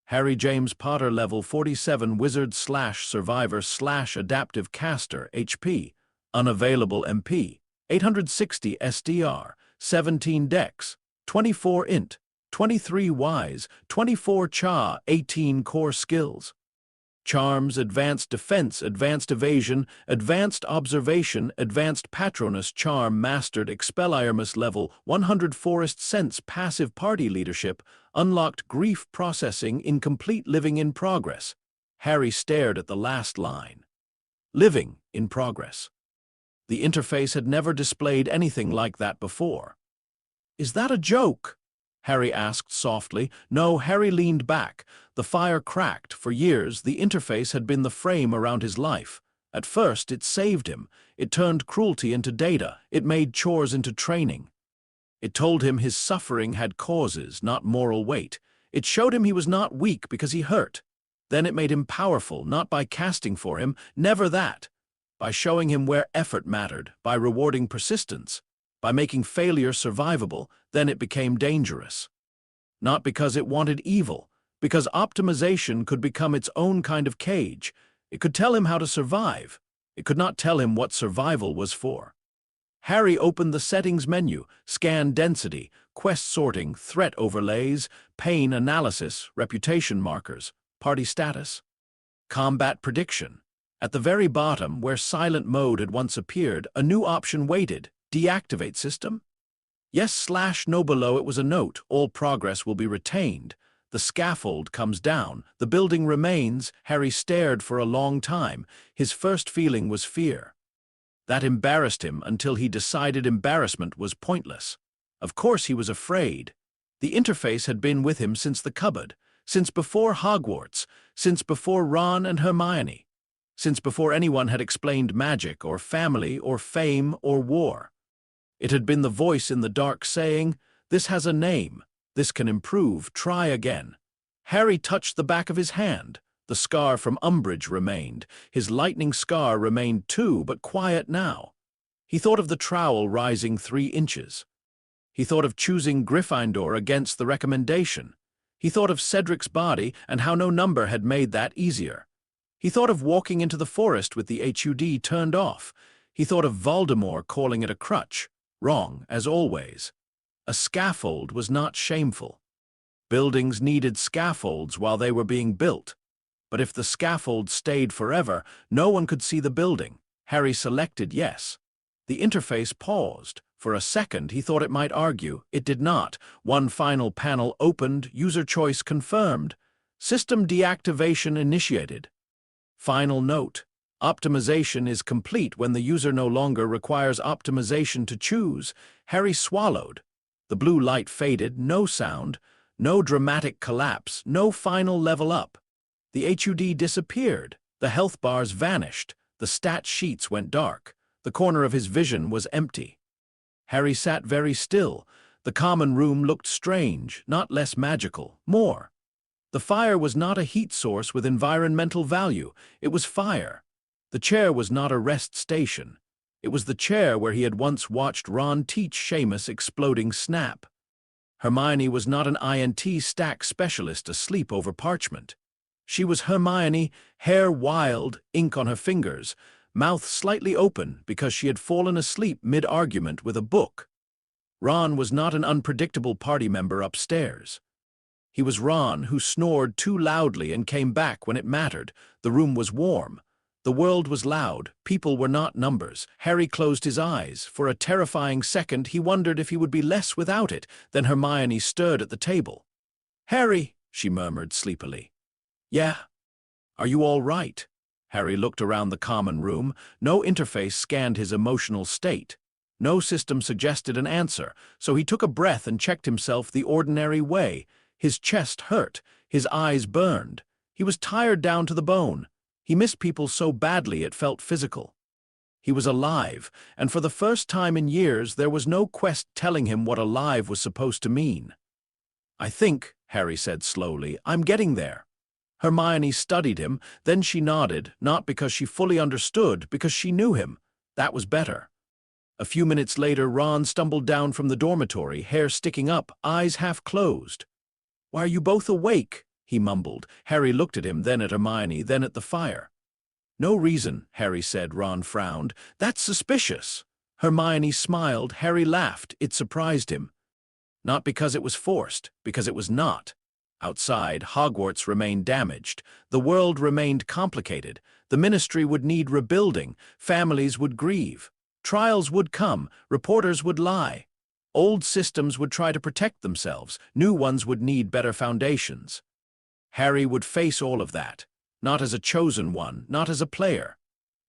Harry James Potter level 47 wizard/survivor/adaptive caster HP, unavailable MP, 860 SDR, 17 dex, 24 int, 23 wise, 24 cha, 18 core skills. Charms, advanced defense, advanced evasion, advanced observation, advanced patronus, charm mastered, expelliarmus level 100 forest sense, passive party leadership, unlocked grief processing, incomplete, living in progress. Harry stared at the last line. Living in progress. The interface had never displayed anything like that before. "Is that a joke?" Harry asked softly. No, Harry leaned back. The fire cracked. For years, the interface had been the frame around his life. At first, it saved him. It turned cruelty into data. It made chores into training. It told him his suffering had causes, not moral weight. It showed him he was not weak because he hurt. Then it made him powerful, not by casting for him, never that. By showing him where effort mattered, by rewarding persistence. By making failure survivable, then it became dangerous. Not because it wanted evil, because optimization could become its own kind of cage. It could tell him how to survive, It could not tell him what survival was for. Harry opened the settings menu, scanned density, quest sorting, threat overlays, pain analysis, reputation markers, party status, combat prediction. At the very bottom, where silent mode had once appeared, a new option waited: deactivate system. Yes/no. Below it was a note: all progress will be retained. The scaffold comes down. The building remains. Harry stared for a long time. His first feeling was fear. That embarrassed him until he decided embarrassment was pointless. Of course he was afraid. The interface had been with him since the cupboard, since before Hogwarts, since before Ron and Hermione, since before anyone had explained magic or family or fame or war. It had been the voice in the dark saying, "This has a name. This can improve. Try again." Harry touched the back of his hand. The scar from Umbridge remained. His lightning scar remained too, but quiet now. He thought of the trowel rising 3 inches. He thought of choosing Gryffindor against the recommendation. He thought of Cedric's body and how no number had made that easier. He thought of walking into the forest with the HUD turned off. He thought of Voldemort calling it a crutch. Wrong, as always. A scaffold was not shameful. Buildings needed scaffolds while they were being built. But if the scaffold stayed forever, no one could see the building. Harry selected yes. The interface paused. For a second, he thought it might argue. It did not. One final panel opened. User choice confirmed. System deactivation initiated. Final note: optimization is complete when the user no longer requires optimization to choose. Harry swallowed. The blue light faded. No sound. No dramatic collapse. No final level up. The HUD disappeared. The health bars vanished. The stat sheets went dark. The corner of his vision was empty. Harry sat very still. The common room looked strange, not less magical, more. The fire was not a heat source with environmental value. It was fire. The chair was not a rest station. It was the chair where he had once watched Ron teach Seamus exploding snap. Hermione was not an INT stack specialist asleep over parchment. She was Hermione, hair wild, ink on her fingers, mouth slightly open because she had fallen asleep mid-argument with a book. Ron was not an unpredictable party member upstairs. He was Ron, who snored too loudly and came back when it mattered. The room was warm. The world was loud. People were not numbers. Harry closed his eyes. For a terrifying second, he wondered if he would be less without it. Then Hermione stirred at the table. "Harry," she murmured sleepily. "Yeah? Are you all right?" Harry looked around the common room. No interface scanned his emotional state. No system suggested an answer, so he took a breath and checked himself the ordinary way. His chest hurt. His eyes burned. He was tired down to the bone. He missed people so badly it felt physical. He was alive, and for the first time in years there was no quest telling him what alive was supposed to mean. "I think," Harry said slowly, "I'm getting there." Hermione studied him, then she nodded, not because she fully understood, because she knew him. That was better. A few minutes later, Ron stumbled down from the dormitory, hair sticking up, eyes half closed. "Why are you both awake?" he mumbled. Harry looked at him, then at Hermione, then at the fire. "No reason," Harry said. Ron frowned. "That's suspicious." Hermione smiled. Harry laughed. It surprised him. Not because it was forced, because it was not. Outside, Hogwarts remained damaged. The world remained complicated. The Ministry would need rebuilding. Families would grieve. Trials would come. Reporters would lie. Old systems would try to protect themselves. New ones would need better foundations. Harry would face all of that, not as a chosen one, not as a player,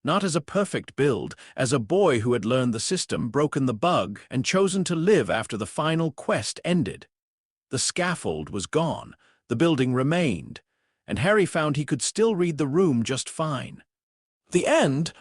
not as a perfect build, as a boy who had learned the system, broken the bug, and chosen to live after the final quest ended. The scaffold was gone, the building remained, and Harry found he could still read the room just fine. The end